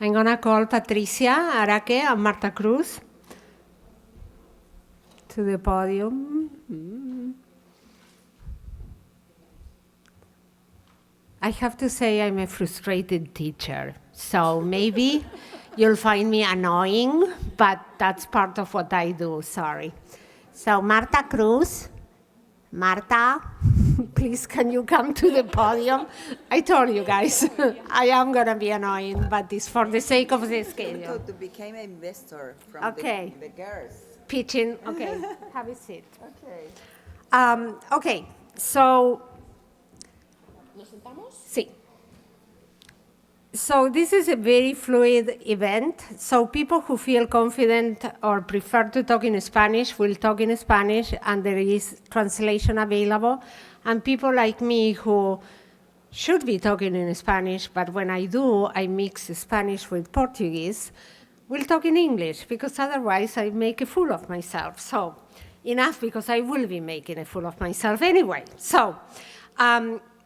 I'm going to call Patricia Araque and Marta Cruz to the podium. I have to say I'm a frustrated teacher, so maybe you'll find me annoying, but that's part of what I do, sorry. So Marta Cruz, Marta, please can you come to the podium? I told you guys, I am going to be annoying, but it's for the sake of the schedule. To become an investor from Okay. the girls. Pitching, okay, have a seat. Okay. Okay, so... ¿Nos sentamos? Sí. So this is a very fluid event. So people who feel confident or prefer to talk in Spanish will talk in Spanish, and there is translation available. And people like me who should be talking in Spanish, but when I do, I mix Spanish with Portuguese, will talk in English, because otherwise I make a fool of myself. So enough, because I will be making a fool of myself anyway. So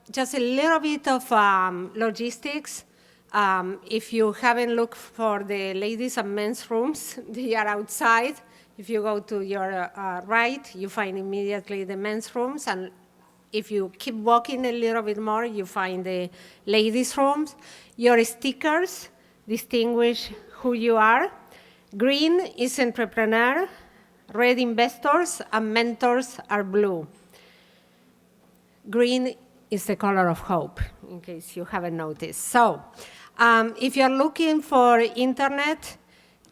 just a little bit of logistics. If you haven't looked for the ladies and men's rooms, they are outside. If you go to your right, you find immediately the men's rooms. And if you keep walking a little bit more, you find the ladies' rooms. Your stickers distinguish who you are. Green is entrepreneur, red investors, and mentors are blue. Green is the color of hope, in case you haven't noticed. So if you're looking for internet,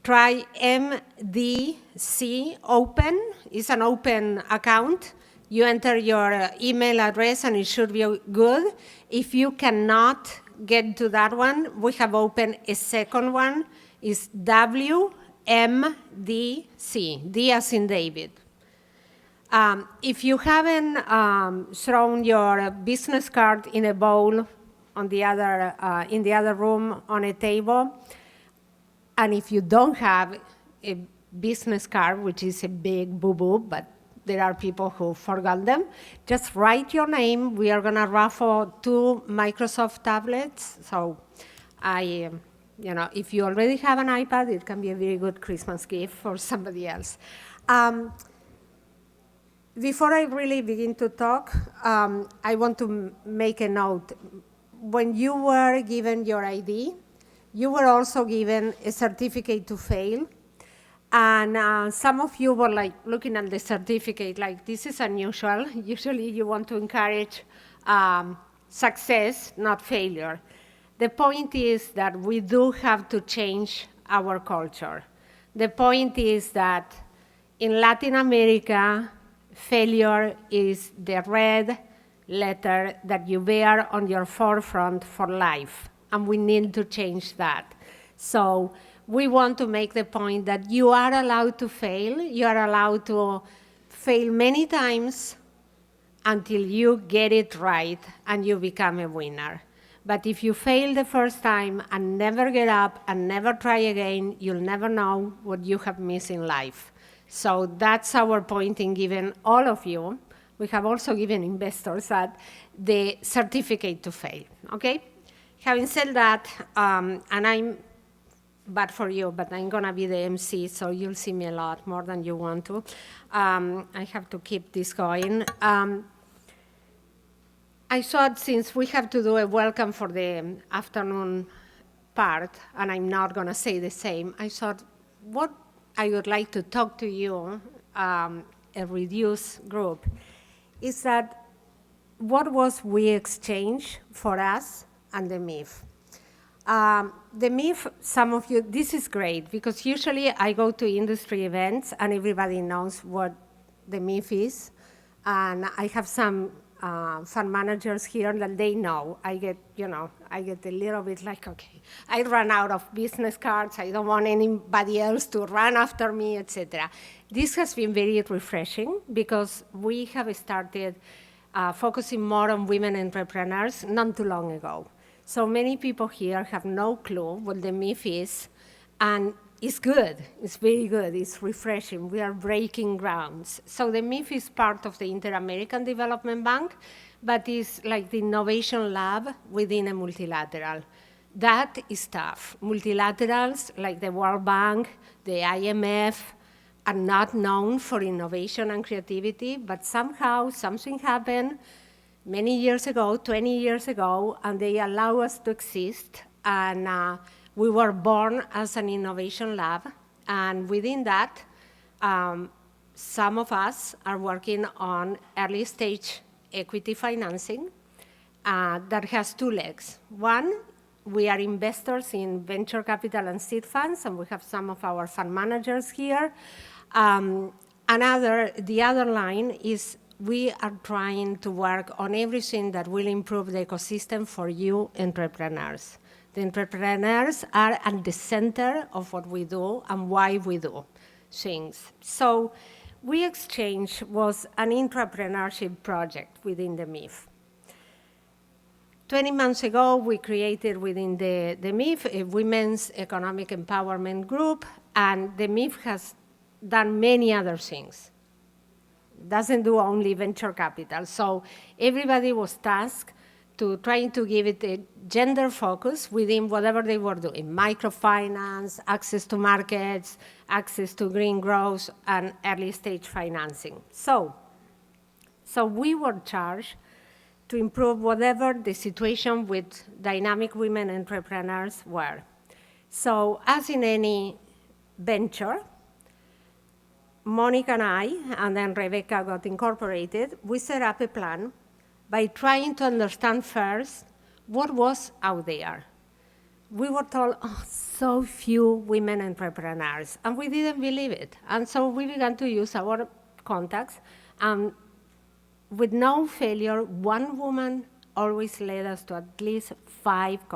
try MDC Open. It's an open account. You enter your email address and it should be good. If you cannot get to that one, we have opened a second one. It's WMDC, D as in David. If you haven't thrown your business card in a bowl on the other, in the other room on a table, and if you don't have a business card, which is a big boo-boo, but there are people who forgot them, just write your name. We are going to raffle 2 Microsoft tablets. So if you already have an iPad, it can be a very good Christmas gift for somebody else. Before I really begin to talk, I want to make a note. When you were given your ID, you were also given a certificate to fail. And some of you were like looking at the certificate like, this is unusual. Usually you want to encourage success, not failure. The point is that we do have to change our culture. The point is that in Latin America, failure is the red letter that you bear on your forefront for life, and we need to change that. So we want to make the point that you are allowed to fail. You are allowed to fail many times until you get it right and you become a winner. But if you fail the first time and never get up and never try again, you'll never know what you have missed in life. So that's our point in giving all of you. We have also given investors that the certificate to fail, okay? Having said that, and I'm bad for you, but I'm gonna be the MC, so you'll see me a lot more than you want to. I have to keep this going. I thought since we have to do a welcome for the afternoon part, and I'm not gonna say the same, I thought what I would like to talk to you, a reduced group, is that what was WeXchange for us and the MIF. The MIF, some of you, this is great, because usually I go to industry events and everybody knows what the MIF is, and I have some fund managers here that they know. I get a little bit like, okay, I ran out of business cards. I don't want anybody else to run after me, etc. This has been very refreshing because we have started focusing more on women entrepreneurs not too long ago. So many people here have no clue what the MIF is, and it's good. It's very good. It's refreshing. We are breaking grounds. So the MIF is part of the Inter-American Development Bank, but it's like the innovation lab within a multilateral. That is tough. Multilaterals like the World Bank, the IMF, are not known for innovation and creativity, but somehow something happened many years ago, 20 years ago, and they allow us to exist. And we were born as an innovation lab. And within that, some of us are working on early stage equity financing that has two legs. One, we are investors in venture capital and seed funds, and we have some of our fund managers here. The other line is we are trying to work on everything that will improve the ecosystem for you entrepreneurs. The entrepreneurs are at the center of what we do and why we do things. So WeXchange was an entrepreneurship project within the MIF. 20 months ago, we created within the MIF a women's economic empowerment group, and the MIF has done many other things. Doesn't do only venture capital. So everybody was tasked to trying to give it a gender focus within whatever they were doing: microfinance, access to markets, access to green growth, and early stage financing. So we were charged to improve whatever the situation with dynamic women entrepreneurs were. So as in any venture, Monica and I, and then Rebecca got incorporated, we set up a plan by trying to understand first what was out there. We were told, oh, so few women entrepreneurs, and we didn't believe it. And so we began to use our contacts, and with no failure, one woman always led us to at least 5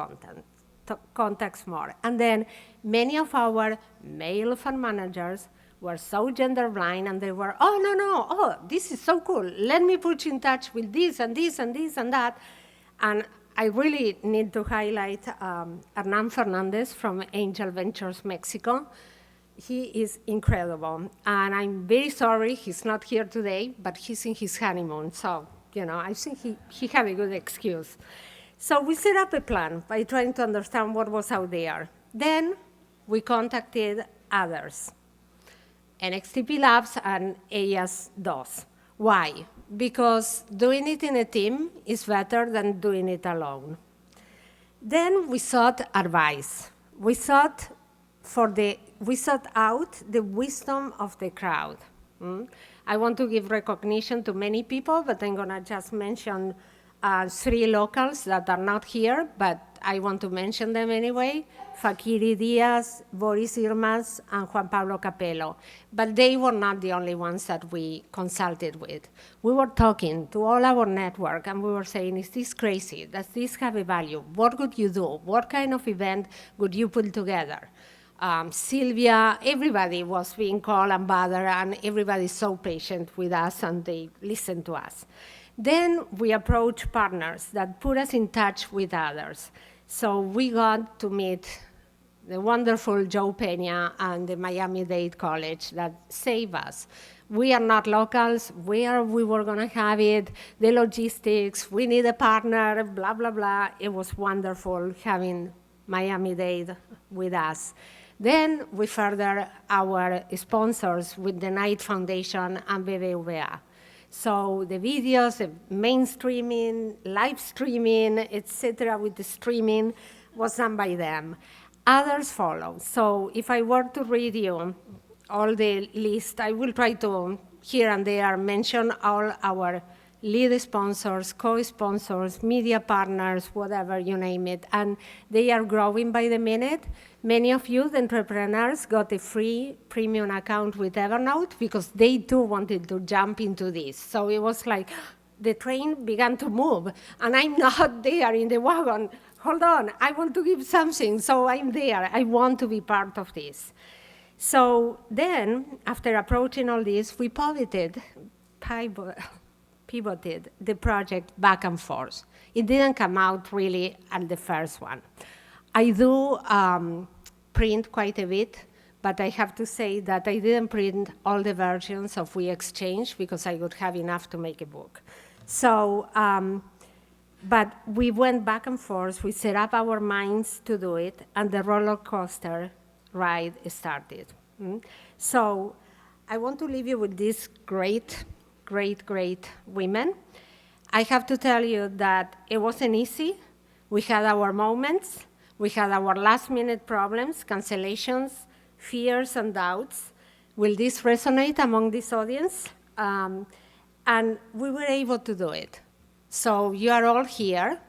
contacts more. And then many of our male fund managers were so gender blind, and they were, oh, this is so cool. Let me put you in touch with this and this and this and that. And I really need to highlight Hernan Fernandez from Angel Ventures Mexico. He is incredible. And I'm very sorry he's not here today, but he's in his honeymoon. So, I think he had a good excuse. So we set up a plan by trying to understand what was out there. Then we contacted others, NXTP Labs and EIAS-2. Why? Because doing it in a team is better than doing it alone. Then we sought advice. We sought out the wisdom of the crowd. I want to give recognition to many people, but I'm going to just mention 3 locals that are not here, but I want to mention them anyway: Fakiri Diaz, Boris Irmas, and Juan Pablo Capello. But they were not the only ones that we consulted with. We were talking to all our network, and we were saying, is this crazy? Does this have a value? What would you do? What kind of event would you put together? Sylvia, everybody was being called and bothered, and everybody's so patient with us, and they listened to us. Then we approached partners that put us in touch with others. So we got to meet the wonderful Joe Pena and the Miami-Dade College that saved us. We are not locals, where we were going to have it, the logistics, we need a partner, blah, blah, blah. It was wonderful having Miami-Dade with us. Then we further our sponsors with the Knight Foundation and BBVA. So the videos, the mainstreaming, live streaming, etc., with the streaming was done by them. Others follow. So if I were to read you all the list, I will try to, here and there, mention all our lead sponsors, co-sponsors, media partners, whatever, you name it. And they are growing by the minute. Many of you, the entrepreneurs, got a free premium account with Evernote because they too wanted to jump into this. So it was like the train began to move, and I'm not there in the wagon. Hold on, I want to give something, so I'm there. I want to be part of this. So then, after approaching all this, we pivoted the project back and forth. It didn't come out really at the first one. I do print quite a bit, but I have to say that I didn't print all the versions of WeXchange because I would have enough to make a book. So But we went back and forth, we set up our minds to do it, and the roller coaster ride started. So I want to leave you with these great, great, great women. I have to tell you that it wasn't easy. We had our moments, we had our last-minute problems, cancellations, fears, and doubts. Will this resonate among this audience? And we were able to do it. So you are all here.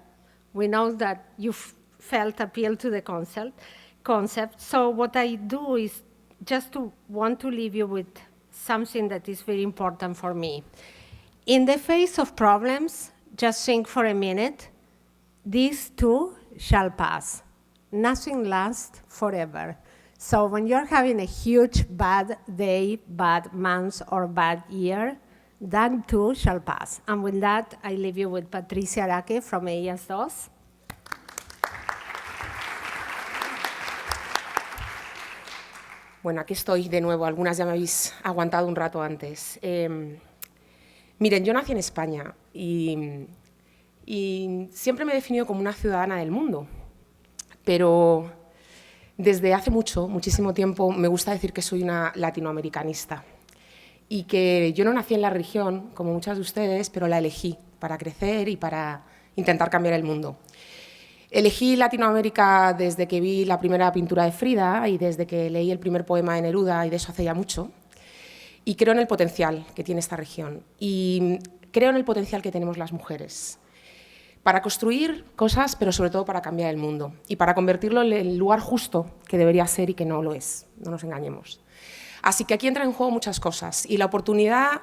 We know that you felt appeal to the concept. So what I do is just to want to leave you with something that is very important for me. In the face of problems, just think for a minute, these too shall pass. Nothing lasts forever. So when you're having a huge bad day, bad month, or bad year, that too shall pass. And with that, I leave you with Patricia Araque from experts.The. Bueno, aquí estoy de nuevo. Algunas ya me habéis aguantado un rato antes. Miren, yo nací en España y siempre me he definido como una ciudadana del mundo. Pero desde hace muchísimo tiempo, me gusta decir que soy una latinoamericanista. Y que yo no nací en la región, como muchas de ustedes, pero la elegí para crecer y para intentar cambiar el mundo. Elegí Latinoamérica desde que vi la primera pintura de Frida y desde que leí el primer poema de Neruda, y de eso hace ya mucho. Y creo en el potencial que tiene esta región. Y creo en el potencial que tenemos las mujeres para construir cosas, pero sobre todo para cambiar el mundo y para convertirlo en el lugar justo que debería ser y que no lo es, no nos engañemos. Así que aquí entran en juego muchas cosas y la oportunidad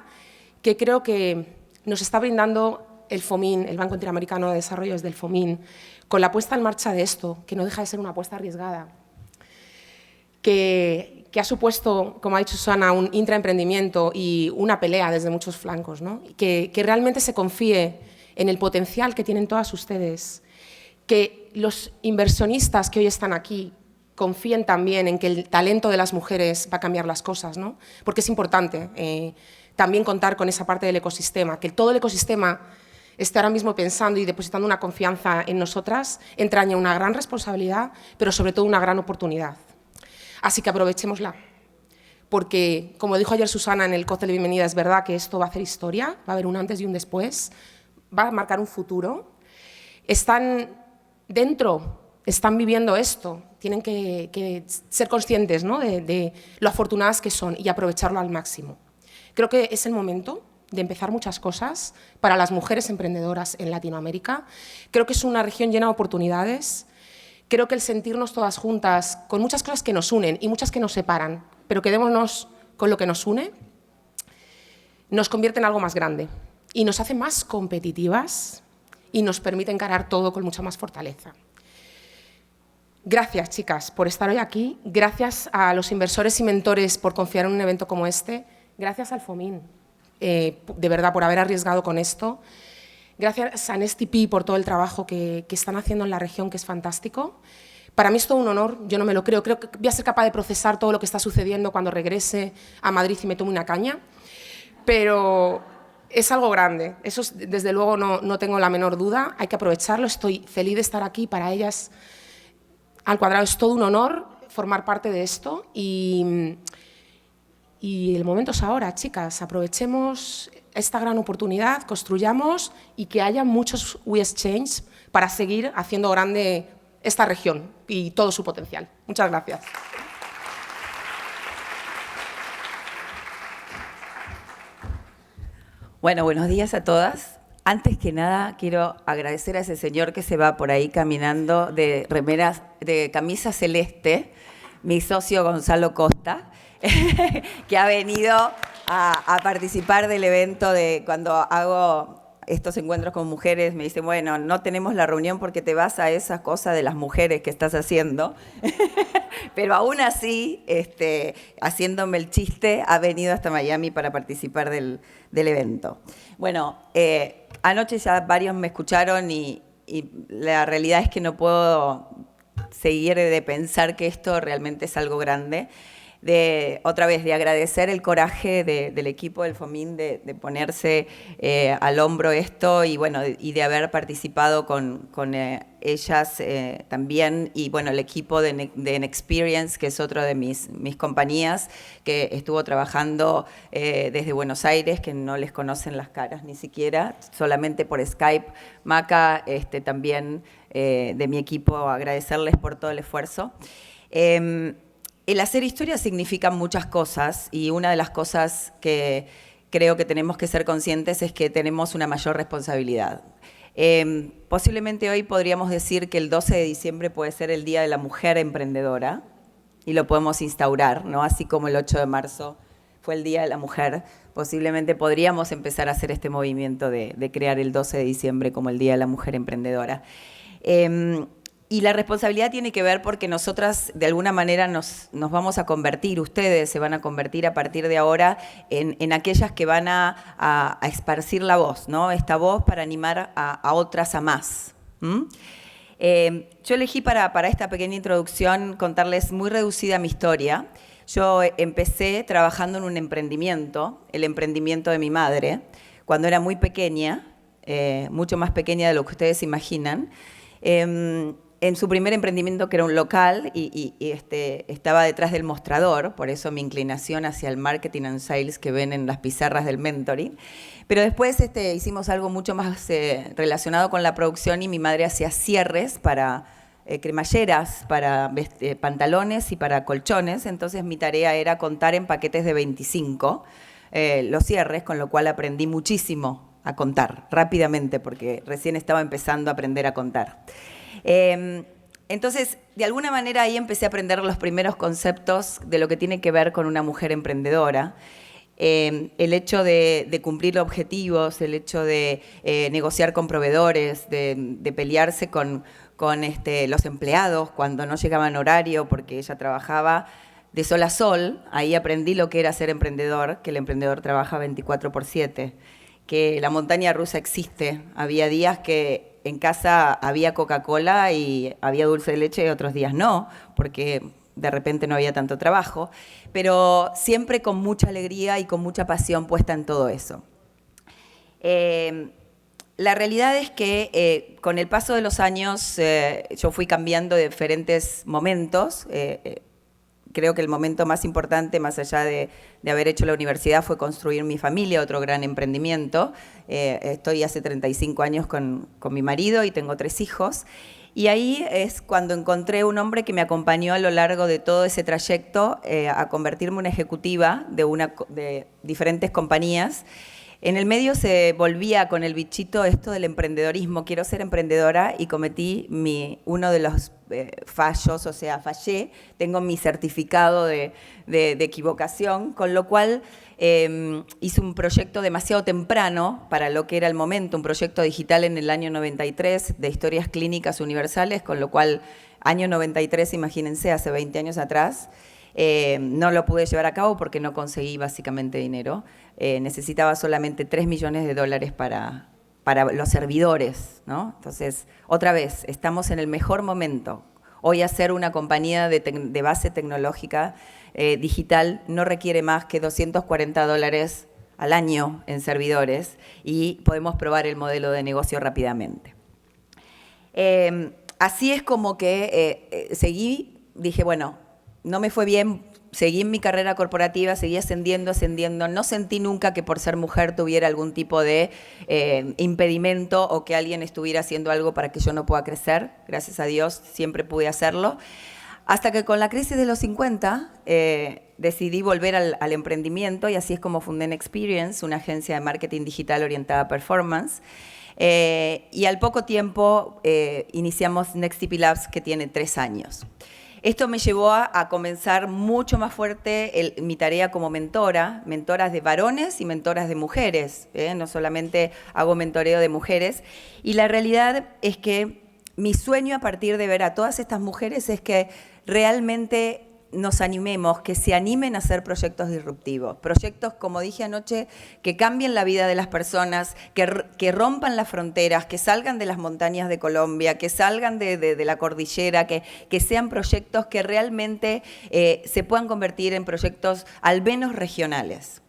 que creo que nos está brindando el FOMIN, el Banco Interamericano de Desarrollo desde el FOMIN, con la puesta en marcha de esto, que no deja de ser una apuesta arriesgada, que ha supuesto, como ha dicho Susana, un intraemprendimiento y una pelea desde muchos flancos, ¿no? Que realmente se confíe en el potencial que tienen todas ustedes, que los inversionistas que hoy están aquí confíen también en que el talento de las mujeres va a cambiar las cosas, ¿no? Porque es importante también contar con esa parte del ecosistema, que todo el ecosistema esté ahora mismo pensando y depositando una confianza en nosotras, entraña una gran responsabilidad, pero sobre todo una gran oportunidad. Así que aprovechémosla, porque, como dijo ayer Susana en el cóctel de bienvenida, es verdad que esto va a hacer historia, va a haber un antes y un después, va a marcar un futuro. Están dentro, están viviendo esto, tienen que ser conscientes, ¿no?, de lo afortunadas que son y aprovecharlo al máximo. Creo que es el momento de empezar muchas cosas para las mujeres emprendedoras en Latinoamérica. Creo que es una región llena de oportunidades. Creo que el sentirnos todas juntas, con muchas cosas que nos unen y muchas que nos separan, pero quedémonos con lo que nos une, nos convierte en algo más grande y nos hace más competitivas y nos permite encarar todo con mucha más fortaleza. Gracias, chicas, por estar hoy aquí. Gracias a los inversores y mentores por confiar en un evento como este. Gracias al FOMIN, de verdad, por haber arriesgado con esto. Gracias a NSTP por todo el trabajo que están haciendo en la región, que es fantástico. Para mí es todo un honor, yo no me lo creo. Creo que voy a ser capaz de procesar todo lo que está sucediendo cuando regrese a Madrid y me tome una caña. Pero es algo grande, eso desde luego no tengo la menor duda. Hay que aprovecharlo, estoy feliz de estar aquí. Para ellas, al cuadrado, es todo un honor formar parte de esto. Y el momento es ahora, chicas. Aprovechemos esta gran oportunidad, construyamos y que haya muchos WeXchange para seguir haciendo grande esta región y todo su potencial. Muchas gracias. Bueno, buenos días a todas. Antes que nada, quiero agradecer a ese señor que se va por ahí caminando de remeras, de camisa celeste, mi socio Gonzalo Costa, que ha venido a participar del evento. De cuando hago estos encuentros con mujeres, me dice, bueno, no tenemos la reunión porque te vas a esas cosas de las mujeres que estás haciendo, pero aún así, haciéndome el chiste, ha venido hasta Miami para participar del evento. Bueno, anoche ya varios me escucharon y la realidad es que no puedo seguir de pensar que esto realmente es algo grande. otra vvez, de agradecer el coraje del equipo del FOMIN de ponerse al hombro esto y, bueno, y de haber participado con ellas también, y bueno, el equipo de Experience, que es otro de mis compañías, que estuvo trabajando desde Buenos Aires, que no les conocen las caras ni siquiera, solamente por Skype. Maca, también de mi equipo, agradecerles por todo el esfuerzo. El hacer historia significa muchas cosas, y una de las cosas que creo que tenemos que ser conscientes es que tenemos una mayor responsabilidad. Posiblemente hoy podríamos decir que el 12 de diciembre puede ser el Día de la Mujer Emprendedora, y lo podemos instaurar, ¿no? Así como el 8 de marzo fue el Día de la Mujer, posiblemente podríamos empezar a hacer este movimiento de crear el 12 de diciembre como el Día de la Mujer Emprendedora. Y la responsabilidad tiene que ver porque nosotras de alguna manera nos vamos a convertir, ustedes se van a convertir a partir de ahora en aquellas que van a esparcir la voz, ¿no? Esta voz para animar a otras a más. Yo elegí para esta pequeña introducción contarles muy reducida mi historia. Yo empecé trabajando en un emprendimiento, el emprendimiento de mi madre, cuando era muy pequeña, mucho más pequeña de lo que ustedes imaginan. En su primer emprendimiento, que era un local, y estaba detrás del mostrador, por eso mi inclinación hacia el marketing and sales que ven en las pizarras del mentoring. Pero después hicimos algo mucho más relacionado con la producción, y mi madre hacía cierres para cremalleras, para pantalones y para colchones. Entonces mi tarea era contar en paquetes de 25 los cierres, con lo cual aprendí muchísimo a contar rápidamente, porque recién estaba empezando a aprender a contar. Entonces, de alguna manera ahí empecé a aprender los primeros conceptos de lo que tiene que ver con una mujer emprendedora. El hecho de cumplir objetivos, el hecho de negociar con proveedores, de pelearse con los empleados cuando no llegaban horario porque ella trabajaba de sol a sol. Ahí aprendí lo que era ser emprendedor, que el emprendedor trabaja 24/7, que la montaña rusa existe. Había días que en casa había Coca-Cola y había dulce de leche, y otros días no, porque de repente no había tanto trabajo, pero siempre con mucha alegría y con mucha pasión puesta en todo eso. La realidad es que con el paso de los años yo fui cambiando de diferentes momentos. Creo que el momento más importante, más allá de haber hecho la universidad, fue construir mi familia, otro gran emprendimiento. Estoy hace 35 años con mi marido y tengo 3 hijos. Y ahí es cuando encontré un hombre que me acompañó a lo largo de todo ese trayecto a convertirme en una ejecutiva de diferentes compañías. En el medio se volvía con el bichito esto del emprendedorismo. Quiero ser emprendedora, y cometí uno de los fallos, o sea, fallé. Tengo mi certificado de equivocación, con lo cual hice un proyecto demasiado temprano para lo que era el momento, un proyecto digital en el año 93 de historias clínicas universales, con lo cual, año 93, imagínense, hace 20 años atrás. No lo pude llevar a cabo porque no conseguí básicamente dinero. Necesitaba solamente $3 millones para los servidores, ¿no? Entonces, otra vez, estamos en el mejor momento. Hoy hacer una compañía de base tecnológica digital no requiere más que $240 al año en servidores, y podemos probar el modelo de negocio rápidamente. Así es como que seguí, dije, bueno, no me fue bien, seguí en mi carrera corporativa, seguí ascendiendo, no sentí nunca que por ser mujer tuviera algún tipo de impedimento, o que alguien estuviera haciendo algo para que yo no pueda crecer. Gracias a Dios siempre pude hacerlo. Hasta que con la crisis de los 50 decidí volver al emprendimiento, y así es como fundé Experience, una agencia de marketing digital orientada a performance. Y al poco tiempo iniciamos NextTP Labs, que tiene 3 años. Esto me llevó a comenzar mucho más fuerte mi tarea como mentoras de varones y mentoras de mujeres. No solamente hago mentoreo de mujeres. Y la realidad es que mi sueño a partir de ver a todas estas mujeres es que realmente nos animemos, que se animen a hacer proyectos disruptivos. Proyectos, como dije anoche, que cambien la vida de las personas, que rompan las fronteras, que salgan de las montañas de Colombia, que salgan de la cordillera, que sean proyectos que realmente se puedan convertir en proyectos al menos regionales.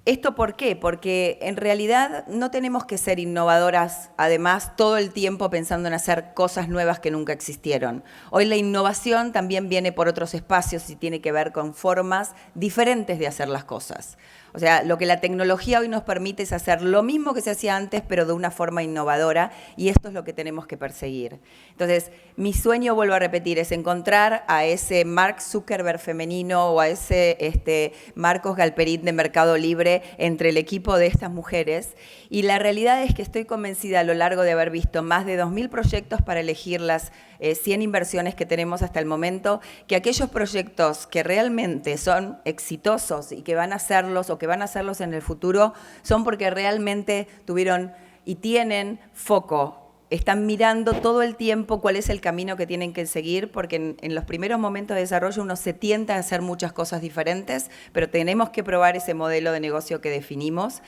¿Esto por qué? Porque en realidad no tenemos que ser innovadoras, además, todo el tiempo pensando en hacer cosas nuevas que nunca existieron. Hoy la innovación también viene por otros espacios y tiene que ver con formas diferentes de hacer las cosas. O sea, lo que la tecnología hoy nos permite es hacer lo mismo que se hacía antes, pero de una forma innovadora, y esto es lo que tenemos que perseguir. Entonces, mi sueño, vuelvo a repetir, es encontrar a ese Mark Zuckerberg femenino o a ese Marcos Galperín de Mercado Libre entre el equipo de estas mujeres. Y la realidad es que estoy convencida, a lo largo de haber visto más de 2.000 proyectos para elegir las 100 inversiones que tenemos hasta el momento, que aquellos proyectos que realmente son exitosos y que van a hacerlos o que van a hacerlos en el futuro son porque realmente tuvieron y tienen foco. Están mirando todo el tiempo cuál es el camino que tienen que seguir, porque en los primeros momentos de desarrollo uno se tienta a hacer muchas cosas diferentes, pero tenemos que probar ese modelo de negocio que definimos.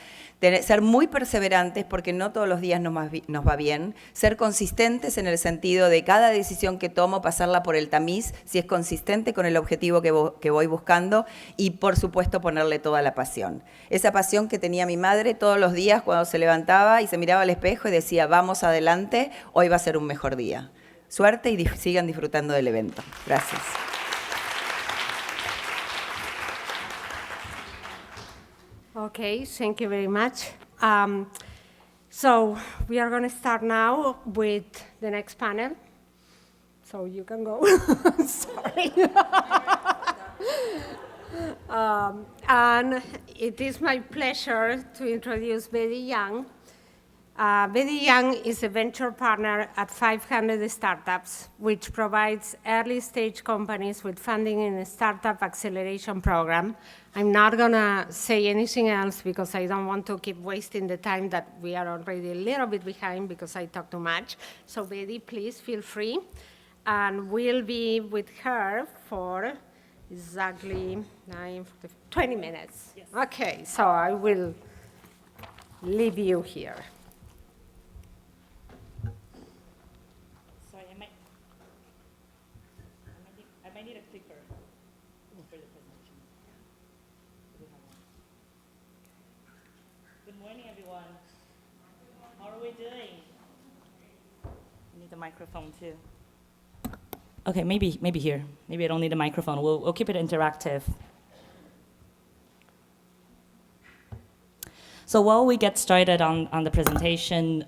Ser muy perseverantes, porque no todos los días nos va bien. Ser consistentes en el sentido de cada decisión que tomo, pasarla por el tamiz, si es consistente con el objetivo que voy buscando, y por supuesto ponerle toda la pasión. Esa pasión que tenía mi madre todos los días cuando se levantaba y se miraba al espejo y decía, vamos adelante, hoy va a ser un mejor día. Suerte y sigan disfrutando del evento. Gracias. Okay, thank you very much. So we are going to start now with the next panel. So you can go. Sorry. And it is my pleasure to introduce Betty Young. Betty Young is a venture partner at 500 Startups, which provides early-stage companies with funding in a startup acceleration program. I'm not going to say anything else because I don't want to keep wasting the time that we are already a little bit behind because I talk too much. So Betty, please feel free. And we'll be with her for exactly 20 minutes. Yes. Okay, so I will leave you here. I might need a clicker for the presentation. Good morning, everyone. How are we doing? I need the microphone too. Okay, maybe here. Maybe I don't need a microphone. We'll keep it interactive. So while we get started on the presentation,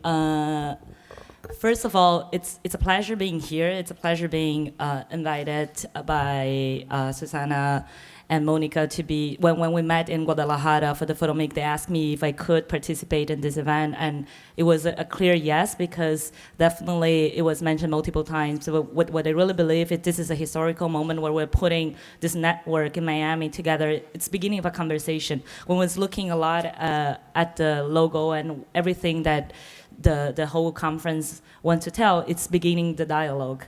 first of all, it's a pleasure being here. It's a pleasure being invited by Susana and Monica to be, when we met in Guadalajara for the Photo Meet, they asked me if I could participate in this event, and it was a clear yes, because definitely it was mentioned multiple times. So what I really believe is this is a historical moment where we're putting this network in Miami together. It's beginning of a conversation. When I was looking a lot at the logo and everything that the whole conference wants to tell, it's beginning the dialogue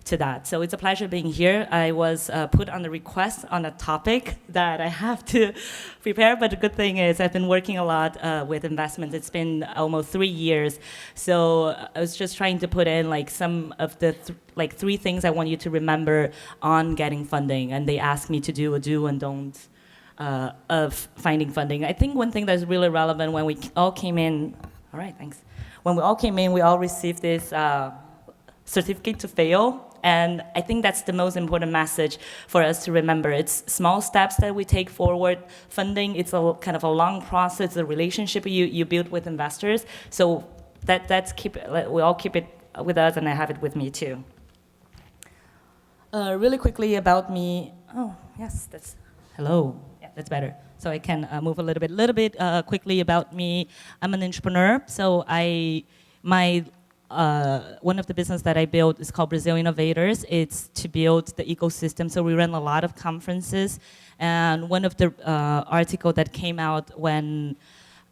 to that. So it's a pleasure being here. I was put on the request on a topic that I have to prepare, but the good thing is I've been working a lot with investments. It's been almost 3 years. So I was just trying to put in like some of the three things I want you to remember on getting funding. And they asked me to do a do and don't of finding funding. I think one thing that's really relevant when we all came in, all right, thanks. When we all came in, we all received this certificate to fail. And I think that's the most important message for us to remember. It's small steps that we take forward. Funding, it's a kind of a long process, a relationship you build with investors. So we all keep it with us, and I have it with me too. Really quickly about me. Oh, yes, hello. Yeah, that's better. So I can move a little bit quickly about me. I'm an entrepreneur, so one of the business that I built is called Brazil Innovators. It's to build the ecosystem. So we run a lot of conferences. And one of the article that came out when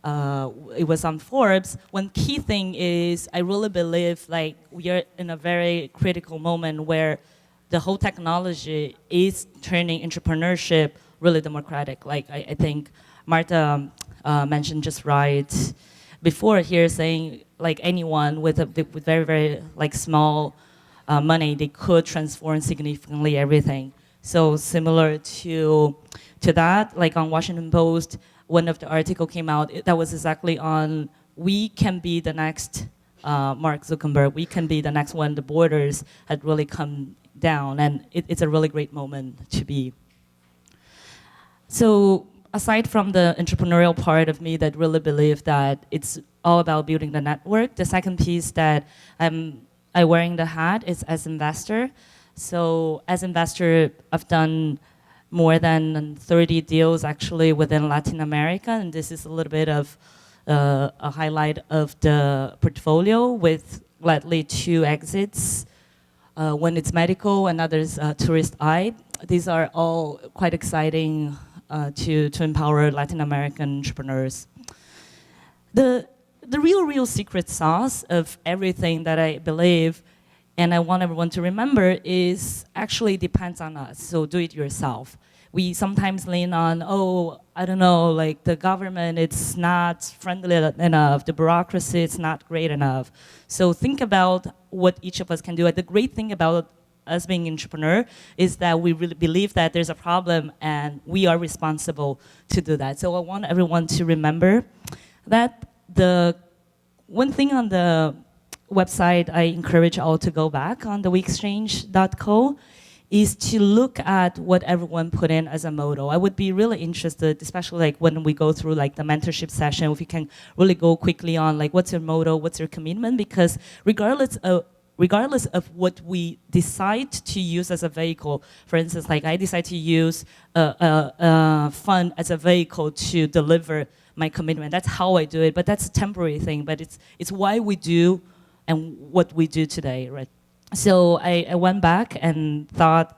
it was on Forbes, one key thing is I really believe like we are in a very critical moment where the whole technology is turning entrepreneurship really democratic. Like I think Marta mentioned just right before here, saying like anyone with with very very like small money, they could transform significantly everything. So similar to that, like on Washington Post, one of the article came out that was exactly on we can be the next Mark Zuckerberg. We can be the next one. The borders had really come down, and it's a really great moment to be. So aside from the entrepreneurial part of me that really believe that it's all about building the network, the second piece that I wearing the hat is as investor. So as investor, I've done more than 30 deals actually within Latin America, and this is a little bit of a highlight of the portfolio with lately 2 exits. One it's medical, another's tourist eye. These are all quite exciting to empower Latin American entrepreneurs. The real secret sauce of everything that I believe and I want everyone to remember is actually depends on us. So do it yourself. We sometimes lean on, oh, I don't know, like the government, it's not friendly enough, the bureaucracy, it's not great enough. So think about what each of us can do. And the great thing about us being an entrepreneur is that we really believe that there's a problem and we are responsible to do that. So I want everyone to remember that. The one thing on the website I encourage all to go back on the WeXchange.co is to look at what everyone put in as a motto. I would be really interested, especially like when we go through like the mentorship session, if you can really go quickly on like what's your motto, what's your commitment, because regardless of what we decide to use as a vehicle, for instance, like I decide to use a fund as a vehicle to deliver my commitment. That's how I do it, but that's a temporary thing, but it's why we do and what we do today, right? So I went back and thought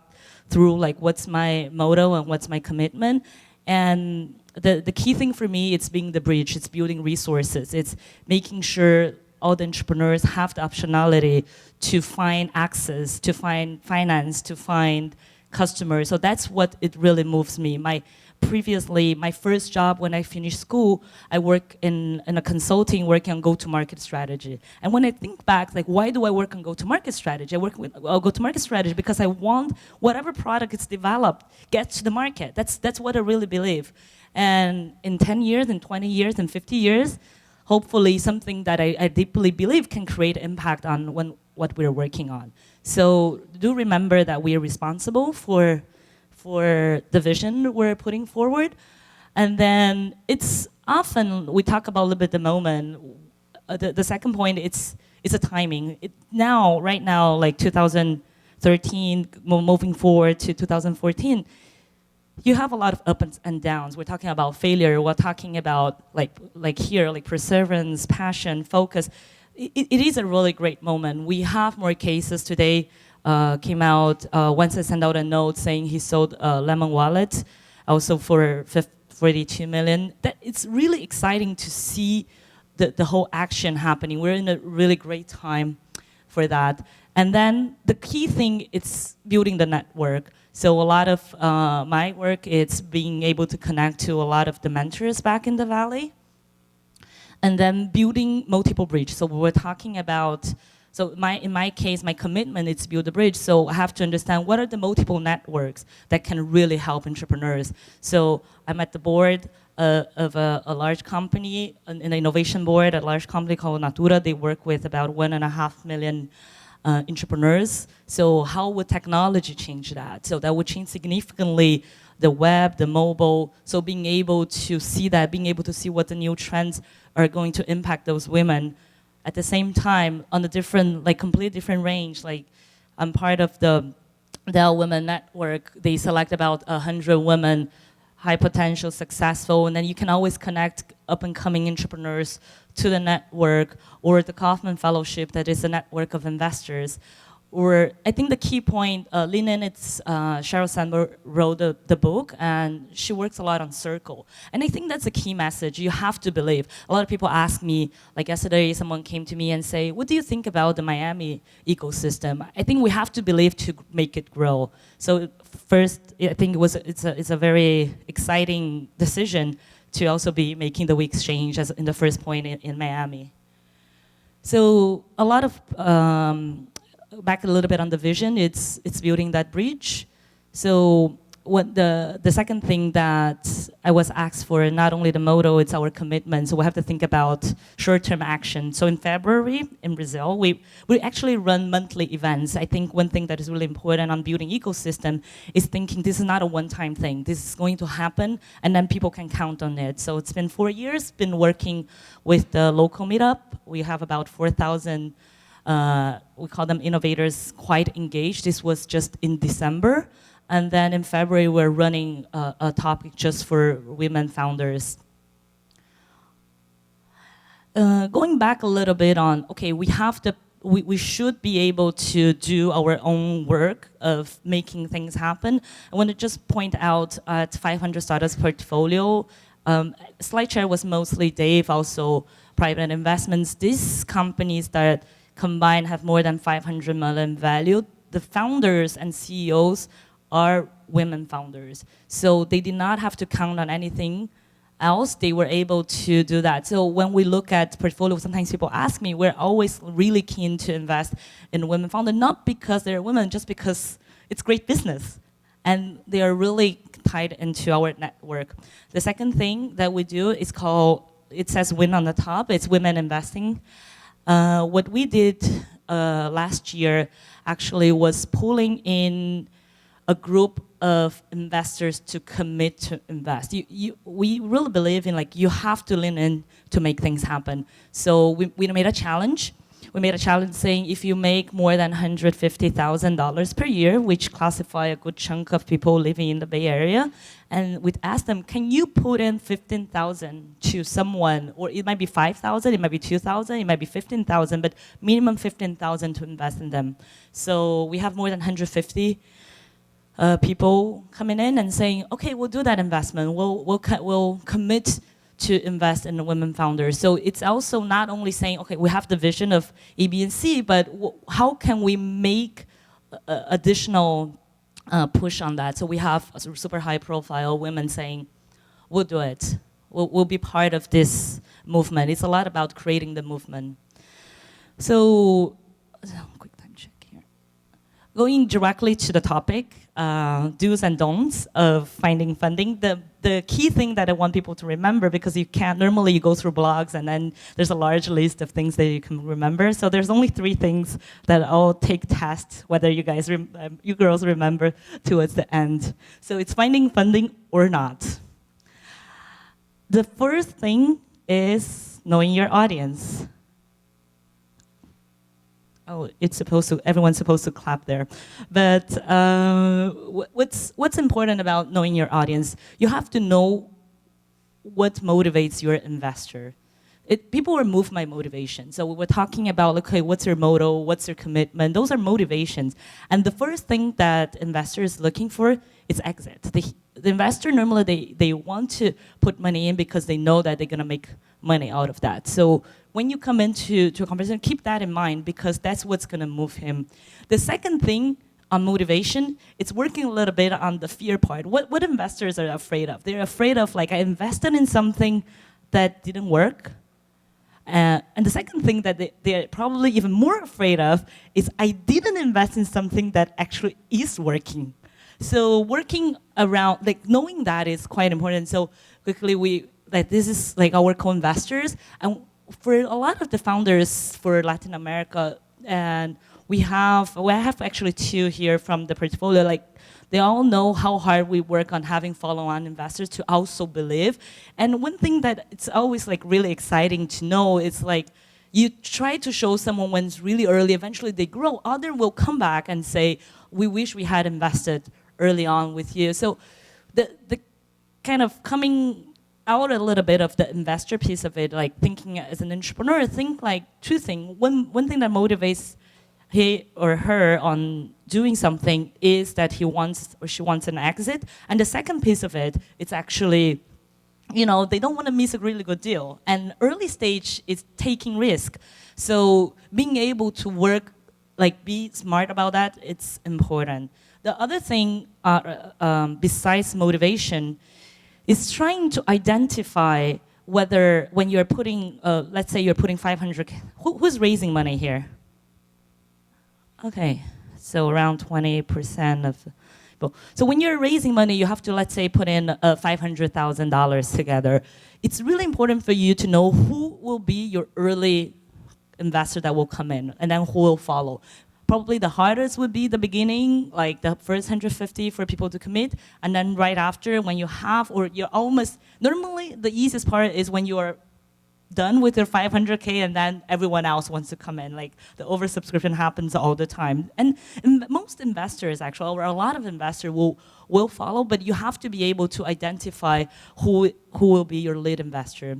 through like what's my motto and what's my commitment. And the key thing for me, it's being the bridge, it's building resources, it's making sure all the entrepreneurs have the optionality to find access, to find finance, to find customers. So that's what it really moves me. Previously, my first job when I finished school, I work in a consulting working on go-to-market strategy. And when I think back, like, why do I work on go-to-market strategy? I work with go-to-market strategy because I want whatever product is developed get to the market. That's what I really believe. And in 10 years, in 20 years, in 50 years, hopefully something that I deeply believe can create impact on what we're working on. So do remember that we are responsible for the vision we're putting forward. And then it's often, we talk about a little bit the moment. The second point, it's a timing. Right now, like 2013, moving forward to 2014, you have a lot of ups and downs. We're talking about failure. We're talking about like here, like perseverance, passion, focus. It is a really great moment. We have more cases today. Came out, Wences sent out a note saying he sold Lemon Wallet, also for 42 million. It's really exciting to see the whole action happening. We're in a really great time for that. And then the key thing, it's building the network. So a lot of my work, it's being able to connect to a lot of the mentors back in the Valley. And then building multiple bridges. So we're talking about, in my case, my commitment is to build a bridge. So I have to understand what are the multiple networks that can really help entrepreneurs. So I'm at the board of a large company, an innovation board, a large company called Natura. They work with about 1.5 million entrepreneurs. So how would technology change that? So that would change significantly the web, the mobile. So being able to see that, being able to see what the new trends are going to impact those women. At the same time, on a different, like completely different range, like I'm part of the Dell Women Network. They select about 100 women, high potential, successful, and then you can always connect up and coming entrepreneurs to the network, or the Kaufman Fellowship, that is a network of investors. or I think the key point, Lean In, it's Sheryl Sandberg wrote the book, and she works a lot on circle. And I think that's a key message. You have to believe. A lot of people ask me, like yesterday, someone came to me and say, what do you think about the Miami ecosystem? I think we have to believe to make it grow. So first, I think it's a very exciting decision to also be making the WeXchange as in the first point in Miami. So a lot of, back a little bit on the vision, it's building that bridge. So what the second thing that I was asked for, not only the motto, it's our commitment. So we have to think about short-term action. So in February in Brazil, we actually run monthly events. I think one thing that is really important on building ecosystem is thinking this is not a one-time thing. This is going to happen, and then people can count on it. So it's been 4 years, been working with the local meetup. We have about 4,000 we call them innovators, quite engaged. This was just in December. And then in February, we're running a topic just for women founders. Going back a little bit on, okay, we should be able to do our own work of making things happen. I want to just point out at 500 Startups portfolio, SlideShare was mostly Dave, also private investments. These companies that combined have more than 500 million value. The founders and CEOs are women founders. So they did not have to count on anything else. They were able to do that. So when we look at portfolio, sometimes people ask me, we're always really keen to invest in women founders, not because they're women, just because it's great business. And they are really tied into our network. The second thing that we do is called, it says WIN on the top, it's women investing. What we did last year actually was pulling in a group of investors to commit to invest. We really believe in you have to lean in to make things happen. So we made a challenge. We made a challenge saying if you make more than $150,000 per year, which classify a good chunk of people living in the Bay Area, and we'd ask them, can you put in 15,000 to someone, or it might be 5,000, it might be 2,000, it might be 15,000, but minimum 15,000 to invest in them. So we have more than 150 people coming in and saying, okay, we'll do that investment. We'll commit to invest in the women founders. So it's also not only saying, okay, we have the vision of A, B, and C, but how can we make additional push on that? So we have a super high profile women saying, we'll do it. We'll be part of this movement. It's a lot about creating the movement. So, quick time check here. Going directly to the topic, do's and don'ts of finding funding. The key thing that I want people to remember, because you can't, normally you go through blogs and then there's a large list of things that you can remember. So there's only 3 things that I'll take tests, whether you guys, you girls remember towards the end. So it's finding funding or not. The first thing is knowing your audience. Oh, it's supposed to, everyone's supposed to clap there. But what's important about knowing your audience? You have to know what motivates your investor. People are moved by motivation. So we're talking about, okay, what's your motto? What's your commitment? Those are motivations. And the first thing that investors are looking for is exit. The investor, normally they want to put money in because they know that they're going to make money out of that. So when you come into a conversation, keep that in mind, because that's what's going to move him. The second thing on motivation, it's working a little bit on the fear part. What investors are afraid of? They're afraid of, I invested in something that didn't work. And the second thing that they're probably even more afraid of is I didn't invest in something that actually is working. So working around, knowing that is quite important. So quickly, this is our co-investors. And for a lot of the founders for Latin America, and I have actually 2 here from the portfolio, they all know how hard we work on having follow-on investors to also believe. And one thing that it's always really exciting to know is you try to show someone when it's really early, eventually they grow. Others will come back and say, we wish we had invested early on with you. So the kind of coming out a little bit of the investor piece of it, thinking as an entrepreneur, think 2 things. One thing that motivates he or her on doing something is that he wants or she wants an exit. And the second piece of it, it's actually, they don't want to miss a really good deal. And early stage is taking risk. So being able to work, be smart about that, it's important. The other thing, besides motivation, is trying to identify whether when you're putting, let's say you're putting 500, who's raising money here? Okay, so around 20% of people. So when you're raising money, you have to, let's say, put in $500,000 together. It's really important for you to know who will be your early investor that will come in, and then who will follow. Probably the hardest would be the beginning, like the first 150 for people to commit, and then right after, when you have, or you're almost, normally the easiest part is when you are done with your 500K and then everyone else wants to come in. Like the oversubscription happens all the time. And most investors actually, or a lot of investors will follow, but you have to be able to identify who will be your lead investor.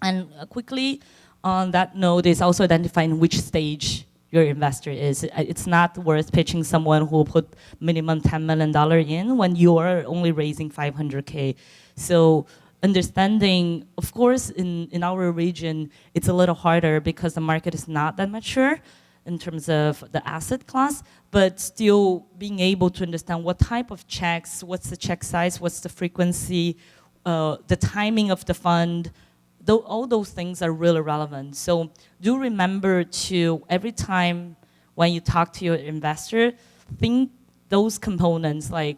And quickly on that note is also identifying which stage your investor is. It's not worth pitching someone who will put minimum $10 million in when you are only raising 500K. So understanding, of course, in our region, it's a little harder because the market is not that mature in terms of the asset class, but still being able to understand what type of checks, what's the check size, what's the frequency, the timing of the fund, all those things are really relevant. So do remember to, every time when you talk to your investor, think those components like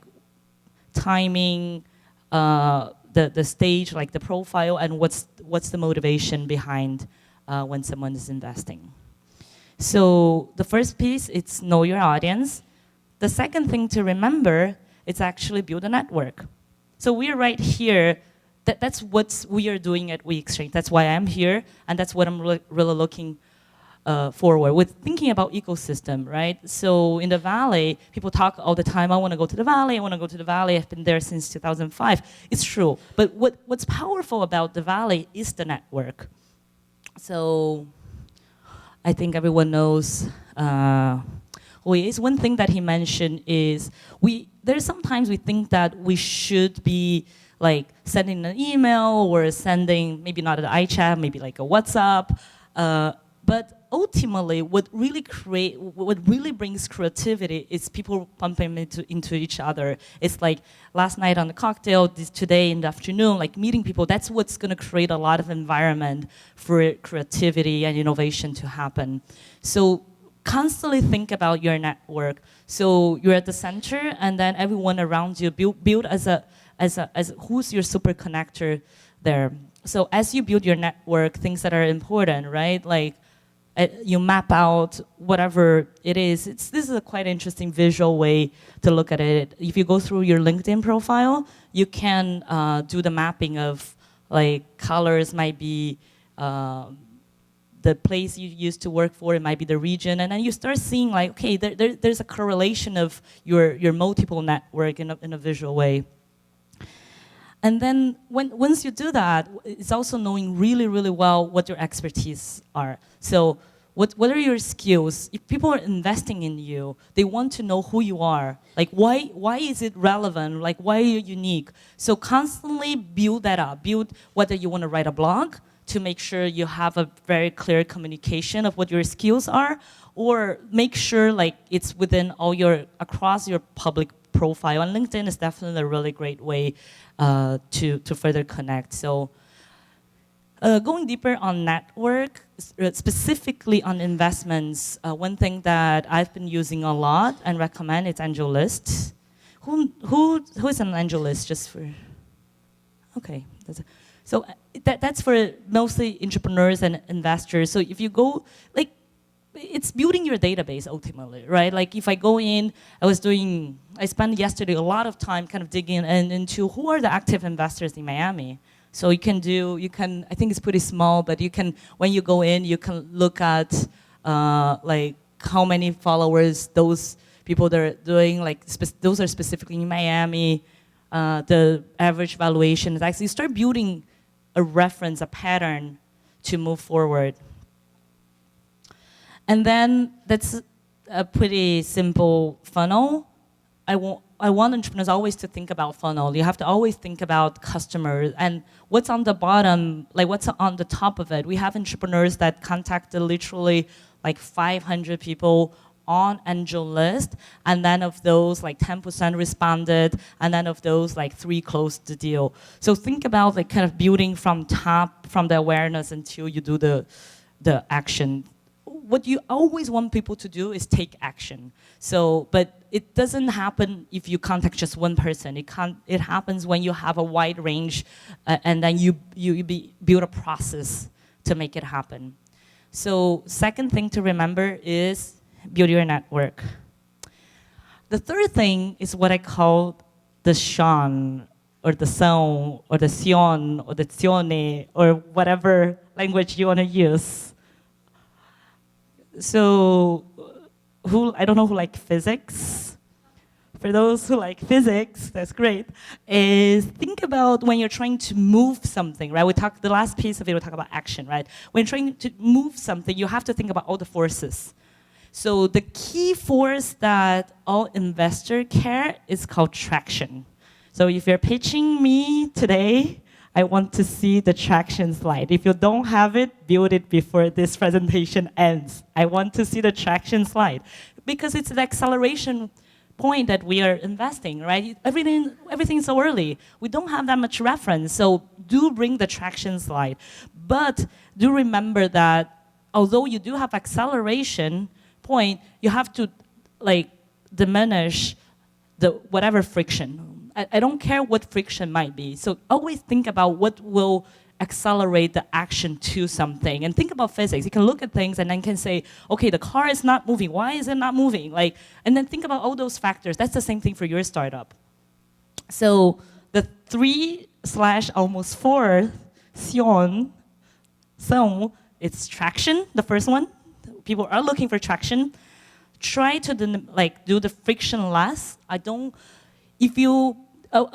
timing, the stage, like the profile, and what's the motivation behind when someone is investing. So the first piece, it's know your audience. The second thing to remember is actually build a network. So we're right here. That's what we are doing at WeXchange. That's why I'm here, and that's what I'm really looking forward with thinking about ecosystem, right? So in the Valley, people talk all the time, I want to go to the Valley, I want to go to the Valley. I've been there since 2005. It's true. But what's powerful about the Valley is the network. So I think everyone knows who he is. One thing that he mentioned is there's sometimes we think that we should be like sending an email or sending, maybe not an iChat, maybe like a WhatsApp. But ultimately, what really brings creativity is people bumping into each other. It's like last night on the cocktail, today in the afternoon, like meeting people. That's what's going to create a lot of environment for creativity and innovation to happen. So constantly think about your network. So you're at the center, and then everyone around you build as who's your super connector there. So as you build your network, things that are important, right? Like you map out whatever it is. This is a quite interesting visual way to look at it. If you go through your LinkedIn profile, you can do the mapping of like colors might be the place you used to work for, it might be the region, and then you start seeing like, okay, there's a correlation of your multiple network in a visual way. And then once you do that, it's also knowing really, really well what your expertise are. So what are your skills? If people are investing in you, they want to know who you are. Like why is it relevant? Like why are you unique? So constantly build that up. Build whether you want to write a blog to make sure you have a very clear communication of what your skills are, or make sure like it's within across your public profile. And LinkedIn is definitely a really great way to further connect. So going deeper on network, specifically on investments, one thing that I've been using a lot and recommend is AngelList. Who is an AngelList? Just for, okay. So that's for mostly entrepreneurs and investors. So if you go, like, it's building your database ultimately, right? Like if I go in, I spent yesterday a lot of time kind of digging into who are the active investors in Miami. So I think it's pretty small, but when you go in, you can look at like how many followers those people that are doing, like those are specifically in Miami, the average valuation is actually, start building a reference, a pattern to move forward. And then a pretty simple funnel. I want entrepreneurs always to think about funnel. You have to always think about customers and what's on the bottom, like what's on the top of it. We have entrepreneurs that contacted literally like 500 people on angel list, and then of those like 10% responded, and then of those like 3 closed the deal. So think about like kind of building from top, from the awareness until you do the action. What you always want people to do is take action. So, but it doesn't happen if you contact just one person. It happens when you have a wide range, and then you build a process to make it happen. So, second thing to remember is build your network. The third thing is what I call the Sean, or the Son, or the Sion, or the Tione, or whatever language you want to use. So, I don't know who like physics. For those who like physics, that's great. Is think about when you're trying to move something, right? The last piece of it, we talk about action, right? When you're trying to move something, you have to think about all the forces. So the key force that all investors care is called traction. So if you're pitching me today, I want to see the traction slide. If you don't have it, build it before this presentation ends. I want to see the traction slide because it's the acceleration point that we are investing, right? Everything's so early. We don't have that much reference, so do bring the traction slide. But do remember that although you do have acceleration point, you have to like diminish the whatever friction. I don't care what friction might be. So always think about what will accelerate the action to something. And think about physics. You can look at things and then can say, okay, the car is not moving. Why is it not moving? Like, and then think about all those factors. That's the same thing for your startup. So the 3/almost 4 Sion, it's traction, the first one. People are looking for traction. Try to do the frictionless.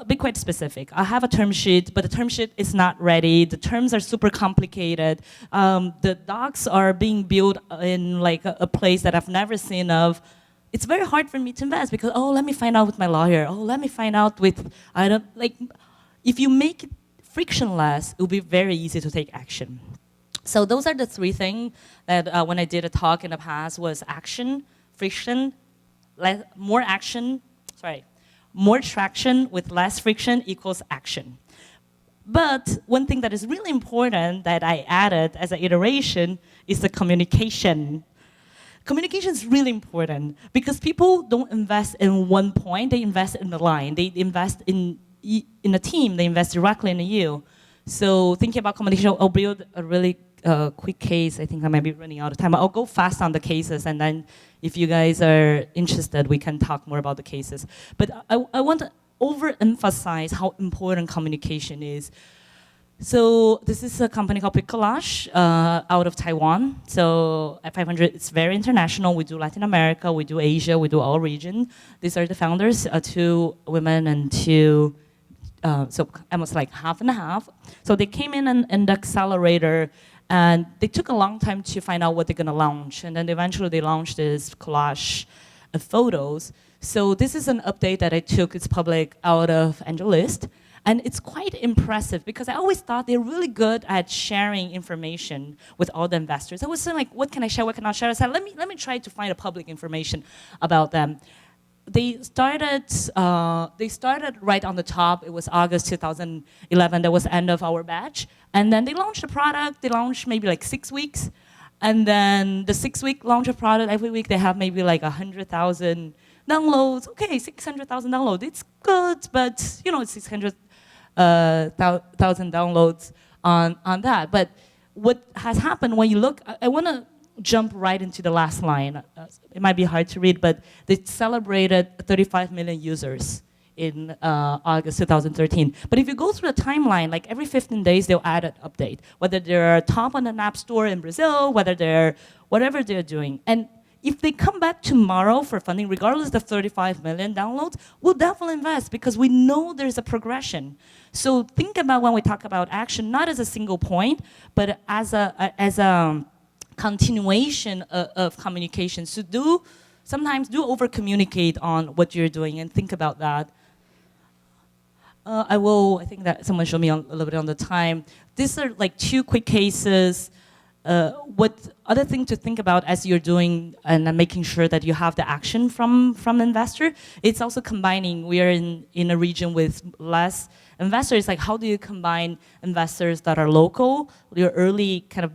Be quite specific. I have a term sheet, but the term sheet is not ready. The terms are super complicated. The docs are being built in like a place that I've never seen of. It's very hard for me to invest because, let me find out with my lawyer. Let me find out with, if you make it frictionless, it will be very easy to take action. So those are the 3 things that when I did a talk in the past was action, friction, more traction with less friction equals action. But one thing that is really important that I added as an iteration is the communication. Communication is really important because people don't invest in one point, they invest in the line. They invest in a team, they invest directly in you. So thinking about communication, I'll build a really quick case. I think I might be running out of time. I'll go fast on the cases, and then if you guys are interested, we can talk more about the cases. But I want to overemphasize how important communication is. So this is a company called Picolash out of Taiwan. So at 500, it's very international. We do Latin America, we do Asia, we do all regions. These are the founders, 2 women and 2, so almost like half and half. So they came in the accelerator, and they took a long time to find out what they're going to launch. And then eventually they launched this collage of photos. So this is an update that I took. It's public out of AngelList. And it's quite impressive because I always thought they're really good at sharing information with all the investors. I was saying, like, what can I share, what can I share? I said, let me try to find a public information about them. They started right on the top. It was August 2011. That was the end of our batch. And then they launched a product. They launched maybe like 6 weeks. And then the 6-week launch of product, every week they have maybe like 100,000 downloads. Okay, 600,000 downloads. It's good, but it's 600,000 downloads on that. But what has happened when you look, I want to jump right into the last line. It might be hard to read, but they celebrated 35 million users in August 2013. But if you go through the timeline, like every 15 days, they'll add an update, whether they're top on an app store in Brazil, whatever they're doing. And if they come back tomorrow for funding, regardless of 35 million downloads, we'll definitely invest because we know there's a progression. So think about when we talk about action, not as a single point, but as a continuation of communication. So do sometimes do over communicate on what you're doing and think about that. I think that someone showed me a little bit on the time. These are like two quick cases. What other thing to think about as you're doing and making sure that you have the action from investor? It's also combining. We are in a region with less investors. Like, how do you combine investors that are local, your early kind of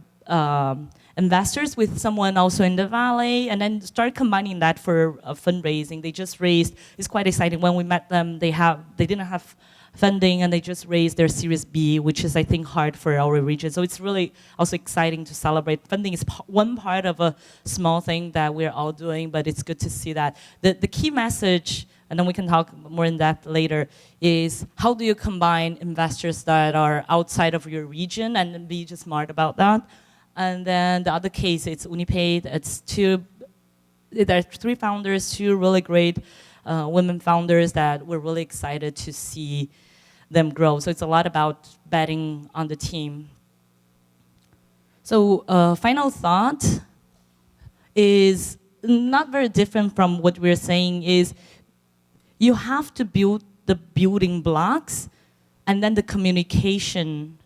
investors, with someone also in the valley, and then start combining that for fundraising? They just raised. It's quite exciting. When we met them, they didn't have funding, and they just raised their Series B, which is, I think, hard for our region. So it's really also exciting to celebrate. Funding is one part of a small thing that we're all doing, but it's good to see that. The key message, and then we can talk more in depth later, is how do you combine investors that are outside of your region and be just smart about that? And then the other case, it's Unipaid. There are 3 founders, 2 really great women founders that we're really excited to see them grow. So it's a lot about betting on the team. So final thought is not very different from what we're saying, is you have to build the building blocks, and then the communication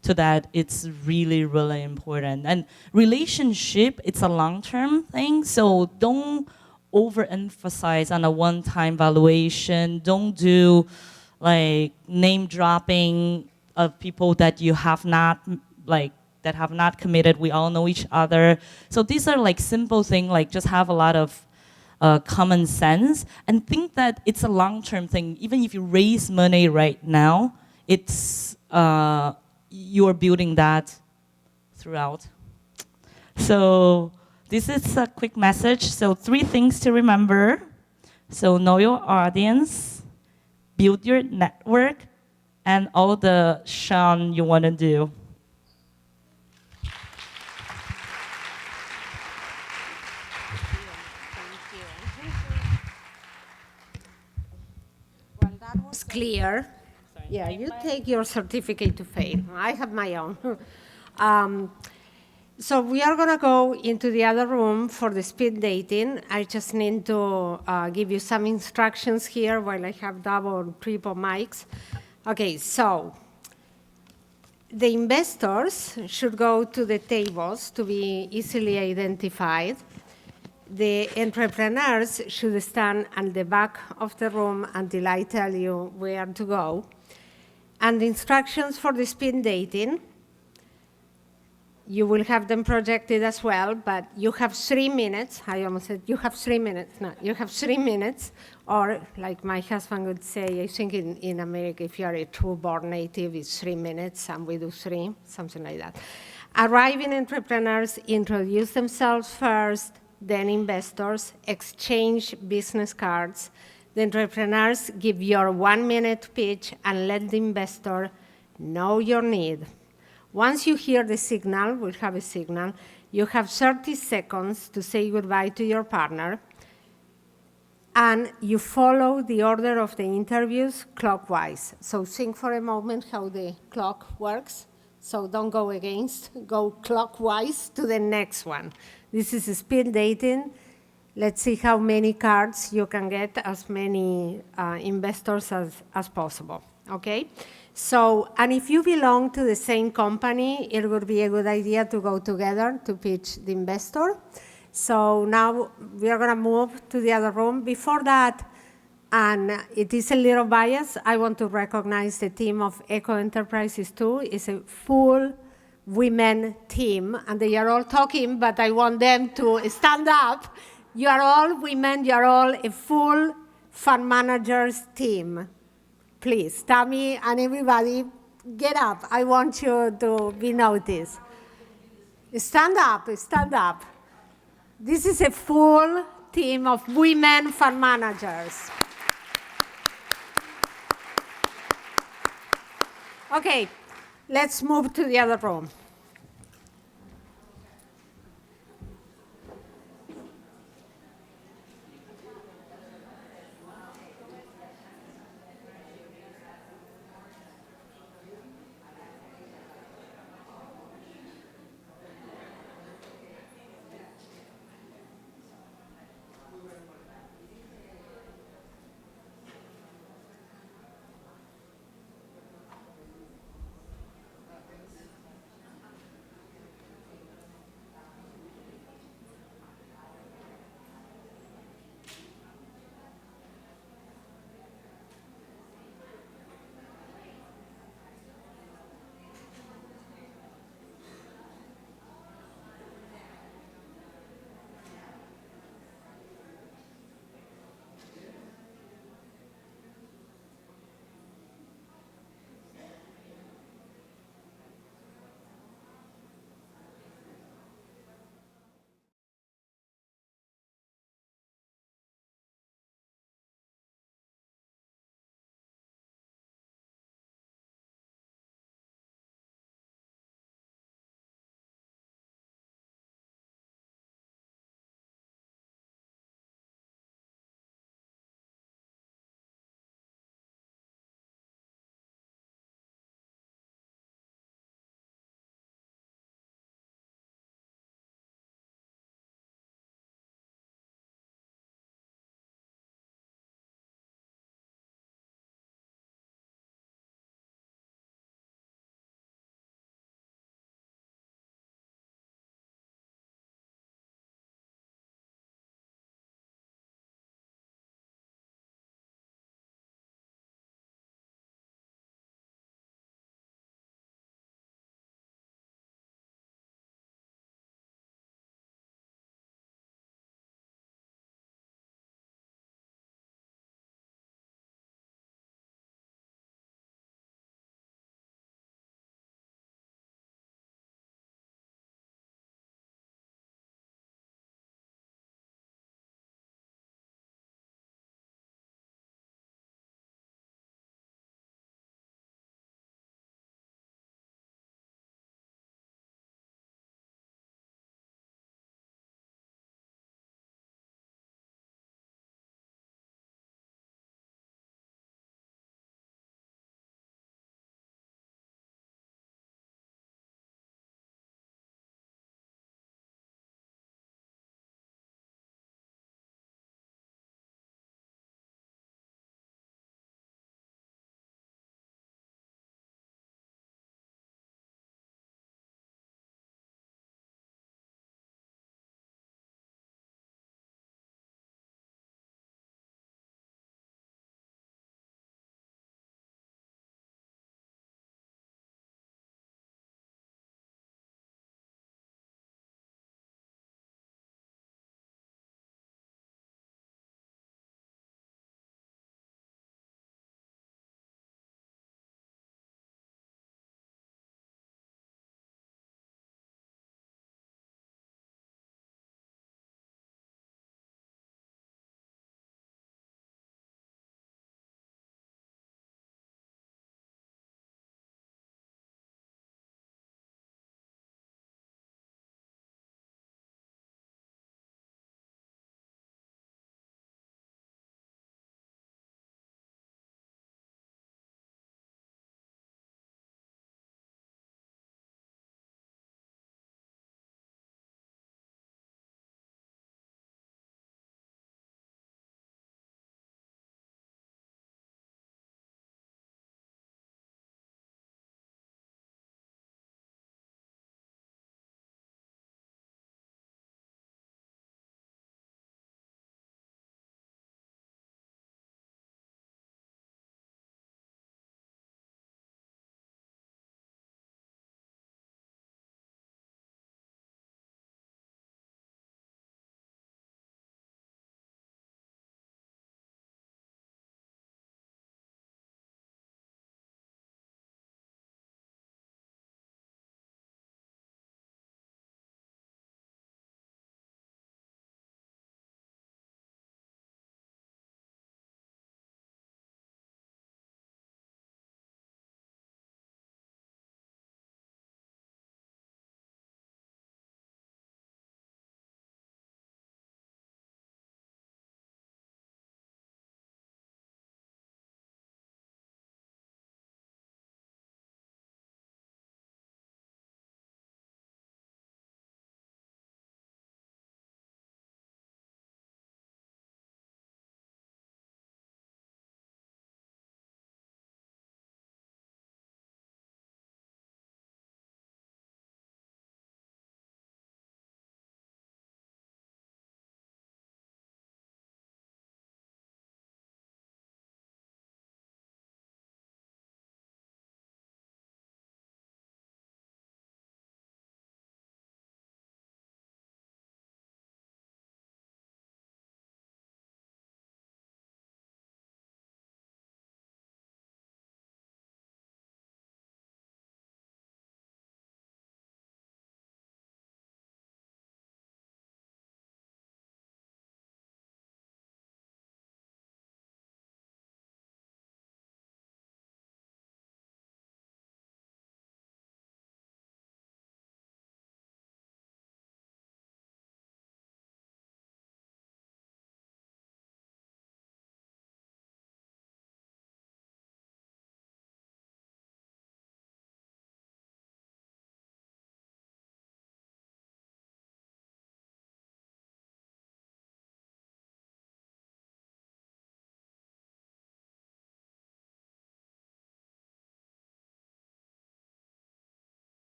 to that, it's really, really important. And relationship, it's a long-term thing, so don't overemphasize on a one-time valuation. Don't do like name dropping of people that you have not that have not committed. We all know each other. So these are like simple things, like just have a lot of common sense and think that it's a long-term thing. Even if you raise money right now, it's you're building that throughout. So this is a quick message. So 3 things to remember. So know your audience, build your network, and all the shun you want to do. Well, that was clear. Yeah, you take your certificate to fail. I have my own. So we are going to go into the other room for the speed dating. I just need to give you some instructions here while I have double or triple mics. Okay, so the investors should go to the tables to be easily identified. The entrepreneurs should stand at the back of the room until I tell you where to go. And the instructions for the speed dating, you will have them projected as well, but you have 3 minutes. I almost said you have 3 minutes. No, you have 3 minutes, or like my husband would say, I think in America, if you are a true born native, it's 3 minutes, and we do 3, something like that. Arriving entrepreneurs introduce themselves first, then investors, exchange business cards. The entrepreneurs give your 1-minute pitch and let the investor know your need. Once you hear the signal, we'll have a signal, you have 30 seconds to say goodbye to your partner, and you follow the order of the interviews clockwise. So think for a moment how the clock works. So don't go against, go clockwise to the next one. This is speed dating. Let's see how many cards you can get, as many investors as possible, okay? So, and if you belong to the same company, it would be a good idea to go together to pitch the investor. So now we are gonna move to the other room. Before that, and it is a little biased, I want to recognize the team of Eco Enterprises too. It's a full women team, and they are all talking, but I want them to stand up. You are all women, you are all a full fund managers team. Please, Tammy and everybody, get up. I want you to be noticed. Stand up, stand up. This is a full team of women fund managers. Okay, let's move to the other room.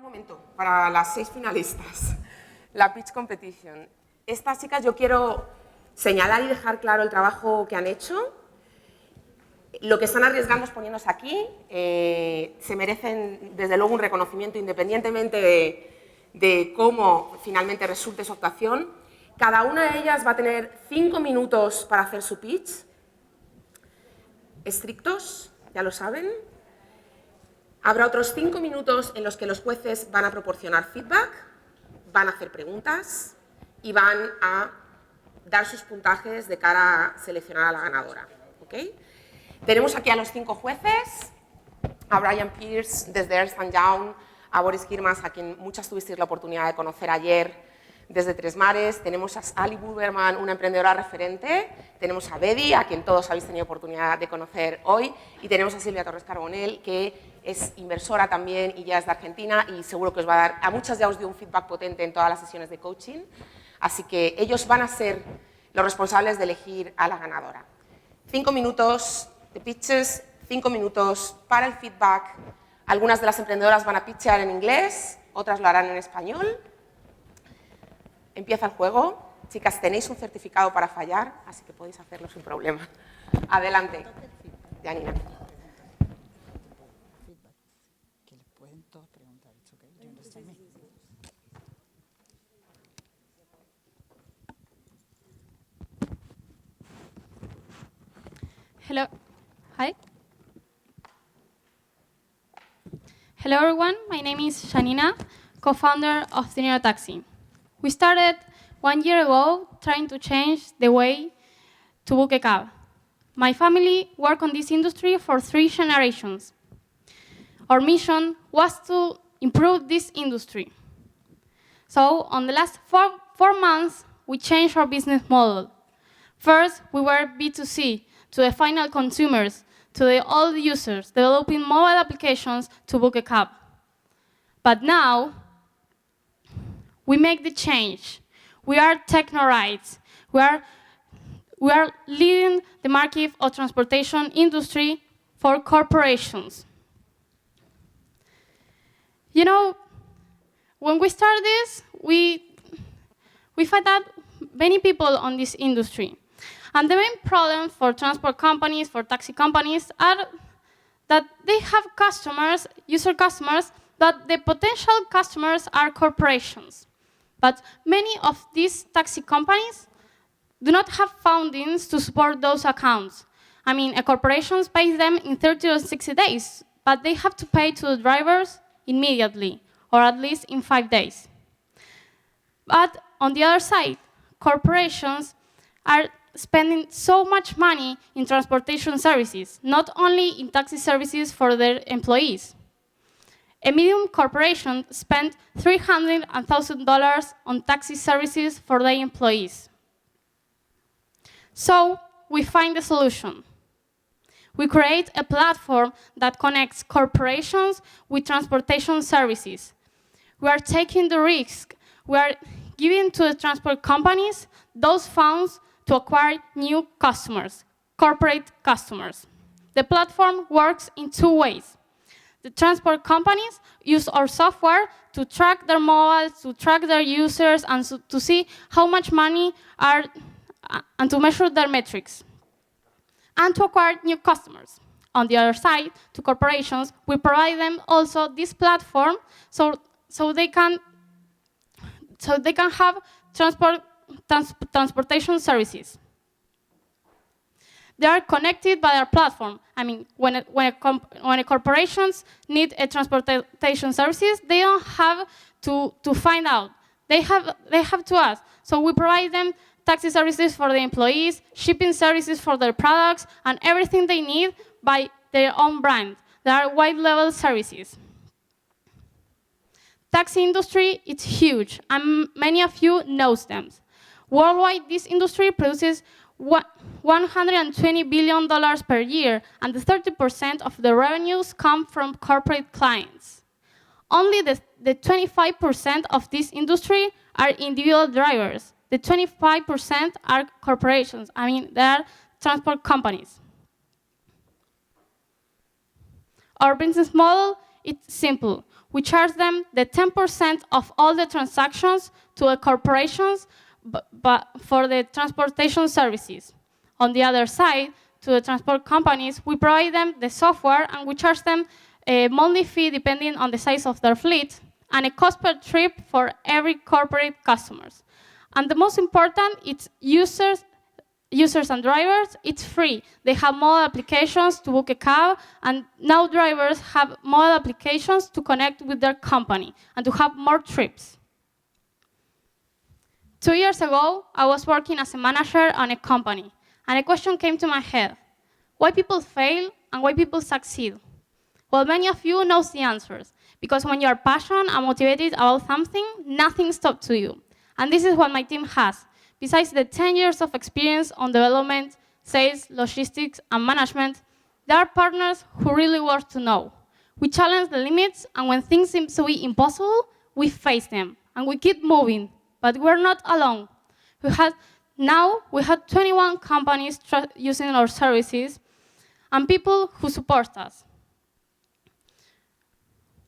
Un momento, para las 6 finalistas, la Pitch Competition. Estas chicas yo quiero señalar y dejar claro el trabajo que han hecho. Lo que están arriesgando es poniéndose aquí. Se merecen, desde luego, un reconocimiento independientemente de cómo finalmente resulte su actuación. Cada una de ellas va a tener 5 minutos para hacer su pitch. Estrictos, ya lo saben. Habrá otros 5 minutos en los que los jueces van a proporcionar feedback, van a hacer preguntas y van a dar sus puntajes de cara a seleccionar a la ganadora. ¿Okay? Tenemos aquí a los 5 jueces, a Brian Pierce desde Ernst & Young, a Boris Girmas, a quien muchas tuvisteis la oportunidad de conocer ayer desde Tres Mares, tenemos a Ali Buberman, una emprendedora referente, tenemos a Bedi, a quien todos habéis tenido oportunidad de conocer hoy, y tenemos a Silvia Torres Carbonell, que es inversora también y ya es de Argentina, y seguro que os va a dar, a muchas ya os dio un feedback potente en todas las sesiones de coaching, así que ellos van a ser los responsables de elegir a la ganadora. 5 minutos de pitches, 5 minutos para el feedback. Algunas de las emprendedoras van a pitchear en inglés, otras lo harán en español. Empieza el juego. Chicas, tenéis un certificado para fallar, así que podéis hacerlo sin problema. Adelante, Janina. Hello. Hi. Hello, everyone. My name is Janina, co-founder of Dinero Taxi. We started 1 year ago trying to change the way to book a cab. My family worked on this industry for 3 generations. Our mission was to improve this industry. So, on the last four months, we changed our business model. First, we were B2C, to the final consumers, to the all users, developing mobile applications to book a cab. But now, we make the change. We are techno-rights. We are leading the market of transportation industry for corporations. You know, when we started this, we find out many people on this industry. And the main problem for transport companies, for taxi companies, are that they have customers, user customers, but the potential customers are corporations. But many of these taxi companies do not have fundings to support those accounts. I mean, a corporation pays them in 30 or 60 days, but they have to pay to the drivers immediately, or at least in 5 days. But on the other side, corporations are spending so much money in transportation services, not only in taxi services for their employees. A medium corporation spent $300,000 on taxi services for their employees. So we find a solution. We create a platform that connects corporations with transportation services. We are taking the risk. We are giving to the transport companies those funds to acquire new customers, corporate customers. The platform works in 2 ways. The transport companies use our software to track their mobiles, to track their users, and to see how much money are, and to measure their metrics, and to acquire new customers. On the other side, to corporations, we provide them also this platform so they can have transportation services. They are connected by our platform. I mean, when a corporations need a transportation services, they don't have to find out. They have to ask. So we provide them taxi services for the employees, shipping services for their products, and everything they need by their own brand. They are white-level services. Taxi industry, it's huge, and many of you know them. Worldwide, this industry produces $120 billion per year, and 30% of the revenues come from corporate clients. Only the 25% of this industry are individual drivers. The 25% are corporations. I mean, they are transport companies. Our business model, it's simple. we charge them the 10% of all the transactions to the corporations but for the transportation services. On the other side, to the transport companies, we provide them the software and we charge them a monthly fee depending on the size of their fleet and a cost per trip for every corporate customers. And the most important, it's users and drivers, it's free. They have mobile applications to book a cab, and now drivers have mobile applications to connect with their company and to have more trips. 2 years ago, I was working as a manager on a company, and a question came to my head. Why people fail and why people succeed? Well, many of you know the answers, because when you are passionate and motivated about something, nothing stops you. And this is what my team has. Besides the 10 years of experience on development, sales, logistics, and management, there are partners who really want to know. We challenge the limits, and when things seem to be impossible, we face them, and we keep moving. But we're not alone. Now we have 21 companies using our services, and people who support us.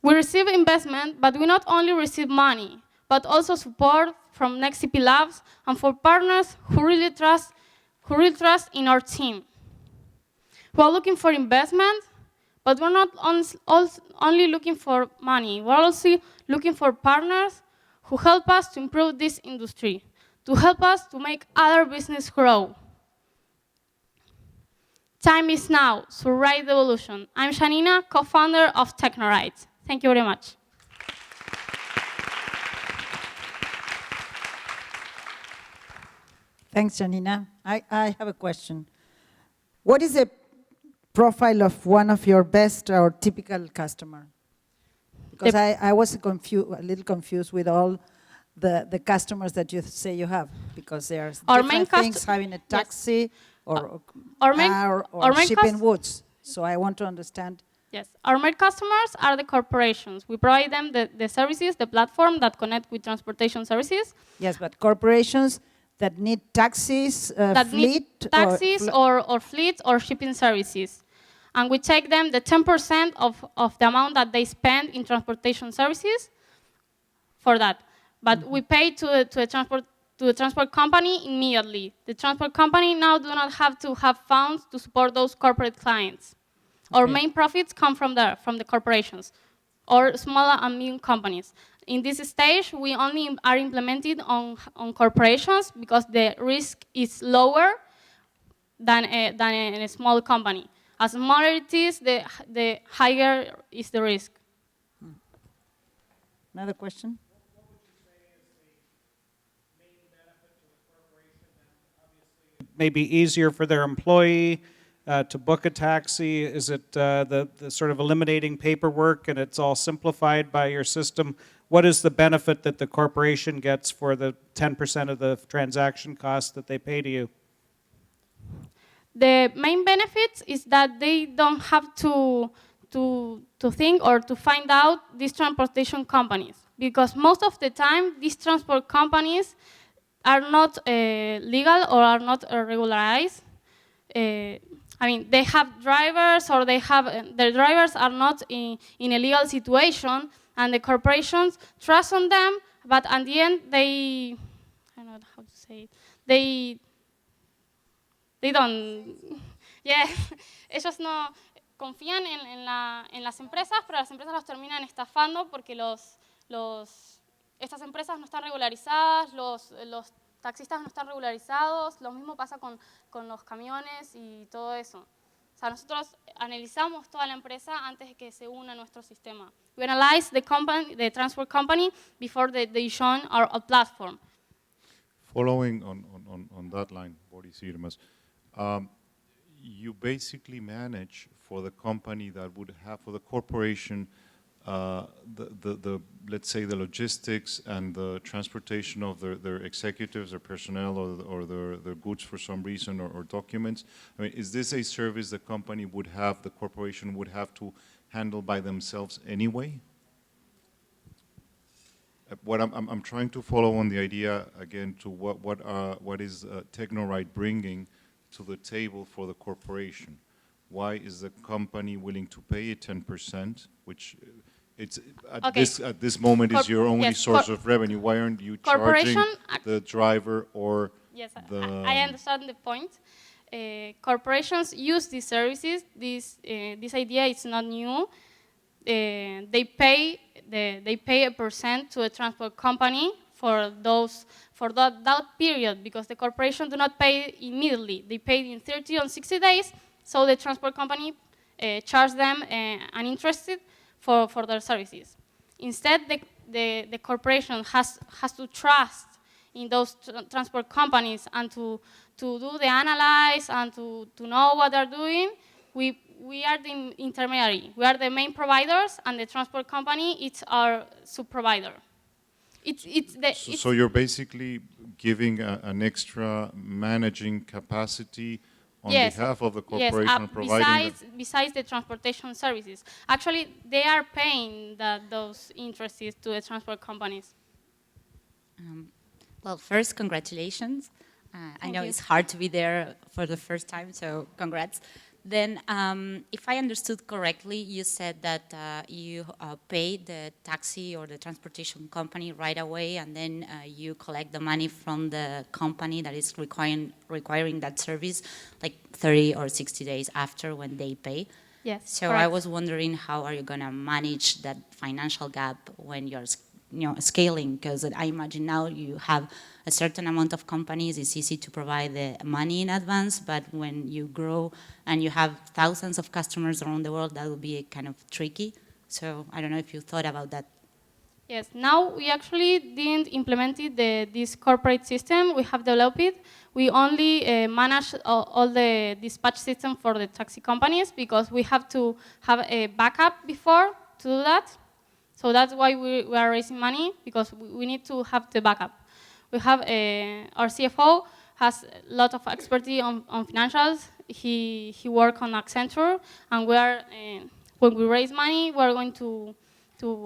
We receive investment, but we not only receive money, but also support from NextCP Labs and for partners who really trust in our team. We're looking for investment, but we're not only looking for money. We're also looking for partners who help us to improve this industry, to help us to make other business grow. Time is now to ride the evolution. I'm Janina, co-founder of Technoride. Thank you very much. Thanks, Janina. I have a question. What is the profile of one of your best or typical customer? Because I was a little confused with all the customers that you say you have, because there's different things, having a taxi or car or shipping goods. So I want to understand. Yes, our main customers are the corporations. We provide them the services, the platform that connect with transportation services. Yes, but corporations that need taxis, fleet? Or fleets or shipping services. And we take them the 10% of the amount that they spend in transportation services for that. But we pay to the transport company immediately. The transport company now do not have to have funds to support those corporate clients. Okay. Our main profits come from there, from the corporations, or smaller and medium companies. In this stage, we only are implemented on corporations because the risk is lower than in a small company. As smaller it is, the higher is the risk. Another question? What would you say is the main benefit to the corporation? And obviously, maybe easier for their employee to book a taxi? Is it the sort of eliminating paperwork and it's all simplified by your system? What is the benefit that the corporation gets for the 10% of the transaction cost that they pay to you? The main benefit is that they don't have to think or to find out these transportation companies, because most of the time these transport companies are not legal or are not regularized. I mean, they have drivers, or their drivers are not in a legal situation, and the corporations trust on them, but at the end I don't know how to say it, they don't, yeah, ellos no confían en las empresas, pero las empresas los terminan estafando porque estas empresas no están regularizadas, los taxistas no están regularizados, lo mismo pasa con los camiones y todo eso. O sea, nosotros analizamos toda la empresa antes de que se una a nuestro sistema. We analyze the transport company before they join our platform. Following on that line, Boris Irmas, you basically manage for the company that would have, for the corporation, let's say the logistics and the transportation of their executives or personnel or their goods for some reason or documents. I mean, is this a service the company would have, the corporation would have to handle by themselves anyway? What I'm trying to follow on the idea again to what is Technoride bringing to the table for the corporation? Why is the company willing to pay 10%, which it's Okay. at this moment is your only yes, source of revenue. Why aren't you charging corporation the driver or Yes, the? I understand the point. Corporations use these services. This idea is not new. They pay a percent to a transport company for that period, because the corporation do not pay immediately. They pay in 30 or 60 days. So the transport company charge them an interest for their services. Instead, the corporation has to trust in those transport companies and to do the analyze and to know what they're doing. We are the intermediary. We are the main providers, and the transport company is our sub-provider. So you're basically giving an extra managing capacity on behalf of the corporation, providing besides the transportation services. Actually, they are paying those interests to the transport companies. Well, first, congratulations. I know it's hard to be there for the first time, so congrats. Then, if I understood correctly, you said that you pay the taxi or the transportation company right away, and then you collect the money from the company that is requiring that service, like 30 or 60 days after when they pay. Yes. So correct. I was wondering, how are you going to manage that financial gap when you're scaling? Because I imagine now you have a certain amount of companies, it's easy to provide the money in advance, but when you grow and you have thousands of customers around the world, that will be kind of tricky. So I don't know if you thought about that. Yes, now we actually didn't implement this corporate system. We have developed it. We only manage all the dispatch system for the taxi companies, because we have to have a backup before to do that. So that's why we are raising money, because we need to have the backup. We have our CFO has a lot of expertise on financials. He works on Accenture, and we are when we raise money, we are going to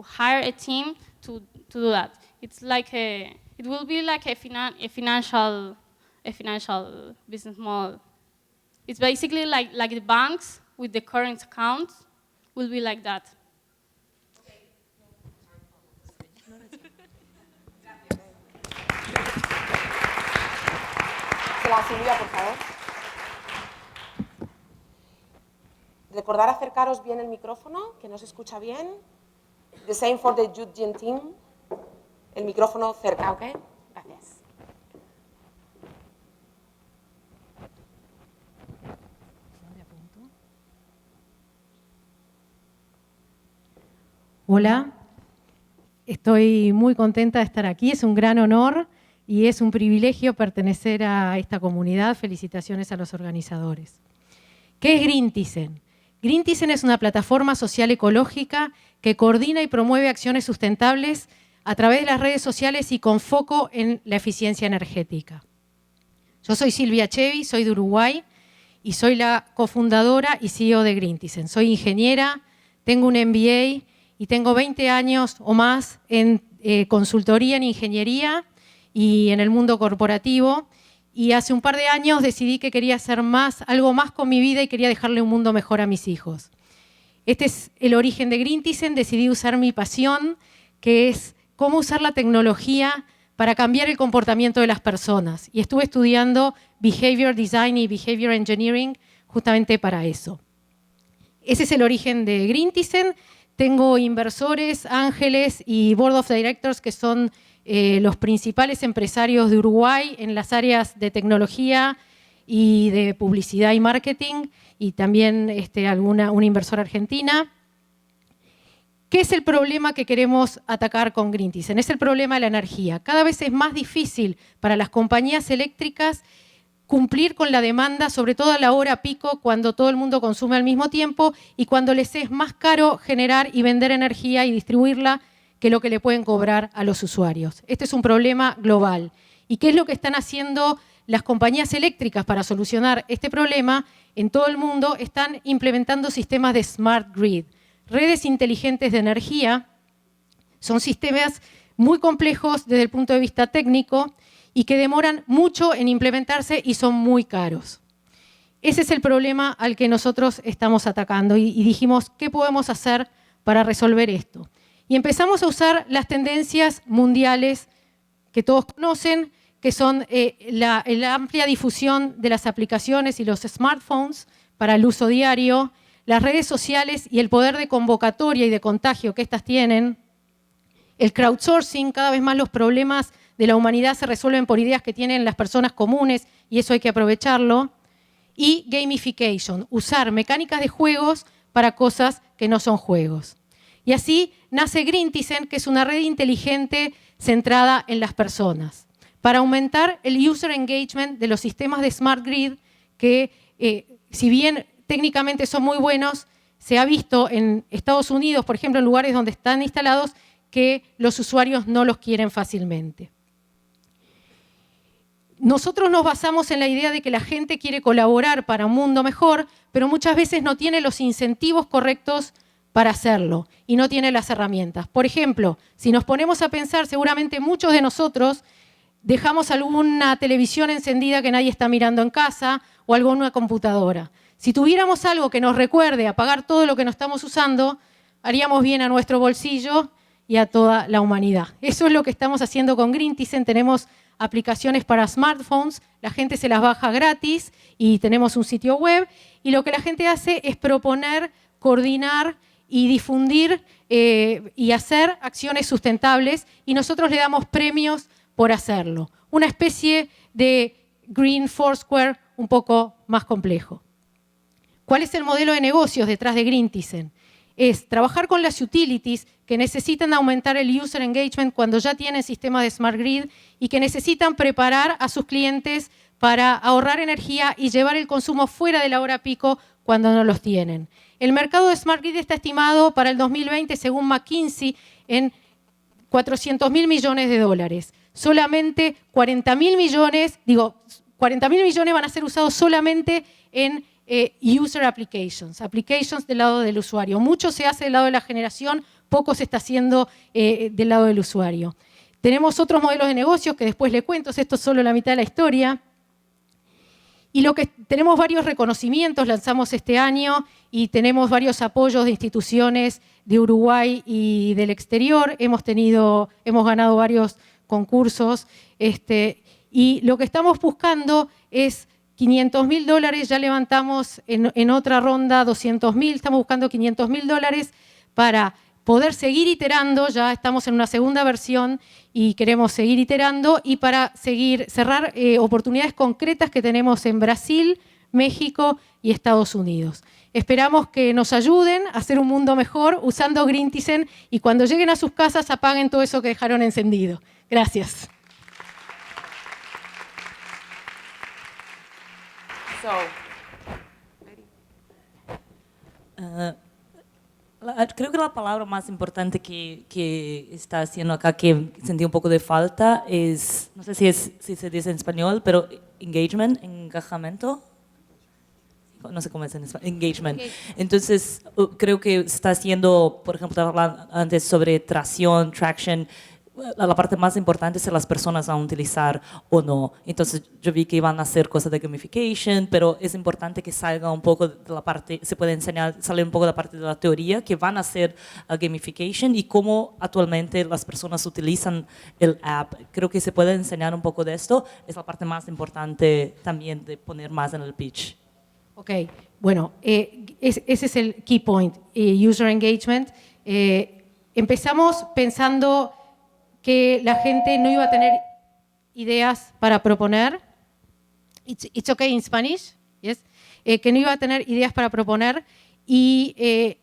hire a team to do that. It's like it will be like a financial business model. It's basically like the banks with the current accounts will be like that. La Silvia, por favor. Recordar acercaros bien el micrófono, que no se escucha bien. The same for the judging team. El micrófono cerca, ¿ok? Gracias. Hola, estoy muy contenta de estar aquí, es un gran honor y es un privilegio pertenecer a esta comunidad. Felicitaciones a los organizadores. ¿Qué es Greenticen? Greenticen es una plataforma social ecológica que coordina y promueve acciones sustentables a través de las redes sociales y con foco en la eficiencia energética. Yo soy Silvia Chevi, soy de Uruguay y soy la cofundadora y CEO de Greenticen. Soy ingeniera, tengo un MBA y tengo 20 años o más en consultoría en ingeniería y en el mundo corporativo, y hace un par de años decidí que quería hacer algo más con mi vida y quería dejarle un mundo mejor a mis hijos. Este es el origen de Greenticen. Decidí usar mi pasión, que es cómo usar la tecnología para cambiar el comportamiento de las personas, y estuve estudiando Behavior Design y Behavior Engineering justamente para eso. Ese es el origen de Greenticen. Tengo inversores, ángeles y Board of Directors que son los principales empresarios de Uruguay en las áreas de tecnología y de publicidad y marketing, y también una inversora argentina. ¿Qué es el problema que queremos atacar con Greenticen? Es el problema de la energía. Cada vez es más difícil para las compañías eléctricas cumplir con la demanda, sobre todo a la hora pico, cuando todo el mundo consume al mismo tiempo y cuando les es más caro generar y vender energía y distribuirla que lo que le pueden cobrar a los usuarios. Este es un problema global. ¿Y qué es lo que están haciendo las compañías eléctricas para solucionar este problema? En todo el mundo están implementando sistemas de Smart Grid, redes inteligentes de energía. Son sistemas muy complejos desde el punto de vista técnico y que demoran mucho en implementarse y son muy caros. Ese es el problema al que nosotros estamos atacando y dijimos, ¿qué podemos hacer para resolver esto? Y empezamos a usar las tendencias mundiales que todos conocen, que son la amplia difusión de las aplicaciones y los smartphones para el uso diario, las redes sociales y el poder de convocatoria y de contagio que éstas tienen, el crowdsourcing, cada vez más los problemas de la humanidad se resuelven por ideas que tienen las personas comunes y eso hay que aprovecharlo, y gamification, usar mecánicas de juegos para cosas que no son juegos. Y así nace Greenitizen, que es una red inteligente centrada en las personas, para aumentar el user engagement de los sistemas de Smart Grid, que si bien técnicamente son muy buenos, se ha visto en Estados Unidos, por ejemplo, en lugares donde están instalados, que los usuarios no los quieren fácilmente. Nosotros nos basamos en la idea de que la gente quiere colaborar para un mundo mejor, pero muchas veces no tiene los incentivos correctos para hacerlo y no tiene las herramientas. Por ejemplo, si nos ponemos a pensar, seguramente muchos de nosotros dejamos alguna televisión encendida que nadie está mirando en casa o alguna computadora. Si tuviéramos algo que nos recuerde apagar todo lo que no estamos usando, haríamos bien a nuestro bolsillo y a toda la humanidad. Eso es lo que estamos haciendo con Greenitizen. Tenemos aplicaciones para smartphones, la gente se las baja gratis y tenemos un sitio web. Y lo que la gente hace es proponer, coordinar y difundir y hacer acciones sustentables y nosotros le damos premios por hacerlo. Una especie de Green Foursquare un poco más complejo. ¿Cuál es el modelo de negocios detrás de Greenitizen? Es trabajar con las utilities que necesitan aumentar el user engagement cuando ya tienen sistemas de Smart Grid y que necesitan preparar a sus clientes para ahorrar energía y llevar el consumo fuera de la hora pico cuando no los tienen. El mercado de Smart Grid está estimado para el 2020, según McKinsey, en $400.000 millones. Solamente 40.000 millones, 40.000 millones van a ser usados solamente en user applications, applications del lado del usuario. Mucho se hace del lado de la generación, poco se está haciendo del lado del usuario. Tenemos otros modelos de negocios que después le cuento, esto es solo la mitad de la historia. Y tenemos varios reconocimientos, lanzamos este año y tenemos varios apoyos de instituciones de Uruguay y del exterior. Hemos ganado varios concursos y lo que estamos buscando es $500.000, ya levantamos en otra ronda 200.000, estamos buscando $500.000 para poder seguir iterando, ya estamos en una segunda versión y queremos seguir iterando y para cerrar oportunidades concretas que tenemos en Brasil, México y Estados Unidos. Esperamos que nos ayuden a hacer un mundo mejor usando Greenitizen y cuando lleguen a sus casas apaguen todo eso que dejaron encendido. Gracias. Creo que la palabra más importante que está haciendo acá, que sentí un poco de falta, es, no sé si se dice en español, pero engagement, encajamiento. No sé cómo es en español, engagement. Entonces, creo que está haciendo, por ejemplo, hablando antes sobre traction, la parte más importante es si las personas van a utilizar o no. Entonces, yo vi que iban a hacer cosas de gamification, pero es importante que salga un poco de la parte, se puede enseñar, salir un poco de la parte de la teoría, que van a hacer gamification y cómo actualmente las personas utilizan el app. Creo que se puede enseñar un poco de esto, es la parte más importante también de poner más en el pitch. Ok, bueno, ese es el key point, user engagement. Empezamos pensando que la gente no iba a tener ideas para proponer. It's okay in Spanish, yes? Que no iba a tener ideas para proponer y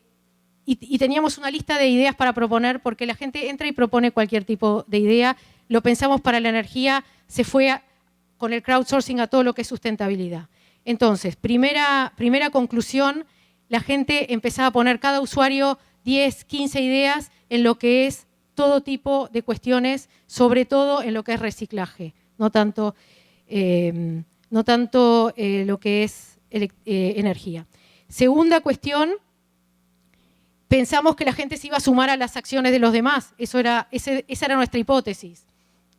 teníamos una lista de ideas para proponer porque la gente entra y propone cualquier tipo de idea. Lo pensamos para la energía, se fue con el crowdsourcing a todo lo que es sustentabilidad. Entonces, primera conclusión, la gente empezaba a poner cada usuario 10, 15 ideas en lo que es todo tipo de cuestiones, sobre todo en lo que es reciclaje, no tanto lo que es energía. Segunda cuestión, pensamos que la gente se iba a sumar a las acciones de los demás, esa era nuestra hipótesis.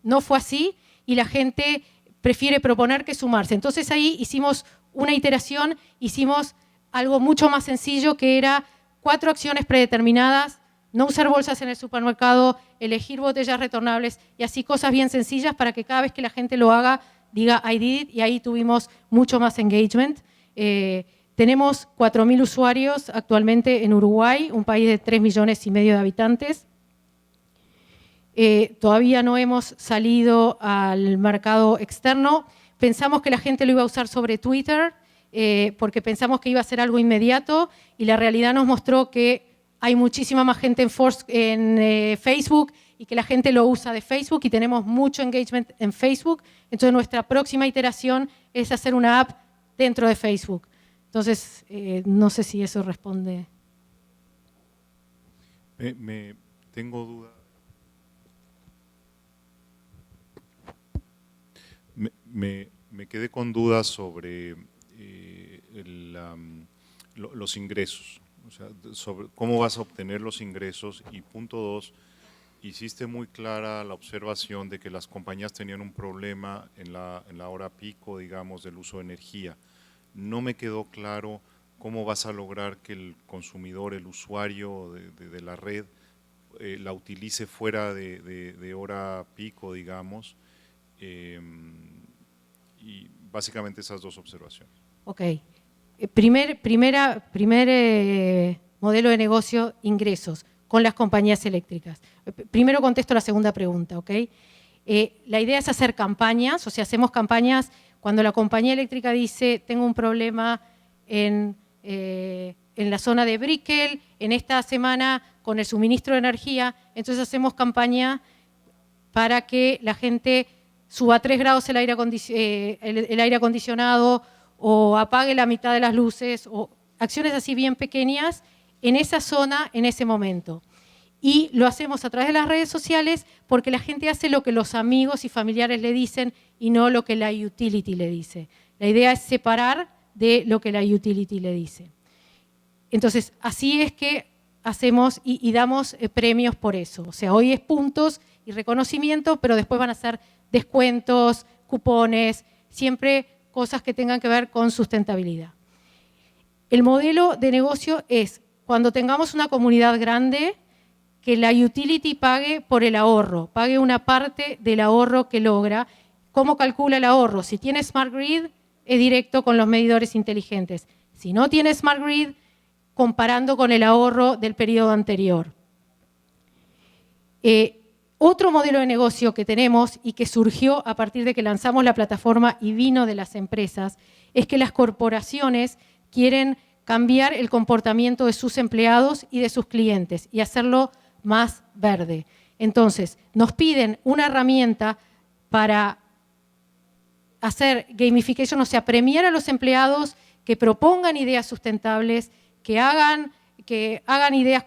No fue así y la gente prefiere proponer que sumarse. Entonces ahí hicimos una iteración, hicimos algo mucho más sencillo que era 4 acciones predeterminadas no usar bolsas en el supermercado, elegir botellas retornables y así cosas bien sencillas para que cada vez que la gente lo haga, diga I did it, y ahí tuvimos mucho más engagement. Tenemos 4.000 usuarios actualmente en Uruguay, un país de 3,5 millones de habitantes. Todavía no hemos salido al mercado externo. Pensamos que la gente lo iba a usar sobre Twitter, porque pensamos que iba a ser algo inmediato, y la realidad nos mostró que hay muchísima más gente en Facebook y que la gente lo usa de Facebook y tenemos mucho engagement en Facebook. Entonces nuestra próxima iteración es hacer una app dentro de Facebook. Entonces, no sé si eso responde. Tengo duda. Me quedé con dudas sobre los ingresos, o sea, sobre cómo vas a obtener los ingresos. Y punto 2, hiciste muy clara la observación de que las compañías tenían un problema en la hora pico, digamos, del uso de energía. No me quedó claro cómo vas a lograr que el consumidor, el usuario de la red, la utilice fuera de hora pico, digamos. Y básicamente esas dos observaciones. Ok. Primer modelo de negocio, ingresos, con las compañías eléctricas. Primero contesto la segunda pregunta, ¿ok? La idea es hacer campañas, o sea, hacemos campañas cuando la compañía eléctrica dice, tengo un problema en la zona de Brickell, en esta semana con el suministro de energía, entonces hacemos campaña para que la gente suba a 3 grados el aire acondicionado o apague la mitad de las luces, o acciones así bien pequeñas en esa zona, en ese momento. Y lo hacemos a través de las redes sociales porque la gente hace lo que los amigos y familiares le dicen y no lo que la utility le dice. La idea es separar de lo que la utility le dice. Entonces, así es que hacemos y damos premios por eso. O sea, hoy es puntos y reconocimiento, pero después van a ser descuentos, cupones, siempre cosas que tengan que ver con sustentabilidad. El modelo de negocio es, cuando tengamos una comunidad grande, que la utility pague por el ahorro, pague una parte del ahorro que logra. ¿Cómo calcula el ahorro? Si tiene Smart Grid, es directo con los medidores inteligentes. Si no tiene Smart Grid, comparando con el ahorro del periodo anterior. Otro modelo de negocio que tenemos y que surgió a partir de que lanzamos la plataforma y vino de las empresas, es que las corporaciones quieren cambiar el comportamiento de sus empleados y de sus clientes y hacerlo más verde. Entonces, nos piden una herramienta para hacer gamification, o sea, premiar a los empleados que propongan ideas sustentables, que hagan ideas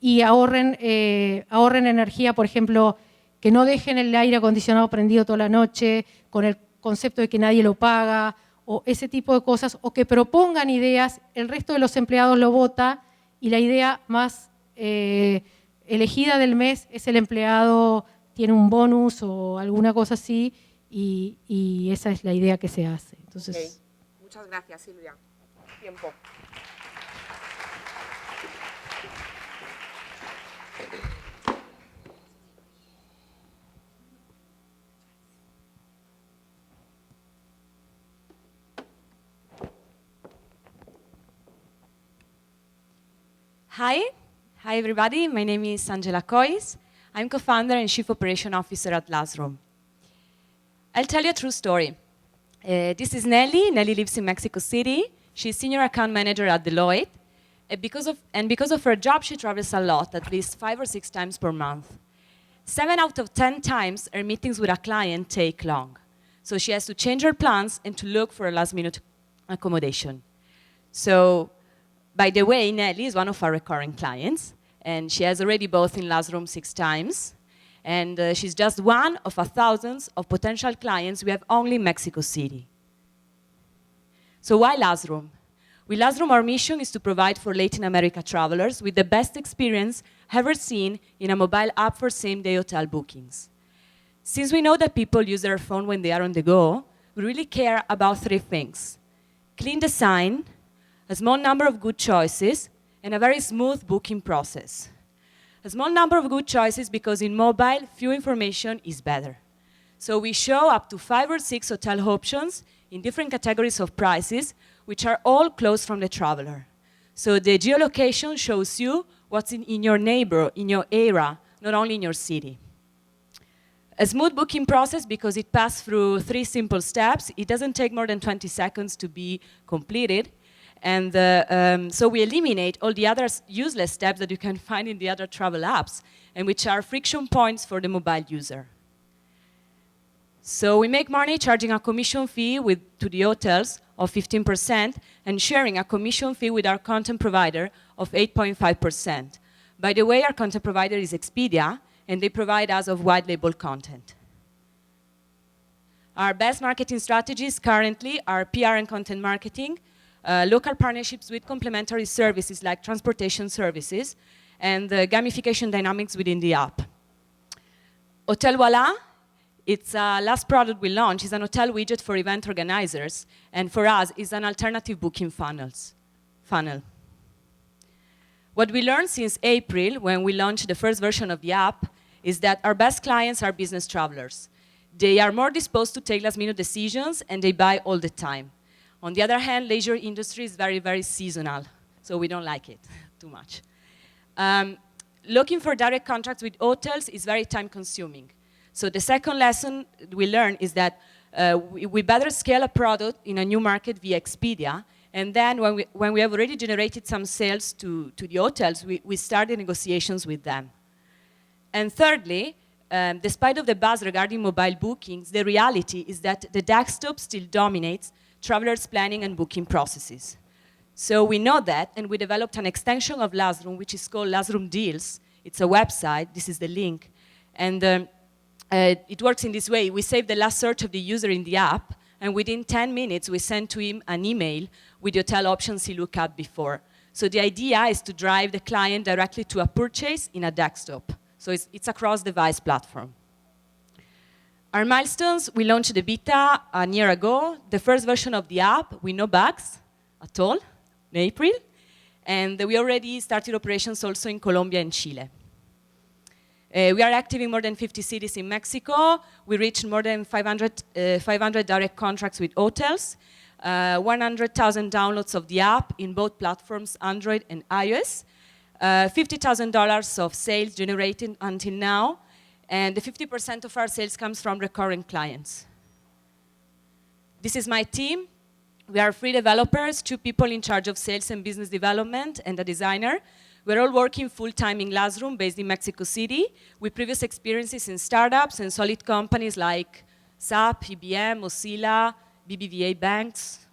y ahorren energía, por ejemplo, que no dejen el aire acondicionado prendido toda la noche, con el concepto de que nadie lo paga, o ese tipo de cosas, o que propongan ideas, el resto de los empleados lo vota, y la idea más elegida del mes es el empleado tiene un bonus o alguna cosa así, y esa es la idea que se hace. Entonces, okay. Muchas gracias, Silvia. Tiempo. Hi everybody. My name is Angela Cois. I'm co-founder and chief operation officer at Lazroom. I'll tell you a true story. This is Nelly. Nelly lives in Mexico City. She's senior account manager at Deloitte. Because of her job, she travels a lot, at least 5 or 6 times per month. 7 out of 10 times, her meetings with a client take long. So she has to change her plans and to look for a last-minute accommodation. So, by the way, Nelly is one of our recurring clients, and she has already bought in Lazroom 6 times. And she's just one of thousands of potential clients we have only in Mexico City. So why Lazroom? With Lazroom, our mission is to provide for Latin America travelers with the best experience ever seen in a mobile app for same-day hotel bookings. Since we know that people use their phone when they are on the go, we really care about 3 things: clean design, a small number of good choices, and a very smooth booking process. A small number of good choices because in mobile, few information is better. So we show up to 5 or 6 hotel options in different categories of prices, which are all close from the traveler. So the geolocation shows you what's in your neighbor, in your area, not only in your city. A smooth booking process because it passed through 3 simple steps. It doesn't take more than 20 seconds to be completed. And so we eliminate all the other useless steps that you can find in the other travel apps, and which are friction points for the mobile user. So we make money charging a commission fee to the hotels of 15% and sharing a commission fee with our content provider of 8.5%. By the way, our content provider is Expedia, and they provide us of white label content. Our best marketing strategies currently are PR and content marketing, local partnerships with complementary services like transportation services, and gamification dynamics within the app. Hotel Voila, it's a last product we launched, is an hotel widget for event organizers, and for us, is an alternative booking funnel. What we learned since April, when we launched the first version of the app, is that our best clients are business travelers. They are more disposed to take last-minute decisions, and they buy all the time. On the other hand, leisure industry is very, very seasonal, so we don't like it too much. Looking for direct contracts with hotels is very time-consuming. So the second lesson we learned is that we better scale a product in a new market via Expedia, and then when we have already generated some sales to the hotels, we start the negotiations with them. And thirdly, despite of the buzz regarding mobile bookings, the reality is that the desktop still dominates travelers' planning and booking processes. So we know that, and we developed an extension of Lazroom, which is called Lazroom Deals. It's a website. This is the link. And it works in this way. We save the last search of the user in the app, and within 10 minutes, we send to him an email with the hotel options he looked up before. So the idea is to drive the client directly to a purchase in a desktop. So it's a cross-device platform. Our milestones, we launched the beta a year ago, the first version of the app with no bugs at all in April. And we already started operations also in Colombia and Chile. We are active in more than 50 cities in Mexico. We reached more than 500 direct contracts with hotels, 100,000 downloads of the app in both platforms, Android and iOS, $50,000 of sales generated until now, and the 50% of our sales comes from recurring clients. This is my team. We are 3 developers, 2 people in charge of sales and business development, and a designer. We're all working full-time in Lazroom, based in Mexico City, with previous experiences in startups and solid companies like SAP, IBM, Mozilla, BBVA banks.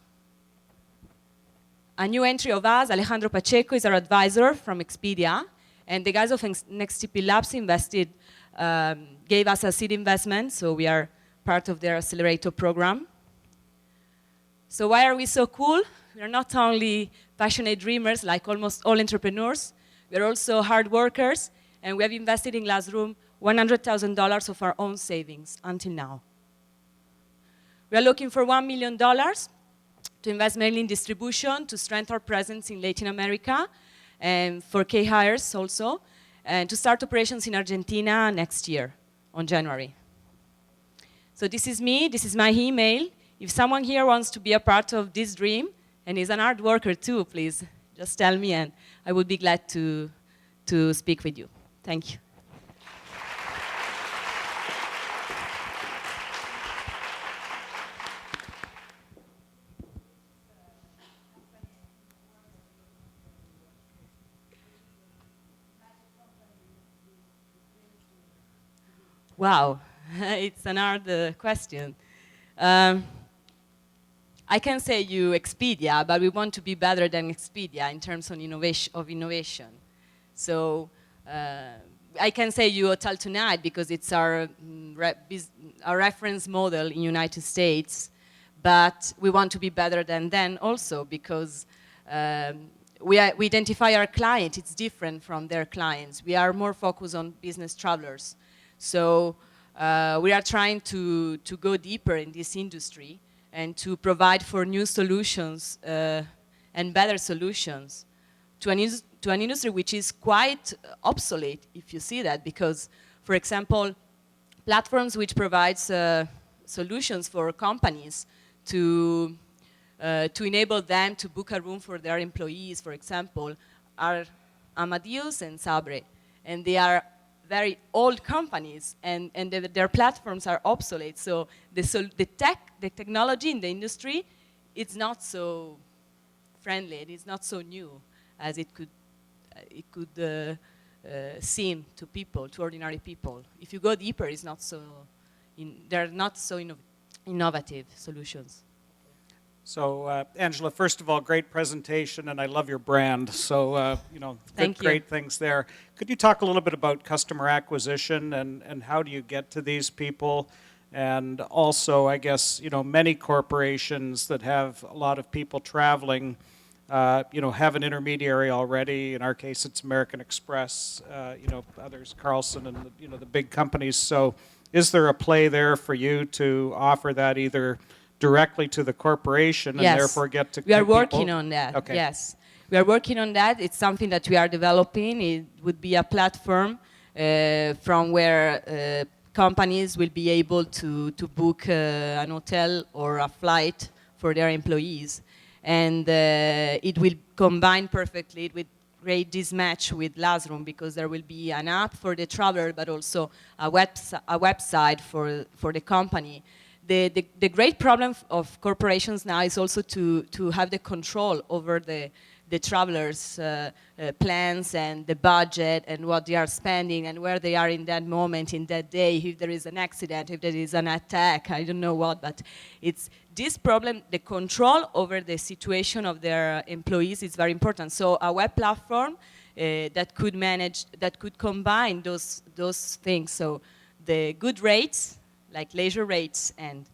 A new entry of us, Alejandro Pacheco, is our advisor from Expedia, and the guys of NextTP Labs gave us a seed investment, so we are part of their accelerator program. So why are we so cool? We are not only passionate dreamers like almost all entrepreneurs, we are also hard workers, and we have invested in Lazroom $100,000 of our own savings until now. We are looking for $1 million to invest mainly in distribution, to strengthen our presence in Latin America, and for K-hires also, and to start operations in Argentina next year, on January. So this is me, this is my email. If someone here wants to be a part of this dream, and is an hard worker too, please, just tell me, and I would be glad to speak with you. Thank you. Wow, it's an hard question. I can say you Expedia, but we want to be better than Expedia in terms of innovation. So I can say you Hotel Tonight because it's our reference model in United States, but we want to be better than them also because we identify our client, it's different from their clients. We are more focused on business travelers. So we are trying to go deeper in this industry and to provide for new solutions and better solutions to to an industry which is quite obsolete, if you see that, because, for example, platforms which provides solutions for companies to enable them to book a room for their employees, for example, are Amadeus and Sabre. And they are very old companies, and their platforms are obsolete. So the technology in the industry, it's not so friendly, it is not so new as it could seem to people, to ordinary people. If you go deeper, it's not so, they're not so innovative solutions. So, Angela, first of all, great presentation, and I love your brand. So, great things there. Could you talk a little bit about customer acquisition and how do you get to these people? And also, I guess, many corporations that have a lot of people traveling, have an intermediary already. In our case, it's American Express, others, Carlson, and the big companies. So, is there a play there for you to offer that either directly to the corporation and therefore get to we are people? working on that. Okay. Yes, we are working on that. It's something that we are developing. It would be a platform from where companies will be able to book an hotel or a flight for their employees, and it will combine perfectly with great this match with Lazroom, because there will be an app for the traveler but also a website for the company. The great problem of corporations now is also to have the control over the travelers' plans and the budget and what they are spending and where they are in that moment, in that day, if there is an accident, if there is an attack, I don't know what, but it's this problem, the control over the situation of their employees is very important. So a web platform that could manage, that could combine those things. So the good rates, like leisure rates and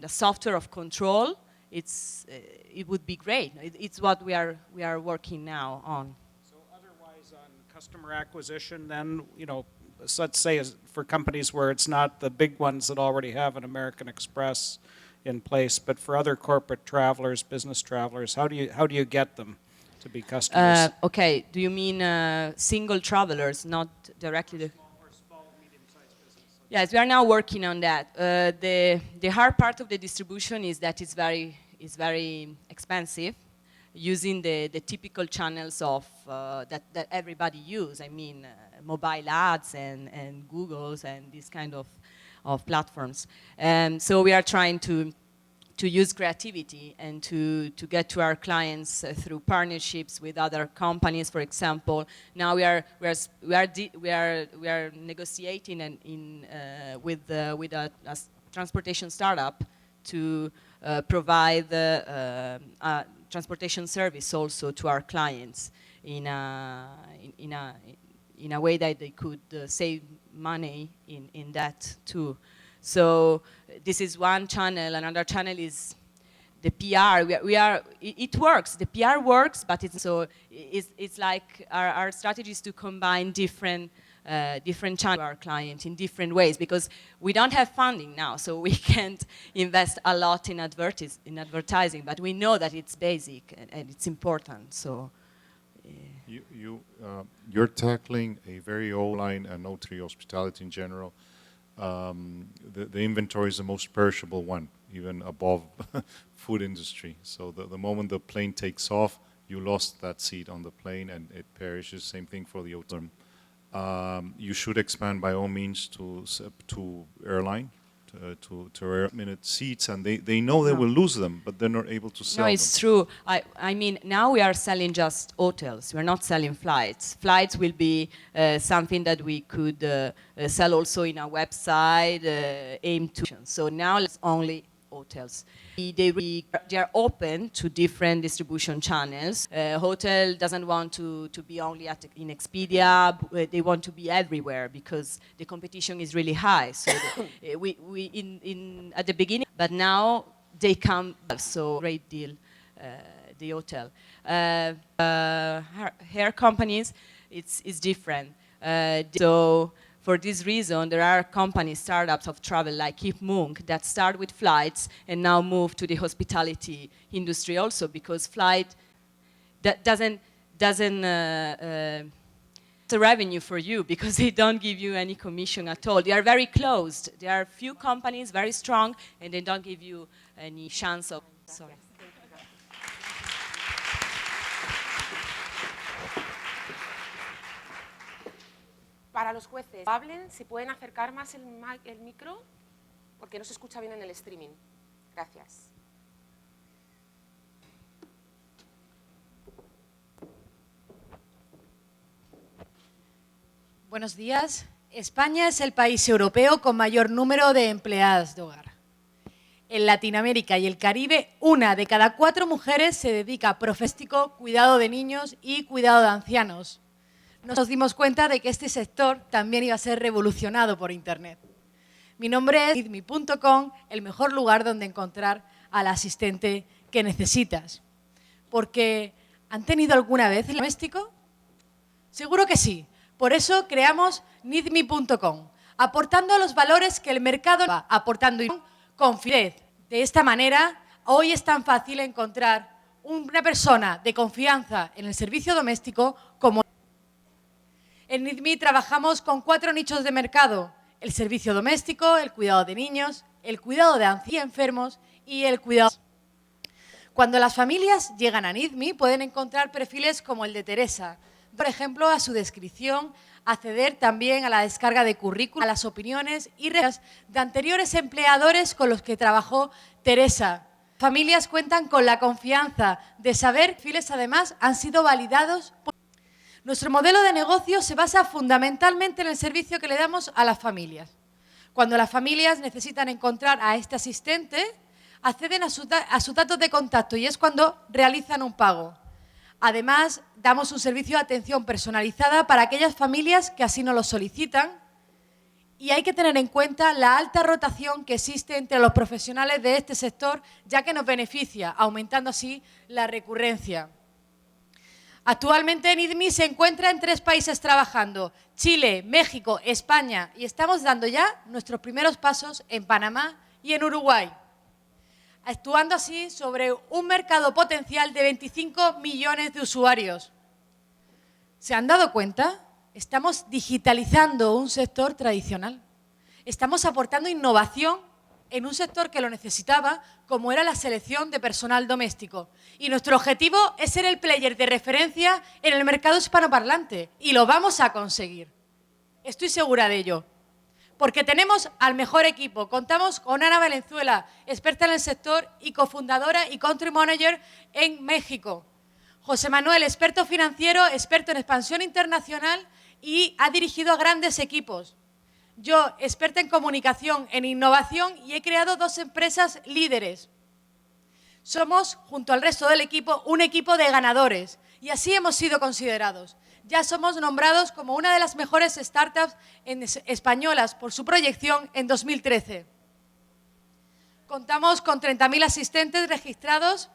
a software of control, it would be great. It's what we are working now on. So otherwise on customer acquisition then, so let's say for companies where it's not the big ones that already have an American Express in place, but for other corporate travelers, business travelers, how do you get them to be customers? Okay, do you mean single travelers, not directly? Yes, we are now working on that. The hard part of the distribution is that it's very expensive, using the typical channels of that everybody use. I mean, mobile ads and Googles and these kind of platforms. So we are trying to use creativity and to get to our clients through partnerships with other companies. For example, now we are negotiating with a transportation startup to provide transportation service also to our clients in a way that they could save money in that too. So this is one channel. Another channel is the PR. It works. The PR works, but it's like our strategy is to combine different channels to our client in different ways, because we don't have funding now, so we can't invest a lot in advertising. But we know that it's basic and it's important. So. You're tackling a very old line and O3 hospitality in general. The inventory is the most perishable one, even above food industry. So the moment the plane takes off, you lost that seat on the plane and it perishes. Same thing for the hotel. You should expand by all means to airline, to minute seats, and they know they will lose them, but they're not able to sell them. No, it's true. I mean, now we are selling just hotels. We're not selling flights. Flights will be something that we could sell also in our website, aim to. So now it's only hotels. They are open to different distribution channels. Hotel doesn't want to be only in Expedia. They want to be everywhere because the competition is really high. So we at the beginning, but now they come. So great deal, the hotel. Hair companies, it's different. So. For this reason, there are companies, startups of travel like Keep Munk that start with flights and now move to the hospitality industry also, because flight that doesn't doesn't the revenue for you because they don't give you any commission at all. They are very closed. There are few companies very strong and they don't give you any chance of, sorry. Para los jueces, hablen, si pueden acercar más el micro, porque no se escucha bien en el streaming. Gracias. Buenos días. España es el país europeo con mayor número de empleadas de hogar. En Latinoamérica y el Caribe, 1 de cada 4 mujeres se dedica a profesional, cuidado de niños y cuidado de ancianos. Nos dimos cuenta de que este sector también iba a ser revolucionado por Internet. Mi nombre es nidmi.com, el mejor lugar donde encontrar al asistente que necesitas. Porque, ¿han tenido alguna vez el doméstico? Seguro que sí. Por eso creamos nidmi.com, aportando los valores que el mercado va aportando con fidez. De esta manera, hoy es tan fácil encontrar una persona de confianza en el servicio doméstico como... En Nidmi trabajamos con 4 nichos de mercado: el servicio doméstico, el cuidado de niños, el cuidado de ancianos y enfermos y el cuidado... Cuando las familias llegan a Nidmi pueden encontrar perfiles como el de Teresa, por ejemplo, a su descripción, acceder también a la descarga de currículum, a las opiniones y reacciones de anteriores empleadores con los que trabajó Teresa. Familias cuentan con la confianza de saber que perfiles además han sido validados. Nuestro modelo de negocio se basa fundamentalmente en el servicio que le damos a las familias. Cuando las familias necesitan encontrar a este asistente, acceden a sus datos de contacto y es cuando realizan un pago. Además, damos un servicio de atención personalizada para aquellas familias que así nos lo solicitan y hay que tener en cuenta la alta rotación que existe entre los profesionales de este sector, ya que nos beneficia, aumentando así la recurrencia. Actualmente Nidmi se encuentra en 3 países trabajando: Chile, México, España, y estamos dando ya nuestros primeros pasos en Panamá y en Uruguay, actuando así sobre un mercado potencial de 25 millones de usuarios. ¿Se han dado cuenta? Estamos digitalizando un sector tradicional. Estamos aportando innovación en un sector que lo necesitaba, como era la selección de personal doméstico. Y nuestro objetivo es ser el player de referencia en el mercado hispanoparlante. Y lo vamos a conseguir. Estoy segura de ello. Porque tenemos al mejor equipo. Contamos con Ana Valenzuela, experta en el sector y cofundadora y country manager en México. José Manuel, experto financiero, experto en expansión internacional y ha dirigido a grandes equipos. Yo, experta en comunicación, en innovación y he creado 2 empresas líderes. Somos, junto al resto del equipo, un equipo de ganadores y así hemos sido considerados. Ya somos nombrados como una de las mejores startups españolas por su proyección en 2013. Contamos con 30.000 asistentes registrados.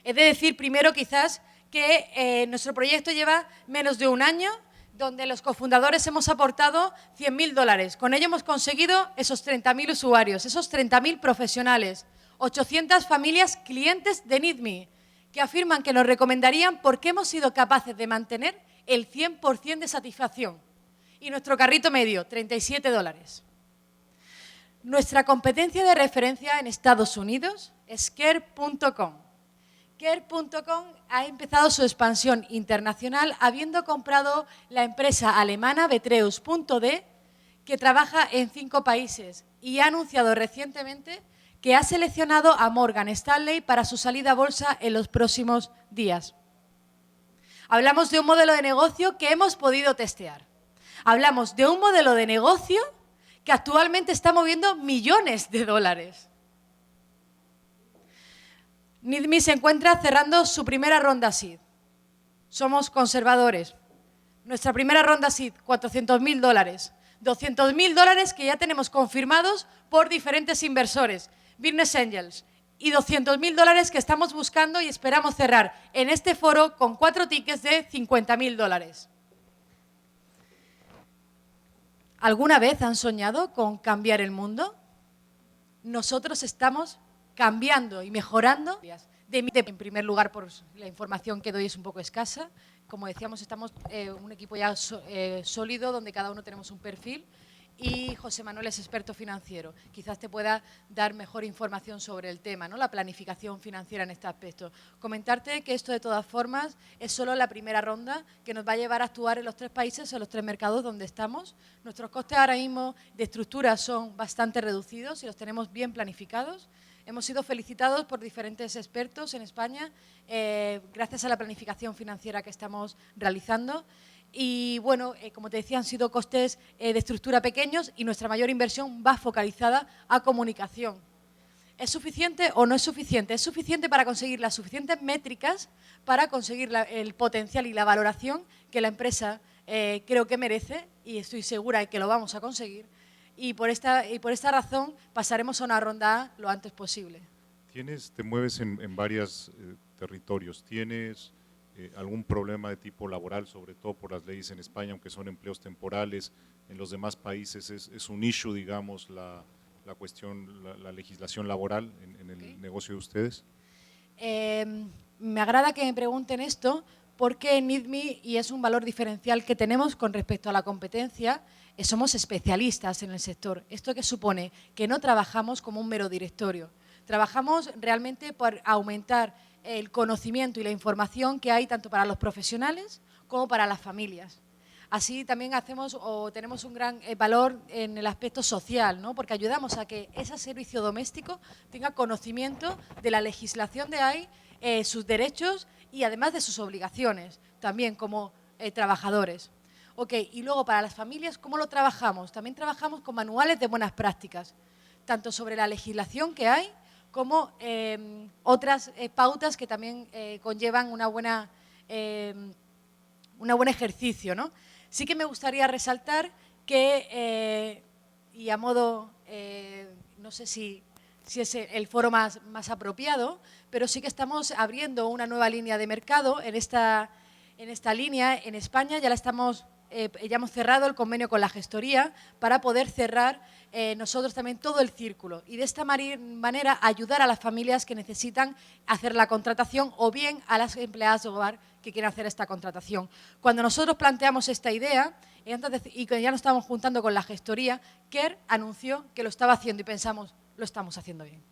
He de decir primero quizás que nuestro proyecto lleva menos de 1 año, donde los cofundadores hemos aportado $100.000. Con ello hemos conseguido esos 30.000 usuarios, esos 30.000 profesionales, 800 familias clientes de Nidmi, que afirman que nos recomendarían porque hemos sido capaces de mantener el 100% de satisfacción. Y nuestro carrito medio, $37. Nuestra competencia de referencia en Estados Unidos es care.com. Care.com ha empezado su expansión internacional habiendo comprado la empresa alemana WeXchange, que trabaja en 5 países y ha anunciado recientemente que ha seleccionado a Morgan Stanley para su salida a bolsa en los próximos días. Hablamos de un modelo de negocio que hemos podido testear. Hablamos de un modelo de negocio que actualmente está moviendo millones de dólares. Nidmi se encuentra cerrando su primera ronda seed. Somos conservadores. Nuestra primera ronda seed, $400.000. $200.000 que ya tenemos confirmados por diferentes inversores, Business Angels, y $200.000 que estamos buscando y esperamos cerrar en este foro con 4 tickets de $50.000. ¿Alguna vez han soñado con cambiar el mundo? Nosotros estamos cambiando y mejorando. De mí, en primer lugar, por la información que doy es un poco escasa. Como decíamos, estamos un equipo ya sólido, donde cada uno tenemos un perfil. Y José Manuel es experto financiero. Quizás te pueda dar mejor información sobre el tema, ¿no? La planificación financiera en este aspecto. Comentarte que esto, de todas formas, es solo la primera ronda que nos va a llevar a actuar en los 3 países, en los 3 mercados donde estamos. Nuestros costes ahora mismo de estructura son bastante reducidos y los tenemos bien planificados. Hemos sido felicitados por diferentes expertos en España gracias a la planificación financiera que estamos realizando. Y bueno, como te decía, han sido costes de estructura pequeños y nuestra mayor inversión va focalizada a comunicación. ¿Es suficiente o no es suficiente? Es suficiente para conseguir las suficientes métricas para conseguir el potencial y la valoración que la empresa creo que merece, y estoy segura de que lo vamos a conseguir. Y por esta razón pasaremos a una ronda A lo antes posible. Te mueves en varios territorios. ¿Tienes algún problema de tipo laboral, sobre todo por las leyes en España, aunque son empleos temporales? En los demás países es un issue, digamos, la cuestión, la legislación laboral en el negocio de ustedes. Me agrada que me pregunten esto, porque en IDMI, y es un valor diferencial que tenemos con respecto a la competencia, somos especialistas en el sector. ¿Esto qué supone? Que no trabajamos como un mero directorio. Trabajamos realmente por aumentar el conocimiento y la información que hay tanto para los profesionales como para las familias. Así también tenemos un gran valor en el aspecto social, ¿no? Porque ayudamos a que ese servicio doméstico tenga conocimiento de la legislación de ahí, sus derechos y además de sus obligaciones, también como trabajadores. Y luego para las familias, ¿cómo lo trabajamos? También trabajamos con manuales de buenas prácticas, tanto sobre la legislación que hay como otras pautas que también conllevan un buen ejercicio, ¿no? Sí que me gustaría resaltar que, y a modo, no sé si es el foro más apropiado, pero sí que estamos abriendo una nueva línea de mercado en esta línea en España. Ya hemos cerrado el convenio con la gestoría para poder cerrar nosotros también todo el círculo y de esta manera ayudar a las familias que necesitan hacer la contratación o bien a las empleadas de hogar que quieren hacer esta contratación. Cuando nosotros planteamos esta idea y que ya nos estábamos juntando con la gestoría, Kerr anunció que lo estaba haciendo y pensamos, lo estamos haciendo bien.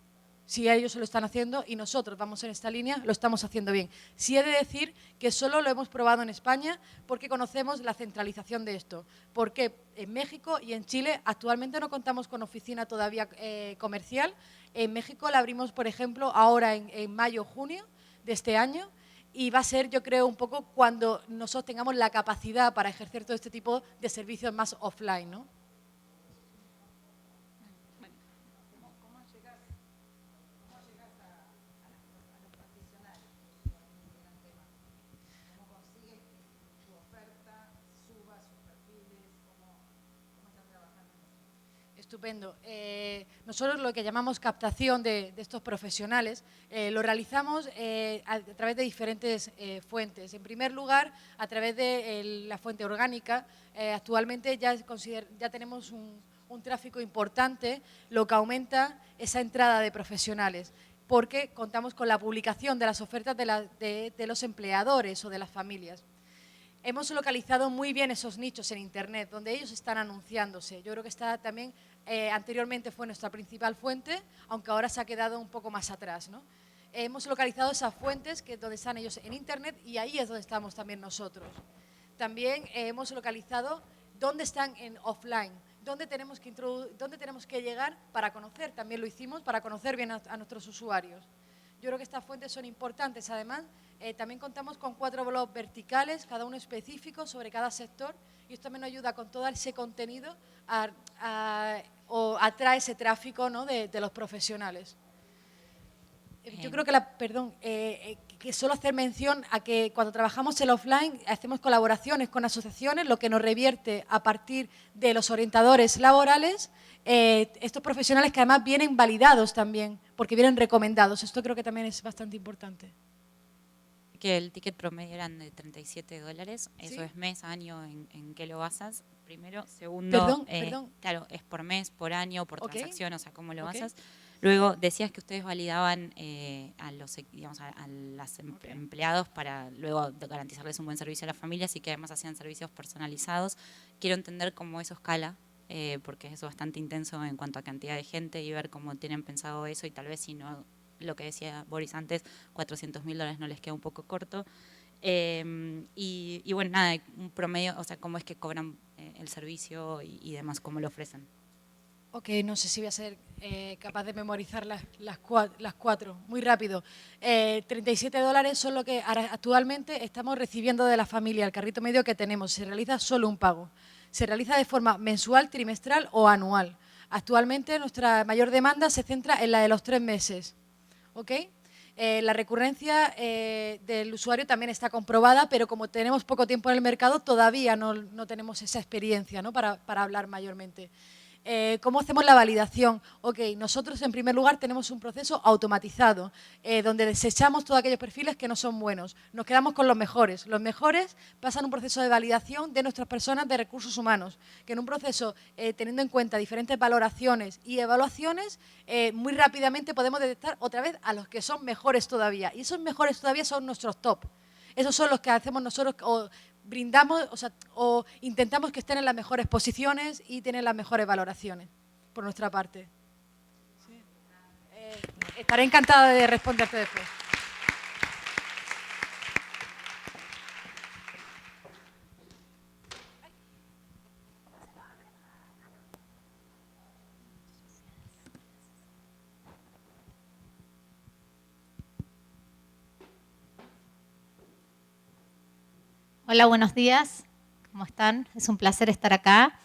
Si ellos lo están haciendo y nosotros vamos en esta línea, lo estamos haciendo bien. Sí he de decir que solo lo hemos probado en España porque conocemos la centralización de esto. Porque en México y en Chile actualmente no contamos con oficina todavía comercial. En México la abrimos, por ejemplo, ahora en mayo o junio de este año. Y va a ser, yo creo, un poco cuando nosotros tengamos la capacidad para ejercer todo este tipo de servicios más offline, ¿no? Estupendo. Nosotros lo que llamamos captación de estos profesionales lo realizamos a través de diferentes fuentes. En primer lugar, a través de la fuente orgánica. Actualmente ya tenemos un tráfico importante, lo que aumenta esa entrada de profesionales, porque contamos con la publicación de las ofertas de los empleadores o de las familias. Hemos localizado muy bien esos nichos en Internet, donde ellos están anunciándose. Yo creo que está también, anteriormente fue nuestra principal fuente, aunque ahora se ha quedado un poco más atrás, ¿no? Hemos localizado esas fuentes donde están ellos en Internet y ahí es donde estamos también nosotros. También hemos localizado dónde están en offline, dónde tenemos que llegar para conocer, también lo hicimos, para conocer bien a nuestros usuarios. Yo creo que estas fuentes son importantes. Además, también contamos con 4 blogs verticales, cada uno específico sobre cada sector, y esto también nos ayuda con todo ese contenido o atrae ese tráfico, ¿no?, de los profesionales. Yo creo que, que solo hacer mención a que cuando trabajamos el offline hacemos colaboraciones con asociaciones, lo que nos revierte a partir de los orientadores laborales, estos profesionales que además vienen validados también, porque vienen recomendados. Esto creo que también es bastante importante. Que el ticket promedio eran de $37, ¿Sí? Eso es mes, año, ¿en qué lo basas? Primero. Segundo, Perdón. claro, es por mes, por año, por transacción, o sea, ¿cómo lo basas? Luego decías que ustedes validaban a los, digamos, a los empleados para luego garantizarles un buen servicio a las familias y que además hacían servicios personalizados. Quiero entender cómo eso escala, porque es bastante intenso en cuanto a cantidad de gente y ver cómo tienen pensado eso y tal vez si no, lo que decía Boris antes, $400.000 no les queda un poco corto. Y bueno, nada, un promedio, o sea, cómo es que cobran el servicio y demás, cómo lo ofrecen. Ok, no sé si voy a ser capaz de memorizar las cuatro. Muy rápido. $37 son lo que actualmente estamos recibiendo de la familia, el carrito medio que tenemos. Se realiza solo un pago. Se realiza de forma mensual, trimestral o anual. Actualmente nuestra mayor demanda se centra en la de los 3 meses. ¿Ok? La recurrencia del usuario también está comprobada, pero como tenemos poco tiempo en el mercado, todavía no tenemos esa experiencia, ¿no? para hablar mayormente. ¿Cómo hacemos la validación? Ok, nosotros en primer lugar tenemos un proceso automatizado, donde desechamos todos aquellos perfiles que no son buenos. Nos quedamos con los mejores. Los mejores pasan un proceso de validación de nuestras personas de recursos humanos, que en un proceso, teniendo en cuenta diferentes valoraciones y evaluaciones, muy rápidamente podemos detectar otra vez a los que son mejores todavía. Y esos mejores todavía son nuestros top. Esos son los que hacemos nosotros, brindamos, o intentamos que estén en las mejores posiciones y tienen las mejores valoraciones, por nuestra parte. Sí. Estaré encantada de responderte después. Hola, buenos días. ¿Cómo están? Es un placer estar acá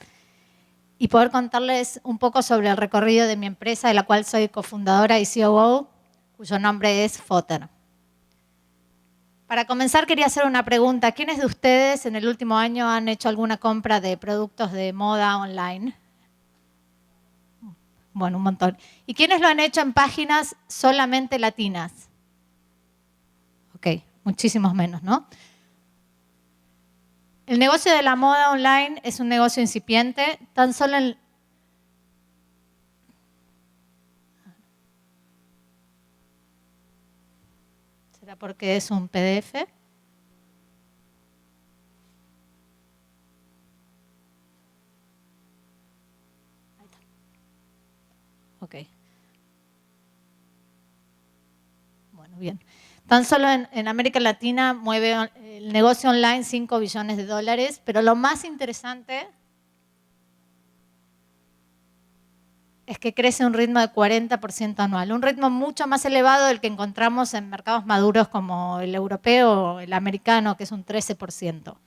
y poder contarles un poco sobre el recorrido de mi empresa, de la cual soy cofundadora y COO, cuyo nombre es Fotter. Para comenzar, quería hacer una pregunta. ¿Quiénes de ustedes en el último año han hecho alguna compra de productos de moda online? Bueno, un montón. ¿Y quiénes lo han hecho en páginas solamente latinas? Ok, muchísimos menos, ¿no? El negocio de la moda online es un negocio incipiente, tan solo en... ¿Será porque es un PDF? Ahí está. Ok. Bueno, bien. Tan solo en América Latina mueve el negocio online $5 billones, pero lo más interesante es que crece a un ritmo de 40% anual, un ritmo mucho más elevado del que encontramos en mercados maduros como el europeo o el americano, que es un 13%.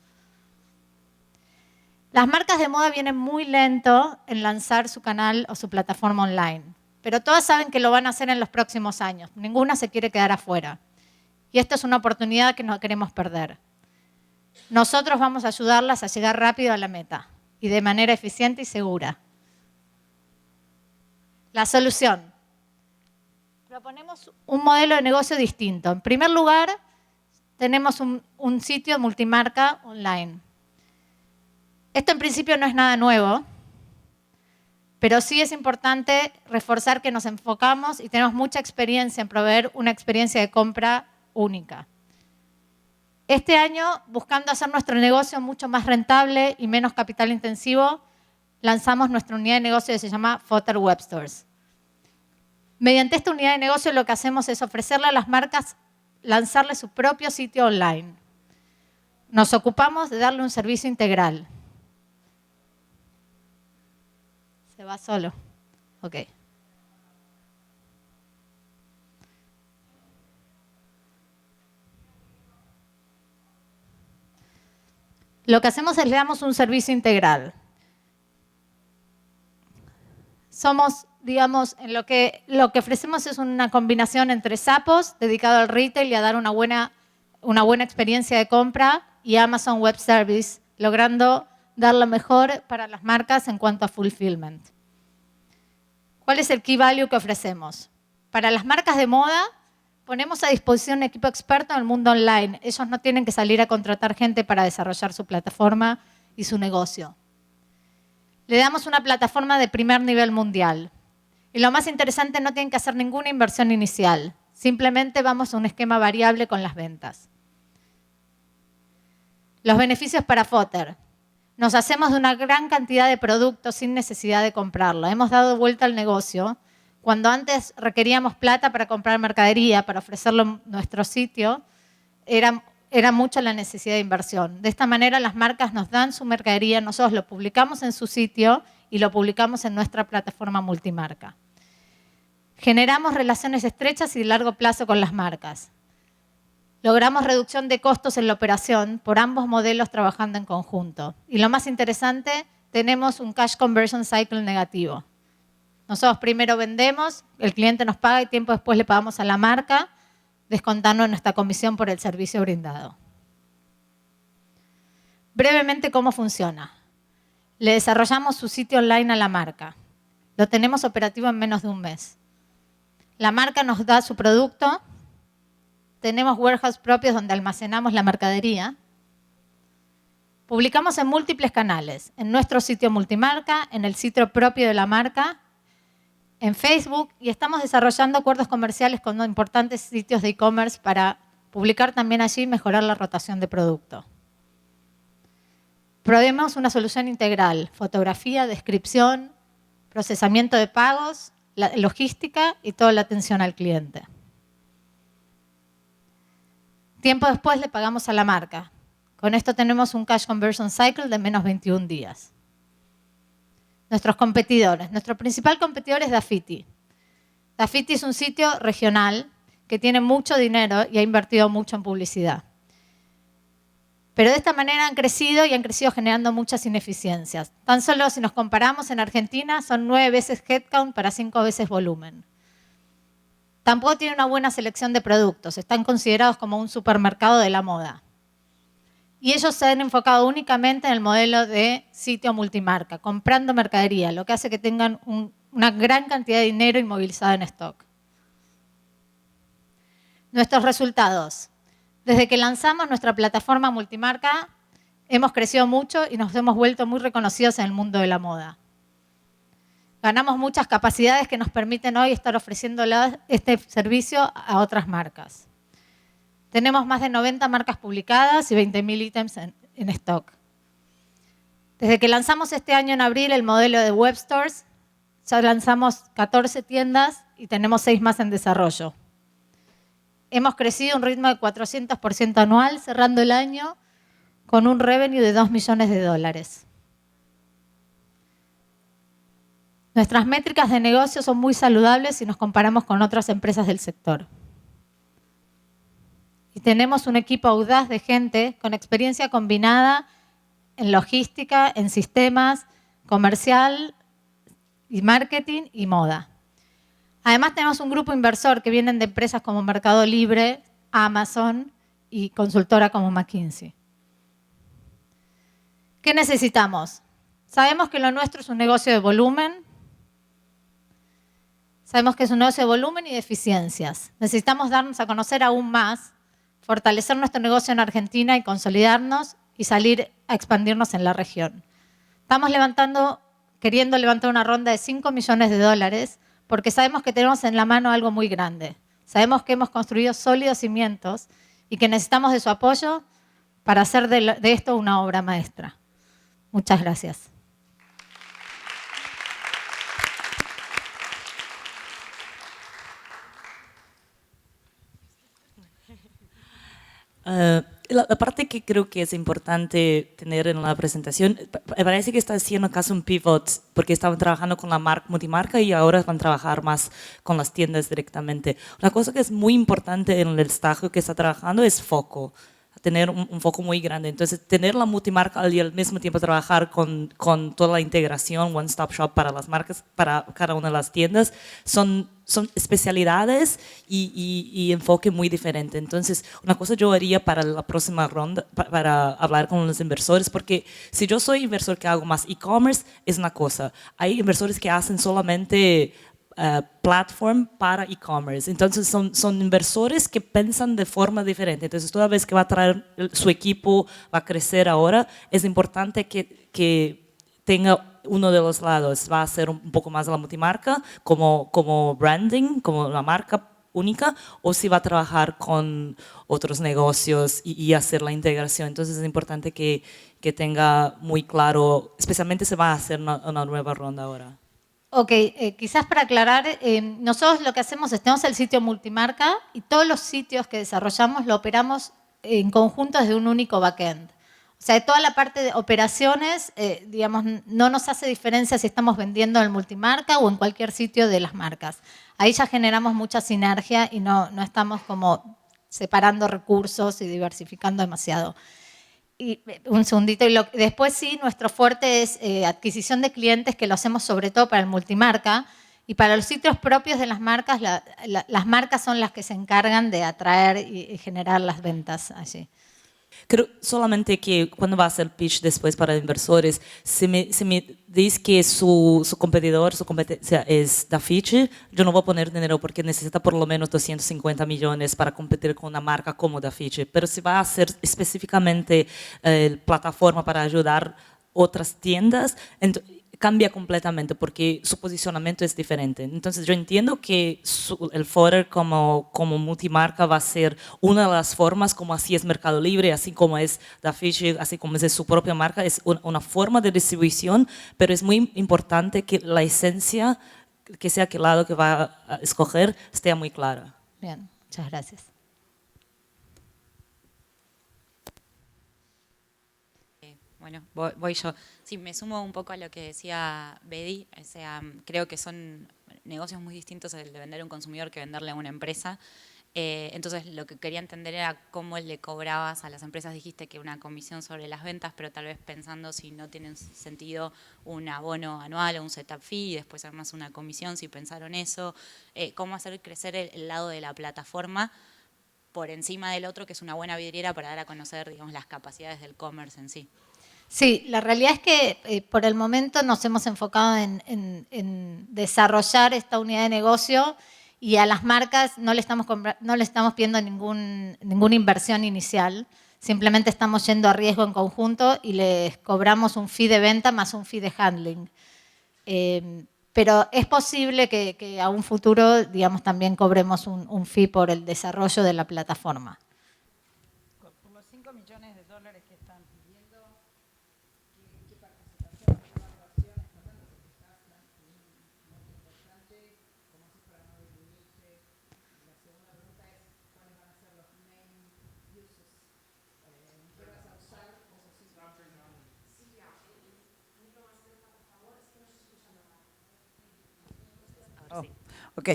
Las marcas de moda vienen muy lento en lanzar su canal o su plataforma online, pero todas saben que lo van a hacer en los próximos años. Ninguna se quiere quedar afuera. Y esta es una oportunidad que no queremos perder. Nosotros vamos a ayudarlas a llegar rápido a la meta y de manera eficiente y segura. La solución. Proponemos un modelo de negocio distinto. En primer lugar, tenemos un sitio multimarca online. Esto en principio no es nada nuevo, pero sí es importante reforzar que nos enfocamos y tenemos mucha experiencia en proveer una experiencia de compra única. Este año, buscando hacer nuestro negocio mucho más rentable y menos capital intensivo, lanzamos nuestra unidad de negocio que se llama Fotter Web Stores. Mediante esta unidad de negocio lo que hacemos es ofrecerle a las marcas lanzarle su propio sitio online. Nos ocupamos de darle un servicio integral. Se va solo. Ok. Lo que hacemos es le damos un servicio integral. Somos, digamos, en lo que ofrecemos es una combinación entre Zappos, dedicado al retail y a dar una buena experiencia de compra, y Amazon Web Service, logrando dar lo mejor para las marcas en cuanto a fulfillment. ¿Cuál es el key value que ofrecemos? Para las marcas de moda, ponemos a disposición un equipo experto en el mundo online. Ellos no tienen que salir a contratar gente para desarrollar su plataforma y su negocio. Le damos una plataforma de primer nivel mundial. Y lo más interesante, no tienen que hacer ninguna inversión inicial. Simplemente vamos a un esquema variable con las ventas. Los beneficios para Fodder. Nos hacemos de una gran cantidad de productos sin necesidad de comprarlo. Hemos dado vuelta al negocio. Cuando antes requeríamos plata para comprar mercadería, para ofrecerlo en nuestro sitio, era mucho la necesidad de inversión. De esta manera las marcas nos dan su mercadería, nosotros lo publicamos en su sitio y lo publicamos en nuestra plataforma multimarca. Generamos relaciones estrechas y de largo plazo con las marcas. Logramos reducción de costos en la operación por ambos modelos trabajando en conjunto. Y lo más interesante, tenemos un cash conversion cycle negativo. Nosotros primero vendemos, el cliente nos paga y tiempo después le pagamos a la marca, descontando nuestra comisión por el servicio brindado. Brevemente, ¿cómo funciona? Le desarrollamos su sitio online a la marca. Lo tenemos operativo en menos de un mes. La marca nos da su producto. Tenemos warehouse propios donde almacenamos la mercadería. Publicamos en múltiples canales, en nuestro sitio multimarca, en el sitio propio de la marca, en Facebook, y estamos desarrollando acuerdos comerciales con importantes sitios de e-commerce para publicar también allí y mejorar la rotación de producto. Proveemos una solución integral, fotografía, descripción, procesamiento de pagos, la logística y toda la atención al cliente. Tiempo después le pagamos a la marca. Con esto tenemos un cash conversion cycle de menos 21 días. Nuestros competidores. Nuestro principal competidor es Dafiti. Dafiti es un sitio regional que tiene mucho dinero y ha invertido mucho en publicidad. Pero de esta manera han crecido y han crecido generando muchas ineficiencias. Tan solo si nos comparamos en Argentina son 9 veces headcount para 5 veces volumen. Tampoco tienen una buena selección de productos. Están considerados como un supermercado de la moda. Y ellos se han enfocado únicamente en el modelo de sitio multimarca, comprando mercadería, lo que hace que tengan una gran cantidad de dinero inmovilizado en stock. Nuestros resultados. Desde que lanzamos nuestra plataforma multimarca, hemos crecido mucho y nos hemos vuelto muy reconocidos en el mundo de la moda. Ganamos muchas capacidades que nos permiten hoy estar ofreciendo este servicio a otras marcas. Tenemos más de 90 marcas publicadas y 20.000 ítems en stock. Desde que lanzamos este año en abril el modelo de web stores, ya lanzamos 14 tiendas y tenemos 6 más en desarrollo. Hemos crecido a un ritmo de 400% anual, cerrando el año con un revenue de $2 millones. Nuestras métricas de negocio son muy saludables si nos comparamos con otras empresas del sector. Y tenemos un equipo audaz de gente con experiencia combinada en logística, en sistemas, comercial y marketing y moda. Además tenemos un grupo inversor que vienen de empresas como Mercado Libre, Amazon y consultora como McKinsey. ¿Qué necesitamos? Sabemos que lo nuestro es un negocio de volumen. Sabemos que es un negocio de volumen y de eficiencias. Necesitamos darnos a conocer aún más, fortalecer nuestro negocio en Argentina y consolidarnos y salir a expandirnos en la región. Estamos queriendo levantar una ronda de $5 millones porque sabemos que tenemos en la mano algo muy grande. Sabemos que hemos construido sólidos cimientos y que necesitamos de su apoyo para hacer de esto una obra maestra. Muchas gracias. La parte que creo que es importante tener en la presentación, me parece que está haciendo casi un pivot, porque estaban trabajando con la multimarca y ahora van a trabajar más con las tiendas directamente. Una cosa que es muy importante en el estágio que está trabajando es foco, tener un foco muy grande. Entonces, tener la multimarca y al mismo tiempo trabajar con toda la integración, one-stop shop para las marcas, para cada una de las tiendas, son especialidades y enfoque muy diferente. Entonces, una cosa yo haría para la próxima ronda, para hablar con los inversores, porque si yo soy inversor que hago más e-commerce, es una cosa. Hay inversores que hacen solamente platform para e-commerce. Entonces, son inversores que piensan de forma diferente. Entonces, toda vez que va a traer su equipo, va a crecer ahora, es importante que tenga uno de los lados va a ser un poco más la multimarca como branding, como la marca única, o si va a trabajar con otros negocios y hacer la integración. Entonces es importante que tenga muy claro, especialmente se va a hacer una nueva ronda ahora. Ok, quizás para aclarar, nosotros lo que hacemos es tenemos el sitio multimarca y todos los sitios que desarrollamos lo operamos en conjunto desde un único backend. O sea, toda la parte de operaciones, digamos, no nos hace diferencia si estamos vendiendo en el multimarca o en cualquier sitio de las marcas. Ahí ya generamos mucha sinergia y no estamos como separando recursos y diversificando demasiado. Y un segundito, después sí, nuestro fuerte es adquisición de clientes, que lo hacemos sobre todo para el multimarca, y para los sitios propios de las marcas, las marcas son las que se encargan de atraer y generar las ventas allí. Creo solamente que cuando va a hacer pitch después para inversores, si me dice que su competidor, su competencia es Dafiti, yo no voy a poner dinero porque necesita por lo menos 250 millones para competir con una marca como Dafiti. Pero si va a hacer específicamente plataforma para ayudar otras tiendas, cambia completamente porque su posicionamiento es diferente. Entonces yo entiendo que el footer como multimarca va a ser una de las formas, como así es Mercado Libre, así como es Dafiti, así como es su propia marca, es una forma de distribución, pero es muy importante que la esencia, que sea aquel lado que va a escoger, esté muy clara. Bien, muchas gracias. Bueno, voy yo. Sí, me sumo un poco a lo que decía Bedi. O sea, creo que son negocios muy distintos el de vender a un consumidor que venderle a una empresa. Entonces, lo que quería entender era cómo le cobrabas a las empresas. Dijiste que una comisión sobre las ventas, pero tal vez pensando si no tiene sentido un abono anual o un setup fee y después además una comisión, si pensaron eso. Cómo hacer crecer el lado de la plataforma por encima del otro, que es una buena vidriera para dar a conocer, digamos, las capacidades del commerce en sí. Sí, la realidad es que por el momento nos hemos enfocado en desarrollar esta unidad de negocio y a las marcas no le estamos pidiendo ninguna inversión inicial, simplemente estamos yendo a riesgo en conjunto y les cobramos un fee de venta más un fee de handling. Pero es posible que a un futuro, digamos, también cobremos un fee por el desarrollo de la plataforma. Por los 5 millones de dólares que están pidiendo, ¿qué participación, qué evaluación está dando? Porque estás muy importante, ¿cómo haces para no diluirte? La segunda pregunta es, ¿cuáles van a ser los main uses? ¿Qué vas a usar esos 5 millones? Oh, ok,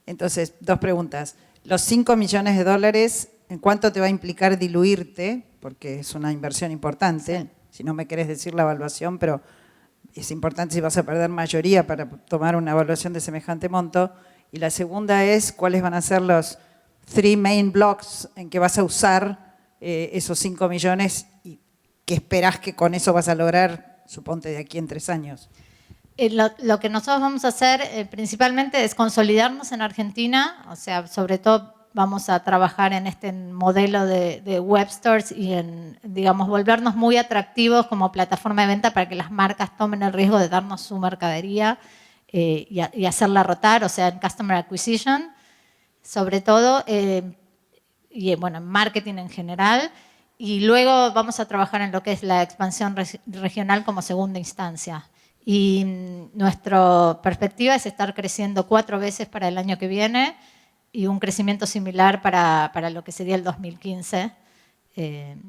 entonces, dos preguntas. Los 5 millones de dólares, ¿en cuánto te va a implicar diluirte? Porque es una inversión importante. Sí. Si no me querés decir la evaluación, pero es importante si vas a perder mayoría para tomar una evaluación de semejante monto. Y la segunda es, ¿cuáles van a ser los 3 main blocks en que vas a usar esos 5 millones y qué esperás que con eso vas a lograr, suponte, de aquí en 3 años? Lo que nosotros vamos a hacer principalmente es consolidarnos en Argentina, o sea, sobre todo vamos a trabajar en este modelo de web stores y en, digamos, volvernos muy atractivos como plataforma de venta para que las marcas tomen el riesgo de darnos su mercadería y hacerla rotar, o sea, en customer acquisition, sobre todo, y bueno, en marketing en general. Y luego vamos a trabajar en lo que es la expansión regional como segunda instancia. Y nuestra perspectiva es estar creciendo 4 veces para el año que viene y un crecimiento similar para lo que sería el 2015,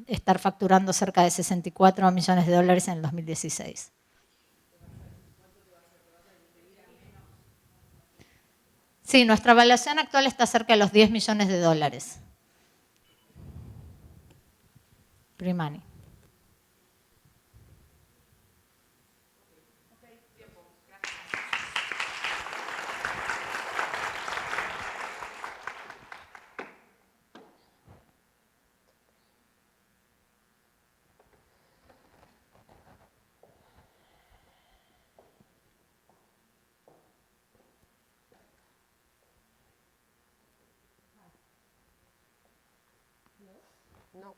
estar facturando cerca de 64 millones de dólares en el 2016. Sí, nuestra evaluación actual está cerca de los 10 millones de dólares. Pre-money. No.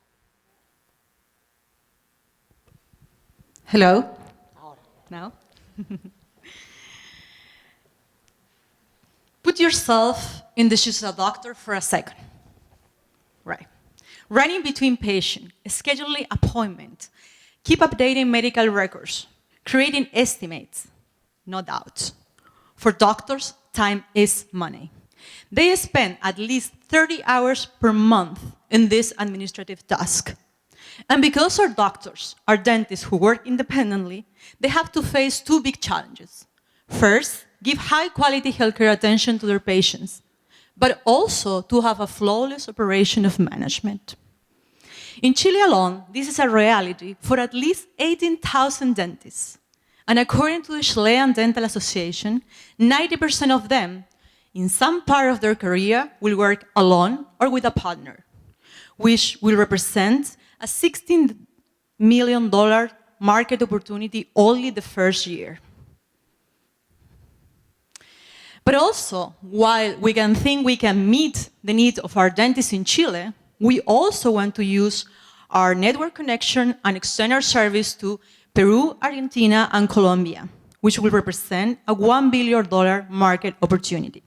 Hello. Now? Put yourself in the shoes of a doctor for a second. Right. Running between patients, scheduling appointments, keep updating medical records, creating estimates, no doubt. For doctors, time is money. They spend at least 30 hours per month in this administrative task. And because our doctors are dentists who work independently, they have to face two big challenges. First, give high-quality healthcare attention to their patients, but also to have a flawless operation of management. In Chile alone, this is a reality for at least 18,000 dentists. And according to the Chilean Dental Association, 90% of them, in some part of their career, will work alone or with a partner, which will represent a $16 million market opportunity only the first year. But also, while we can think we can meet the needs of our dentists in Chile, we also want to use our network connection and extend our service to Peru, Argentina, and Colombia, which will represent a $1 billion market opportunity.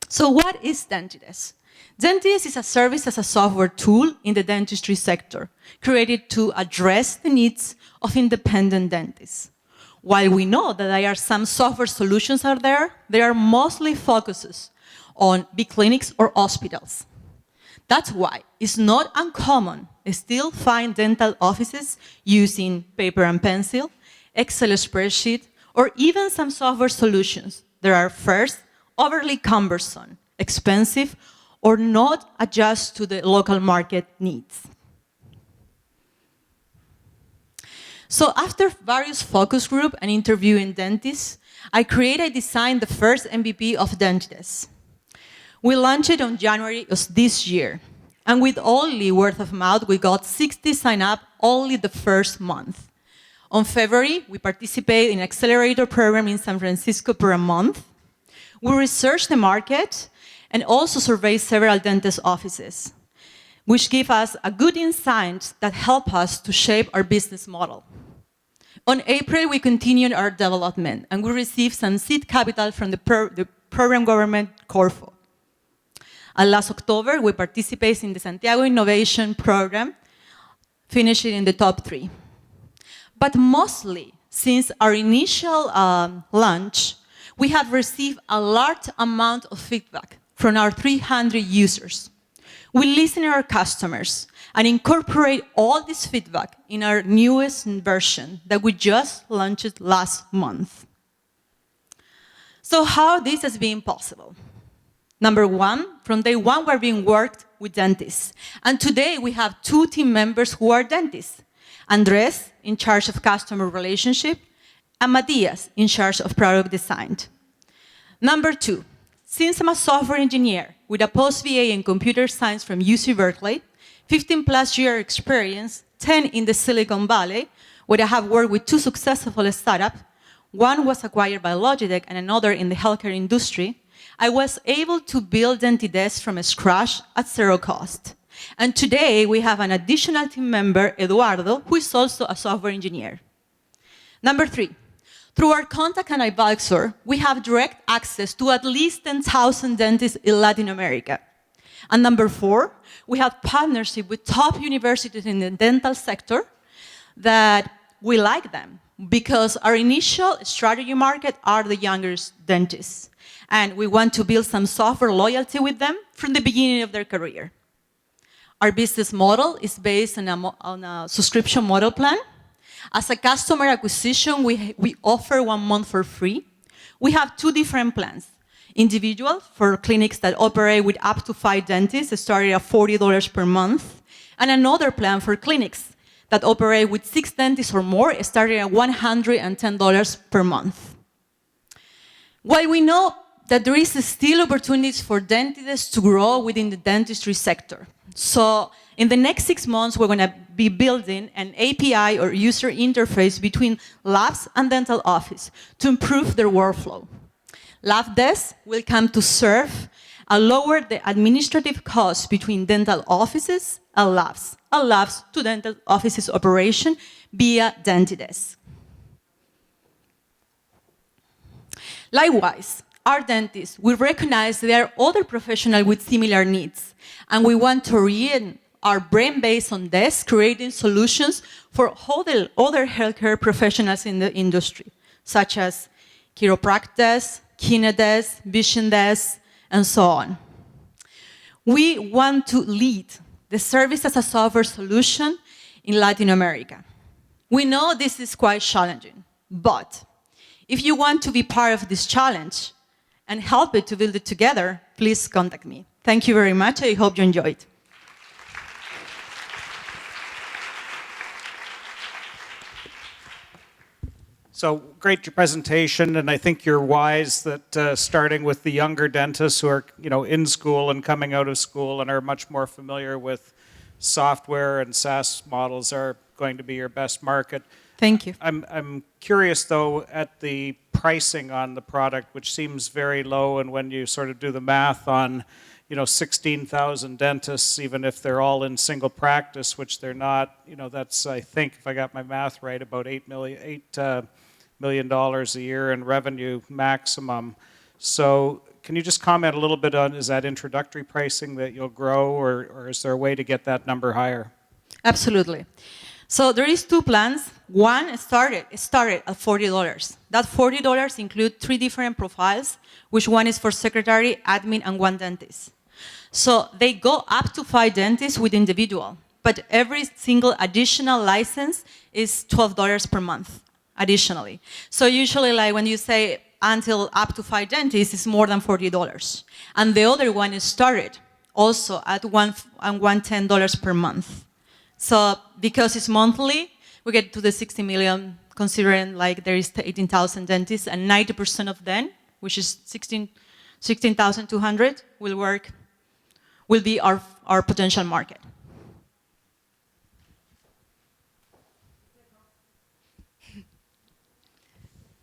So what is Dentidesc? Dentidesc is a service as a software tool in the dentistry sector, created to address the needs of independent dentists. While we know that there are some software solutions out there, they are mostly focuses on big clinics or hospitals. That's why it's not uncommon to still find dental offices using paper and pencil, Excel spreadsheet, or even some software solutions that are first overly cumbersome, expensive, or not adjust to the local market needs. So after various focus groups and interviewing dentists, I designed the first MVP of Dentidesc. We launched it on January of this year. And with only word of mouth, we got 60 sign-up only the first month. On February, we participated in an accelerator program in San Francisco for a month. We researched the market and also surveyed several dentist offices, which give us a good insight that help us to shape our business model. On April, we continued our development, and we received some seed capital from the program government Corfo. And last October, we participated in the Santiago Innovation Program, finishing in the top 3. But mostly, since our initial launch, we have received a large amount of feedback from our 300 users. We listen to our customers and incorporate all this feedback in our newest version that we just launched last month. So how this has been possible? Number one, from day one, we're being worked with dentists. And today, we have 2 team members who are dentists. Andres, in charge of customer relationship, and Matias, in charge of product design. Number 2, since I'm a software engineer with a post-BA in computer science from UC Berkeley, 15+ year experience, 10 in the Silicon Valley, where I have worked with 2 successful startups. One was acquired by Logitech and another in the healthcare industry. I was able to build Dentidesc from scratch at 0 cost. And today, we have an additional team member, Eduardo, who is also a software engineer. Number 3, through our contact and advisor, we have direct access to at least 10,000 dentists in Latin America. And number 4, we have partnership with top universities in the dental sector that we like them because our initial strategy market are the younger dentists. And we want to build some software loyalty with them from the beginning of their career. Our business model is based on a subscription model plan. As a customer acquisition, we offer 1 month for free. We have 2 different plans. Individual, for clinics that operate with up to 5 dentists, starting at $40 per month. And another plan for clinics that operate with 6 dentists or more, starting at $110 per month. While we know that there is still opportunities for dentists to grow within the dentistry sector. So in the next 6 months, we're going to be building an API or user interface between labs and dental office to improve their workflow. Lab Desk will come to serve and lower the administrative costs between dental offices and labs to dental offices operation via Dentidesc. Likewise, our dentists, we recognize there are other professionals with similar needs, and we want to orient our brain based on this, creating solutions for other healthcare professionals in the industry, such as chiropractors, kinetists, vision desks, and so on. We want to lead the service as a software solution in Latin America. We know this is quite challenging, but if you want to be part of this challenge and help it to build it together, please contact me. Thank you very much. I hope you enjoyed. So great presentation, and I think you're wise that starting with the younger dentists who are in school and coming out of school and are much more familiar with software and SaaS models are going to be your best market. Thank you. I'm curious though at the pricing on the product, which seems very low, and when you sort of do the math on 16,000 dentists, even if they're all in single practice, which they're not, that's, I think, if I got my math right, about $8 million a year in revenue maximum. So can you just comment a little bit on, is that introductory pricing that you'll grow, or is there a way to get that number higher? Absolutely. So there is two plans. One started at $40. That $40 include 3 different profiles, which one is for secretary, admin, and 1 dentist. So they go up to 5 dentists with individual, but every single additional license is $12 per month additionally. So usually, like when you say until up to 5 dentists, it's more than $40. And the other one is started also at $110 per month. So because it's monthly, we get to the 60 million, considering like there is 18,000 dentists, and 90% of them, which is 16,200, will be our potential market.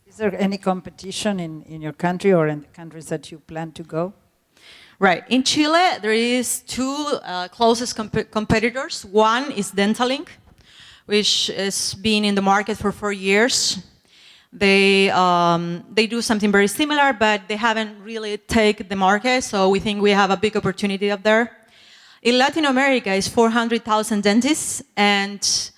Is there any competition in your country or in the countries that you plan to go? Right. In Chile, there is 2 closest competitors. One is Dentalink, which has been in the market for 4 years. They do something very similar, but they haven't really taken the market, so we think we have a big opportunity up there. In Latin America, it's 400,000 dentists, and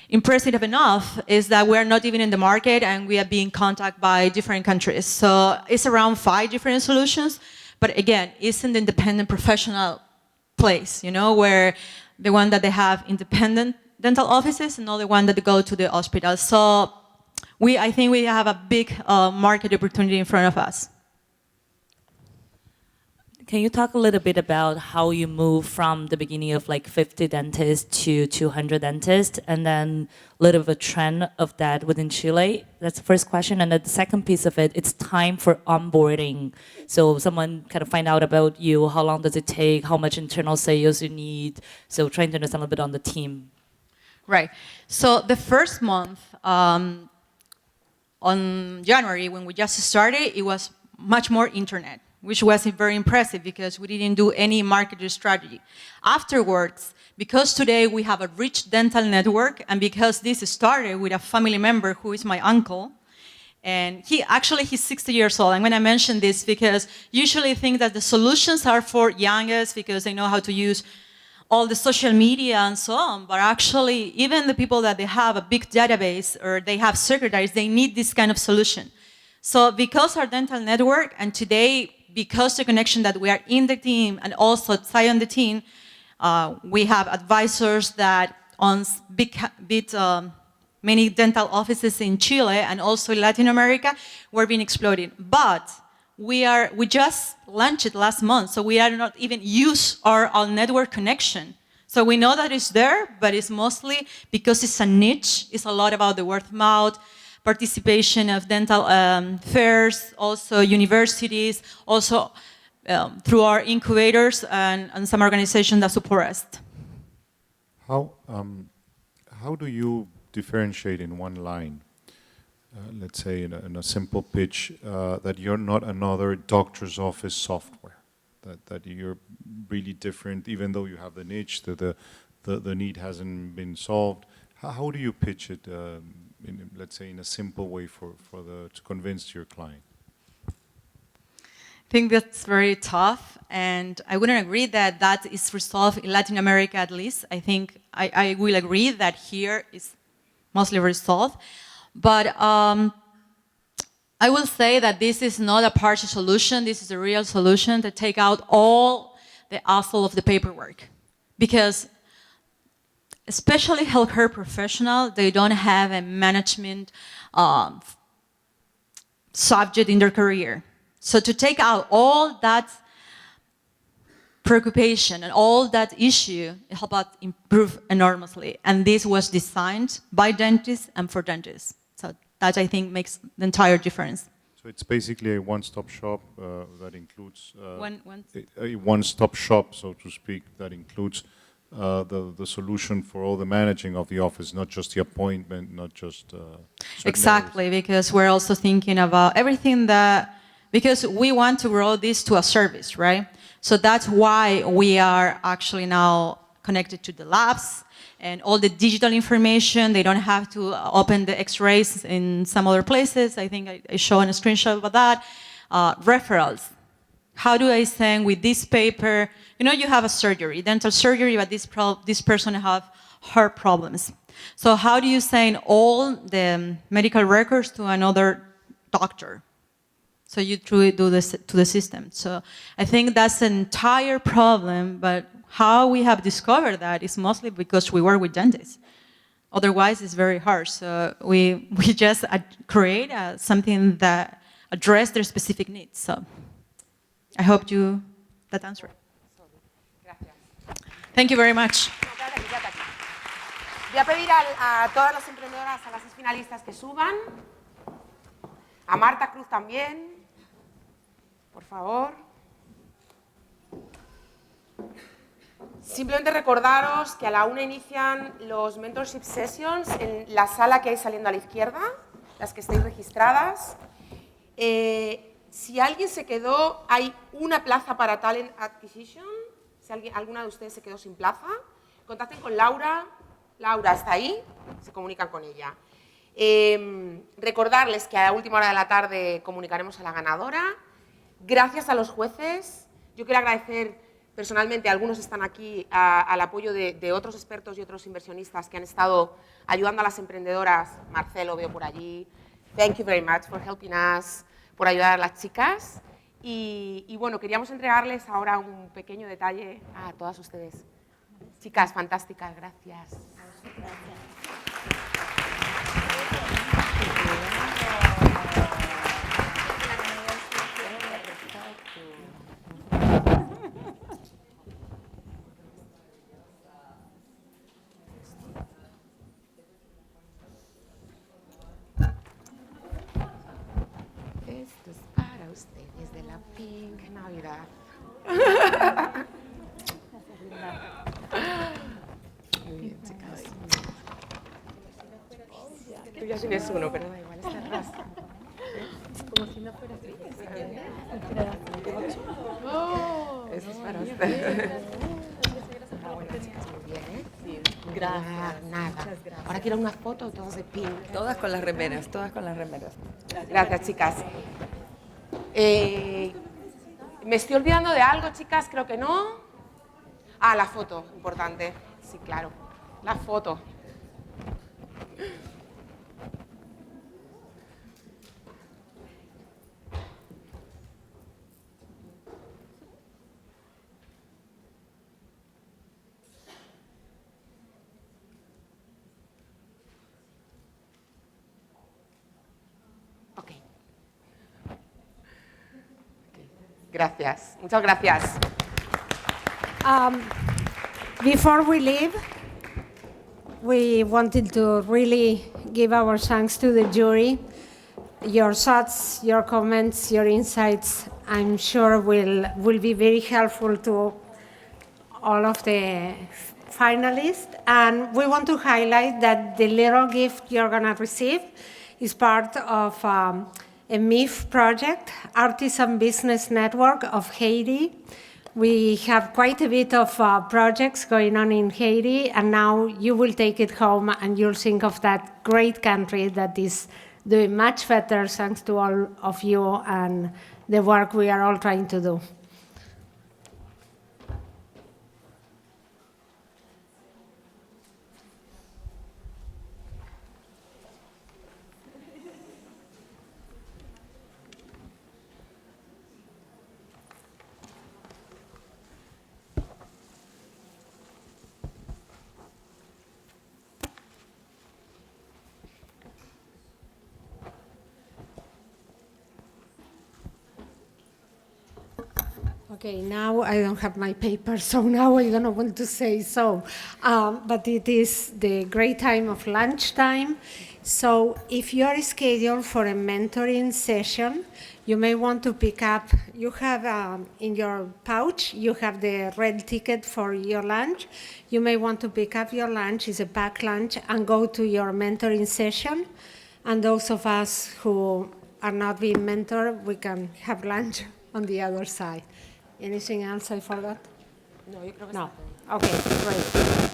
impressive enough is that we are not even in the market, and we are being contacted by different countries. So it's around 5 different solutions. But again, it's an independent professional place, where the one that they have independent dental offices and not the one that they go to the hospital. So I think we have a big market opportunity in front of us. Can you talk a little bit about how you move from the beginning of like 50 dentists to 200 dentists, and then a little bit of a trend of that within Chile? That's the first question. And then the second piece of it, it's time for onboarding. So someone kind of find out about you, how long does it take, how much internal sales you need? So trying to understand a little bit on the team. Right. So the first month, on January, when we just started, it was much more internet, which was very impressive because we didn't do any marketing strategy. Afterwards, because today we have a rich dental network, and because this started with a family member who is my uncle, and he's 60 years old. I'm going to mention this because usually think that the solutions are for youngest because they know how to use all the social media and so on, but actually even the people that they have a big database or they have secretaries, they need this kind of solution. So because our dental network, and today, because the connection that we are in the team and also outside on the team, we have advisors that on many dental offices in Chile and also in Latin America, we're being exploded. But we just launched it last month, so we are not even use our network connection. So we know that it's there, but it's mostly because it's a niche. It's a lot about the word of mouth, participation of dental fairs, also universities, also through our incubators and some organizations that support us. How do you differentiate in one line, let's say in a simple pitch, that you're not another doctor's office software, that you're really different, even though you have the niche, the need hasn't been solved? How do you pitch it? Let's say in a simple way to convince your client? think that's very tough, and I wouldn't agree that that is resolved in Latin America at least. I think I will agree that here is mostly resolved, but I will say that this is not a partial solution, this is a real solution to take out all the hassle of the paperwork. Because especially healthcare professionals, they don't have a management subject in their career. So to take out all that preoccupation and all that issue, it helped us improve enormously. And this was designed by dentists and for dentists. So that, I think, makes the entire difference. So it's basically a one-stop shop that includes a one-stop shop, so to speak, that includes the solution for all the managing of the office, not just the appointment, not just exactly, because we're also thinking about everything that, because we want to grow this to a service, right? So that's why we are actually now connected to the labs and all the digital information. They don't have to open the x-rays in some other places. I think I showed a screenshot about that. Referrals. How do I send with this paper? You know, you have a surgery, dental surgery, but this person have heart problems. So how do you send all the medical records to another doctor? So you truly do this to the system. So I think that's an entire problem, but how we have discovered that is mostly because we work with dentists. Otherwise, it's very hard. So we just create something that address their specific needs. So I hope that answered. Thank you very much. Voy a pedir a todas las emprendedoras, a las 6 finalistas que suban. A Marta Cruz también. Por favor. Simplemente recordaros que a la 1 inician los mentorship sessions en la sala que hay saliendo a la izquierda, las que estáis registradas. Si alguien se quedó, hay una plaza para Talent Acquisition. Si alguna de ustedes se quedó sin plaza, contacten con Laura. Laura está ahí, se comunican con ella. Recordarles que a la última hora de la tarde comunicaremos a la ganadora. Gracias a los jueces. Yo quiero agradecer personalmente, algunos están aquí, al apoyo de otros expertos y otros inversionistas que han estado ayudando a las emprendedoras. Marcelo veo por allí. Thank you very much for helping us, por ayudar a las chicas. Y bueno, queríamos entregarles ahora un pequeño detalle a todas ustedes. Chicas, fantásticas, gracias. Esto es para ustedes de la Pink Navidad. Muy bien, chicas. Tú ya tienes uno, pero da igual, está rosa. Como si no fuera así. Eso es para ustedes. Bueno, chicas, muy bien, ¿eh? Sí. Gracias. Nada. Ahora quiero una foto todas de Pink. Todas con las remeras, todas con las remeras. Gracias, chicas. ¿Me estoy olvidando de algo, chicas? Creo que no. Ah, la foto, importante. Sí, claro. La foto. Gracias, muchas gracias. Before we leave, we wanted to really give our thanks to the jury. Your thoughts, your comments, your insights, I'm sure will be very helpful to all of the finalists. And we want to highlight that the little gift you're going to receive is part of a MIF project, Artisan Business Network of Haiti. We have quite a bit of projects going on in Haiti, and now you will take it home and you'll think of that great country that is doing much better thanks to all of you and the work we are all trying to do. Okay, now I don't have my paper, so now I don't know what to say. So, but it is the great time of lunchtime. So if you are scheduled for a mentoring session, you may want to pick up, you have in your pouch, you have the red ticket for your lunch. You may want to pick up your lunch, it's a packed lunch, and go to your mentoring session. And those of us who are not being mentored, we can have lunch on the other side. Anything else I forgot? No, yo creo que No. está. Okay, great.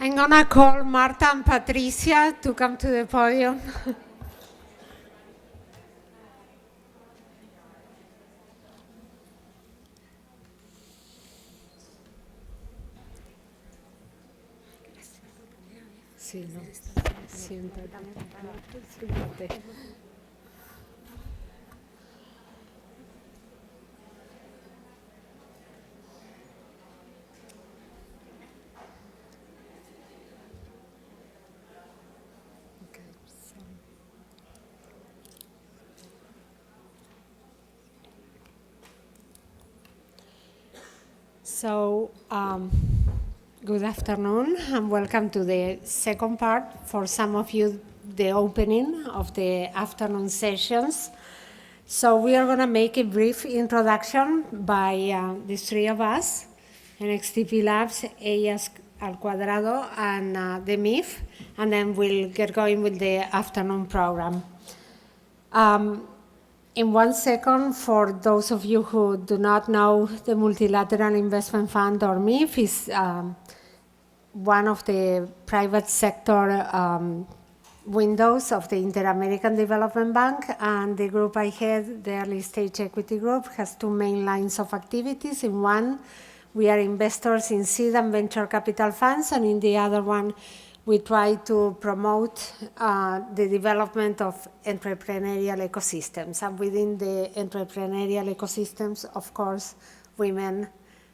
I'm gonna call Marta and Patricia to come to the podium. Sí, no. Siéntate. Siéntate. So, good afternoon and welcome to the second part. For some of you, the opening of the afternoon sessions. So we are going to make a brief introduction by the three of us, NXTP Labs, AS al Cuadrado, and the MIF, and then we'll get going with the afternoon program. In 1 second, for those of you who do not know, the Multilateral Investment Fund, or MIF, is one of the private sector windows of the Inter-American Development Bank, and the group I head, the Early Stage Equity Group, has two main lines of activities. In one, we are investors in seed and venture capital funds, and in the other one, we try to promote the development of entrepreneurial ecosystems. And within the entrepreneurial ecosystems, of course, women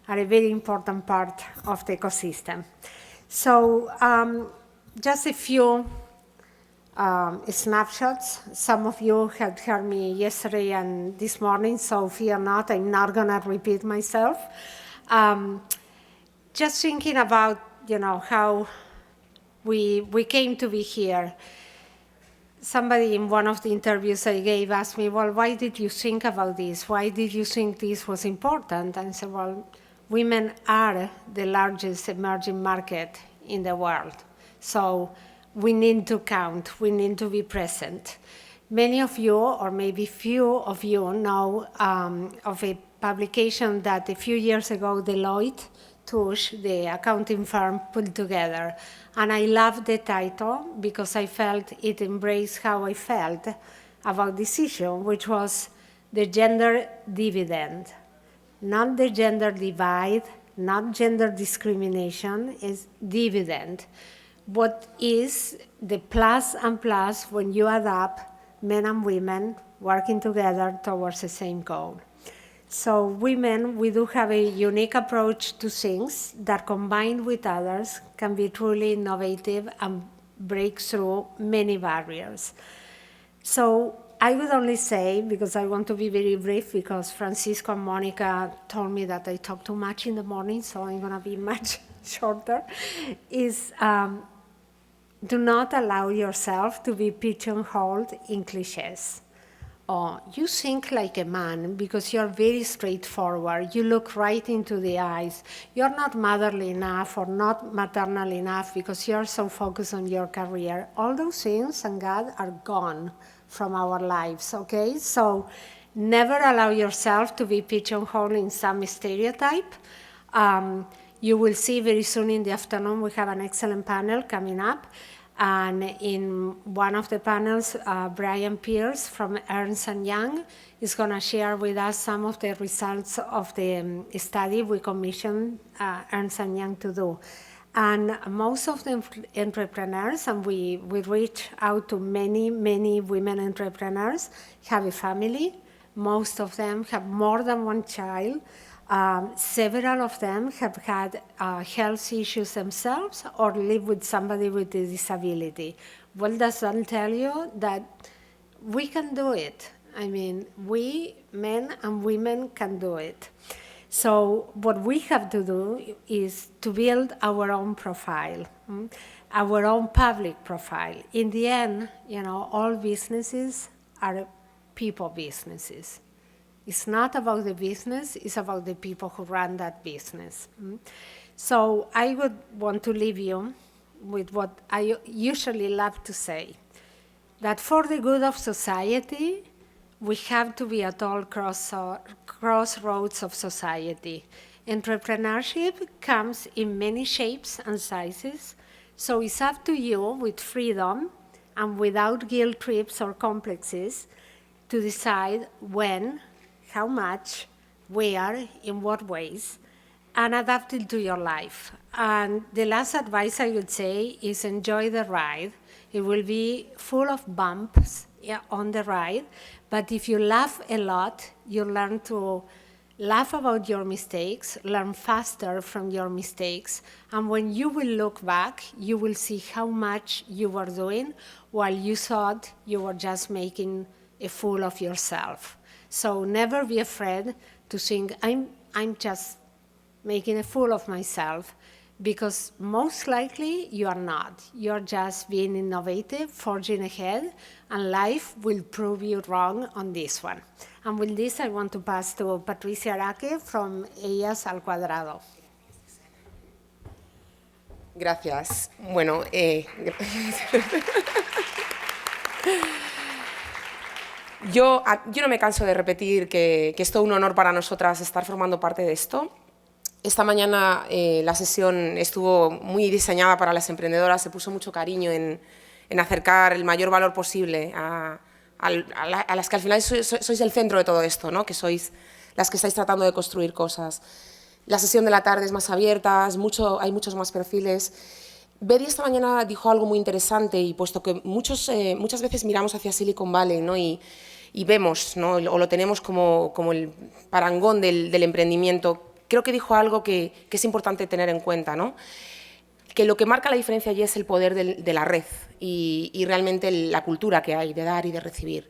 are a very important part of the ecosystem. So just a few snapshots. Some of you have heard me yesterday and this morning, so fear not, I'm not gonna repeat myself. Just thinking about, how we came to be here. Somebody in one of the interviews I gave asked me, well, why did you think about this? Why did you think this was important? And I said, well, women are the largest emerging market in the world. So we need to count, we need to be present. Many of you, or maybe few of you, know of a publication that a few years ago Deloitte Touche, the accounting firm, put together. And I love the title because I felt it embraced how I felt about this issue, which was the gender dividend. Not the gender divide, not gender discrimination, is dividend. What is the plus and plus when you add up men and women working together towards the same goal? So women, we do have a unique approach to things that, combined with others, can be truly innovative and break through many barriers. So I would only say, because I want to be very brief, because Francisco and Monica told me that I talk too much in the morning, so I'm going to be much shorter, is do not allow yourself to be pigeonholed in cliches. Oh, you think like a man because you're very straightforward. You look right into the eyes. You're not motherly enough or not maternal enough because you're so focused on your career. All those things, and God, are gone from our lives, okay? So never allow yourself to be pigeonholed in some stereotype. You will see very soon in the afternoon, we have an excellent panel coming up. And in one of the panels, Brian Pierce from Ernst & Young is going to share with us some of the results of the study we commissioned Ernst & Young to do. And most of the entrepreneurs, and we reach out to many, many women entrepreneurs, have a family. Most of them have more than one child. Several of them have had health issues themselves or live with somebody with a disability. What does that tell you? That we can do it. I mean, we, men and women, can do it. So what we have to do is to build our own profile, our own public profile. In the end, all businesses are people businesses. It's not about the business, it's about the people who run that business. So I would want to leave you with what I usually love to say, that for the good of society, we have to be at all crossroads of society. Entrepreneurship comes in many shapes and sizes. So it's up to you, with freedom and without guilt trips or complexes, to decide when, how much, where, in what ways, and adapt it to your life. And the last advice I would say is enjoy the ride. It will be full of bumps on the ride, but if you laugh a lot, you learn to laugh about your mistakes, learn faster from your mistakes, and when you will look back, you will see how much you were doing while you thought you were just making a fool of yourself. So never be afraid to think, I'm just making a fool of myself, because most likely you are not. You're just being innovative, forging ahead, and life will prove you wrong on this one. And with this, I want to pass to Patricia Araque from Ellas al Cuadrado. Gracias. Bueno, yo no me canso de repetir que es todo un honor para nosotras estar formando parte de esto. Esta mañana la sesión estuvo muy diseñada para las emprendedoras, se puso mucho cariño en acercar el mayor valor posible a las que al final sois el centro de todo esto, ¿no? Que sois las que estáis tratando de construir cosas. La sesión de la tarde es más abierta, hay muchos más perfiles. Betty esta mañana dijo algo muy interesante, y puesto que muchas veces miramos hacia Silicon Valley, ¿no? y vemos, ¿no? o lo tenemos como el parangón del emprendimiento, creo que dijo algo que es importante tener en cuenta, ¿no? Que lo que marca la diferencia allí es el poder de la red y realmente la cultura que hay de dar y de recibir.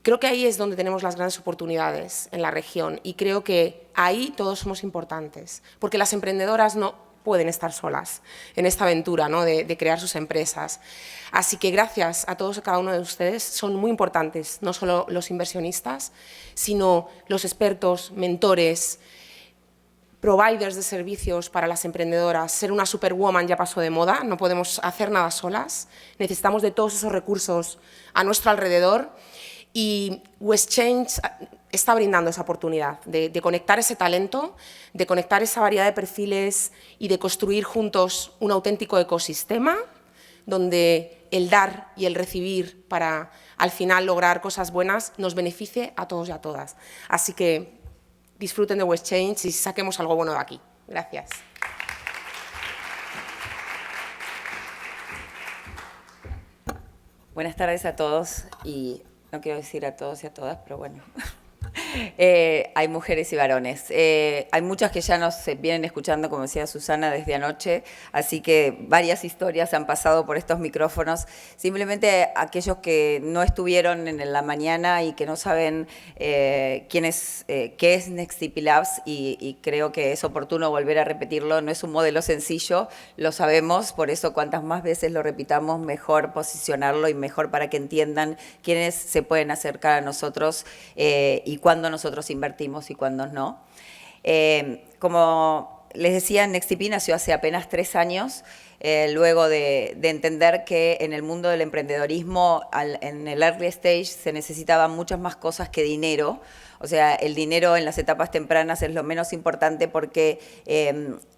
Creo que ahí es donde tenemos las grandes oportunidades en la región, y creo que ahí todos somos importantes, porque las emprendedoras no pueden estar solas en esta aventura, ¿no? de crear sus empresas. Así que gracias a todos y cada uno de ustedes, son muy importantes, no solo los inversionistas, sino los expertos, mentores, providers de servicios para las emprendedoras. Ser una superwoman ya pasó de moda, no podemos hacer nada solas, necesitamos de todos esos recursos a nuestro alrededor, y WeXchange está brindando esa oportunidad de conectar ese talento, de conectar esa variedad de perfiles y de construir juntos un auténtico ecosistema donde el dar y el recibir para al final lograr cosas buenas nos beneficie a todos y a todas. Así que disfruten de WeXchange y saquemos algo bueno de aquí. Gracias. Buenas tardes a todos, y no quiero decir a todos y a todas, pero bueno. Hay mujeres y varones. Hay muchas que ya nos vienen escuchando, como decía Susana, desde anoche, así que varias historias han pasado por estos micrófonos. Simplemente aquellos que no estuvieron en la mañana y que no saben qué es Next Labs, y creo que es oportuno volver a repetirlo, no es un modelo sencillo, lo sabemos, por eso cuantas más veces lo repitamos, mejor posicionarlo y mejor para que entiendan quiénes se pueden acercar a nosotros y cuándo nosotros invertimos y cuándo no. Como les decía, NextTP nació hace apenas 3 años, luego de entender que en el mundo del emprendedorismo, en el early stage, se necesitaban muchas más cosas que dinero. O sea, el dinero en las etapas tempranas es lo menos importante, porque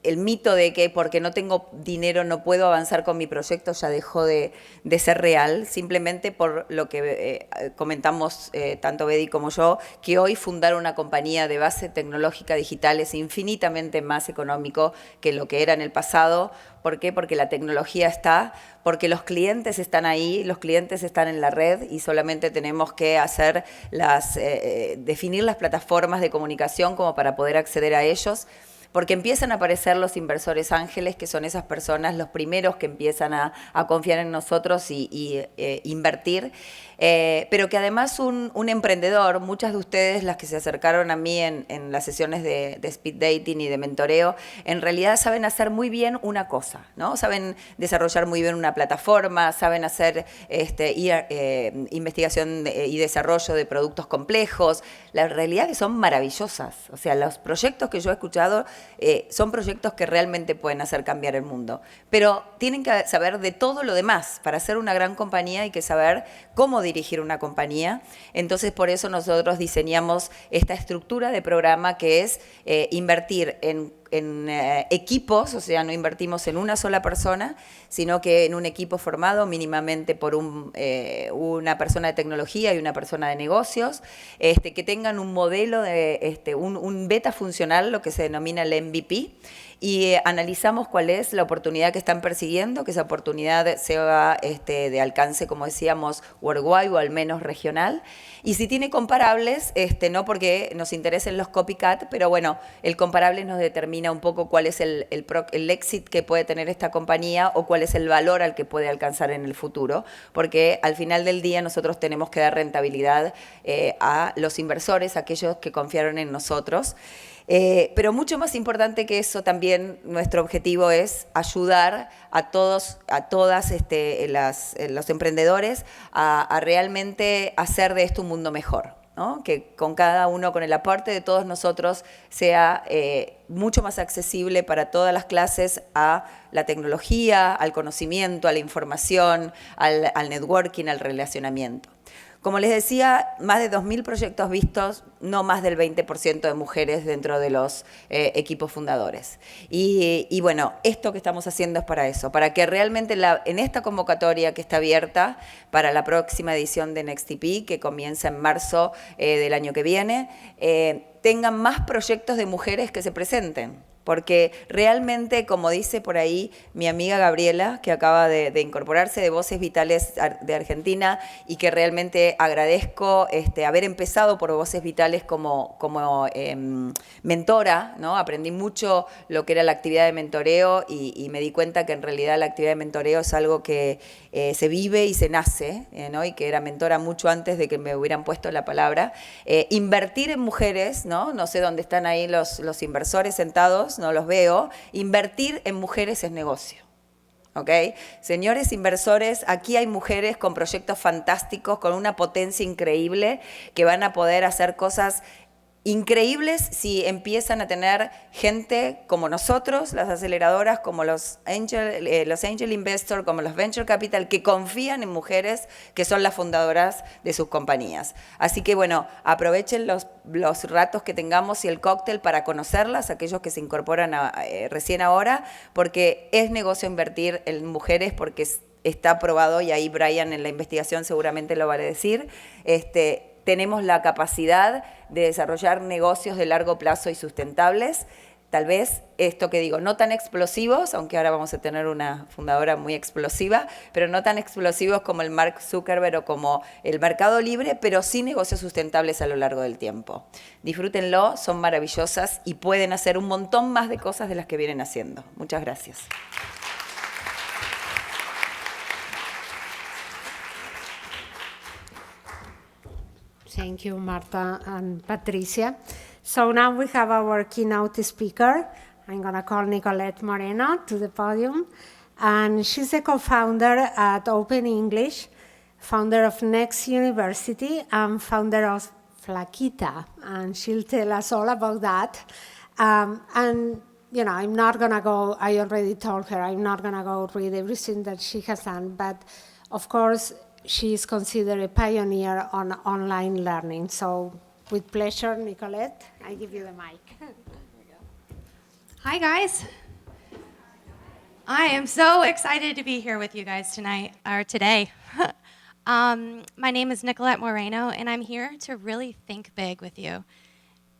el mito de que porque no tengo dinero no puedo avanzar con mi proyecto ya dejó de ser real, simplemente por lo que comentamos tanto Betty como yo, que hoy fundar una compañía de base tecnológica digital es infinitamente más económico que lo que era en el pasado. ¿Por qué? Porque la tecnología está, porque los clientes están ahí, los clientes están en la red, y solamente tenemos que hacer definir las plataformas de comunicación como para poder acceder a ellos, porque empiezan a aparecer los inversores ángeles, que son esas personas, los primeros que empiezan a confiar en nosotros y invertir, pero que además un emprendedor, muchas de ustedes, las que se acercaron a mí en las sesiones de speed dating y de mentoreo, en realidad saben hacer muy bien una cosa, ¿no? Saben desarrollar muy bien una plataforma, saben hacer investigación y desarrollo de productos complejos. La realidad es que son maravillosas. O sea, los proyectos que yo he escuchado son proyectos que realmente pueden hacer cambiar el mundo. Pero tienen que saber de todo lo demás. Para ser una gran compañía hay que saber cómo dirigir una compañía. Entonces, por eso nosotros diseñamos esta estructura de programa, que es invertir en equipos, o sea, no invertimos en una sola persona, sino que en un equipo formado mínimamente por una persona de tecnología y una persona de negocios, que tengan un modelo, un beta funcional, lo que se denomina el MVP, y analizamos cuál es la oportunidad que están persiguiendo, que esa oportunidad sea de alcance, como decíamos, worldwide o al menos regional, y si tiene comparables, no porque nos interesen los copycat, pero bueno, el comparable nos determina un poco cuál es el exit que puede tener esta compañía o cuál es el valor al que puede alcanzar en el futuro, porque al final del día nosotros tenemos que dar rentabilidad a los inversores, aquellos que confiaron en nosotros. Pero mucho más importante que eso también, nuestro objetivo es ayudar a todos, a todas los emprendedores a realmente hacer de esto un mundo mejor, ¿no? Que con cada uno, con el aporte de todos nosotros, sea mucho más accesible para todas las clases a la tecnología, al conocimiento, a la información, al networking, al relacionamiento. Como les decía, más de 2.000 proyectos vistos, no más del 20% de mujeres dentro de los equipos fundadores. Y bueno, esto que estamos haciendo es para eso, para que realmente en esta convocatoria que está abierta para la próxima edición de NextTP, que comienza en marzo del año que viene, tengan más proyectos de mujeres que se presenten. Porque realmente, como dice por ahí mi amiga Gabriela, que acaba de incorporarse de Voces Vitales de Argentina, y que realmente agradezco haber empezado por Voces Vitales como mentora, ¿no? Aprendí mucho lo que era la actividad de mentoreo y me di cuenta que en realidad la actividad de mentoreo es algo que se vive y se nace, ¿no? Y que era mentora mucho antes de que me hubieran puesto la palabra. Invertir en mujeres, ¿no? No sé dónde están ahí los inversores sentados, no los veo. Invertir en mujeres es negocio. ¿Ok? Señores inversores, aquí hay mujeres con proyectos fantásticos, con una potencia increíble, que van a poder hacer cosas increíbles si empiezan a tener gente como nosotros, las aceleradoras, como los angel investors, como los venture capital, que confían en mujeres que son las fundadoras de sus compañías. Así que bueno, aprovechen los ratos que tengamos y el cóctel para conocerlas, aquellos que se incorporan recién ahora, porque es negocio invertir en mujeres, porque está probado, y ahí Brian en la investigación seguramente lo va a decir. Tenemos la capacidad de desarrollar negocios de largo plazo y sustentables. Tal vez esto que digo, no tan explosivos, aunque ahora vamos a tener una fundadora muy explosiva, pero no tan explosivos como el Mark Zuckerberg o como el Mercado Libre, pero sí negocios sustentables a lo largo del tiempo. Disfrútenlo, son maravillosas y pueden hacer un montón más de cosas de las que vienen haciendo. Muchas gracias. Thank you, Marta and Patricia. So now we have our keynote speaker. I'm going to call Nicolette Moreno to the podium. And she's a co-founder at Open English, founder of Next University, and founder of Flaquita. And she'll tell us all about that. And you know, I'm not going to go, I already told her, I'm not going to go read everything that she has done. But of course, she is considered a pioneer on online learning. So with pleasure, Nicolette, I give you the mic. Hi, guys. I am so excited to be here with you guys tonight, or today. My name is Nicolette Moreno, and I'm here to really think big with you.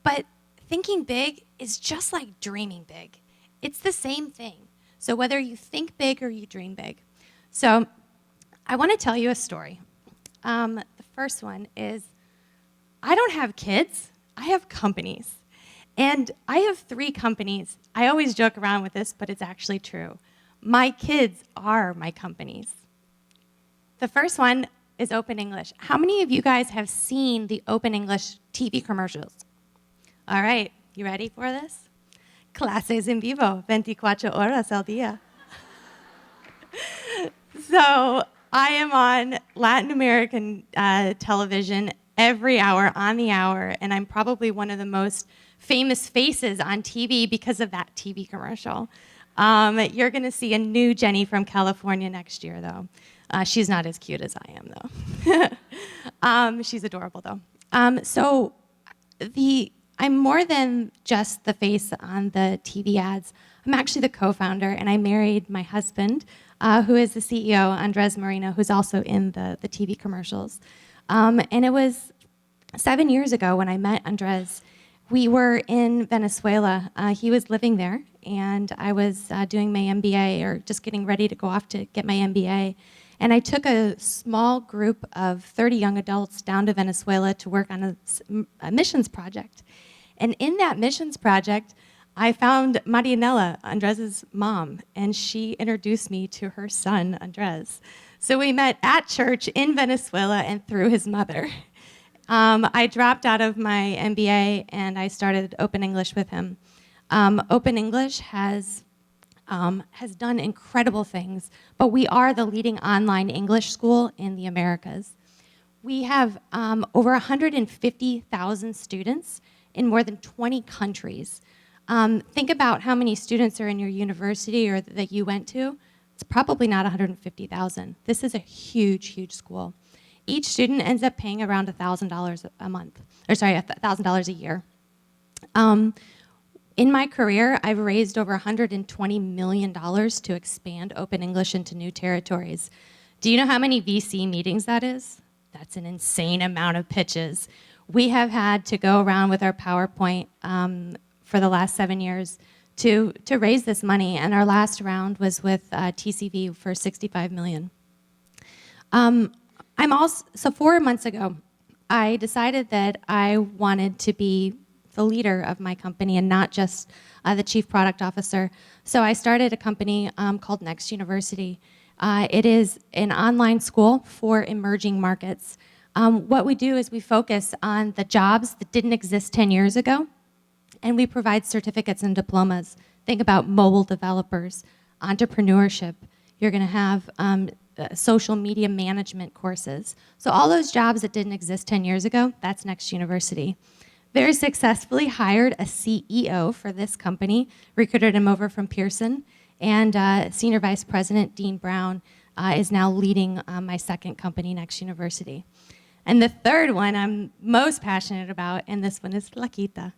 But thinking big is just like dreaming big. It's the same thing. So whether you think big or you dream big. So I want to tell you a story. The first one is, I don't have kids, I have companies. And I have 3 companies. I always joke around with this, but it's actually true. My kids are my companies. The first one is Open English. How many of you guys have seen the Open English TV commercials? All right, you ready for this? Clases en vivo, 24 horas al día. So I am on Latin American television every hour, on the hour, and I'm probably one of the most famous faces on TV because of that TV commercial. You're going to see a new Jenny from California next year, though. She's not as cute as I am, though. She's adorable, though. So the I'm more than just the face on the TV ads. I'm actually the co-founder, and I married my husband, who is the CEO, Andres Moreno, who's also in the TV commercials. And it was 7 years ago when I met Andres. We were in Venezuela. He was living there, and I was doing my MBA, or just getting ready to go off to get my MBA. And I took a small group of 30 young adults down to Venezuela to work on a missions project. And in that missions project, I found Marianela, Andres's mom, and she introduced me to her son, Andres. So we met at church in Venezuela and through his mother. I dropped out of my MBA and I started Open English with him. Open English has done incredible things, but we are the leading online English school in the Americas. We have over 150,000 students in more than 20 countries. Think about how many students are in your university or that you went to. It's probably not 150,000. This is a huge, huge school. Each student ends up paying around $1,000 a month, or sorry, $1,000 a year. In my career, I've raised over $120 million to expand Open English into new territories. Do you know how many VC meetings that is? That's an insane amount of pitches. We have had to go around with our PowerPoint for the last 7 years to raise this money, and our last round was with TCV for $65 million. So 4 months ago, I decided that I wanted to be the leader of my company and not just the chief product officer. So I started a company called Next University. It is an online school for emerging markets. What we do is we focus on the jobs that didn't exist 10 years ago, and we provide certificates and diplomas. Think about mobile developers, entrepreneurship. You're going to have social media management courses. So all those jobs that didn't exist 10 years ago, that's Next University. Very successfully hired a CEO for this company, recruited him over from Pearson, and Senior Vice President Dean Brown is now leading my second company, Next University. And the third one I'm most passionate about, and this one is Flaquita.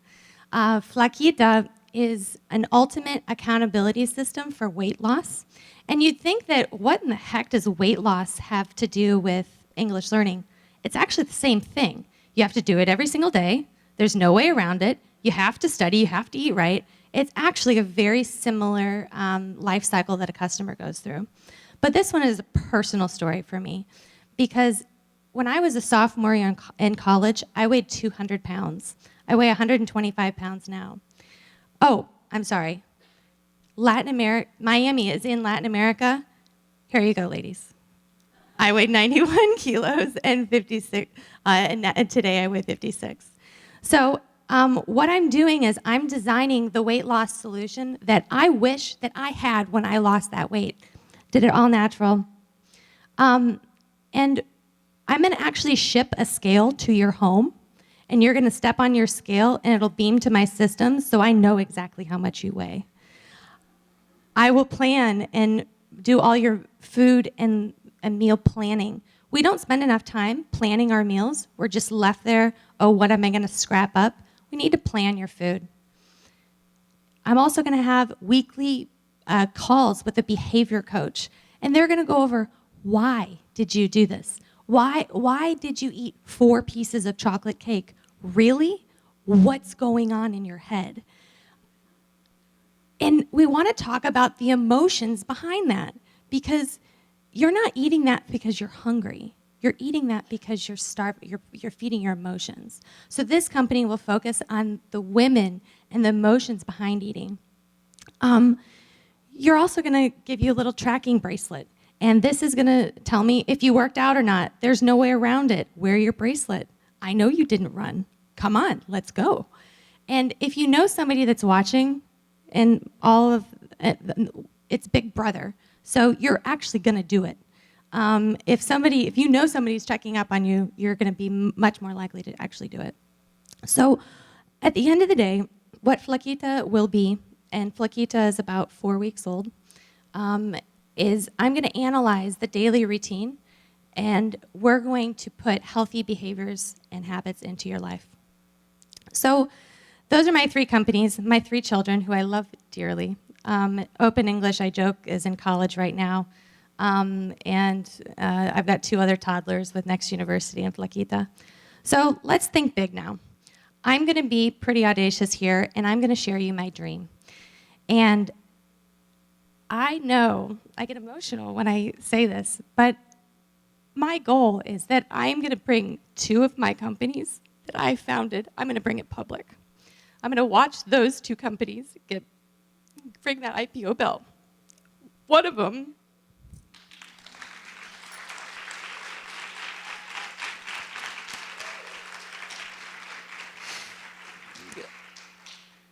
Flaquita is an ultimate accountability system for weight loss. And you'd think that what in the heck does weight loss have to do with English learning? It's actually the same thing. You have to do it every single day. There's no way around it. You have to study, you have to eat right. It's actually a very similar life cycle that a customer goes through. But this one is a personal story for me, because when I was a sophomore in college, I weighed 200 pounds. I weigh 125 pounds now. Oh, I'm sorry. Miami is in Latin America. Here you go, ladies. I weighed 91 kilos and 56, and today I weigh 56. So what I'm doing is I'm designing the weight loss solution that I wish that I had when I lost that weight. Did it all natural. And I'm gonna actually ship a scale to your home, and you're gonna step on your scale and it'll beam to my system so I know exactly how much you weigh. I will plan and do all your food and meal planning. We don't spend enough time planning our meals. We're just left there, oh, what am I gonna scrap up? We need to plan your food. I'm also gonna have weekly calls with a behavior coach, and they're gonna go over, why did you do this? Why did you eat 4 pieces of chocolate cake? Really? What's going on in your head? And we want to talk about the emotions behind that, because you're not eating that because you're hungry. You're eating that because you're starved, you're feeding your emotions. So this company will focus on the women and the emotions behind eating. You're also going to give you a little tracking bracelet. And this is going to tell me if you worked out or not. There's no way around it. Wear your bracelet. I know you didn't run. Come on, let's go. And if you know somebody that's watching, and it's Big Brother, so you're actually going to do it. If you know somebody's checking up on you, you're going to be much more likely to actually do it. So at the end of the day, what Flaquita will be, and Flaquita is about 4 weeks old, is I'm going to analyze the daily routine, and we're going to put healthy behaviors and habits into your life. So those are my 3 companies, my 3 children, who I love dearly. Open English, I joke, is in college right now. I've got 2 other toddlers with Next University and Flaquita. So let's think big now. I'm going to be pretty audacious here, and I'm going to share you my dream. And I know I get emotional when I say this, but my goal is that I'm going to bring 2 of my companies that I founded, I'm going to bring it public. I'm going to watch those 2 companies ring that IPO bell. One of them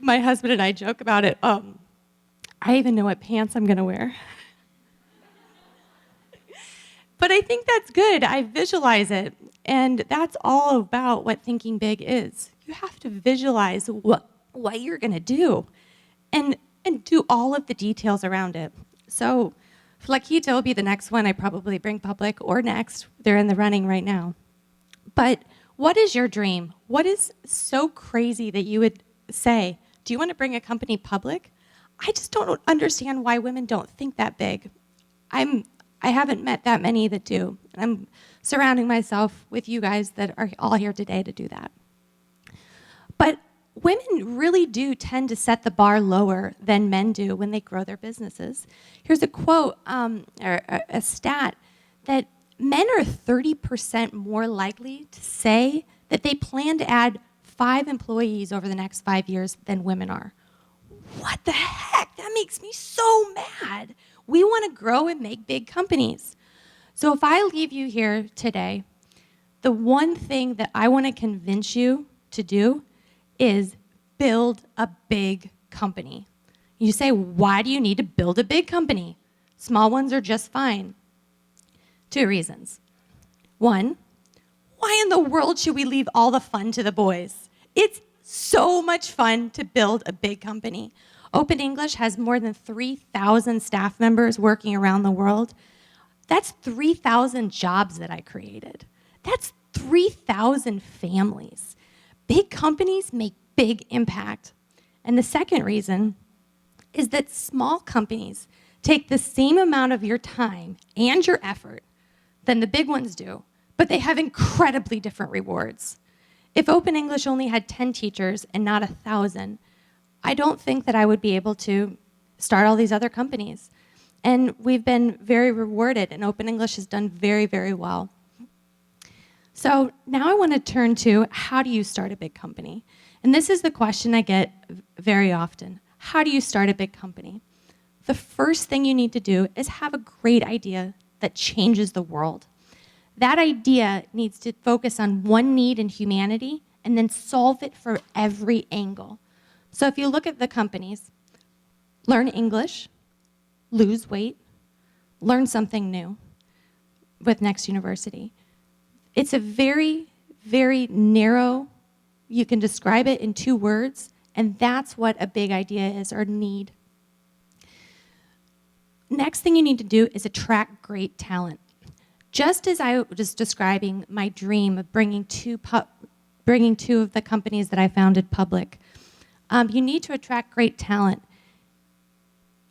my husband and I joke about it. I even know what pants I'm going to wear. But I think that's good. I visualize it. And that's all about what thinking big is. You have to visualize what you're going to do and do all of the details around it. So Flaquita will be the next one I probably bring public, or next. They're in the running right now. But what is your dream? What is so crazy that you would say, do you want to bring a company public? I just don't understand why women don't think that big. I haven't met that many that do. I'm surrounding myself with you guys that are all here today to do that. But women really do tend to set the bar lower than men do when they grow their businesses. Here's a quote, or a stat, that men are 30% more likely to say that they plan to add 5 employees over the next 5 years than women are. What the heck? That makes me so mad. We want to grow and make big companies. So if I leave you here today, the one thing that I want to convince you to do is build a big company. You say, why do you need to build a big company? Small ones are just fine. 2 reasons. 1, why in the world should we leave all the fun to the boys? It's so much fun to build a big company. Open English has more than 3,000 staff members working around the world. That's 3,000 jobs that I created. That's 3,000 families. Big companies make big impact. And the second reason is that small companies take the same amount of your time and your effort than the big ones do, but they have incredibly different rewards. If Open English only had 10 teachers and not 1,000, I don't think that I would be able to start all these other companies. And we've been very rewarded, and Open English has done very, very well. So now I want to turn to, how do you start a big company? And this is the question I get very often. How do you start a big company? The first thing you need to do is have a great idea that changes the world. That idea needs to focus on one need in humanity and then solve it for every angle. So if you look at the companies, learn English, lose weight, learn something new with Next University. It's a very, very narrow, you can describe it in 2 words, and that's what a big idea is, or need. Next thing you need to do is attract great talent. Just as I was describing my dream of bringing 2 of the companies that I founded public, you need to attract great talent.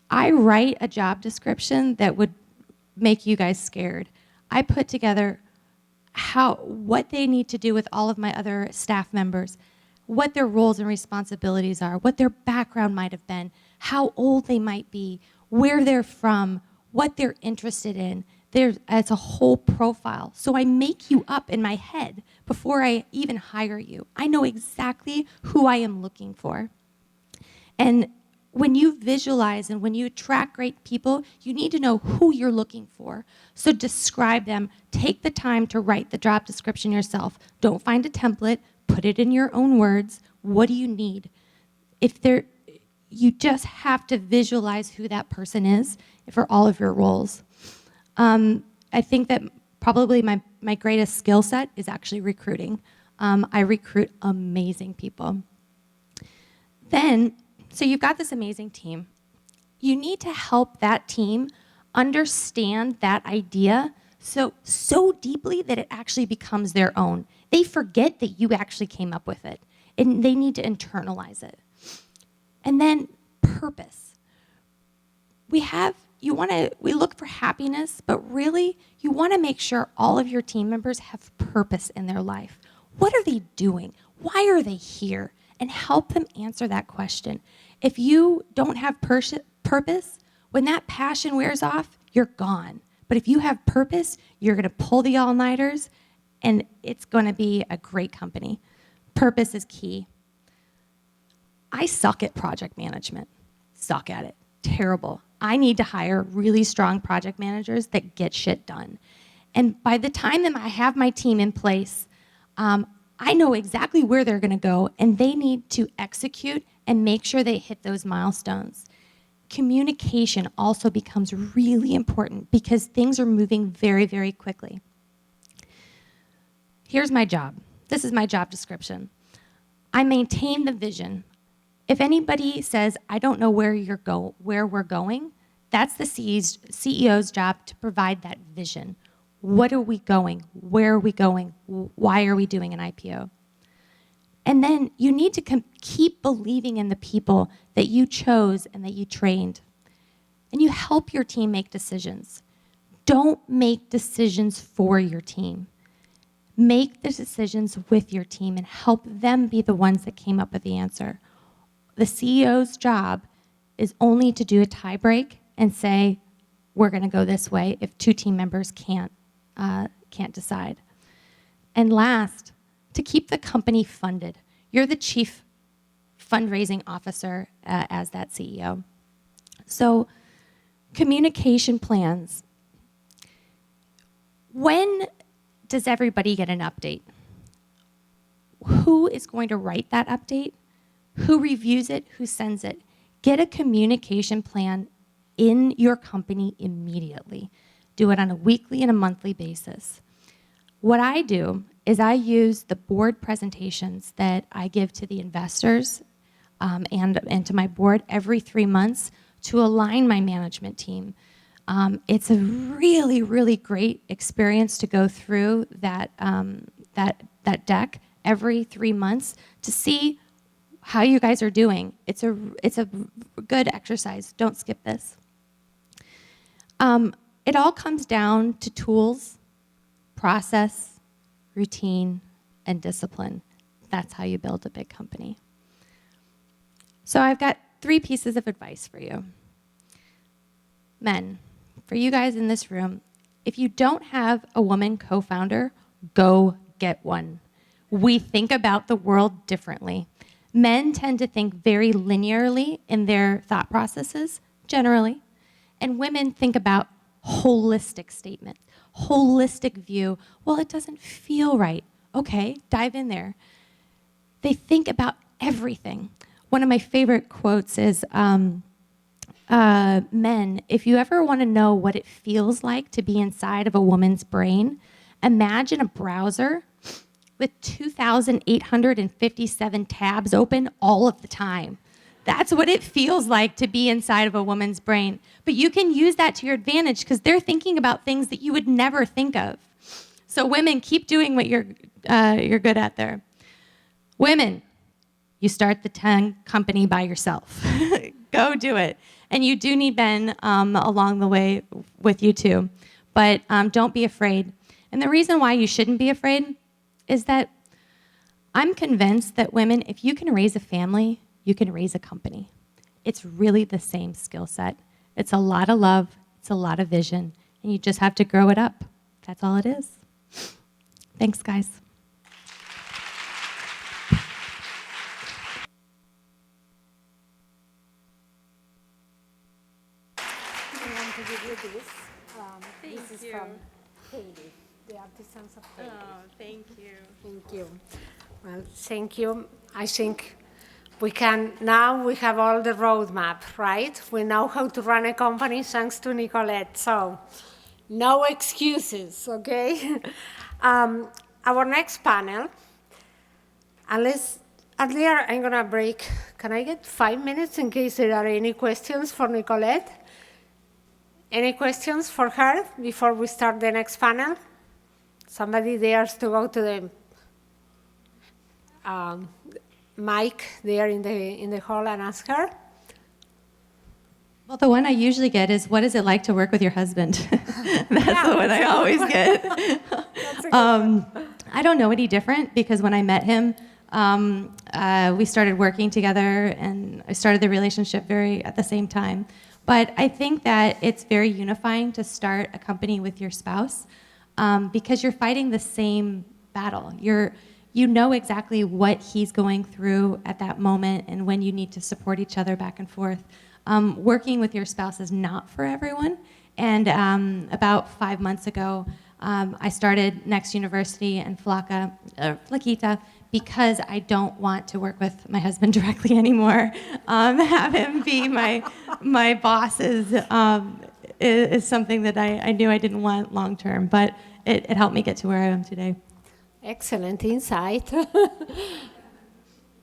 I write a job description that would make you guys scared. I put together what they need to do with all of my other staff members, what their roles and responsibilities are, what their background might have been, how old they might be, where they're from, what they're interested in. It's a whole profile. So I make you up in my head before I even hire you. I know exactly who I am looking for. And when you visualize and when you attract great people, you need to know who you're looking for. So describe them. Take the time to write the job description yourself. Don't find a template. Put it in your own words. What do you need? You just have to visualize who that person is for all of your roles. I think that probably my greatest skill set is actually recruiting. I recruit amazing people. So you've got this amazing team. You need to help that team understand that idea so deeply that it actually becomes their own. They forget that you actually came up with it. And they need to internalize it. And then purpose. We look for happiness, but really you want to make sure all of your team members have purpose in their life. What are they doing? Why are they here? And help them answer that question. If you don't have purpose, when that passion wears off, you're gone. But if you have purpose, you're going to pull the all-nighters, and it's going to be a great company. Purpose is key. I suck at project management. Suck at it. Terrible. I need to hire really strong project managers that get shit done. And by the time that I have my team in place, I know exactly where they're going to go, and they need to execute and make sure they hit those milestones. Communication also becomes really important because things are moving very, very quickly. Here's my job. This is my job description. I maintain the vision. If anybody says, I don't know where we're going, that's the CEO's job to provide that vision. What are we going? Where are we going? Why are we doing an IPO? And then you need to keep believing in the people that you chose and that you trained. And you help your team make decisions. Don't make decisions for your team. Make the decisions with your team and help them be the ones that came up with the answer. The CEO's job is only to do a tie break and say, we're going to go this way if two team members can't decide. And last, to keep the company funded. You're the chief fundraising officer as that CEO. So communication plans. When does everybody get an update? Who is going to write that update? Who reviews it? Who sends it? Get a communication plan in your company immediately. Do it on a weekly and a monthly basis. What I do is I use the board presentations that I give to the investors and to my board every 3 months to align my management team. It's a really, really great experience to go through that deck every 3 months to see how you guys are doing. It's a good exercise. Don't skip this. It all comes down to tools, process, routine, and discipline. That's how you build a big company. So I've got 3 pieces of advice for you. Men, for you guys in this room, if you don't have a woman co-founder, go get one. We think about the world differently. Men tend to think very linearly in their thought processes, generally, and women think about holistic statements, holistic view. Well, it doesn't feel right. Okay, dive in there. They think about everything. One of my favorite quotes is, men, if you ever want to know what it feels like to be inside of a woman's brain, imagine a browser with 2,857 tabs open all of the time. That's what it feels like to be inside of a woman's brain. But you can use that to your advantage because they're thinking about things that you would never think of. So women, keep doing what you're good at there. Women, you start the 10 company by yourself. Go do it. And you do need Ben along the way with you too. But don't be afraid. And the reason why you shouldn't be afraid is that I'm convinced that women, if you can raise a family, you can raise a company. It's really the same skill set. It's a lot of love, it's a lot of vision, and you just have to grow it up. That's all it is. Thanks, guys. I want to give you this. This is you. from Haiti, the artisans of Haiti. Oh, thank you. Thank you. Well, thank you. I think we have all the roadmap, right? We know how to run a company thanks to Nicolette, so no excuses, okay? Our next panel, earlier I'm gonna break. Can I get 5 minutes in case there are any questions for Nicolette? Any questions for her before we start the next panel? Somebody dares to go to the mic there in the hall and ask her. Well, the one I usually get is, what is it like to work with your husband? That's the one I always get. I don't know any different because when I met him, we started working together and I started the relationship at the same time. But I think that it's very unifying to start a company with your spouse because you're fighting the same battle. You know exactly what he's going through at that moment and when you need to support each other back and forth. Working with your spouse is not for everyone. And about 5 months ago, I started Next University and Flaquita because I don't want to work with my husband directly anymore. Have him be my boss is something that I knew I didn't want long term, but it helped me get to where I am today. Excellent insight.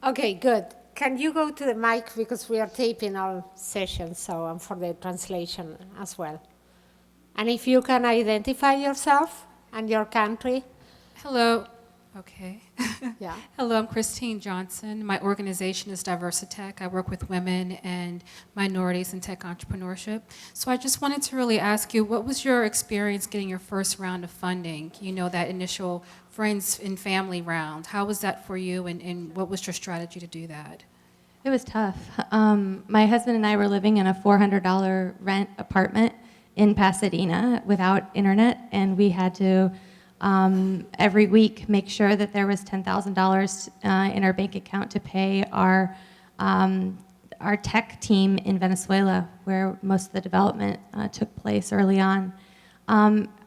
Okay, good. Can you go to the mic because we are taping all sessions, so and for the translation as well. And if you can identify yourself and your country. Hello. Okay. Yeah. Hello, I'm Christine Johnson. My organization is Diversitech. I work with women and minorities in tech entrepreneurship. So I just wanted to really ask you, what was your experience getting your first round of funding? You know, that initial friends and family round. How was that for you, and what was your strategy to do that? It was tough. My husband and I were living in a $400 rent apartment in Pasadena without internet, and we had to every week make sure that there was $10,000 in our bank account to pay our tech team in Venezuela, where most of the development took place early on.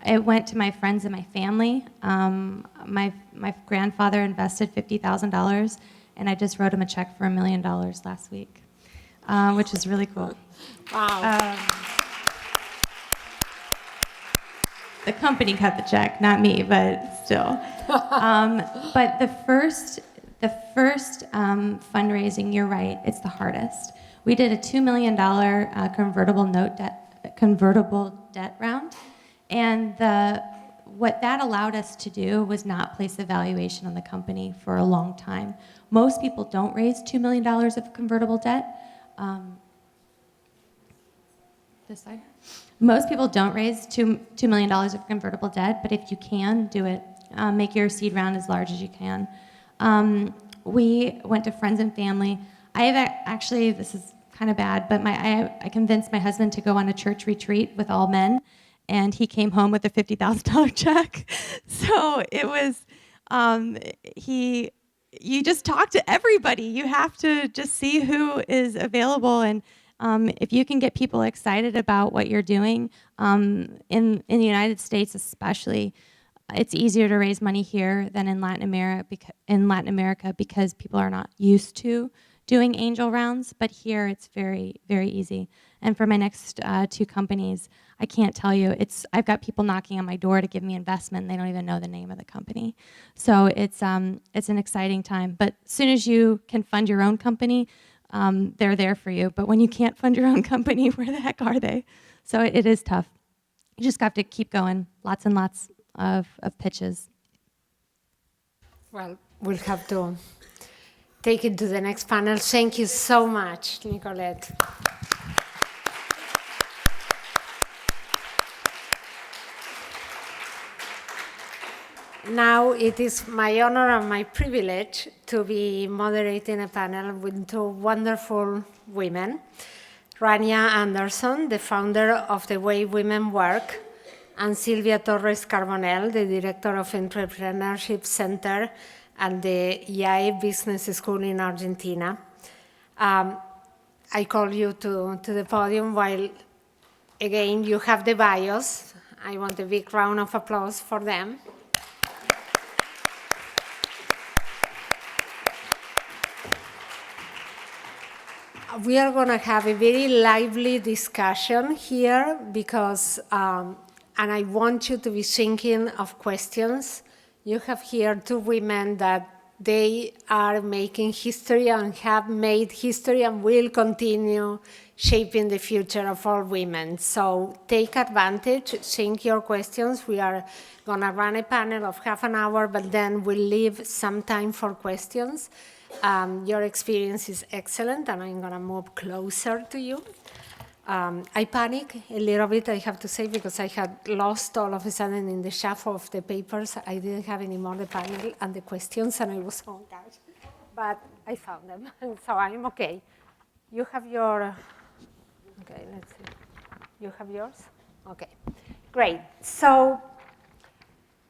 It went to my friends and my family. My grandfather invested $50,000, and I just wrote him a check for $1 million last week, which is really cool. Wow. The company cut the check, not me, but still. But the first fundraising, you're right, it's the hardest. We did a $2 million convertible debt round, and what that allowed us to do was not place a valuation on the company for a long time. Most people don't raise $2 million of convertible debt. This side. Most people don't raise $2 million of convertible debt, but if you can, do it. Make your seed round as large as you can. We went to friends and family. I have actually, this is kind of bad, but I convinced my husband to go on a church retreat with all men, and he came home with a $50,000 check. So it was, you just talk to everybody. You have to just see who is available, and if you can get people excited about what you're doing, in the United States especially, it's easier to raise money here than in Latin America because people are not used to doing angel rounds, but here it's very, very easy. And for my next 2 companies, I can't tell you, I've got people knocking on my door to give me investment, and they don't even know the name of the company. So it's an exciting time. But as soon as you can fund your own company, they're there for you. But when you can't fund your own company, where the heck are they? So it is tough. You just have to keep going. Lots and lots of pitches. Well, we'll have to take it to the next panel. Thank you so much, Nicolette. Now it is my honor and my privilege to be moderating a panel with 2 wonderful women. Rania Anderson, the founder of The Way Women Work, and Silvia Torres Carbonell, the director of Entrepreneurship Center at the IAE Business School in Argentina. I call you to the podium while, again, you have the bios. I want a big round of applause for them. We are going to have a very lively discussion here because, and I want you to be thinking of questions. You have here 2 women that they are making history and have made history and will continue shaping the future of all women. So take advantage, think your questions. We are going to run a panel of half an hour, but then we'll leave some time for questions. Your experience is excellent, and I'm going to move closer to you. I panic a little bit, I have to say, because I had lost all of a sudden in the shuffle of the papers. I didn't have any more the panel and the questions, and I was, oh gosh. But I found them, so I'm okay. You have your, okay, let's see. You have yours? Okay, great. So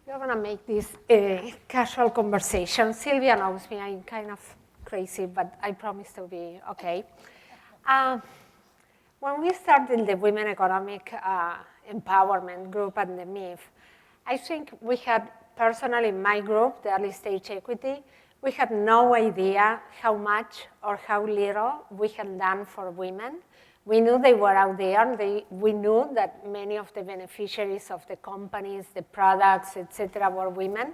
we're going to make this a casual conversation. Sylvia knows me, I'm kind of crazy, but I promise to be okay. When we started the Women Economic Empowerment group at the MIF, I think we had, personally in my group, the early stage equity, we had no idea how much or how little we had done for women. We knew they were out there. We knew that many of the beneficiaries of the companies, the products, et cetera, were women.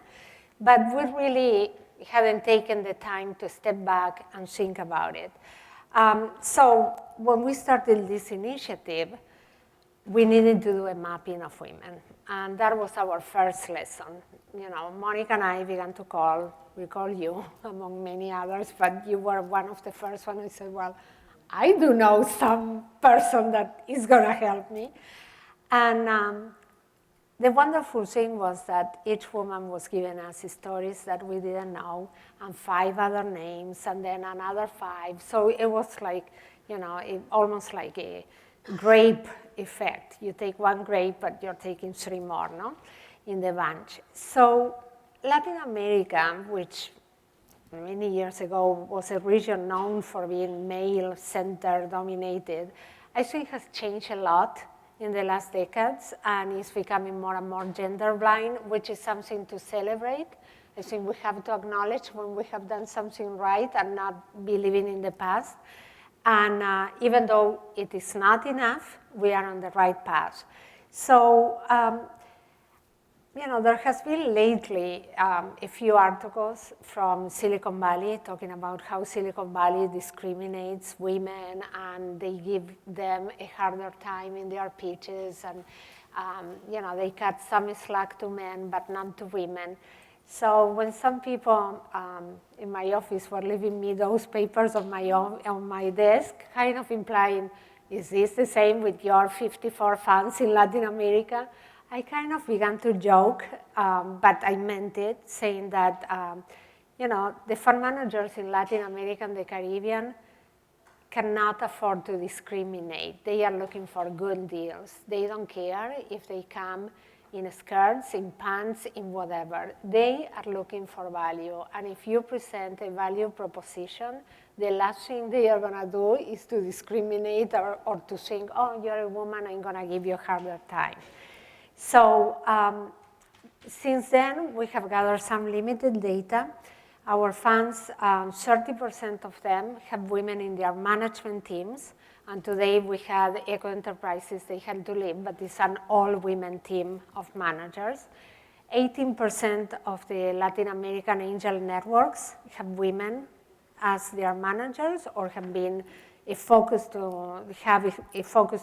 But we really hadn't taken the time to step back and think about it. So when we started this initiative, we needed to do a mapping of women. And that was our first lesson. You know, Monica and I began to call, we call you, among many others, but you were one of the first ones. I said, well, I do know some person that is going to help me. And the wonderful thing was that each woman was giving us stories that we didn't know, and 5 other names, and then another 5. So it was like, you know, almost like a grape effect. You take one grape, but you're taking 3 more, no, in the bunch. So Latin America, which many years ago was a region known for being male-centered, dominated, I think has changed a lot in the last decades, and is becoming more and more gender blind, which is something to celebrate. I think we have to acknowledge when we have done something right and not be living in the past. And even though it is not enough, we are on the right path. So, you know, there has been lately a few articles from Silicon Valley talking about how Silicon Valley discriminates women and they give them a harder time in their pitches, and you know, they cut some slack to men but not to women. So when some people in my office were leaving me those papers on my desk, kind of implying, is this the same with your 54 funds in Latin America? I kind of began to joke, but I meant it, saying that, you know, the fund managers in Latin America and the Caribbean cannot afford to discriminate. They are looking for good deals. They don't care if they come in skirts, in pants, in whatever. They are looking for value. And if you present a value proposition, the last thing they are going to do is to discriminate or to think, oh, you're a woman, I'm going to give you a harder time. So since then, we have gathered some limited data. Our funds, 30% of them have women in their management teams. And today we had Eco Enterprises, they had to leave, but it's an all-women team of managers. 18% of the Latin American angel networks have women as their managers or have been a focus to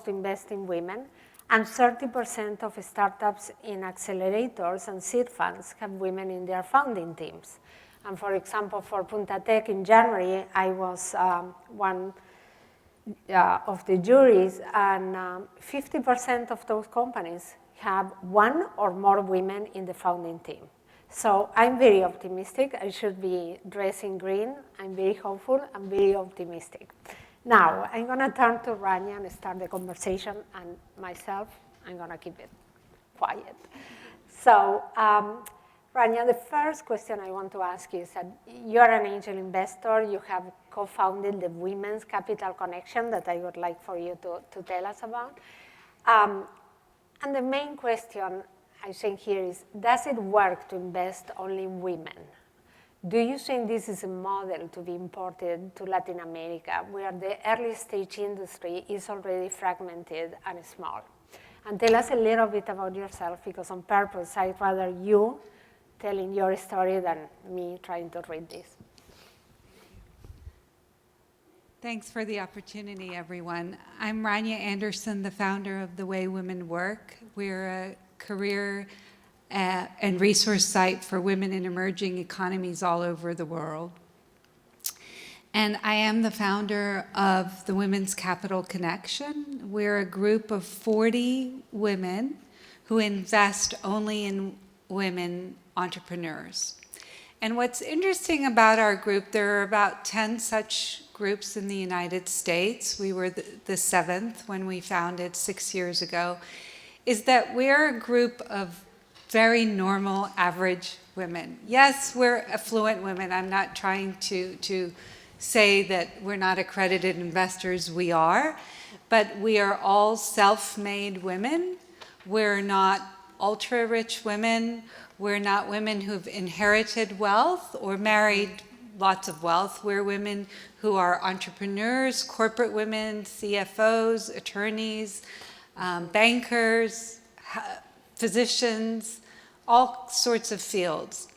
invest in women. And 30% of startups in accelerators and seed funds have women in their founding teams. And for example, for Punta Tech in January, I was one of the juries, and 50% of those companies have 1 or more women in the founding team. So I'm very optimistic. I should be dressed in green. I'm very hopeful. I'm very optimistic. Now, I'm going to turn to Rania and start the conversation, and myself, I'm going to keep it quiet. So, Rania, the first question I want to ask you is that you're an angel investor. You have co-founded the Women's Capital Connection that I would like for you to tell us about. And the main question I think here is, does it work to invest only in women? Do you think this is a model to be imported to Latin America, where the early stage industry is already fragmented and small? And tell us a little bit about yourself, because on purpose, I'd rather you telling your story than me trying to read this. Thanks for the opportunity, everyone. I'm Rania Anderson, the founder of The Way Women Work. We're a career and resource site for women in emerging economies all over the world. and I am the founder of the Women's Capital Connection. We're a group of 40 women who invest only in women entrepreneurs. And what's interesting about our group, there are about 10 such groups in the United States. We were the seventh when we founded 6 years ago, is that we're a group of very normal, average women. Yes, we're affluent women. I'm not trying to say that we're not accredited investors. We are. But we are all self-made women. We're not ultra-rich women. We're not women who've inherited wealth or married lots of wealth. We're women who are entrepreneurs, corporate women, CFOs, attorneys, bankers, physicians, all sorts of fields.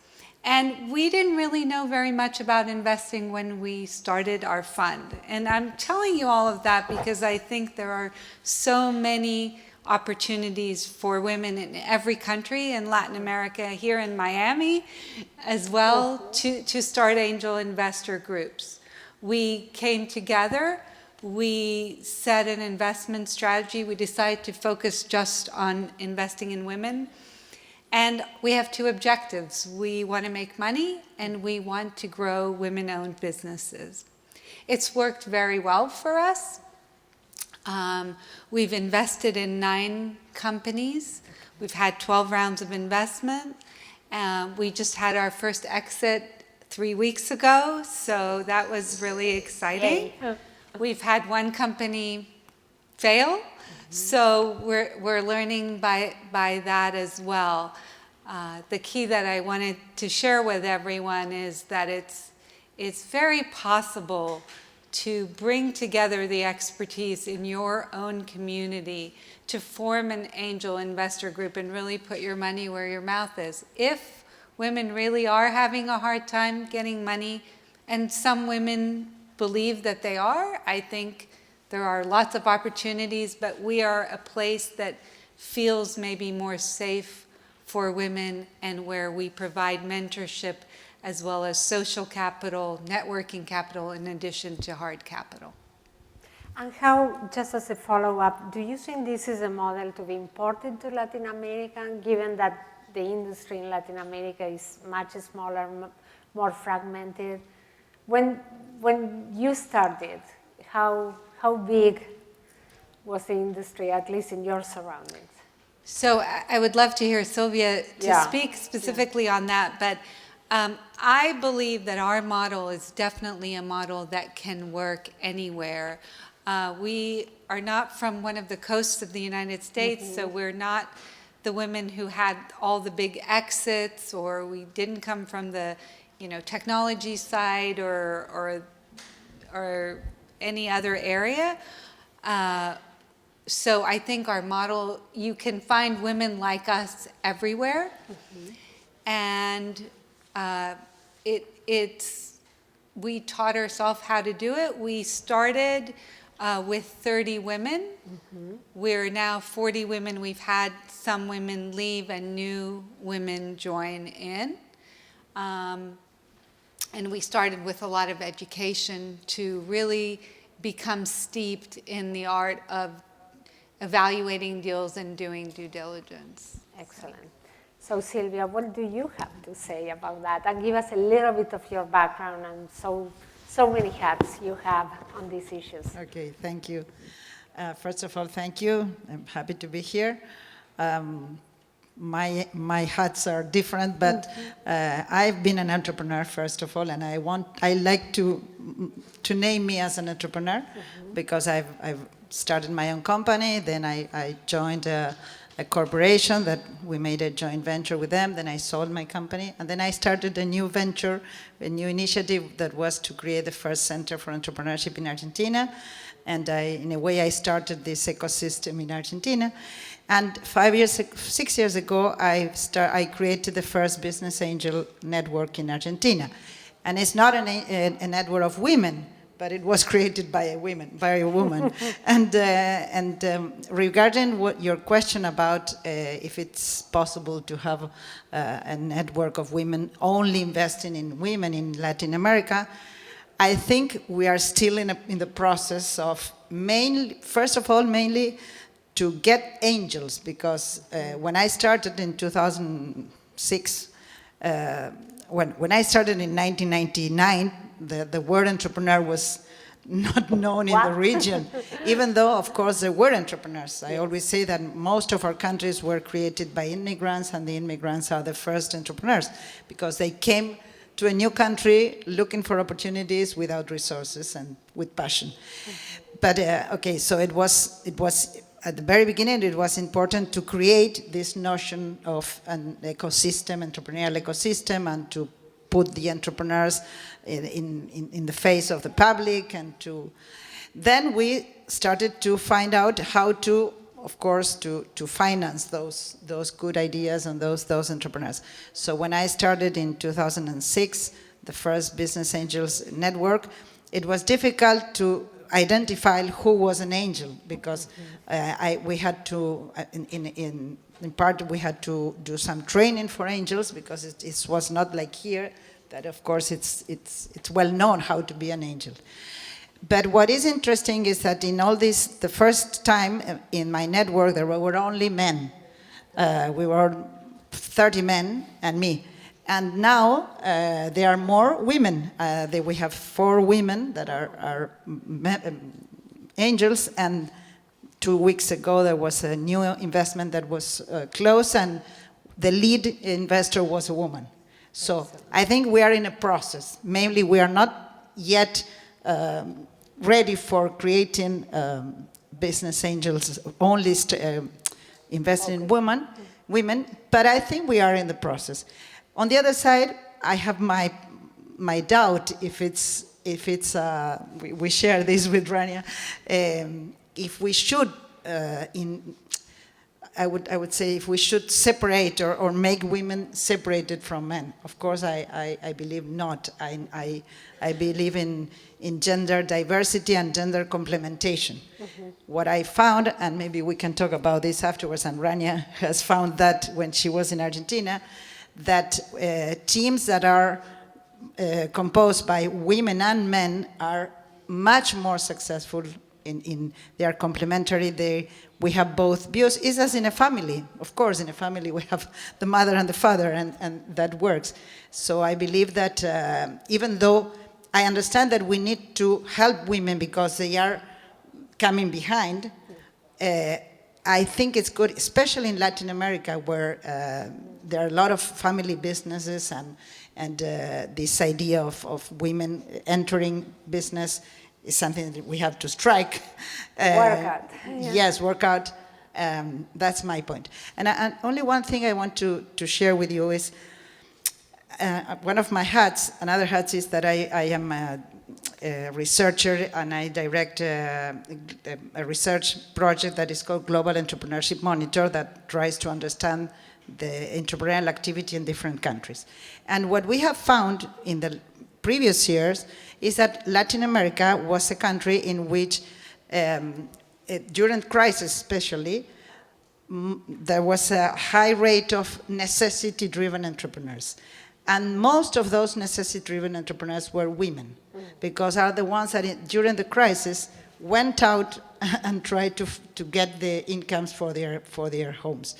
And we didn't really know very much about investing when we started our fund. And I'm telling you all of that because I think there are so many opportunities for women in every country in Latin America, here in Miami, as well, to start angel investor groups. We came together, we set an investment strategy, we decided to focus just on investing in women. And we have two objectives. We want to make money and we want to grow women-owned businesses. It's worked very well for us. We've invested in 9 companies. We've had 12 rounds of investment. We just had our first exit 3 weeks ago, so that was really exciting. We've had 1 company fail, so we're learning by that as well. The key that I wanted to share with everyone is that it's very possible to bring together the expertise in your own community to form an angel investor group and really put your money where your mouth is. If women really are having a hard time getting money, and some women believe that they are, I think there are lots of opportunities, but we are a place that feels maybe more safe for women and where we provide mentorship as well as social capital, networking capital, in addition to hard capital. And how, just as a follow-up, do you think this is a model to be imported to Latin America, given that the industry in Latin America is much smaller, more fragmented? When you started, how big was the industry, at least in your surroundings? So I would love to hear Sylvia to speak specifically on that, but I believe that our model is definitely a model that can work anywhere. We are not from one of the coasts of the United States, so we're not the women who had all the big exits, or we didn't come from the technology side or any other area. So I think our model, you can find women like us everywhere, and we taught ourselves how to do it. We started with 30 women. We're now 40 women. We've had some women leave and new women join in. And we started with a lot of education to really become steeped in the art of evaluating deals and doing due diligence. Excellent. So Sylvia, what do you have to say about that? And give us a little bit of your background and so many hats you have on these issues. Okay, thank you. First of all, thank you. I'm happy to be here. My hats are different, but I've been an entrepreneur, first of all, and I like to name me as an entrepreneur because I've started my own company, then I joined a corporation that we made a joint venture with them, then I sold my company, and then I started a new venture, a new initiative that was to create the first center for entrepreneurship in Argentina, and in a way I started this ecosystem in Argentina. And 6 years ago, I created the first business angel network in Argentina. And it's not a network of women, but it was created by a woman. And regarding your question about if it's possible to have a network of women only investing in women in Latin America, I think we are still in the process of first of all, mainly to get angels, because when I started in 2006, when I started in 1999, the word entrepreneur was not known in the region, even though, of course, there were entrepreneurs. I always say that most of our countries were created by immigrants, and the immigrants are the first entrepreneurs, because they came to a new country looking for opportunities without resources and with passion. But okay, so it was at the very beginning, it was important to create this notion of an ecosystem, entrepreneurial ecosystem, and to put the entrepreneurs in the face of the public, and then we started to find out how to, of course, to finance those good ideas and those entrepreneurs. So when I started in 2006, the first Business Angels Network, it was difficult to identify who was an angel, because we had to, in part, we had to do some training for angels, because it was not like here, that of course it's well known how to be an angel. But what is interesting is that in all this, the first time in my network, there were only men. We were 30 men and me. And now there are more women. We have 4 women that are angels, and 2 weeks ago there was a new investment that was closed, and the lead investor was a woman. So I think we are in a process. Mainly we are not yet ready for creating business angels only investing in women, but I think we are in the process. On the other side, I have my doubt if it's we share this with Rania, if we should I would say if we should separate or make women separated from men. Of course, I believe not. I believe in gender diversity and gender complementation. What I found, and maybe we can talk about this afterwards, and Rania has found that when she was in Argentina, that teams that are composed by women and men are much more successful. They are complementary. We have both views. It's as in a family. Of course, in a family we have the mother and the father, and that works. So I believe that even though I understand that we need to help women because they are coming behind, I think it's good, especially in Latin America, where there are a lot of family businesses, and this idea of women entering business is something that we have to strike. Work out. Yes, work out. That's my point. And only one thing I want to share with you is one of my hats, another hat is that I am a researcher, and I direct a research project that is called Global Entrepreneurship Monitor, that tries to understand the entrepreneurial activity in different countries. And what we have found in the previous years is that Latin America was a country in which, during crisis especially, there was a high rate of necessity-driven entrepreneurs. And most of those necessity-driven entrepreneurs were women, because are the ones that during the crisis went out and tried to get the incomes for their homes.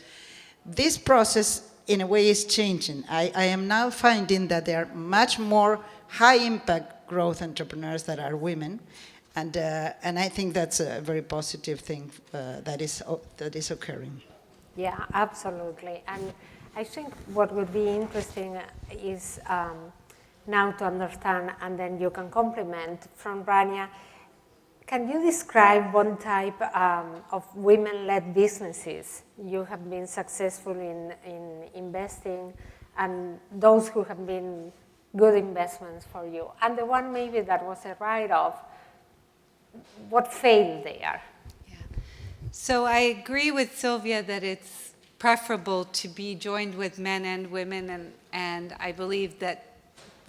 This process, in a way, is changing. I am now finding that there are much more high-impact growth entrepreneurs that are women, and I think that's a very positive thing that is occurring. Yeah, absolutely. And I think what would be interesting is now to understand, and then you can complement from Rania. Can you describe one type of women-led businesses you have been successful in investing, and those who have been good investments for you? And the one maybe that was a write-off, what failed there? Yeah. So I agree with Sylvia that it's preferable to be joined with men and women, and I believe that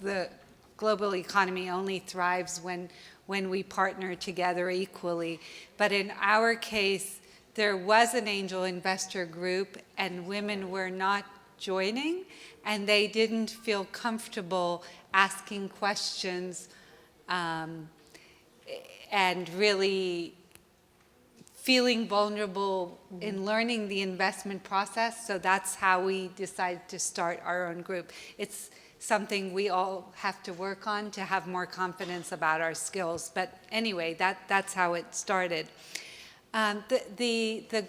the global economy only thrives when we partner together equally. But in our case, there was an angel investor group, and women were not joining, and they didn't feel comfortable asking questions and really feeling vulnerable in learning the investment process. So that's how we decided to start our own group. It's something we all have to work on to have more confidence about our skills. But anyway, that's how it started. The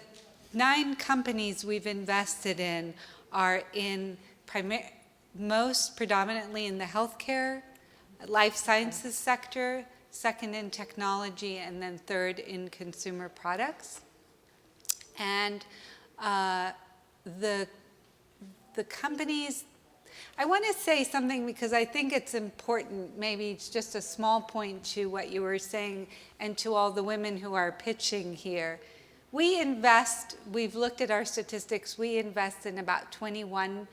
9 companies we've invested in are in most predominantly in the healthcare, life sciences sector, second in technology, and then third in consumer products. And the companies, I want to say something because I think it's important, maybe it's just a small point to what you were saying and to all the women who are pitching here. We invest, we've looked at our statistics, we've invested in about 21%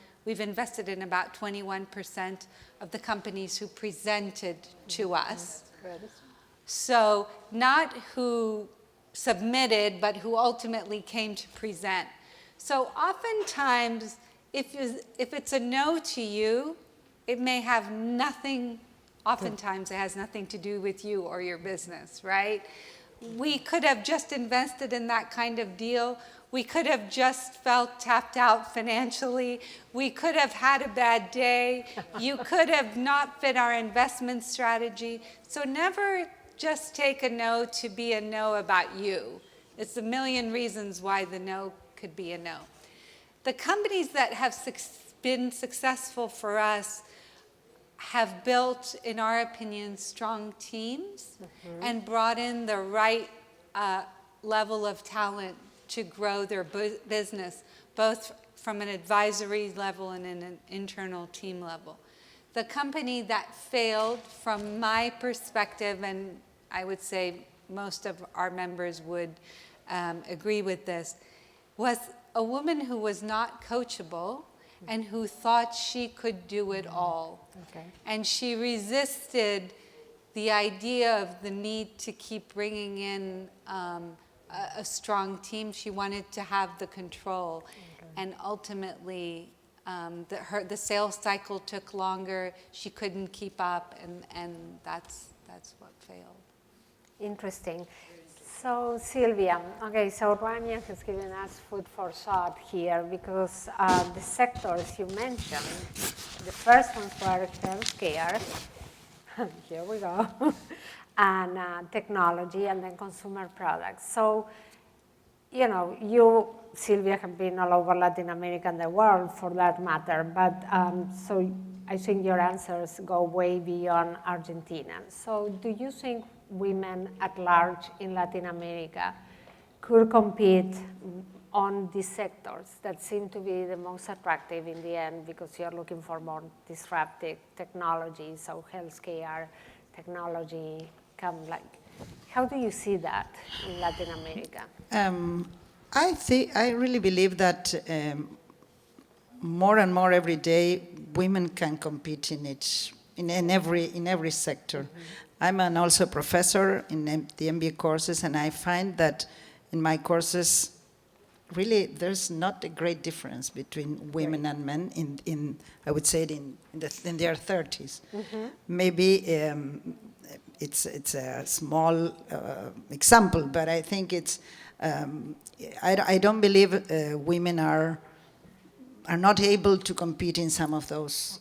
of the companies who presented to us. So not who submitted, but who ultimately came to present. So oftentimes, if it's a no to you, it may have nothing, oftentimes it has nothing to do with you or your business, right? We could have just invested in that kind of deal. We could have just felt tapped out financially. We could have had a bad day. You could have not fit our investment strategy. So never just take a no to be a no about you. It's a million reasons why the no could be a no. The companies that have been successful for us have built, in our opinion, strong teams and brought in the right level of talent to grow their business, both from an advisory level and an internal team level. The company that failed, from my perspective, and I would say most of our members would agree with this, was a woman who was not coachable and who thought she could do it all. Okay. And she resisted the idea of the need to keep bringing in a strong team. She wanted to have the control. Okay. And ultimately, the sales cycle took longer. She couldn't keep up, and that's what failed. Interesting. So Sylvia, okay, so Rania has given us food for thought here because the sectors you mentioned, the first ones were healthcare, here we go, and technology, and then consumer products. So, you know, you, Sylvia, have been all over Latin America and the world for that matter, but so I think your answers go way beyond Argentina. So do you think women at large in Latin America could compete on these sectors that seem to be the most attractive in the end because you're looking for more disruptive technology, so healthcare, technology, how do you see that in Latin America? I really believe that more and more every day women can compete in every sector. I'm also a professor in the MBA courses, and I find that in my courses, really there's not a great difference between women and men in I would say in their 30s. Maybe it's a small example, but I think it's I don't believe women are not able to compete in some of those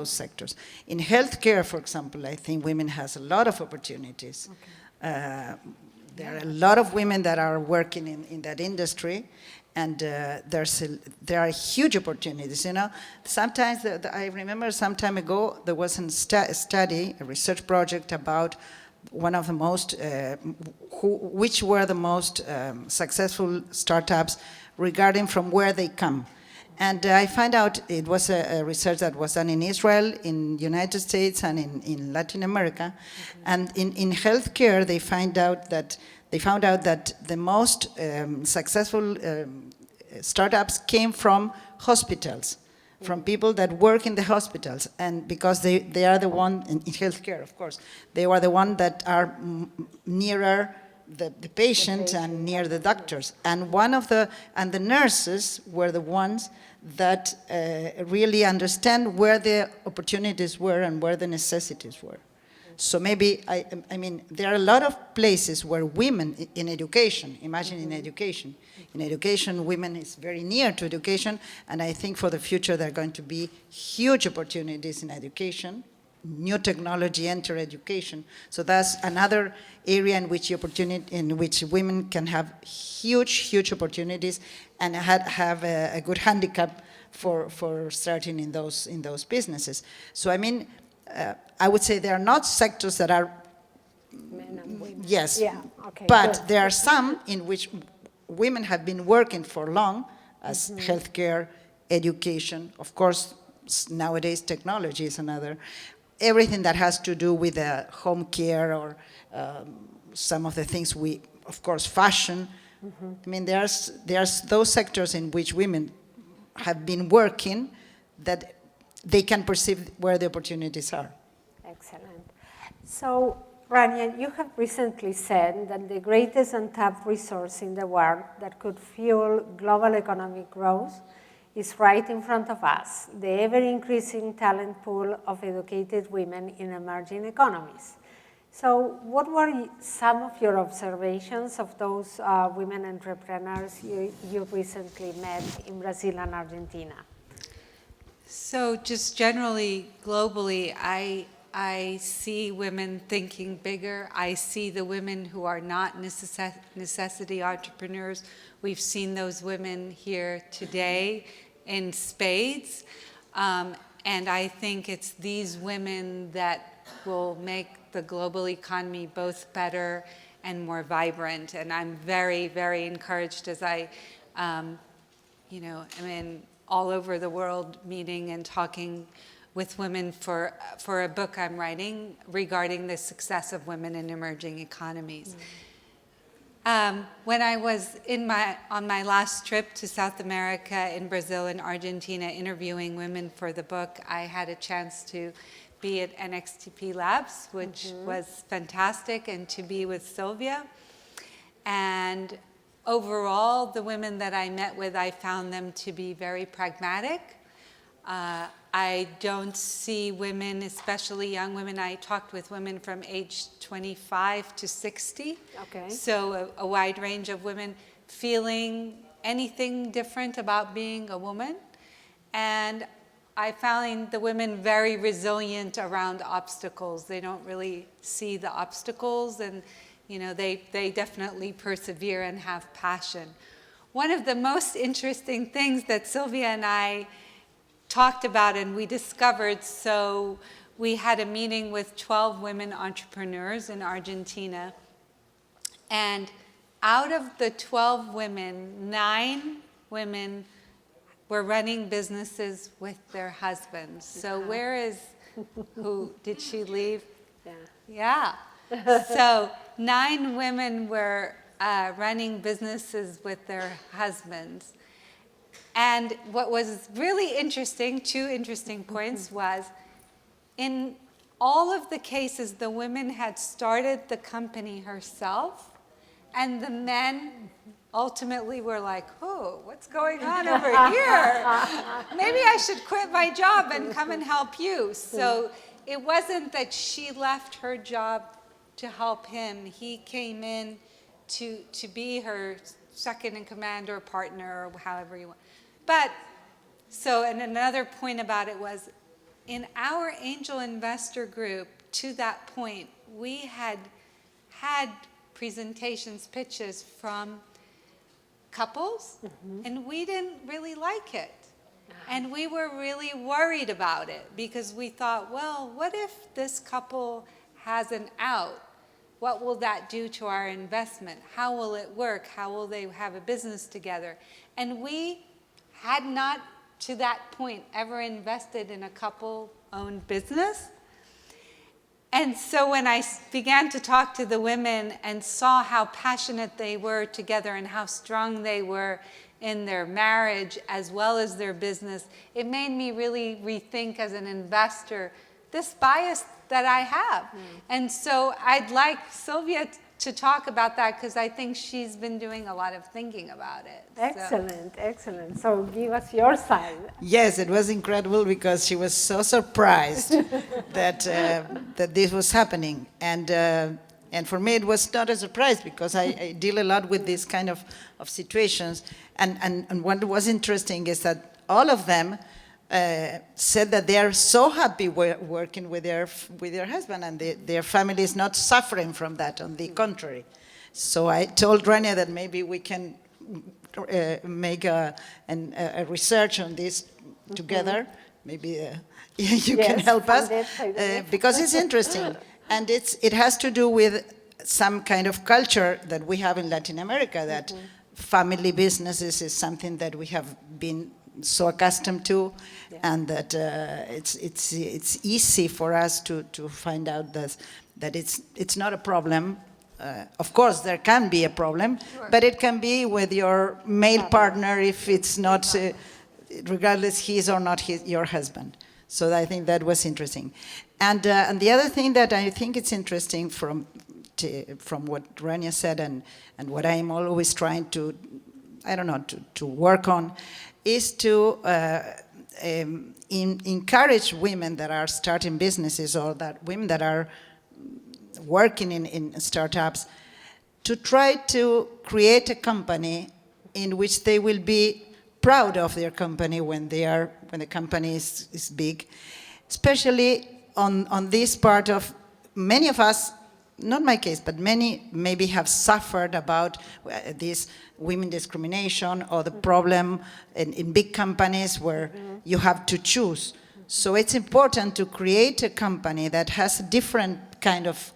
sectors. In healthcare, for example, I think women has a lot of opportunities. There are a lot of women that are working in that industry, and there are huge opportunities. You know, sometimes I remember some time ago there was a study, a research project about one of the most, which were the most successful startups regarding from where they come. And I found out it was a research that was done in Israel, in the United States, and in Latin America. And in healthcare, they found out that the most successful startups came from hospitals, from people that work in the hospitals. And because they are the one, in healthcare, of course, they were the one that are nearer the patient and near the doctors. And the nurses were the ones that really understand where the opportunities were and where the necessities were. So maybe, I mean, there are a lot of places where women in education, imagine in education. In education, women is very near to education, and I think for the future there are going to be huge opportunities in education. New technology enter education. So that's another area in which women can have huge opportunities and have a good handicap for starting in those businesses. So I mean, I would say there are not sectors that are Men and women. yes, Yeah, okay, but good. there are some in which women have been working for long, as healthcare, education, of course, nowadays technology is another, everything that has to do with home care or some of the things of course, fashion. I mean, there's those sectors in which women have been working that they can perceive where the opportunities are. Excellent. So, Rania, you have recently said that the greatest untapped resource in the world that could fuel global economic growth is right in front of us, the ever-increasing talent pool of educated women in emerging economies. So what were some of your observations of those women entrepreneurs you recently met in Brazil and Argentina? So just generally, globally, I see women thinking bigger. I see the women who are not necessity entrepreneurs. We've seen those women here today in spades. And I think it's these women that will make the global economy both better and more vibrant. And I'm very encouraged as I, am in all over the world meeting and talking with women for a book I'm writing regarding the success of women in emerging economies. When I was on my last trip to South America in Brazil and Argentina interviewing women for the book, I had a chance to be at NXTP Labs, which was fantastic, and to be with Sylvia. And overall, the women that I met with, I found them to be very pragmatic. I don't see women, especially young women. I talked with women from age 25 to 60. Okay. So a wide range of women feeling anything different about being a woman. And I found the women very resilient around obstacles. They don't really see the obstacles, and they definitely persevere and have passion. One of the most interesting things that Sylvia and I talked about and we discovered, so we had a meeting with 12 women entrepreneurs in Argentina, and out of the 12 women, 9 women were running businesses with their husbands. So did she leave? Yeah. So 9 women were running businesses with their husbands. And what was really interesting, 2 interesting points, was in all of the cases, the women had started the company herself, and the men ultimately were like, oh, what's going on over here? Maybe I should quit my job and come and help you. So it wasn't that she left her job to help him. He came in to be her second in command or partner, or however you want. But, and another point about it was, in our angel investor group, to that point, we had presentations, pitches from couples, and we didn't really like it. And we were really worried about it, because we thought, well, what if this couple has an out? What will that do to our investment? How will it work? How will they have a business together? And we had not, to that point, ever invested in a couple-owned business. And so when I began to talk to the women and saw how passionate they were together and how strong they were in their marriage as well as their business, it made me really rethink as an investor this bias that I have. And so I'd like Sylvia to talk about that because I think she's been doing a lot of thinking about it. Excellent, excellent. So give us your side. Yes, it was incredible because she was so surprised that that this was happening, and for me it was not a surprise because I deal a lot with this kind of situations, and what was interesting is that all of them said that they are so happy working with their husband, and their family is not suffering from that. On the contrary, so I told Rania that maybe we can make a research on this together. Maybe you can help us because it's interesting, and it has to do with some kind of culture that we have in Latin America. That family businesses is something that we have been so accustomed to, and that it's easy for us to find out that it's not a problem. Of course, there can be a problem, but it can be with your male partner if it's not, regardless his or not your husband. So I think that was interesting. And the other thing that I think it's interesting from what Rania said and what I'm always trying to, I don't know, to work on, is to encourage women that are starting businesses or that women that are working in startups to try to create a company in which they will be proud of their company when the company is big, especially on this part of many of us. Not my case, but many maybe have suffered about this women discrimination or the problem in big companies where you have to choose. So it's important to create a company that has a different kind of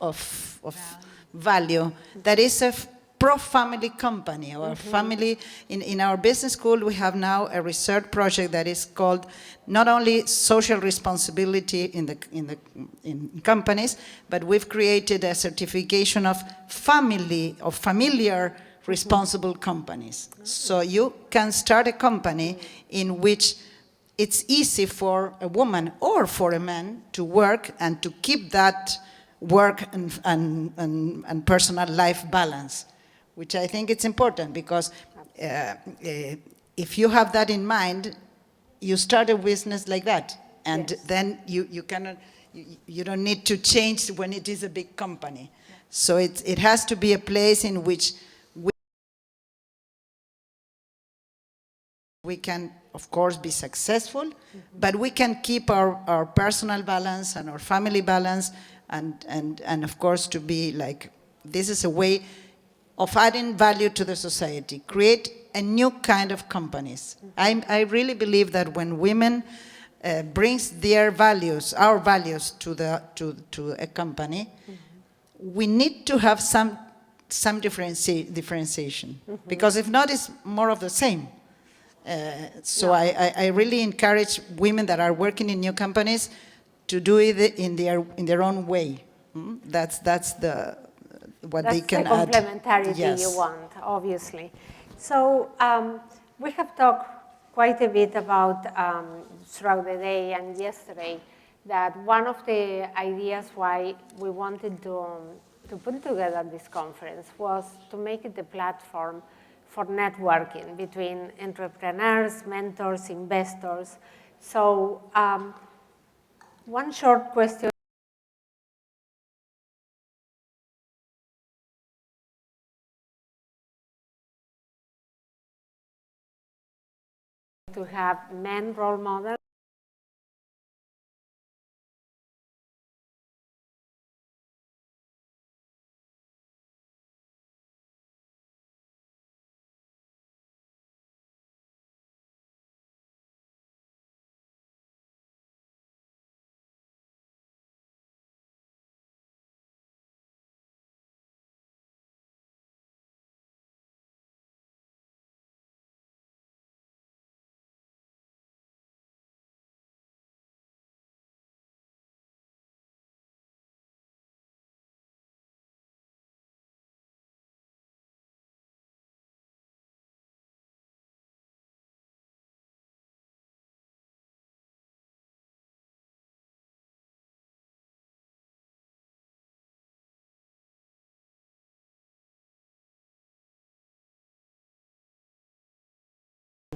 value, that is a pro-family company or family. In our business school, we have now a research project that is called not only social responsibility in companies, but we've created a certification of familiar responsible companies. So you can start a company in which it's easy for a woman or for a man to work and to keep that work and personal life balance, which I think it's important because if you have that in mind, you start a business like that, and then you cannot, you don't need to change when it is a big company. So it has to be a place in which we can, of course, be successful, but we can keep our personal balance and our family balance, and of course to be like, this is a way of adding value to the society, create a new kind of companies. I really believe that when women brings their values, our values to a company, we need to have some differentiation, because if not, it's more of the same. So I really encourage women that are working in new companies to do it in their own way. That's what they can add. That's the complementarity you want, obviously. So we have talked quite a bit about throughout the day and yesterday that one of the ideas why we wanted to put together this conference was to make it a platform for networking between entrepreneurs, mentors, investors. So one short question. To have men role models.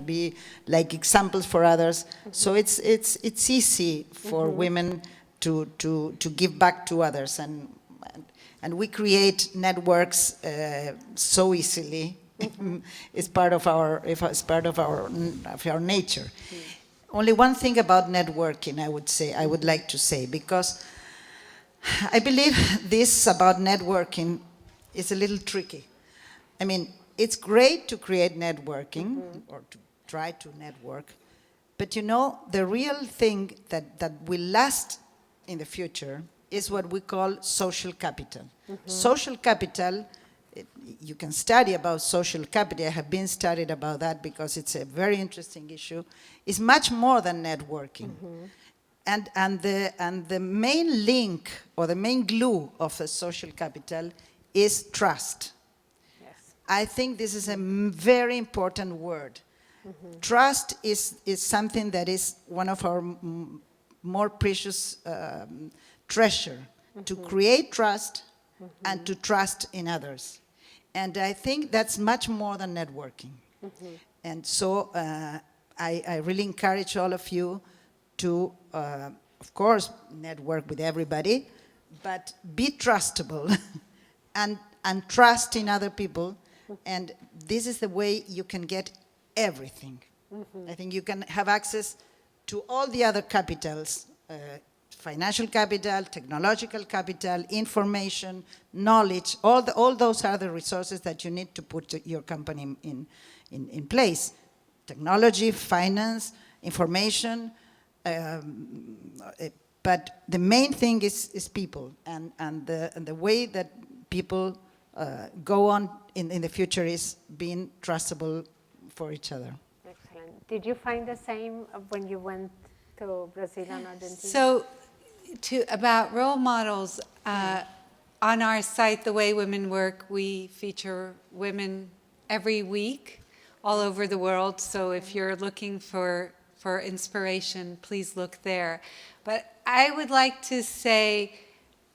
be like examples for others. So it's easy for women to give back to others, and we create networks so easily. It's part of our nature. Only one thing about networking, I would like to say, because I believe this about networking is a little tricky. I mean, it's great to create networking or to try to network, but you know, the real thing that will last in the future is what we call social capital. Social capital, you can study about social capital. I have been studied about that because it's a very interesting issue. It's much more than networking. And the main link or the main glue of a social capital is trust. I think this is a very important word. Trust is something that is one of our more precious treasure, to create trust and to trust in others. And I think that's much more than networking. And so I really encourage all of you to, of course, network with everybody, but be trustable and trust in other people. And this is the way you can get everything. I think you can have access to all the other capitals, financial capital, technological capital, information, knowledge, all those are the resources that you need to put your company in place. Technology, finance, information, but the main thing is people, and the way that people go on in the future is being trustable for each other. Excellent. Did you find the same when you went to Brazil and Argentina? So, about role models, on our site, The Way Women Work, we feature women every week all over the world. So if you're looking for inspiration, please look there. But I would like to say,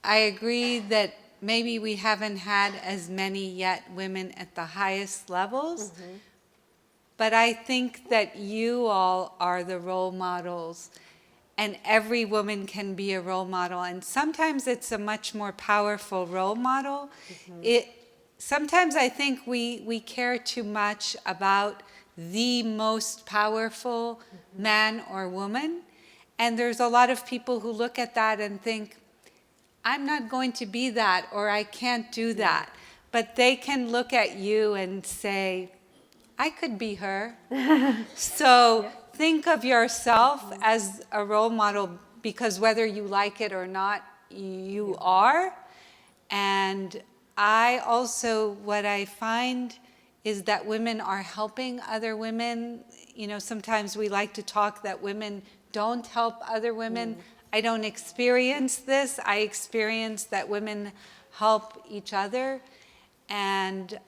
I agree that maybe we haven't had as many yet women at the highest levels, but I think that you all are the role models, and every woman can be a role model, and sometimes it's a much more powerful role model. Sometimes I think we care too much about the most powerful man or woman, and there's a lot of people who look at that and think, I'm not going to be that, or I can't do that. But they can look at you and say, I could be her. So think of yourself as a role model, because whether you like it or not, you are. And I also, what I find is that women are helping other women. You know, sometimes we like to talk that women don't help other women. I don't experience this. I experience that women help each other. And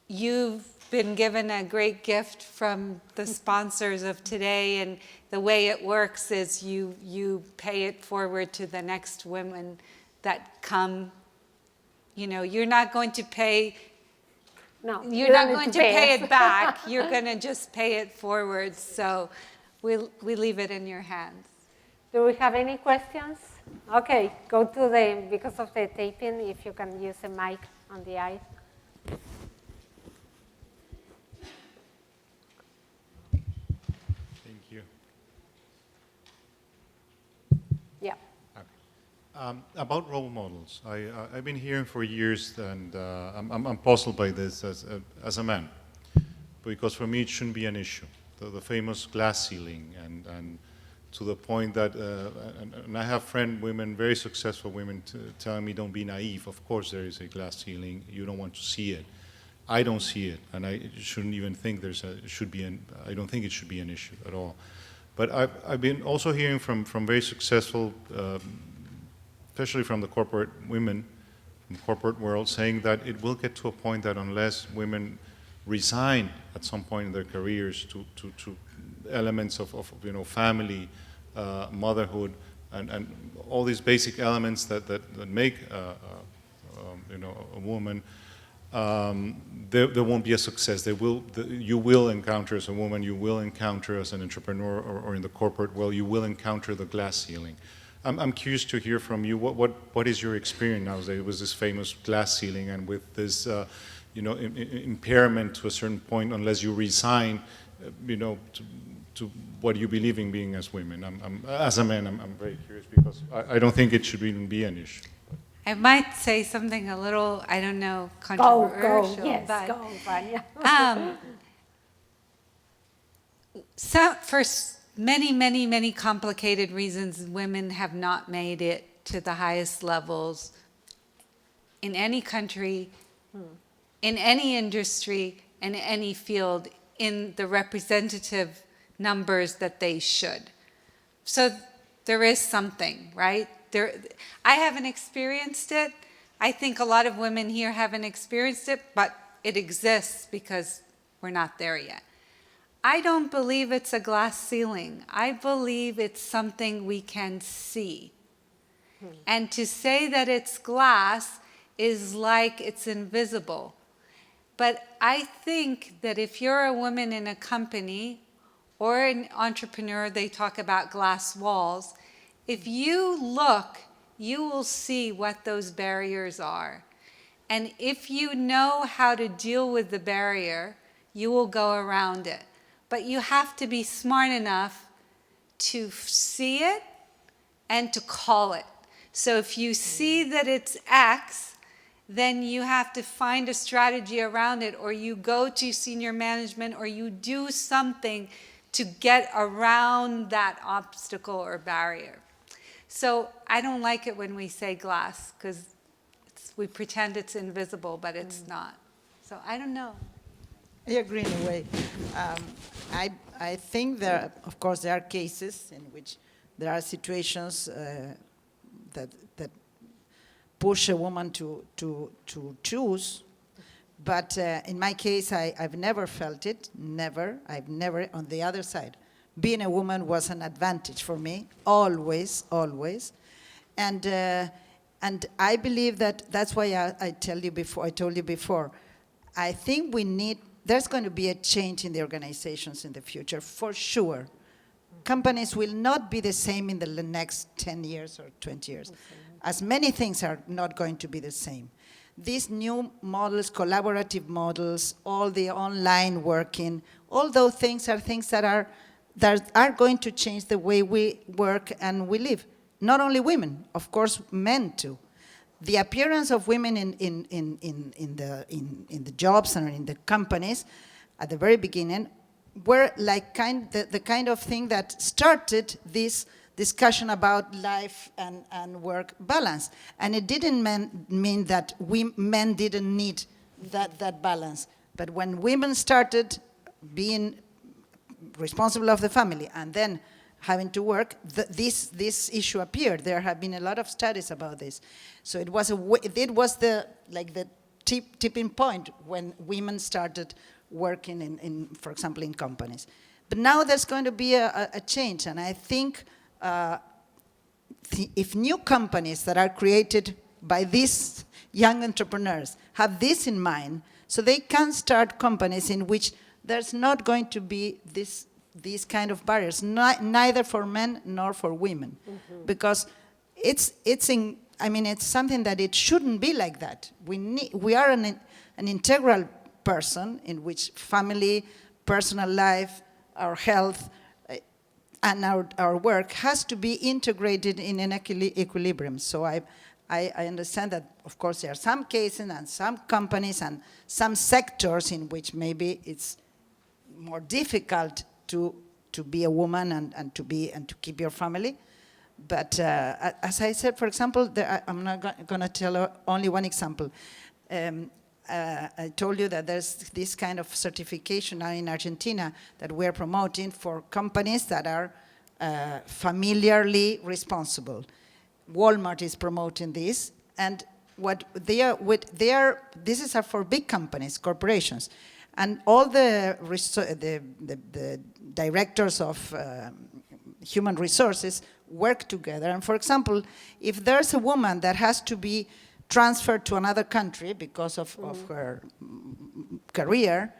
you've been given a great gift from the sponsors of today, and the way it works is you pay it forward to the next women that come. You know, you're not going to pay. No, you're not going to pay it back. You're going to just pay it forward. So we leave it in your hands. Do we have any questions? Okay, go to because of the taping, if you can use a mic on the aisle. Thank you. Yeah. About role models, I've been hearing for years, and I'm puzzled by this as a man, because for me it shouldn't be an issue. The famous glass ceiling, and to the point that, and I have women, very successful women, telling me, don't be naive. Of course there is a glass ceiling. You don't want to see it. I don't see it, and I shouldn't even think I don't think it should be an issue at all. But I've been also hearing from very successful, especially from the corporate women, from the corporate world, saying that it will get to a point that unless women resign at some point in their careers to elements of family, motherhood, and all these basic elements that make a woman, there won't be a success. You will encounter as a woman, you will encounter as an entrepreneur or in the corporate world, you will encounter the glass ceiling. I'm curious to hear from you, what is your experience nowadays with this famous glass ceiling and with this impairment to a certain point unless you resign, to what you believe in being as women. As a man, I'm very curious because I don't think it should even be an issue. I might say something a little, I don't know, controversial. Go, yes, but, go, Vanya. So, for many, many, many complicated reasons, women have not made it to the highest levels in any country, in any industry, in any field, in the representative numbers that they should. So there is something, right? I haven't experienced it. I think a lot of women here haven't experienced it, but it exists because we're not there yet. I don't believe it's a glass ceiling. I believe it's something we can see. And to say that it's glass is like it's invisible. But I think that if you're a woman in a company or an entrepreneur, they talk about glass walls. If you look, you will see what those barriers are. And if you know how to deal with the barrier, you will go around it. But you have to be smart enough to see it and to call it. So if you see that it's X, then you have to find a strategy around it, or you go to senior management, or you do something to get around that obstacle or barrier. So I don't like it when we say glass, because we pretend it's invisible, but it's not. So I don't know. I agree in a way. I think of course, there are cases in which there are situations that push a woman to choose. But in my case, I've never felt it, never. I've never, on the other side. Being a woman was an advantage for me, always, always. And I believe that's why I told you before, I think there's going to be a change in the organizations in the future, for sure. Companies will not be the same in the next 10 years or 20 years. As many things are not going to be the same. These new models, collaborative models, all the online working, all those things are things that are going to change the way we work and we live. Not only women, of course, men too. The appearance of women in the jobs and in the companies at the very beginning were like the kind of thing that started this discussion about life and work balance. And it didn't mean that men didn't need that balance. But when women started being responsible of the family and then having to work, this issue appeared. There have been a lot of studies about this. So it was the tipping point when women started working in, for example, in companies. But now there's going to be a change, and I think if new companies that are created by these young entrepreneurs have this in mind, so they can start companies in which there's not going to be these kind of barriers, neither for men nor for women, because it's something that it shouldn't be like that. We are an integral person in which family, personal life, our health, and our work has to be integrated in an equilibrium. So I understand that, of course, there are some cases and some companies and some sectors in which maybe it's more difficult to be a woman and to keep your family. But as I said, for example, I'm not going to tell only one example. I told you that there's this kind of certification now in Argentina that we're promoting for companies that are familiarly responsible. Walmart is promoting this, and this is for big companies, corporations, and all the directors of human resources work together. And for example, if there's a woman that has to be transferred to another country because of her career,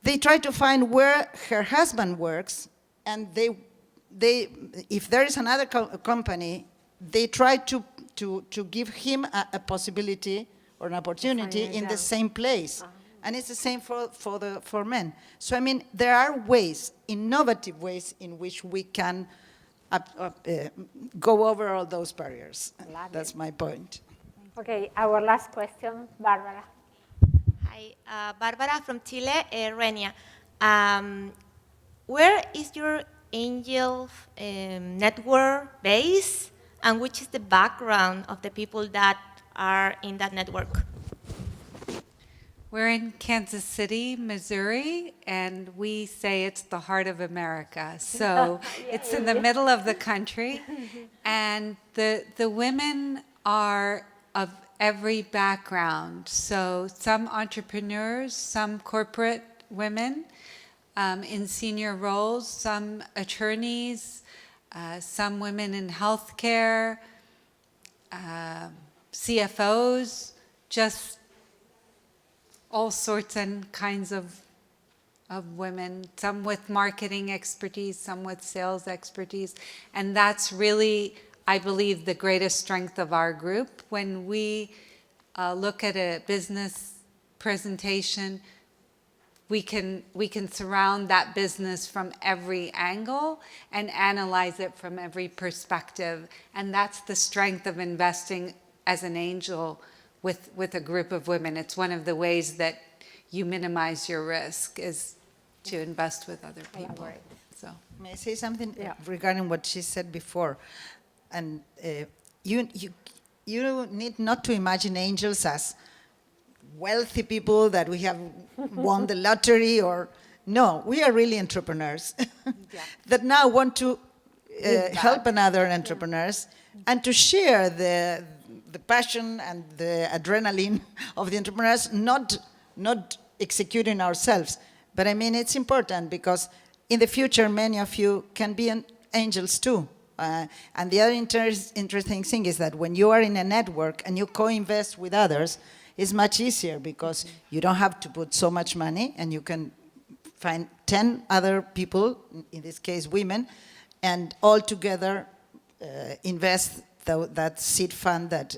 they try to find where her husband works, and if there is another company, they try to give him a possibility or an opportunity in the same place. And it's the same for men. So I mean, there are ways, innovative ways, in which we can go over all those barriers. That's my point. Okay, our last question, Barbara. Hi, Barbara from Chile, Renia. Where is your angel network base, and which is the background of the people that are in that network? We're in Kansas City, Missouri, and we say it's the heart of America. So it's in the middle of the country, and the women are of every background. So some entrepreneurs, some corporate women in senior roles, some attorneys, some women in healthcare, CFOs, just all sorts and kinds of women, some with marketing expertise, some with sales expertise. And that's really, I believe, the greatest strength of our group. When we look at a business presentation, we can surround that business from every angle and analyze it from every perspective. And that's the strength of investing as an angel with a group of women. It's one of the ways that you minimize your risk, is to invest with other people. So, may I say something regarding what she said before? And you need not to imagine angels as wealthy people that we have won the lottery, or no, we are really entrepreneurs that now want to help another entrepreneurs and to share the passion and the adrenaline of the entrepreneurs, not executing ourselves. But I mean, it's important because in the future, many of you can be angels too. And the other interesting thing is that when you are in a network and you co-invest with others, it's much easier because you don't have to put so much money, and you can find 10 other people, in this case women, and all together invest that seed fund that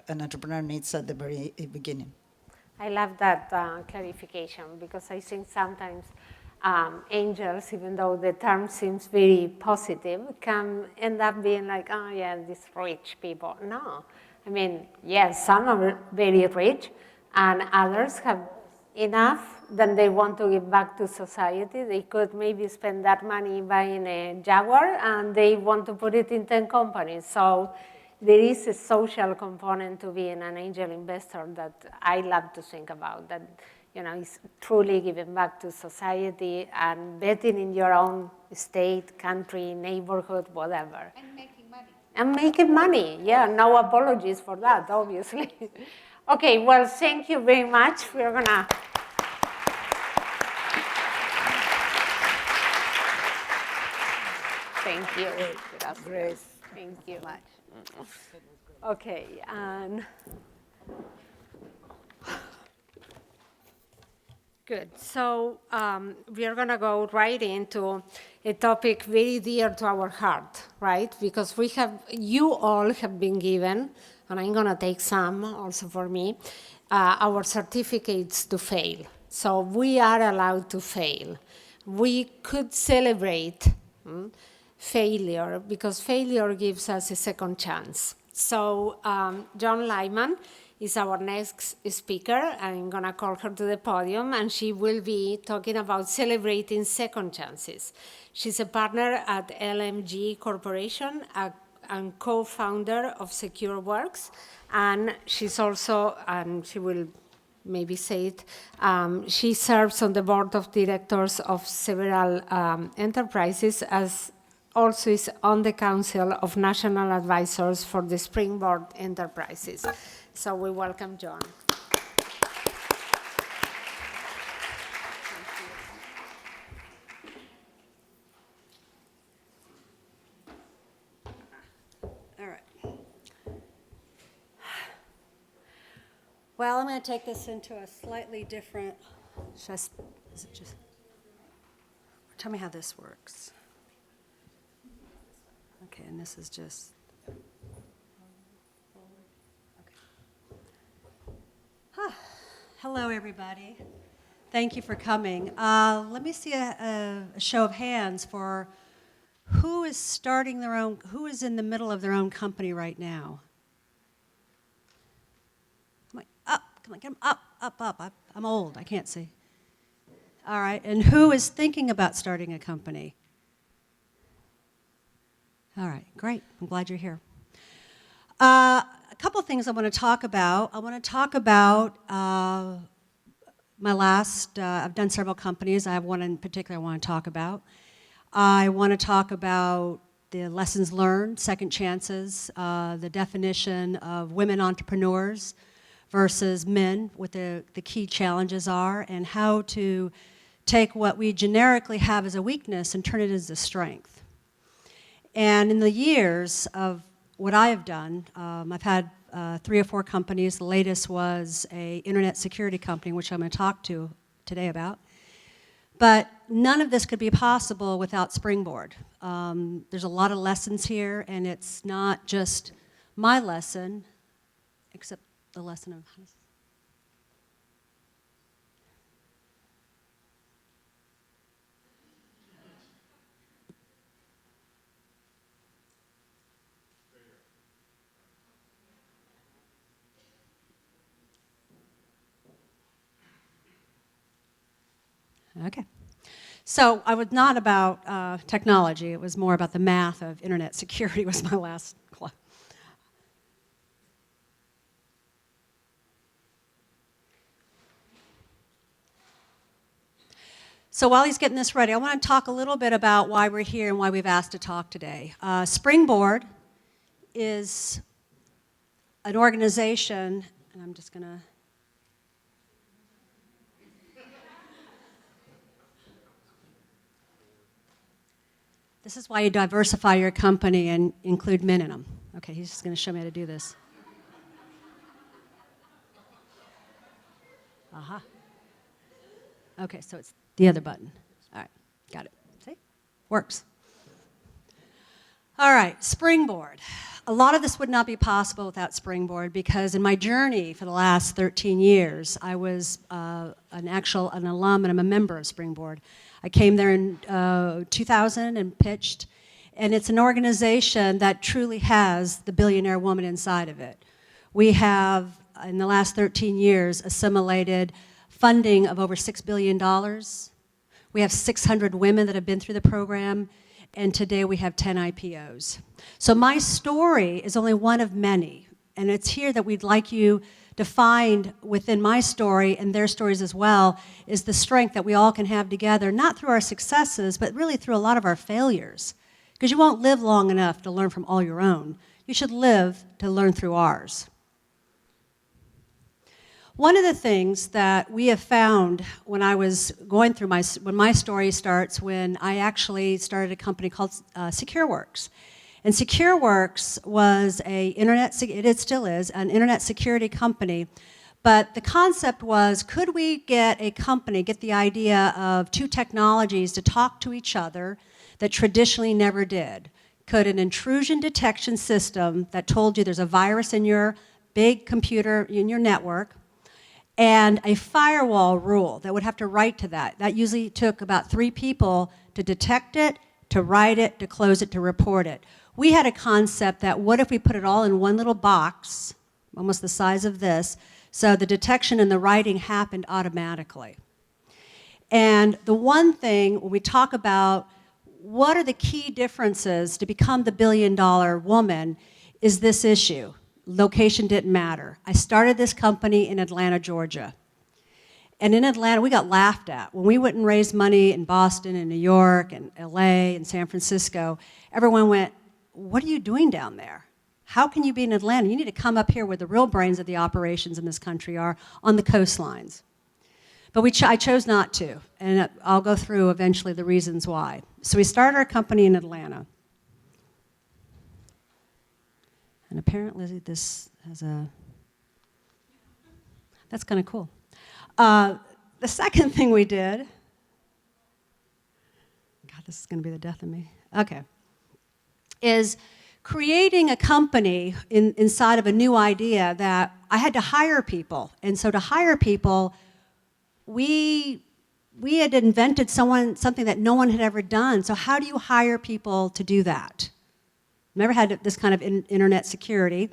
an entrepreneur needs at the very beginning. I love that clarification, because I think sometimes angels, even though the term seems very positive, can end up being like, oh yeah, these rich people. No, I mean, yes, some are very rich, and others have enough, then they want to give back to society. They could maybe spend that money buying a Jaguar, and they want to put it in 10 companies. So there is a social component to being an angel investor that I love to think about, that is truly giving back to society and betting in your own state, country, neighborhood, whatever. and making money. And making money, yeah, no apologies for that, obviously. Okay, well, thank you very much. We're gonna... Thank you. Gracias. Thank you much. Okay, and good. So we are going to go right into a topic very dear to our heart, right? Because you all have been given, and I'm going to take some also for me, our certificates to fail. So we are allowed to fail. We could celebrate failure, because failure gives us a second chance. So John Lyman is our next speaker. I'm going to call her to the podium, and she will be talking about celebrating second chances. She's a partner at LMG Corporation and co-founder of SecureWorks, and she's also, and she will maybe say it, she serves on the board of directors of several enterprises, as also is on the Council of National Advisors for the Springboard Enterprises. So we welcome John. All right. Well, I'm going to take this into a slightly different, is it just, tell me how this works. Okay, and this is just, hello, everybody. Thank you for coming. Let me see a show of hands for who is starting their own, who is in the middle of their own company right now? Come on, up, come on, get 'em up, up, up. I'm old, I can't see. All right, and who is thinking about starting a company? All right, great, I'm glad you're here. A couple of things I want to talk about. I want to talk about my last, I've done several companies. I have one in particular I want to talk about. I want to talk about the lessons learned, second chances, the definition of women entrepreneurs versus men, what the key challenges are, and how to take what we generically have as a weakness and turn it into strength. And in the years of what I have done, I've had 3 or 4 companies. The latest was an internet security company, which I'm going to talk to today about. But none of this could be possible without Springboard. There's a lot of lessons here, and it's not just my lesson, except the lesson of... Okay. So I was not about technology. It was more about the math of internet security was my last class. So while he's getting this ready, I want to talk a little bit about why we're here and why we've asked to talk today. Springboard is an organization, and I'm just going to... This is why you diversify your company and include men in them. Okay, he's just going to show me how to do this. Aha. Okay, so it's the other button. All right, got it. See? Works. All right, Springboard. A lot of this would not be possible without Springboard because in my journey for the last 13 years, I was an alum and I'm a member of Springboard. I came there in 2000 and pitched, and it's an organization that truly has the billionaire woman inside of it. We have, in the last 13 years, assimilated funding of over $6 billion. We have 600 women that have been through the program, and today we have 10 IPOs. So my story is only one of many, and it's here that we'd like you to find within my story and their stories as well is the strength that we all can have together, not through our successes, but really through a lot of our failures. Because you won't live long enough to learn from all your own. You should live to learn through ours. One of the things that we have found when I was going through when my story starts, when I actually started a company called SecureWorks. And SecureWorks was it still is, an internet security company. But the concept was, could we get the idea of 2 technologies to talk to each other that traditionally never did? Could an intrusion detection system that told you there's a virus in your big computer, in your network, and a firewall rule that would have to write to that. That usually took about 3 people to detect it, to write it, to close it, to report it. We had a concept that what if we put it all in one little box, almost the size of this, so the detection and the writing happened automatically. And the one thing, when we talk about what are the key differences to become the billion-dollar woman, is this issue. Location didn't matter. I started this company in Atlanta, Georgia. And in Atlanta, we got laughed at. When we wouldn't raise money in Boston and New York and LA and San Francisco, everyone went, what are you doing down there? How can you be in Atlanta? You need to come up here where the real brains of the operations in this country are, on the coastlines. But I chose not to, and I'll go through eventually the reasons why. So we started our company in Atlanta. And apparently this has a... That's kind of cool. The second thing we did, God, this is going to be the death of me. Okay. Is creating a company inside of a new idea that I had to hire people. And so to hire people, we had invented something that no one had ever done. So how do you hire people to do that? Never had this kind of internet security,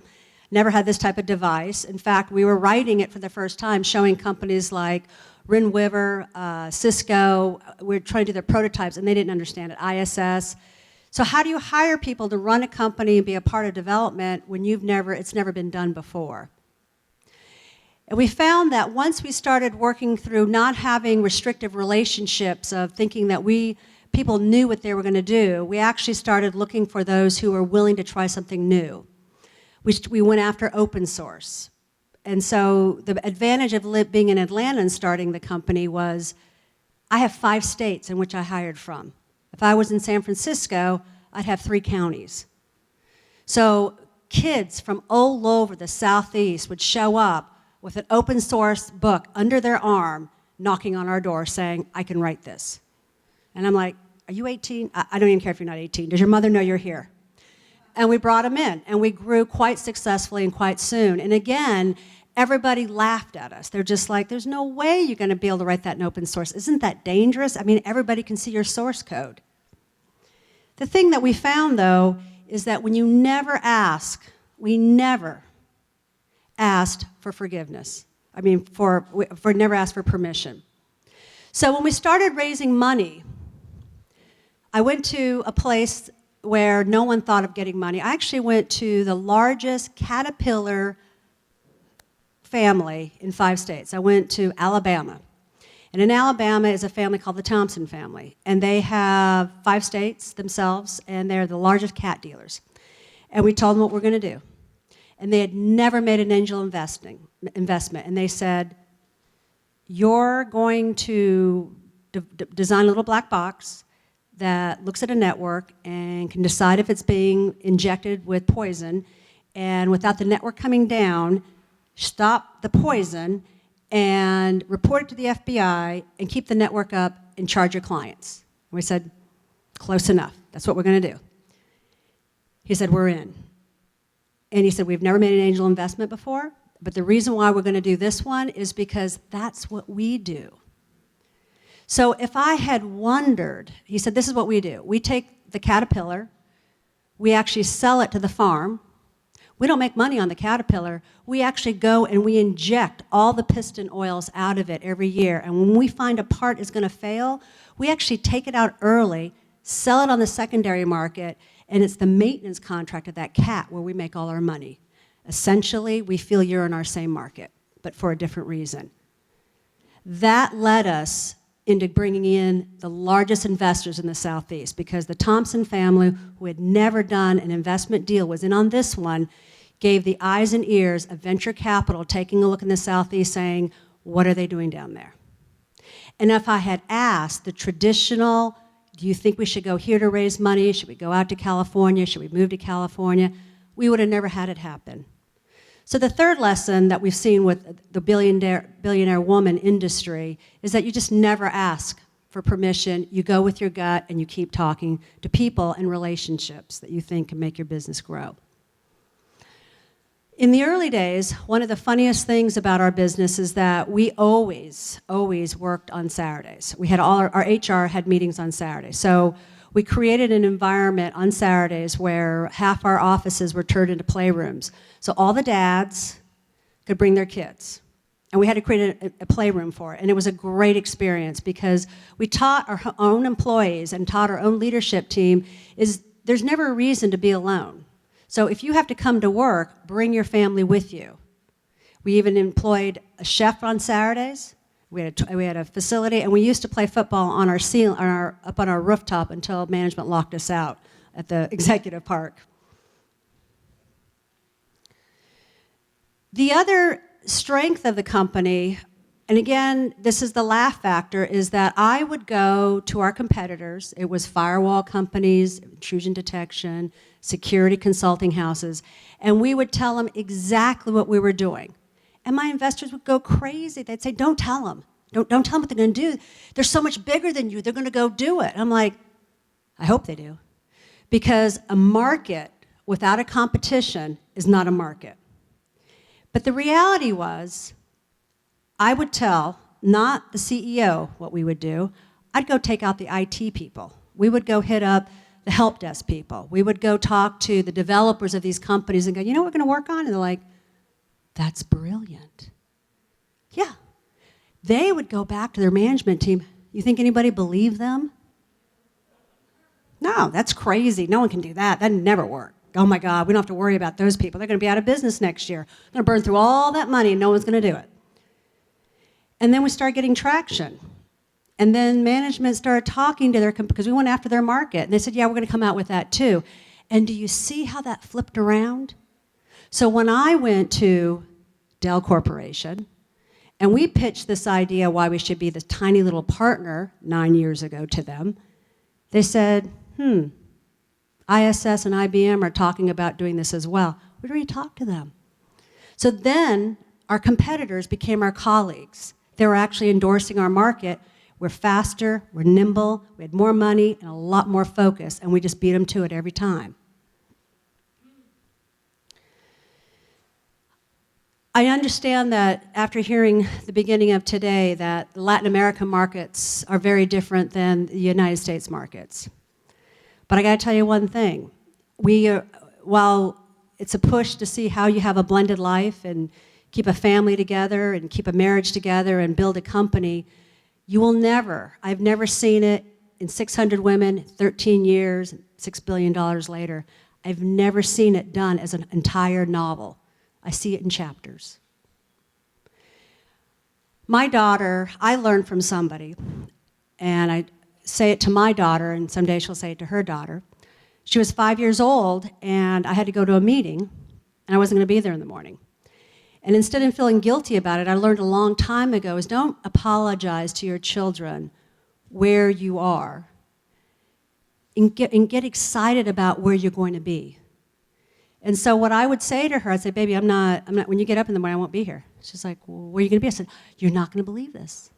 never had this type of device. In fact, we were writing it for the first time, showing companies like Rinwiver, Cisco. We were trying to do their prototypes, and they didn't understand it, ISS. So how do you hire people to run a company and be a part of development when it's never been done before? And we found that once we started working through not having restrictive relationships of thinking that people knew what they were going to do, we actually started looking for those who were willing to try something new. We went after open source. And so the advantage of being in Atlanta and starting the company was I have 5 states in which I hired from. If I was in San Francisco, I'd have 3 counties. So kids from all over the Southeast would show up with an open source book under their arm, knocking on our door saying, I can write this. And I'm like, are you 18? I don't even care if you're not 18. Does your mother know you're here? And we brought them in, and we grew quite successfully and quite soon. And again, everybody laughed at us. They're just like, there's no way you're going to be able to write that in open source. Isn't that dangerous? I mean, everybody can see your source code. The thing that we found, though, is that when you never ask, we never asked for forgiveness. I mean, never asked for permission. So when we started raising money, I went to a place where no one thought of getting money. I actually went to the largest Caterpillar family in 5 states. I went to Alabama. And in Alabama is a family called the Thompson family. And they have 5 states themselves, and they're the largest cat dealers. And we told them what we're going to do. And they had never made an angel investment. And they said, you're going to design a little black box that looks at a network and can decide if it's being injected with poison. And without the network coming down, stop the poison and report it to the FBI and keep the network up and charge your clients. And we said, close enough. That's what we're going to do. He said, we're in. And he said, we've never made an angel investment before, but the reason why we're going to do this one is because that's what we do. So if I had wondered, he said, this is what we do. We take the caterpillar, we actually sell it to the farm. We don't make money on the caterpillar. We actually go and we inject all the piston oils out of it every year. And when we find a part is going to fail, we actually take it out early, sell it on the secondary market, and it's the maintenance contract of that cat where we make all our money. Essentially, we feel you're in our same market, but for a different reason. That led us into bringing in the largest investors in the Southeast, because the Thompson family, who had never done an investment deal, was in on this one, gave the eyes and ears of venture capital taking a look in the Southeast saying, what are they doing down there? And if I had asked the traditional, do you think we should go here to raise money? Should we go out to California? Should we move to California? We would have never had it happen. So the third lesson that we've seen with the billionaire woman industry is that you just never ask for permission. You go with your gut and you keep talking to people and relationships that you think can make your business grow. In the early days, one of the funniest things about our business is that we always worked on Saturdays. We had our HR had meetings on Saturdays. So we created an environment on Saturdays where half our offices were turned into playrooms. So all the dads could bring their kids. And we had to create a playroom for it. And it was a great experience because we taught our own employees and taught our own leadership team is there's never a reason to be alone. So if you have to come to work, bring your family with you. We even employed a chef on Saturdays. We had a facility, and we used to play football on our up on our rooftop until management locked us out at the executive park. The other strength of the company, and again, this is the laugh factor, is that I would go to our competitors. It was firewall companies, intrusion detection, security consulting houses, and we would tell them exactly what we were doing. And my investors would go crazy. They'd say, don't tell them. Don't tell them what they're going to do. They're so much bigger than you. They're going to go do it. I'm like, I hope they do. Because a market without a competition is not a market. But the reality was, I would tell not the CEO what we would do. I'd go take out the IT people. We would go hit up the help desk people. We would go talk to the developers of these companies and go, you know what we're going to work on? And they're like, that's brilliant. Yeah. They would go back to their management team. You think anybody believed them? No, that's crazy. No one can do that. That'd never work. Oh my God, we don't have to worry about those people. They're going to be out of business next year. They're going to burn through all that money and no one's going to do it. And then we started getting traction. And then management started talking to their, because we went after their market. And they said, yeah, we're going to come out with that too. And do you see how that flipped around? So when I went to Dell Corporation, and we pitched this idea why we should be this tiny little partner 9 years ago to them, they said, ISS and IBM are talking about doing this as well. We'd already talked to them. So then our competitors became our colleagues. They were actually endorsing our market. We're faster, we're nimble, we had more money and a lot more focus, and we just beat them to it every time. I understand that after hearing the beginning of today that the Latin American markets are very different than the United States markets. But I got to tell you one thing. While it's a push to see how you have a blended life and keep a family together and keep a marriage together and build a company, you will never, I've never seen it in 600 women, 13 years, $6 billion later, I've never seen it done as an entire novel. I see it in chapters. My daughter, I learned from somebody, and I say it to my daughter, and someday she'll say it to her daughter. She was 5 years old, and I had to go to a meeting, and I wasn't going to be there in the morning. And instead of feeling guilty about it, I learned a long time ago is don't apologize to your children where you are, and get excited about where you're going to be. And so what I would say to her, I'd say, baby, I'm not, when you get up in the morning, I won't be here. She's like, well, where are you going to be? I said, you're not going to believe this.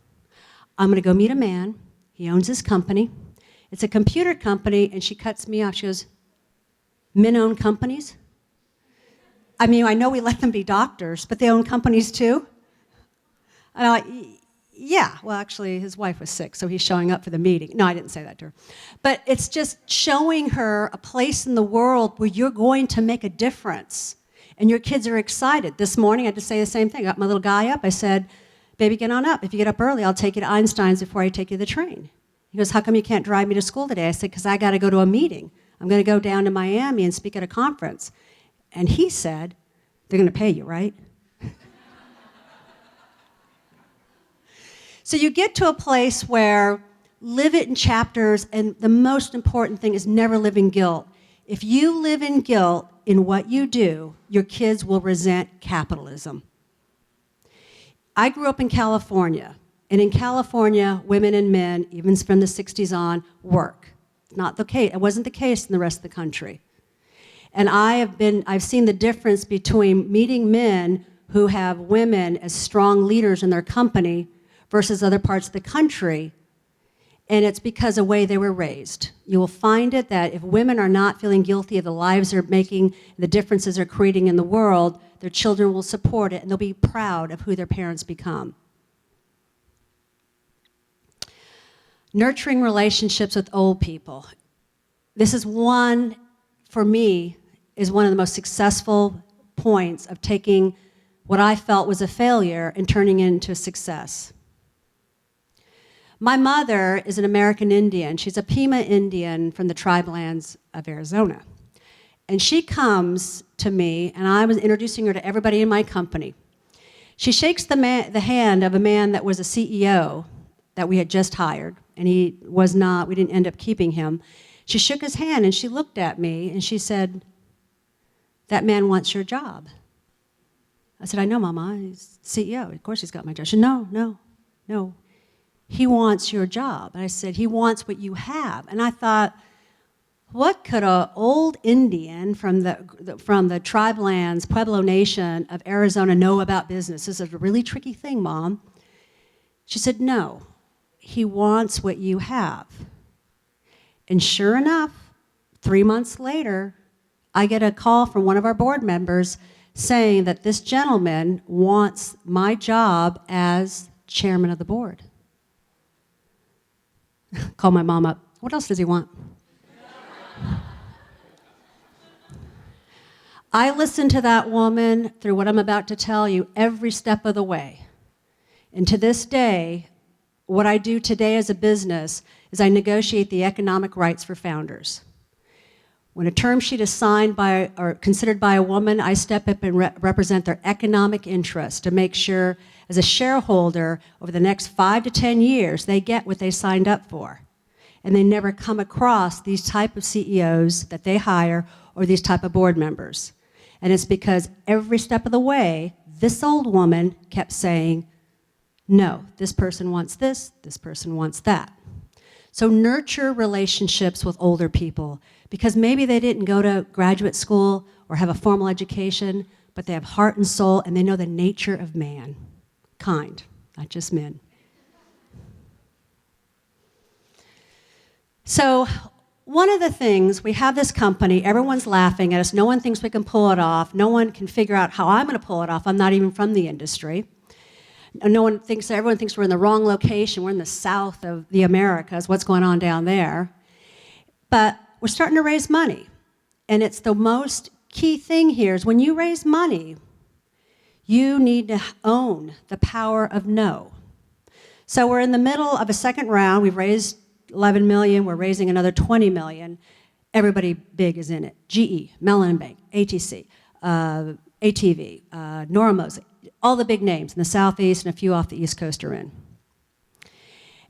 I'm going to go meet a man. He owns this company. It's a computer company, and she cuts me off. She goes, men own companies? I mean, I know we let them be doctors, but they own companies too? And I'm like, yeah. Well, actually, his wife was sick, so he's showing up for the meeting. No, I didn't say that to her. But it's just showing her a place in the world where you're going to make a difference, and your kids are excited. This morning, I had to say the same thing. I got my little guy up. I said, baby, get on up. If you get up early, I'll take you to Einstein's before I take you to the train. He goes, how come you can't drive me to school today? I said, because I got to go to a meeting. I'm going to go down to Miami and speak at a conference. And he said, they're going to pay you, right? So you get to a place where live it in chapters, and the most important thing is never live in guilt. If you live in guilt in what you do, your kids will resent capitalism. I grew up in California, and in California, women and men, even from the 60s on, work. It's not the case. It wasn't the case in the rest of the country. And I've seen the difference between meeting men who have women as strong leaders in their company versus other parts of the country, and it's because of the way they were raised. You will find it that if women are not feeling guilty of the lives they're making, the differences they're creating in the world, their children will support it, and they'll be proud of who their parents become. Nurturing relationships with old people. This is one, for me, is one of the most successful points of taking what I felt was a failure and turning it into a success. My mother is an American Indian. She's a Pima Indian from the tribe lands of Arizona. And she comes to me, and I was introducing her to everybody in my company. She shakes the hand of a man that was a CEO that we had just hired, and he was not, we didn't end up keeping him. She shook his hand, and she looked at me, and she said, that man wants your job. I said, I know, Mama, he's CEO. Of course he's got my job. She said, no. He wants your job. And I said, he wants what you have. And I thought, what could an old Indian from the tribe lands, Pueblo Nation of Arizona know about business? This is a really tricky thing, Mom. She said, no, he wants what you have. And sure enough, 3 months later, I get a call from one of our board members saying that this gentleman wants my job as chairman of the board. Call my mom up. What else does he want? I listened to that woman through what I'm about to tell you every step of the way. And to this day, what I do today as a business is I negotiate the economic rights for founders. When a term sheet is signed by or considered by a woman, I step up and represent their economic interest to make sure, as a shareholder, over the next 5 to 10 years, they get what they signed up for. And they never come across these type of CEOs that they hire or these type of board members. And it's because every step of the way, this old woman kept saying, no, this person wants this person wants that. So nurture relationships with older people, because maybe they didn't go to graduate school or have a formal education, but they have heart and soul and they know the nature of man. Kind, not just men. So one of the things, we have this company, everyone's laughing at us, no one thinks we can pull it off, no one can figure out how I'm going to pull it off, I'm not even from the industry. Everyone thinks we're in the wrong location, we're in the south of the Americas, what's going on down there. But we're starting to raise money. And it's the most key thing here is when you raise money, you need to own the power of no. So we're in the middle of a second round, we've raised 11 million, we're raising another 20 million. Everybody big is in it. GE, Mellon Bank, ATC, ATV, Normos, all the big names in the Southeast and a few off the East Coast are in.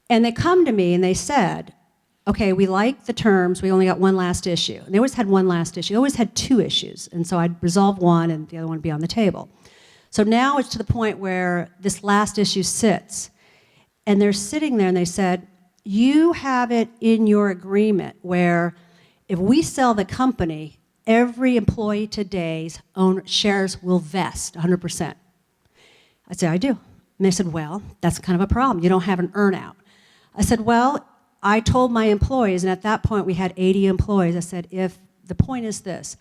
And they come to me and they said, okay, we like the terms, we only got one last issue. And they always had one last issue, they always had 2 issues. And so I'd resolve one and the other one would be on the table. So now it's to the point where this last issue sits. And they're sitting there and they said, you have it in your agreement where if we sell the company, every employee today's own shares will vest 100%. I said, I do. And they said, well, that's kind of a problem. You don't have an earn-out. I said, well, I told my employees, and at that point we had 80 employees, I said, if the point is this,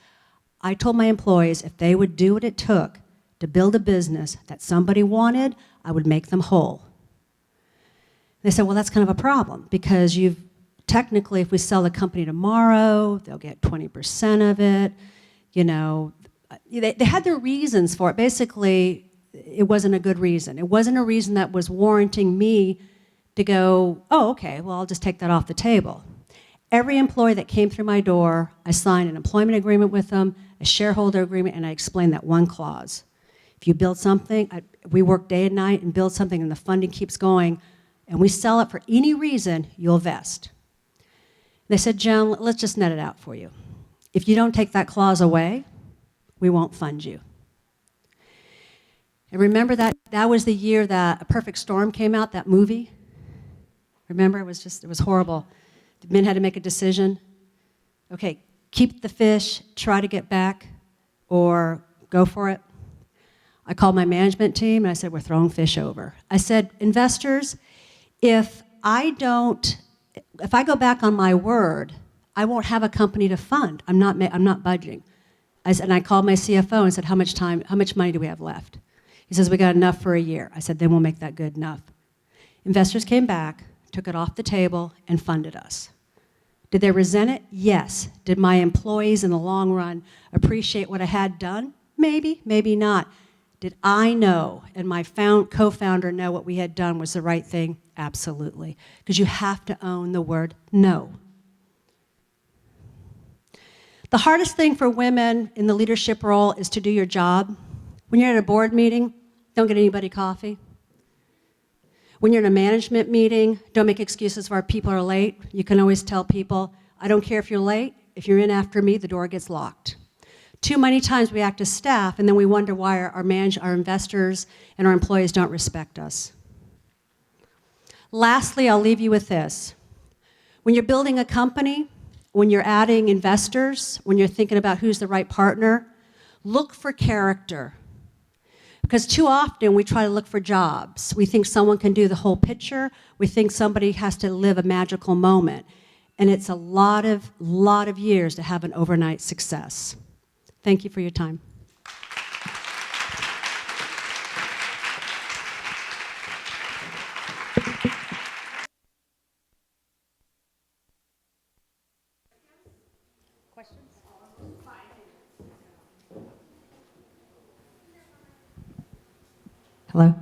I told my employees if they would do what it took to build a business that somebody wanted, I would make them whole. They said, well, that's kind of a problem because technically, if we sell the company tomorrow, they'll get 20% of it. You know, they had their reasons for it. Basically, it wasn't a good reason. It wasn't a reason that was warranting me to go, oh, okay, well, I'll just take that off the table. Every employee that came through my door, I signed an employment agreement with them, a shareholder agreement, and I explained that one clause. If you build something, we work day and night and build something and the funding keeps going, and we sell it for any reason, you'll vest. They said, Jen, let's just net it out for you. If you don't take that clause away, we won't fund you. And remember that was the year that A Perfect Storm came out, that movie? Remember, it was horrible. The men had to make a decision. Okay, keep the fish, try to get back, or go for it. I called my management team and I said, we're throwing fish over. I said, investors, if I go back on my word, I won't have a company to fund. I'm not budging. And I called my CFO and said, how much money do we have left? He says, we got enough for a year. I said, then we'll make that good enough. Investors came back, took it off the table, and funded us. Did they resent it? Yes. Did my employees in the long run appreciate what I had done? Maybe, maybe not. Did I know and my co-founder know what we had done was the right thing? Absolutely. Because you have to own the word no. The hardest thing for women in the leadership role is to do your job. When you're at a board meeting, don't get anybody coffee. When you're in a management meeting, don't make excuses for our people are late. You can always tell people, I don't care if you're late. If you're in after me, the door gets locked. Too many times we act as staff, and then we wonder why our investors and our employees don't respect us. Lastly, I'll leave you with this. When you're building a company, when you're adding investors, when you're thinking about who's the right partner, look for character. Because too often we try to look for jobs. We think someone can do the whole picture. We think somebody has to live a magical moment. And it's a lot of years to have an overnight success. Thank you for your time. Hello?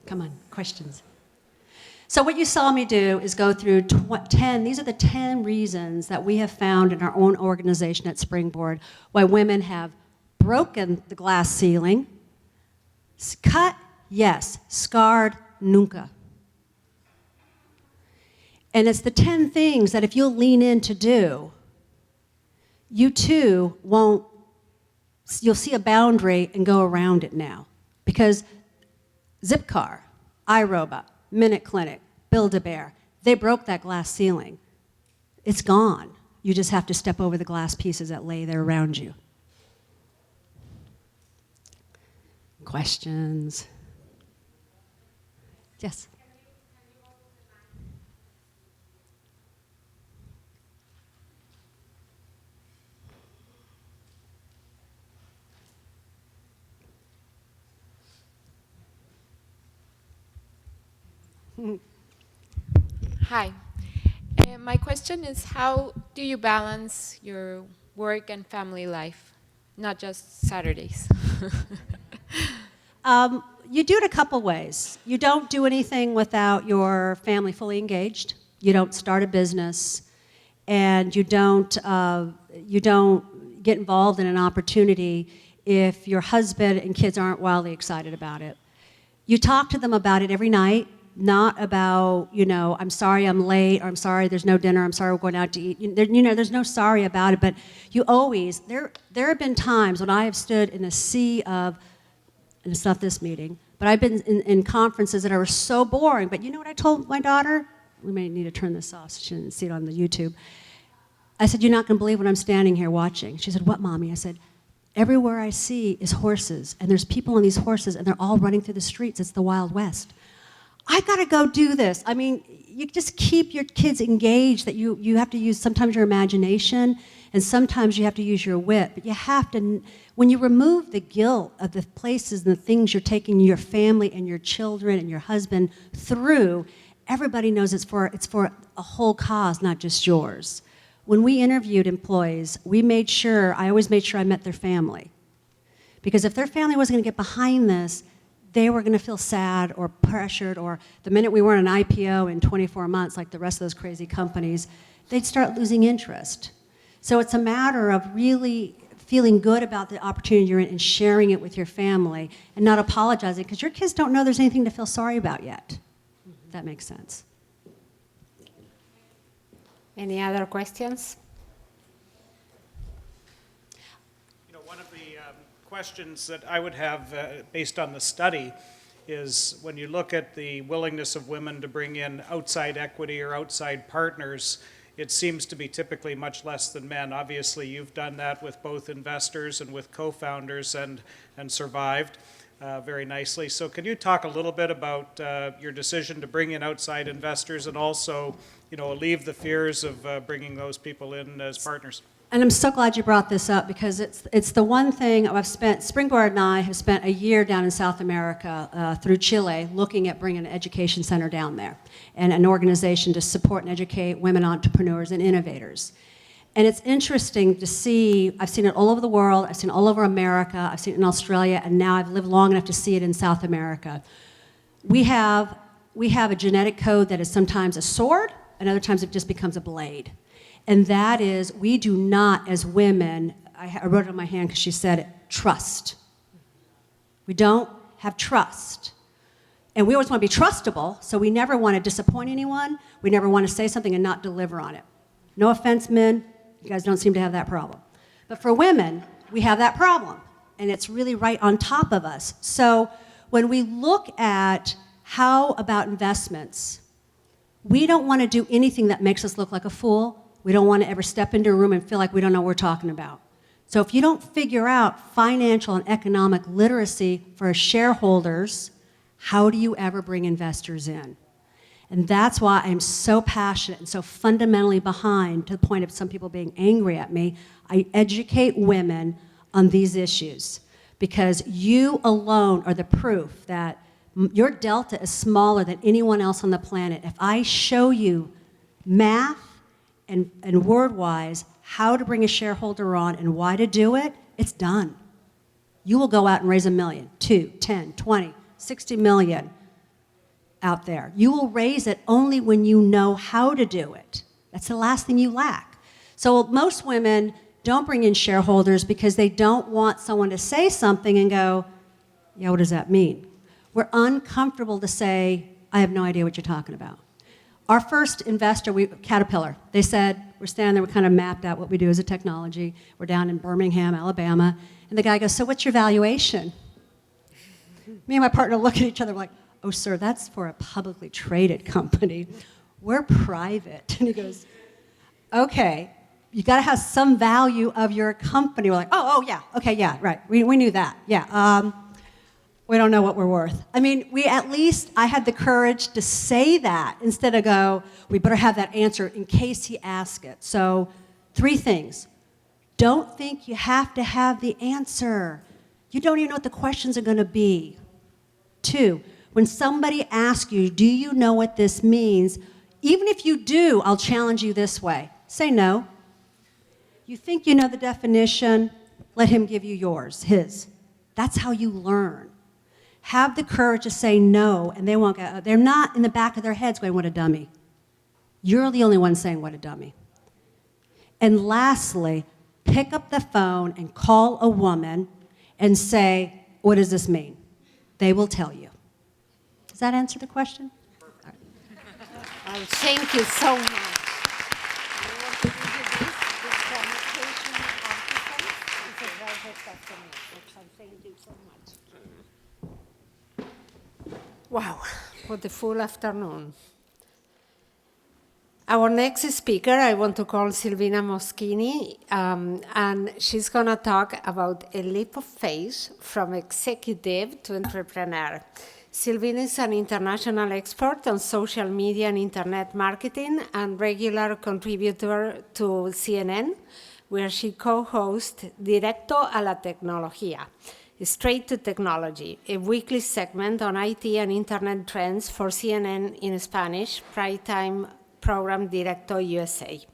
Come on, questions. So what you saw me do is go through 10, these are the 10 reasons that we have found in our own organization at Springboard why women have broken the glass ceiling, cut, yes, scarred, nunca. And it's the 10 things that if you'll lean in to do, you too won't, you'll see a boundary and go around it now. Because Zipcar, iRobot, Minute Clinic, Build-A-Bear, they broke that glass ceiling. It's gone. You just have to step over the glass pieces that lay there around you. Questions? Yes? Hi. My question is, how do you balance your work and family life, not just Saturdays? You do it a couple ways. You don't do anything without your family fully engaged. You don't start a business, and you don't get involved in an opportunity if your husband and kids aren't wildly excited about it. You talk to them about it every night, not about, I'm sorry I'm late, or I'm sorry there's no dinner, I'm sorry we're going out to eat. There's no sorry about it, but you always, there have been times when I have stood in a sea of, and it's not this meeting, but I've been in conferences that are so boring, but you know what I told my daughter? We may need to turn this off so she didn't see it on the YouTube. I said, you're not going to believe what I'm standing here watching. She said, what, Mommy? I said, everywhere I see is horses, and there's people on these horses, and they're all running through the streets. It's the Wild West. I got to go do this. I mean, you just keep your kids engaged, that you have to use sometimes your imagination, and sometimes you have to use your wit. But you have to, when you remove the guilt of the places and the things you're taking your family and your children and your husband through, everybody knows it's for a whole cause, not just yours. When we interviewed employees, I always made sure I met their family. Because if their family wasn't going to get behind this, they were going to feel sad or pressured, or the minute we weren't an IPO in 24 months, like the rest of those crazy companies, they'd start losing interest. So it's a matter of really feeling good about the opportunity you're in and sharing it with your family and not apologizing, because your kids don't know there's anything to feel sorry about yet. If that makes sense. Any other questions? One of the questions that I would have based on the study is when you look at the willingness of women to bring in outside equity or outside partners, it seems to be typically much less than men. Obviously, you've done that with both investors and with co-founders and survived very nicely. So can you talk a little bit about your decision to bring in outside investors and also, alleviate the fears of bringing those people in as partners? And I'm so glad you brought this up, because it's the one thing Springboard and I have spent a year down in South America through Chile looking at bringing an education center down there and an organization to support and educate women entrepreneurs and innovators. And it's interesting to see, I've seen it all over the world, I've seen it all over America, I've seen it in Australia, and now I've lived long enough to see it in South America. We have a genetic code that is sometimes a sword, and other times it just becomes a blade. And that is, we do not, as women, I wrote it on my hand because she said it, trust. We don't have trust. And we always want to be trustable, so we never want to disappoint anyone. We never want to say something and not deliver on it. No offense, men, you guys don't seem to have that problem. But for women, we have that problem, and it's really right on top of us. So when we look at how about investments, We don't want to do anything that makes us look like a fool. We don't want to ever step into a room and feel like we don't know what we're talking about. So if you don't figure out financial and economic literacy for shareholders, how do you ever bring investors in? And that's why I'm so passionate and so fundamentally behind, to the point of some people being angry at me. I educate women on these issues because you alone are the proof that your delta is smaller than anyone else on the planet. If I show you math and word-wise how to bring a shareholder on and why to do it, it's done. You will go out and raise $1 million, 2, 10, 20, 60 million out there. You will raise it only when you know how to do it. That's the last thing you lack. So most women don't bring in shareholders because they don't want someone to say something and go, yeah, what does that mean? We're uncomfortable to say, I have no idea what you're talking about. Our first investor, Caterpillar, they said, we're standing there, we kind of mapped out what we do as a technology. We're down in Birmingham, Alabama. And the guy goes, so what's your valuation? Me and my partner look at each other like, oh, sir, that's for a publicly traded company. We're private. And he goes, okay, you got to have some value of your company. We're like, oh, yeah, okay, yeah, right. We knew that, yeah. We don't know what we're worth. I mean, I had the courage to say that instead of go, we better have that answer in case he asks it. So 3 things. Don't think you have to have the answer. You don't even know what the questions are going to be. 2, when somebody asks you, do you know what this means? Even if you do, I'll challenge you this way. Say no. You think you know the definition, let him give you his. That's how you learn. Have the courage to say no, and they won't go, they're not in the back of their heads going, what a dummy. You're the only one saying, what a dummy. And lastly, pick up the phone and call a woman and say, what does this mean? They will tell you. Does that answer the question? Well, thank you so much. Thank you so much. Wow, what a full afternoon. Our next speaker, I want to call Silvina Moschini, and she's going to talk about a leap of faith from executive to entrepreneur. Silvina is an international expert on social media and internet marketing and regular contributor to CNN, where she co-hosts Directo a la Tecnología, Straight to Technology, a weekly segment on IT and internet trends for CNN in Spanish, primetime program Directo USA.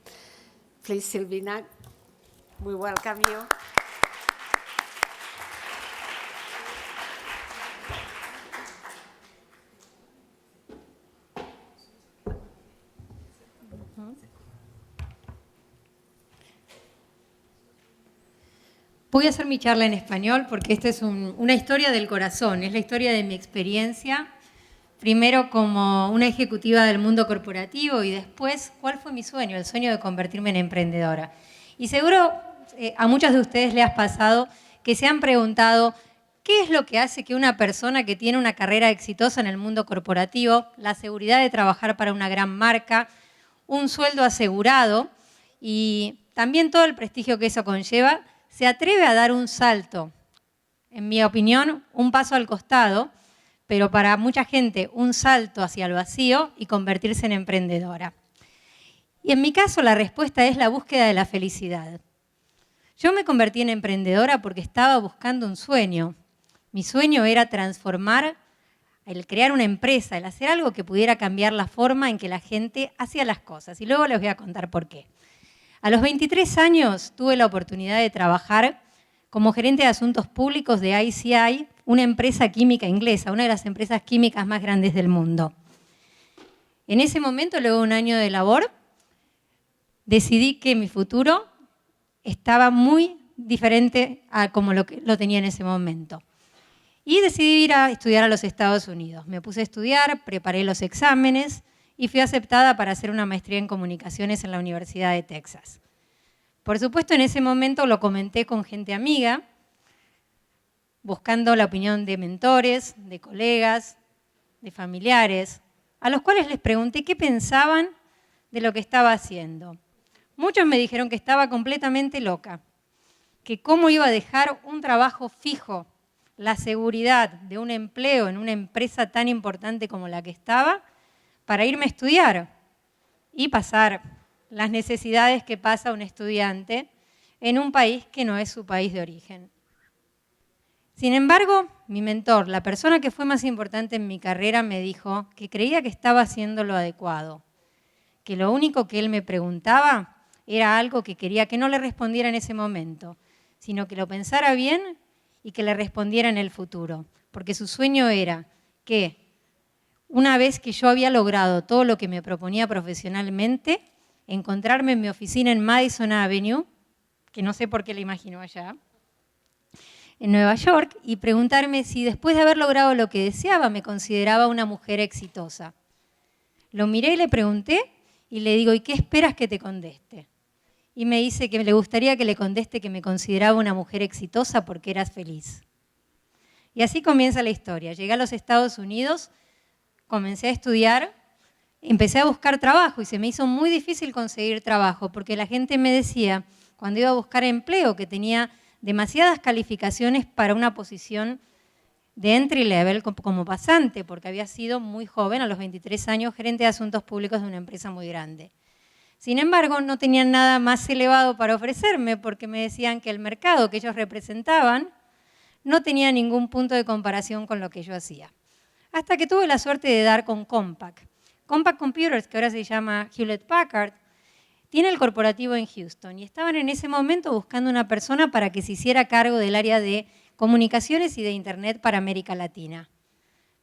Please, Silvina, we welcome you. Voy a hacer mi charla en español porque esta es una historia del corazón, es la historia de mi experiencia, primero como una ejecutiva del mundo corporativo y después cuál fue mi sueño, el sueño de convertirme en emprendedora. Y seguro a muchos de ustedes les ha pasado que se han preguntado qué es lo que hace que una persona que tiene una carrera exitosa en el mundo corporativo, la seguridad de trabajar para una gran marca, un sueldo asegurado y también todo el prestigio que eso conlleva, se atreve a dar un salto, en mi opinión, un paso al costado, pero para mucha gente un salto hacia el vacío y convertirse en emprendedora. Y en mi caso la respuesta es la búsqueda de la felicidad. Yo me convertí en emprendedora porque estaba buscando un sueño. Mi sueño era transformar, el crear una empresa, el hacer algo que pudiera cambiar la forma en que la gente hacía las cosas. Y luego les voy a contar por qué. A los 23 años tuve la oportunidad de trabajar como gerente de asuntos públicos de ICI, una empresa química inglesa, una de las empresas químicas más grandes del mundo. En ese momento, luego de un año de labor, decidí que mi futuro estaba muy diferente a como lo tenía en ese momento. Y decidí ir a estudiar a los Estados Unidos. Me puse a estudiar, preparé los exámenes y fui aceptada para hacer una maestría en comunicaciones en la Universidad de Texas. Por supuesto, en ese momento lo comenté con gente amiga, buscando la opinión de mentores, de colegas, de familiares, a los cuales les pregunté qué pensaban de lo que estaba haciendo. Muchos me dijeron que estaba completamente loca, que cómo iba a dejar un trabajo fijo, la seguridad de un empleo en una empresa tan importante como la que estaba, para irme a estudiar y pasar las necesidades que pasa un estudiante en un país que no es su país de origen. Sin embargo, mi mentor, la persona que fue más importante en mi carrera, me dijo que creía que estaba haciendo lo adecuado, que lo único que él me preguntaba era algo que quería que no le respondiera en ese momento, sino que lo pensara bien y que le respondiera en el futuro, porque su sueño era que una vez que yo había logrado todo lo que me proponía profesionalmente, encontrarme en mi oficina en Madison Avenue, que no sé por qué la imagino allá, en Nueva York, y preguntarme si después de haber logrado lo que deseaba me consideraba una mujer exitosa. Lo miré y le pregunté y le digo, ¿y qué esperas que te conteste? Y me dice que le gustaría que le conteste que me consideraba una mujer exitosa porque eras feliz. Y así comienza la historia. Llegué a los Estados Unidos, comencé a estudiar, empecé a buscar trabajo y se me hizo muy difícil conseguir trabajo porque la gente me decía, cuando iba a buscar empleo, que tenía demasiadas calificaciones para una posición de entry level como pasante, porque había sido muy joven, a los 23 años, gerente de asuntos públicos de una empresa muy grande. Sin embargo, no tenían nada más elevado para ofrecerme porque me decían que el mercado que ellos representaban no tenía ningún punto de comparación con lo que yo hacía. Hasta que tuve la suerte de dar con Compaq. Compaq Computers, que ahora se llama Hewlett Packard, tiene el corporativo en Houston y estaban en ese momento buscando una persona para que se hiciera cargo del área de comunicaciones y de Internet para América Latina.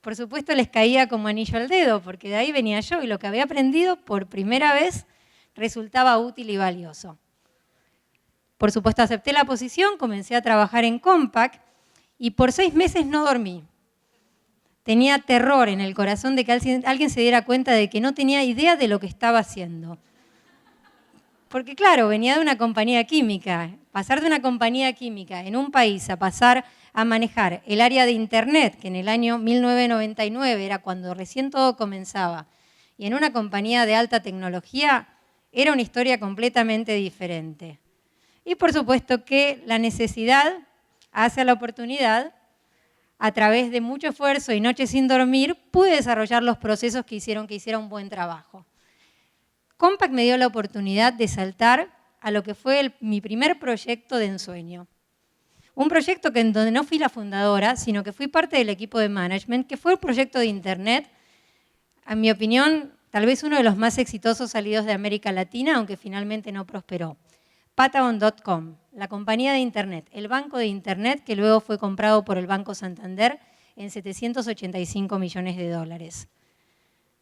Por supuesto les caía como anillo al dedo, porque de ahí venía yo y lo que había aprendido por primera vez resultaba útil y valioso. Por supuesto acepté la posición, comencé a trabajar en Compaq y por 6 meses no dormí. Tenía terror en el corazón de que alguien se diera cuenta de que no tenía idea de lo que estaba haciendo. Porque claro, venía de una compañía química. Pasar de una compañía química en un país a pasar a manejar el área de Internet, que en el año 1999 era cuando recién todo comenzaba, y en una compañía de alta tecnología, era una historia completamente diferente. Y por supuesto que la necesidad hace a la oportunidad. A través de mucho esfuerzo y noches sin dormir, pude desarrollar los procesos que hicieron que hiciera un buen trabajo. Compaq me dio la oportunidad de saltar a lo que fue mi primer proyecto de ensueño. Un proyecto en donde no fui la fundadora, sino que fui parte del equipo de management, que fue el proyecto de Internet, en mi opinión, tal vez uno de los más exitosos salidos de América Latina, aunque finalmente no prosperó. Patagon.com, la compañía de Internet, el banco de Internet que luego fue comprado por el Banco Santander en $785 millones.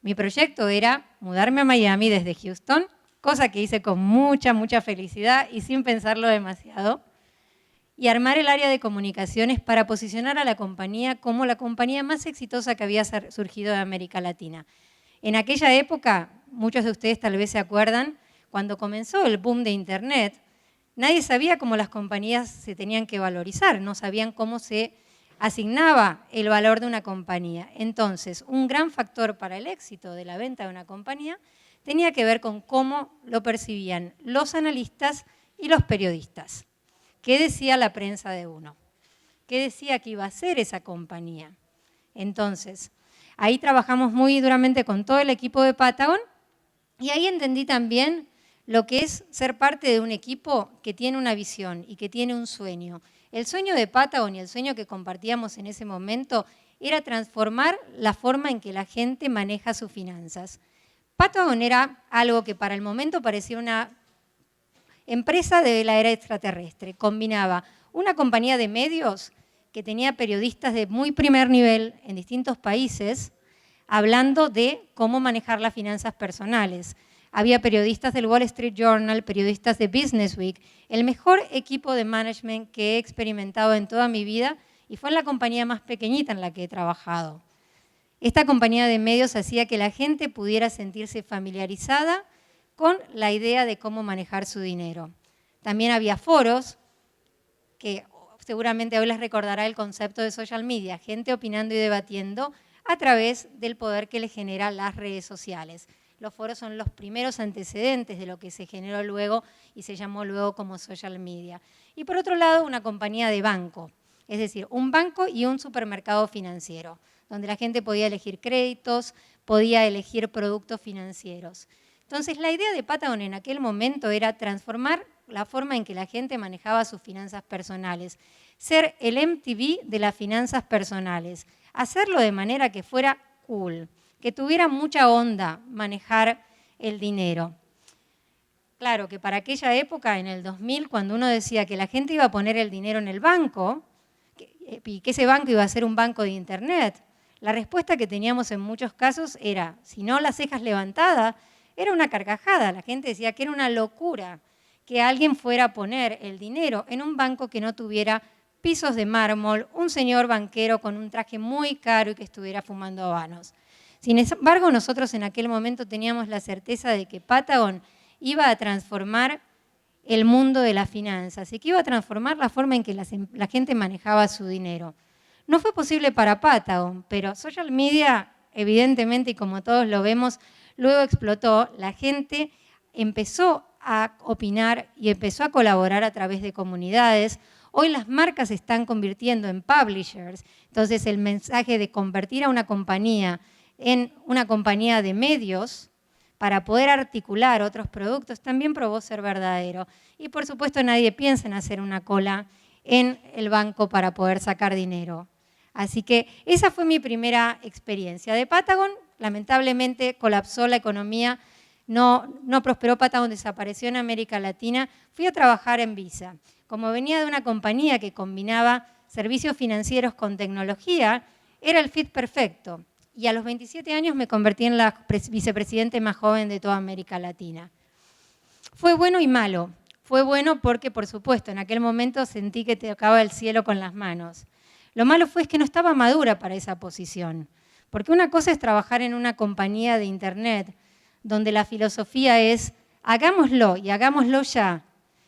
Mi proyecto era mudarme a Miami desde Houston, cosa que hice con mucha felicidad y sin pensarlo demasiado, y armar el área de comunicaciones para posicionar a la compañía como la compañía más exitosa que había surgido de América Latina. En aquella época, muchos de ustedes tal vez se acuerdan, cuando comenzó el boom de Internet, nadie sabía cómo las compañías se tenían que valorizar, no sabían cómo se asignaba el valor de una compañía. Entonces, un gran factor para el éxito de la venta de una compañía tenía que ver con cómo lo percibían los analistas y los periodistas. ¿Qué decía la prensa de uno? ¿Qué decía que iba a ser esa compañía? Entonces, ahí trabajamos muy duramente con todo el equipo de Patagon y ahí entendí también lo que es ser parte de un equipo que tiene una visión y que tiene un sueño. El sueño de Patagon y el sueño que compartíamos en ese momento era transformar la forma en que la gente maneja sus finanzas. Patagon era algo que para el momento parecía una empresa de la era extraterrestre. Combinaba una compañía de medios que tenía periodistas de muy primer nivel en distintos países hablando de cómo manejar las finanzas personales. Había periodistas del Wall Street Journal, periodistas de Business Week, el mejor equipo de management que he experimentado en toda mi vida y fue en la compañía más pequeñita en la que he trabajado. Esta compañía de medios hacía que la gente pudiera sentirse familiarizada con la idea de cómo manejar su dinero. También había foros, que seguramente hoy les recordará el concepto de social media, gente opinando y debatiendo a través del poder que le generan las redes sociales. Los foros son los primeros antecedentes de lo que se generó luego y se llamó luego como social media. Y por otro lado, una compañía de banco, es decir, un banco y un supermercado financiero, donde la gente podía elegir créditos, podía elegir productos financieros. Entonces, la idea de Patagon en aquel momento era transformar la forma en que la gente manejaba sus finanzas personales, ser el MTV de las finanzas personales, hacerlo de manera que fuera cool, que tuviera mucha onda manejar el dinero. Claro que para aquella época, en el 2000, cuando uno decía que la gente iba a poner el dinero en el banco y que ese banco iba a ser un banco de Internet, la respuesta que teníamos en muchos casos era, si no las cejas levantadas, era una carcajada. La gente decía que era una locura que alguien fuera a poner el dinero en un banco que no tuviera pisos de mármol, un señor banquero con un traje muy caro y que estuviera fumando habanos. Sin embargo, nosotros en aquel momento teníamos la certeza de que Patagon iba a transformar el mundo de las finanzas y que iba a transformar la forma en que la gente manejaba su dinero. No fue posible para Patagon, pero social media, evidentemente, y como todos lo vemos, luego explotó. La gente empezó a opinar y empezó a colaborar a través de comunidades. Hoy las marcas se están convirtiendo en publishers. Entonces, el mensaje de convertir a una compañía en una compañía de medios para poder articular otros productos también probó ser verdadero. Y por supuesto nadie piensa en hacer una cola en el banco para poder sacar dinero. Así que esa fue mi primera experiencia. De Patagon, lamentablemente colapsó la economía, no prosperó Patagon, desapareció en América Latina. Fui a trabajar en Visa. Como venía de una compañía que combinaba servicios financieros con tecnología, era el fit perfecto. Y a los 27 años me convertí en la vicepresidente más joven de toda América Latina. Fue bueno y malo. Fue bueno porque, por supuesto, en aquel momento sentí que tocaba el cielo con las manos. Lo malo fue que no estaba madura para esa posición. Porque una cosa es trabajar en una compañía de Internet, donde la filosofía es, hagámoslo y hagámoslo ya.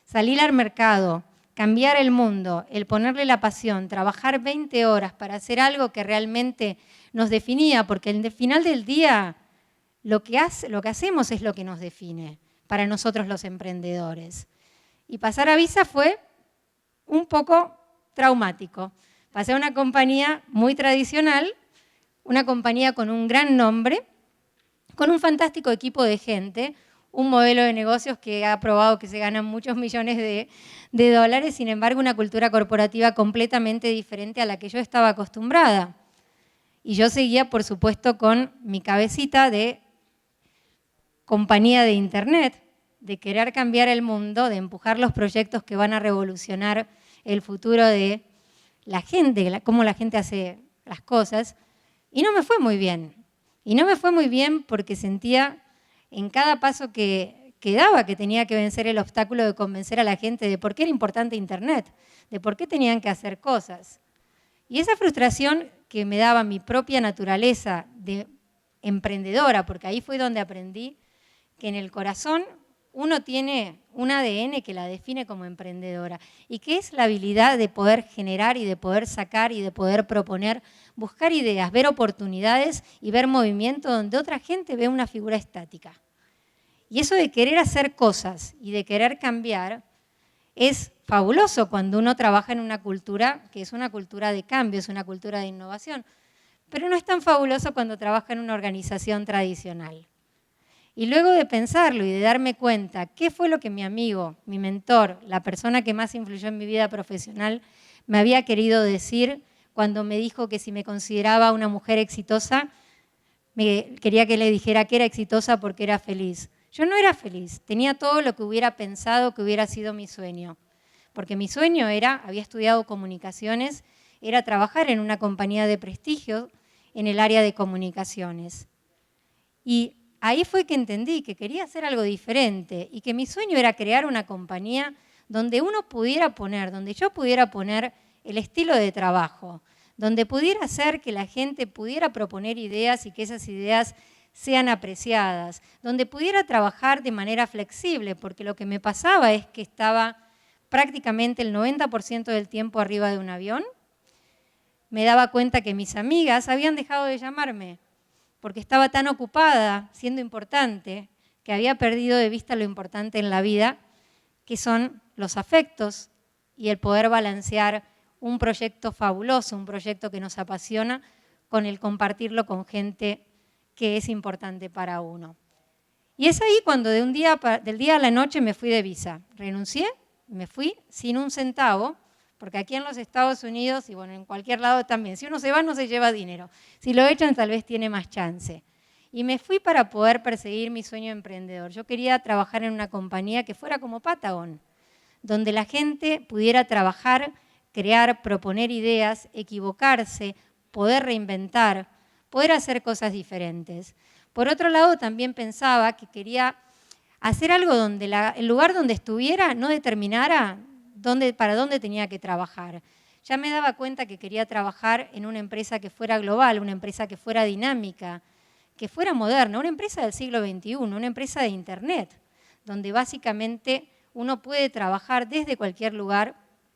Salir al mercado, cambiar el mundo, el ponerle la pasión, trabajar 20 horas para hacer algo que realmente nos definía, porque al final del día lo que hacemos es lo que nos define para nosotros los emprendedores. Y pasar a Visa fue un poco traumático. Pasé a una compañía muy tradicional, una compañía con un gran nombre, con un fantástico equipo de gente, un modelo de negocios que ha probado que se ganan muchos millones de dólares, sin embargo, una cultura corporativa completamente diferente a la que yo estaba acostumbrada. Y yo seguía, por supuesto, con mi cabecita de compañía de Internet, de querer cambiar el mundo, de empujar los proyectos que van a revolucionar el futuro de la gente, cómo la gente hace las cosas. Y no me fue muy bien. Y no me fue muy bien porque sentía en cada paso que daba que tenía que vencer el obstáculo de convencer a la gente de por qué era importante Internet, de por qué tenían que hacer cosas. Y esa frustración que me daba mi propia naturaleza de emprendedora, porque ahí fue donde aprendí que en el corazón uno tiene un ADN que la define como emprendedora y que es la habilidad de poder generar y de poder sacar y de poder proponer, buscar ideas, ver oportunidades y ver movimiento donde otra gente ve una figura estática. Y eso de querer hacer cosas y de querer cambiar es fabuloso cuando uno trabaja en una cultura que es una cultura de cambio, es una cultura de innovación, pero no es tan fabuloso cuando trabaja en una organización tradicional. Y luego de pensarlo y de darme cuenta qué fue lo que mi amigo, mi mentor, la persona que más influyó en mi vida profesional, me había querido decir cuando me dijo que si me consideraba una mujer exitosa, quería que le dijera que era exitosa porque era feliz. Yo no era feliz, tenía todo lo que hubiera pensado que hubiera sido mi sueño. Porque mi sueño había estudiado comunicaciones, era trabajar en una compañía de prestigio en el área de comunicaciones. Y ahí fue que entendí que quería hacer algo diferente y que mi sueño era crear una compañía donde donde yo pudiera poner el estilo de trabajo, donde pudiera hacer que la gente pudiera proponer ideas y que esas ideas sean apreciadas, donde pudiera trabajar de manera flexible, porque lo que me pasaba es que estaba prácticamente el 90% del tiempo arriba de un avión, me daba cuenta que mis amigas habían dejado de llamarme porque estaba tan ocupada siendo importante que había perdido de vista lo importante en la vida, que son los afectos y el poder balancear un proyecto fabuloso, un proyecto que nos apasiona, con el compartirlo con gente que es importante para uno. Y es ahí cuando del día a la noche me fui de visa. Renuncié, me fui sin un centavo, porque aquí en los Estados Unidos, y bueno, en cualquier lado también, si uno se va no se lleva dinero. Si lo echan tal vez tiene más chance. Y me fui para poder perseguir mi sueño emprendedor. Yo quería trabajar en una compañía que fuera como Patagon, donde la gente pudiera trabajar, crear, proponer ideas, equivocarse, poder reinventar, poder hacer cosas diferentes. Por otro lado, también pensaba que quería hacer algo donde el lugar donde estuviera no determinara para dónde tenía que trabajar. Ya me daba cuenta que quería trabajar en una empresa que fuera global, una empresa que fuera dinámica, que fuera moderna, una empresa del siglo XXI, una empresa de Internet, donde básicamente uno puede trabajar desde cualquier lugar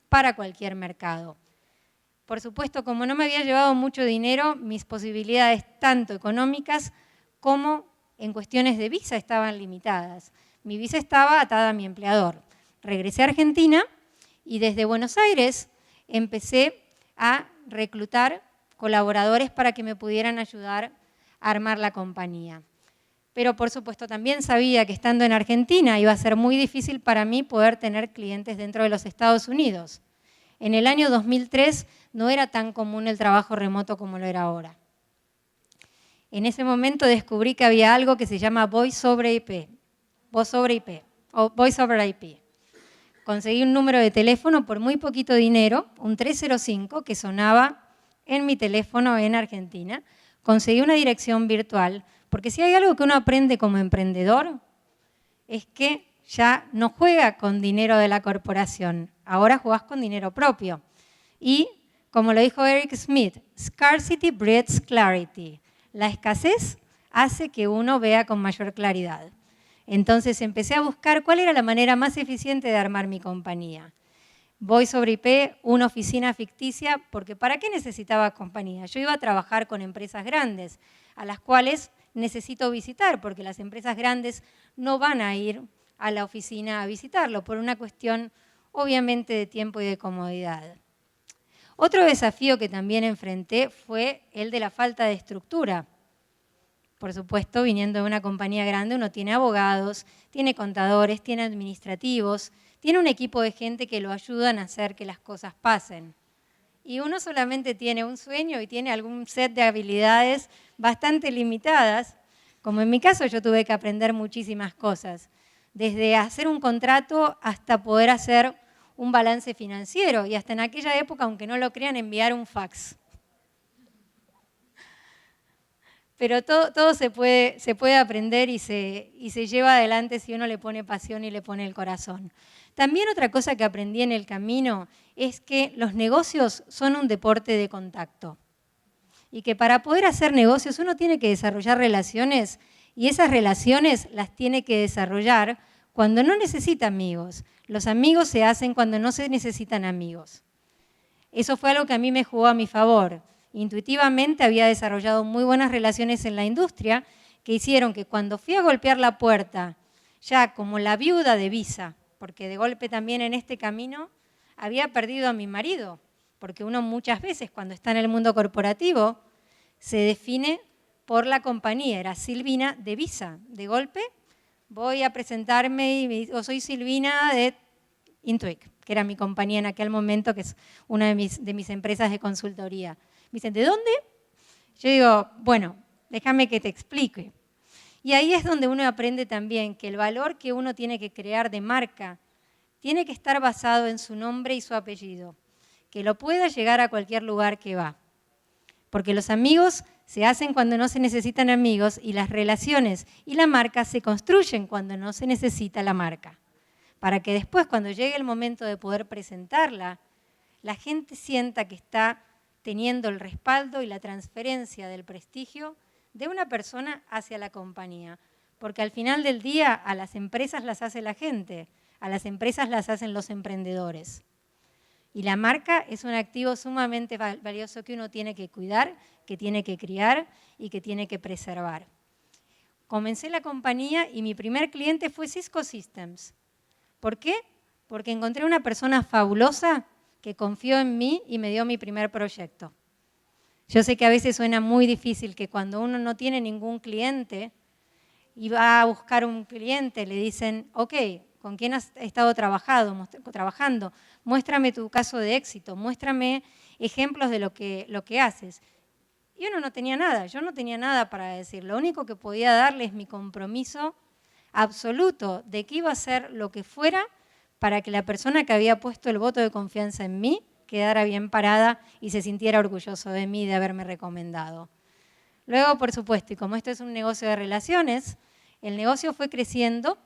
para cualquier mercado. Por supuesto, como no me había llevado mucho dinero, mis posibilidades tanto económicas como en cuestiones de visa estaban limitadas. Mi visa estaba atada a mi empleador. Regresé a Argentina y desde Buenos Aires empecé a reclutar colaboradores para que me pudieran ayudar a armar la compañía. Pero por supuesto también sabía que estando en Argentina iba a ser muy difícil para mí poder tener clientes dentro de los Estados Unidos. En el año 2003 no era tan común el trabajo remoto como lo era ahora. En ese momento descubrí que había algo que se llama Voice over IP. Conseguí un número de teléfono por muy poquito dinero, un 305 que sonaba en mi teléfono en Argentina. Conseguí una dirección virtual, porque si hay algo que uno aprende como emprendedor, es que ya no juega con dinero de la corporación, ahora jugás con dinero propio. Y, como lo dijo Eric Smith, scarcity breeds clarity. La escasez hace que uno vea con mayor claridad. Entonces empecé a buscar cuál era la manera más eficiente de armar mi compañía. Voice over IP, una oficina ficticia, porque ¿para qué necesitaba compañía? Yo iba a trabajar con empresas grandes, a las cuales necesito visitar, porque las empresas grandes no van a ir a la oficina a visitarlo, por una cuestión obviamente de tiempo y de comodidad. Otro desafío que también enfrenté fue el de la falta de estructura. Por supuesto, viniendo de una compañía grande, uno tiene abogados, tiene contadores, tiene administrativos, tiene un equipo de gente que lo ayudan a hacer que las cosas pasen. Y uno solamente tiene un sueño y tiene algún set de habilidades bastante limitadas. Como en mi caso, yo tuve que aprender muchísimas cosas, desde hacer un contrato hasta poder hacer un balance financiero y hasta en aquella época, aunque no lo crean, enviar un fax. Pero todo se puede aprender y se lleva adelante si uno le pone pasión y le pone el corazón. También otra cosa que aprendí en el camino es que los negocios son un deporte de contacto y que para poder hacer negocios uno tiene que desarrollar relaciones y esas relaciones las tiene que desarrollar cuando no necesita amigos. Los amigos se hacen cuando no se necesitan amigos. Eso fue algo que a mí me jugó a mi favor. Intuitivamente había desarrollado muy buenas relaciones en la industria que hicieron que cuando fui a golpear la puerta, ya como la viuda de visa, porque de golpe también en este camino había perdido a mi marido, porque uno muchas veces cuando está en el mundo corporativo se define por la compañía, era Silvina de visa. De golpe voy a presentarme y yo soy Silvina de Intuit, que era mi compañía en aquel momento, que es una de mis empresas de consultoría. Me dicen, ¿de dónde? Yo digo, bueno, déjame que te explique. Y ahí es donde uno aprende también que el valor que uno tiene que crear de marca tiene que estar basado en su nombre y su apellido, que lo pueda llegar a cualquier lugar que va. Porque los amigos se hacen cuando no se necesitan amigos y las relaciones y la marca se construyen cuando no se necesita la marca. Para que después, cuando llegue el momento de poder presentarla, la gente sienta que está teniendo el respaldo y la transferencia del prestigio de una persona hacia la compañía. Porque al final del día a las empresas las hace la gente, a las empresas las hacen los emprendedores. Y la marca es un activo sumamente valioso que uno tiene que cuidar, que tiene que criar y que tiene que preservar. Comencé la compañía y mi primer cliente fue Cisco Systems. ¿Por qué? Porque encontré una persona fabulosa que confió en mí y me dio mi primer proyecto. Yo sé que a veces suena muy difícil que cuando uno no tiene ningún cliente y va a buscar un cliente, le dicen, ok, ¿con quién has estado trabajando? Muéstrame tu caso de éxito, muéstrame ejemplos de lo que haces. Y uno no tenía nada, yo no tenía nada para decir. Lo único que podía darle es mi compromiso absoluto de que iba a hacer lo que fuera para que la persona que había puesto el voto de confianza en mí quedara bien parada y se sintiera orgulloso de mí de haberme recomendado. Luego, por supuesto, y como esto es un negocio de relaciones, el negocio fue creciendo,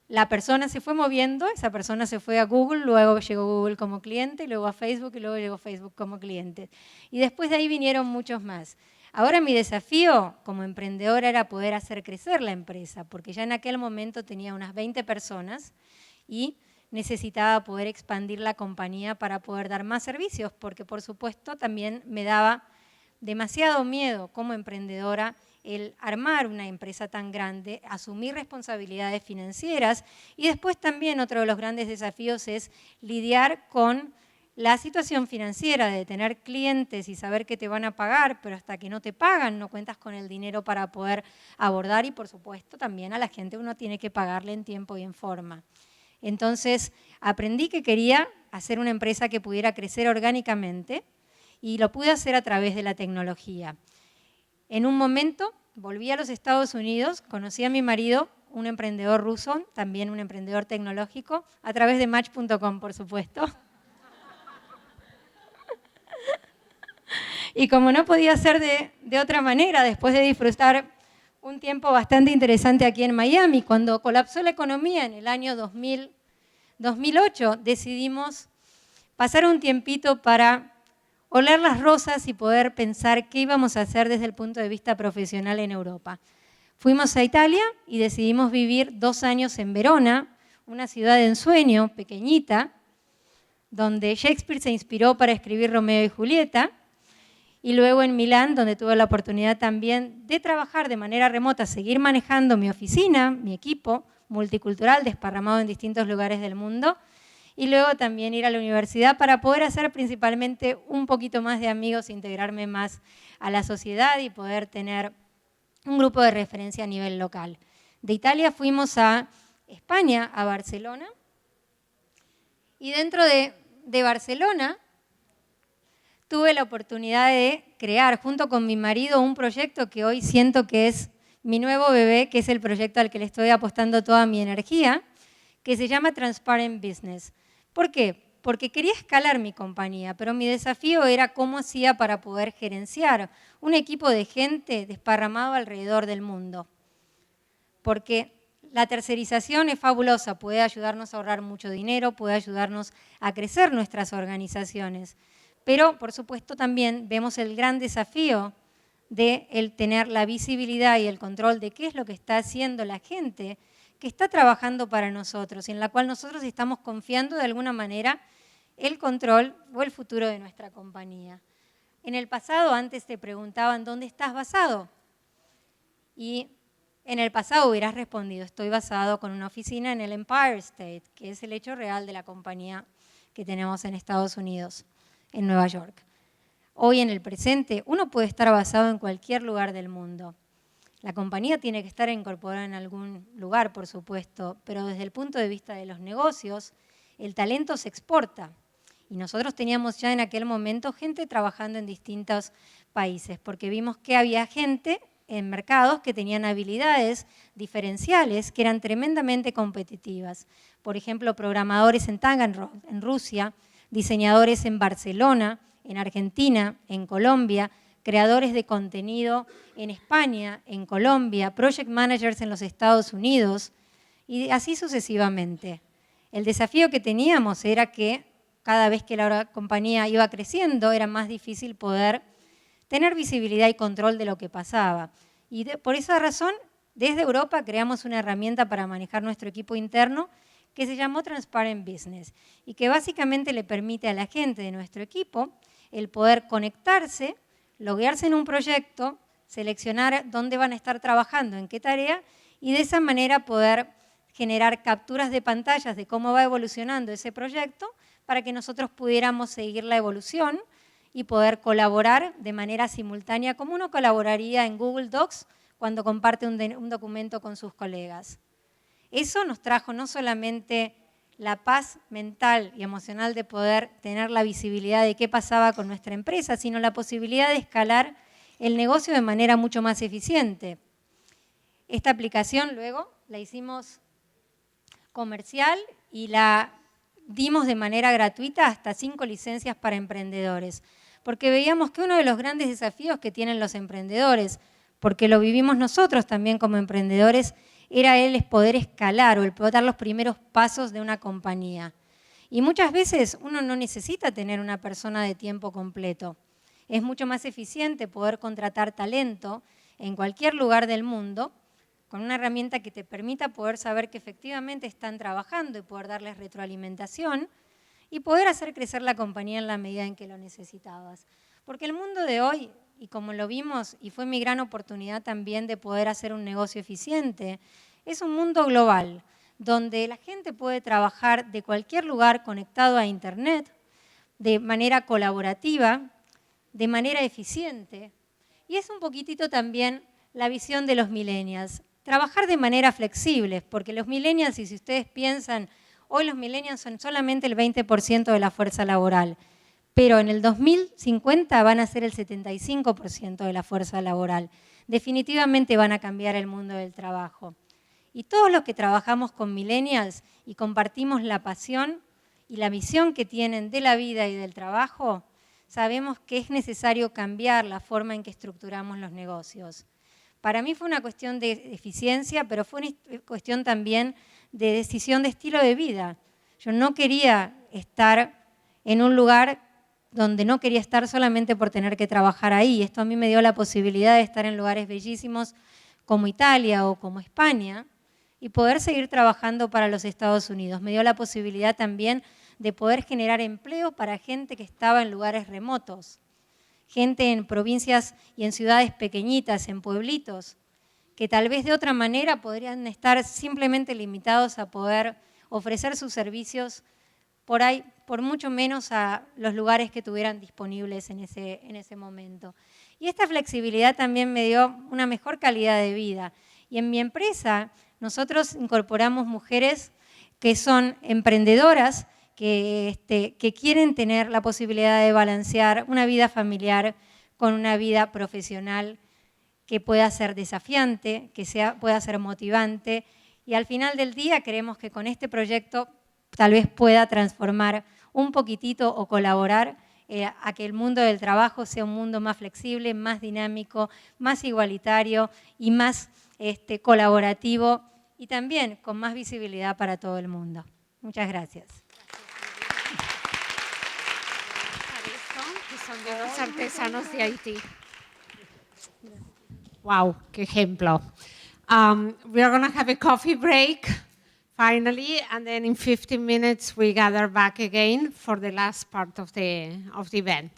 la persona se fue moviendo, esa persona se fue a Google, luego llegó Google como cliente, y luego a Facebook, y luego llegó Facebook como cliente. Y después de ahí vinieron muchos más. Ahora mi desafío como emprendedora era poder hacer crecer la empresa, porque ya en aquel momento tenía unas 20 personas y necesitaba poder expandir la compañía para poder dar más servicios, porque por supuesto también me daba demasiado miedo como emprendedora el armar una empresa tan grande, asumir responsabilidades financieras y después también otro de los grandes desafíos es lidiar con la situación financiera de tener clientes y saber que te van a pagar, pero hasta que no te pagan no cuentas con el dinero para poder abordar y por supuesto también a la gente uno tiene que pagarle en tiempo y en forma. Entonces aprendí que quería hacer una empresa que pudiera crecer orgánicamente y lo pude hacer a través de la tecnología. En un momento volví a los Estados Unidos, conocí a mi marido, un emprendedor ruso, también un emprendedor tecnológico, a través de Match.com, por supuesto. Y como no podía ser de otra manera, después de disfrutar un tiempo bastante interesante aquí en Miami, cuando colapsó la economía en el año 2008, decidimos pasar un tiempito para oler las rosas y poder pensar qué íbamos a hacer desde el punto de vista profesional en Europa. Fuimos a Italia y decidimos vivir 2 años en Verona, una ciudad de ensueño, pequeñita, donde Shakespeare se inspiró para escribir Romeo y Julieta, y luego en Milán, donde tuve la oportunidad también de trabajar de manera remota, seguir manejando mi oficina, mi equipo multicultural desparramado en distintos lugares del mundo, y luego también ir a la universidad para poder hacer principalmente un poquito más de amigos, integrarme más a la sociedad y poder tener un grupo de referencia a nivel local. De Italia fuimos a España, a Barcelona, y dentro de Barcelona tuve la oportunidad de crear junto con mi marido un proyecto que hoy siento que es mi nuevo bebé, que es el proyecto al que le estoy apostando toda mi energía, que se llama Transparent Business. ¿Por qué? Porque quería escalar mi compañía, pero mi desafío era cómo hacía para poder gerenciar un equipo de gente desparramado alrededor del mundo. Porque la tercerización es fabulosa, puede ayudarnos a ahorrar mucho dinero, puede ayudarnos a crecer nuestras organizaciones. Pero, por supuesto, también vemos el gran desafío de el tener la visibilidad y el control de qué es lo que está haciendo la gente que está trabajando para nosotros y en la cual nosotros estamos confiando de alguna manera el control o el futuro de nuestra compañía. En el pasado, antes te preguntaban, ¿dónde estás basado? Y en el pasado hubieras respondido, estoy basado con una oficina en el Empire State, que es el hecho real de la compañía que tenemos en Estados Unidos, en Nueva York. Hoy, en el presente, uno puede estar basado en cualquier lugar del mundo. La compañía tiene que estar incorporada en algún lugar, por supuesto, pero desde el punto de vista de los negocios, el talento se exporta. Y nosotros teníamos ya en aquel momento gente trabajando en distintos países, porque vimos que había gente en mercados que tenían habilidades diferenciales que eran tremendamente competitivas. Por ejemplo, programadores en Taganrog, en Rusia, diseñadores en Barcelona, en Argentina, en Colombia, creadores de contenido en España, en Colombia, project managers en los Estados Unidos y así sucesivamente. El desafío que teníamos era que cada vez que la compañía iba creciendo era más difícil poder tener visibilidad y control de lo que pasaba. Y por esa razón, desde Europa creamos una herramienta para manejar nuestro equipo interno que se llamó Transparent Business y que básicamente le permite a la gente de nuestro equipo el poder conectarse, loguearse en un proyecto, seleccionar dónde van a estar trabajando, en qué tarea, y de esa manera poder generar capturas de pantallas de cómo va evolucionando ese proyecto para que nosotros pudiéramos seguir la evolución y poder colaborar de manera simultánea, como uno colaboraría en Google Docs cuando comparte un documento con sus colegas. Eso nos trajo no solamente la paz mental y emocional de poder tener la visibilidad de qué pasaba con nuestra empresa, sino la posibilidad de escalar el negocio de manera mucho más eficiente. Esta aplicación luego la hicimos comercial y la dimos de manera gratuita hasta 5 licencias para emprendedores, porque veíamos que uno de los grandes desafíos que tienen los emprendedores, porque lo vivimos nosotros también como emprendedores, era el poder escalar o el poder dar los primeros pasos de una compañía. Y muchas veces uno no necesita tener una persona de tiempo completo. Es mucho más eficiente poder contratar talento en cualquier lugar del mundo con una herramienta que te permita poder saber que efectivamente están trabajando y poder darles retroalimentación y poder hacer crecer la compañía en la medida en que lo necesitabas. Porque el mundo de hoy, y como lo vimos, y fue mi gran oportunidad también de poder hacer un negocio eficiente, es un mundo global, donde la gente puede trabajar de cualquier lugar conectado a Internet, de manera colaborativa, de manera eficiente. Y es un poquitito también la visión de los millennials. Trabajar de manera flexible, porque los millennials, y si ustedes piensan, hoy los millennials son solamente el 20% de la fuerza laboral, pero en el 2050 van a ser el 75% de la fuerza laboral. Definitivamente van a cambiar el mundo del trabajo. Y todos los que trabajamos con millennials y compartimos la pasión y la visión que tienen de la vida y del trabajo, sabemos que es necesario cambiar la forma en que estructuramos los negocios. Para mí fue una cuestión de eficiencia, pero fue una cuestión también de decisión de estilo de vida. Yo no quería estar en un lugar donde no quería estar solamente por tener que trabajar ahí. Esto a mí me dio la posibilidad de estar en lugares bellísimos como Italia o como España y poder seguir trabajando para los Estados Unidos. Me dio la posibilidad también de poder generar empleo para gente que estaba en lugares remotos, gente en provincias y en ciudades pequeñitas, en pueblitos, que tal vez de otra manera podrían estar simplemente limitados a poder ofrecer sus servicios por ahí, por mucho menos a los lugares que tuvieran disponibles en ese momento. Y esta flexibilidad también me dio una mejor calidad de vida. Y en mi empresa nosotros incorporamos mujeres que son emprendedoras, que quieren tener la posibilidad de balancear una vida familiar con una vida profesional que pueda ser desafiante, que pueda ser motivante. Y al final del día creemos que con este proyecto tal vez pueda transformar un poquitito o colaborar a que el mundo del trabajo sea un mundo más flexible, más dinámico, más igualitario y más colaborativo y también con más visibilidad para todo el mundo. Muchas gracias. Que son de los artesanos de Haití. Wow, qué ejemplo. We are going to have a coffee break, finally, and then in 15 minutes we gather back again for the last part of the event.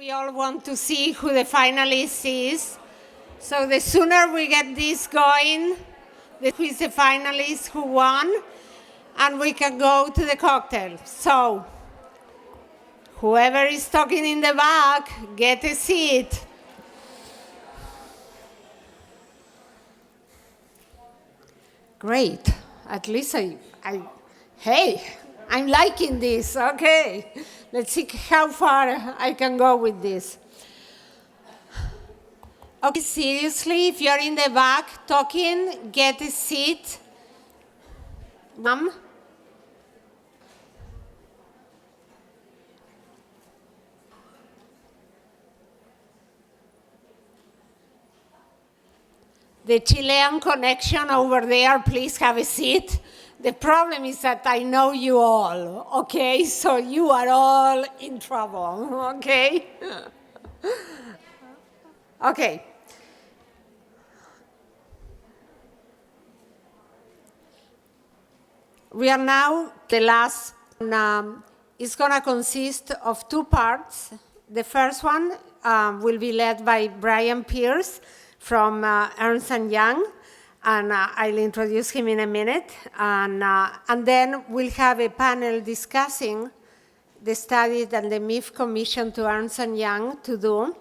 We all want to see who the finalist is. So the sooner we get this going, who is the finalist who won, and we can go to the cocktail. So whoever is talking in the back, get a seat. Great. At least hey, I'm liking this. Okay. Let's see how far I can go with this. Okay, seriously, if you're in the back talking, get a seat. Mom? The Chilean connection over there, please have a seat. The problem is that I know you all, okay? So you are all in trouble, okay? Okay. We are now, the last, is gonna consist of two parts. The first one will be led by Brian Pierce from Ernst & Young, and I'll introduce him in a minute. And then we'll have a panel discussing the study that the MIF commissioned to Ernst & Young to do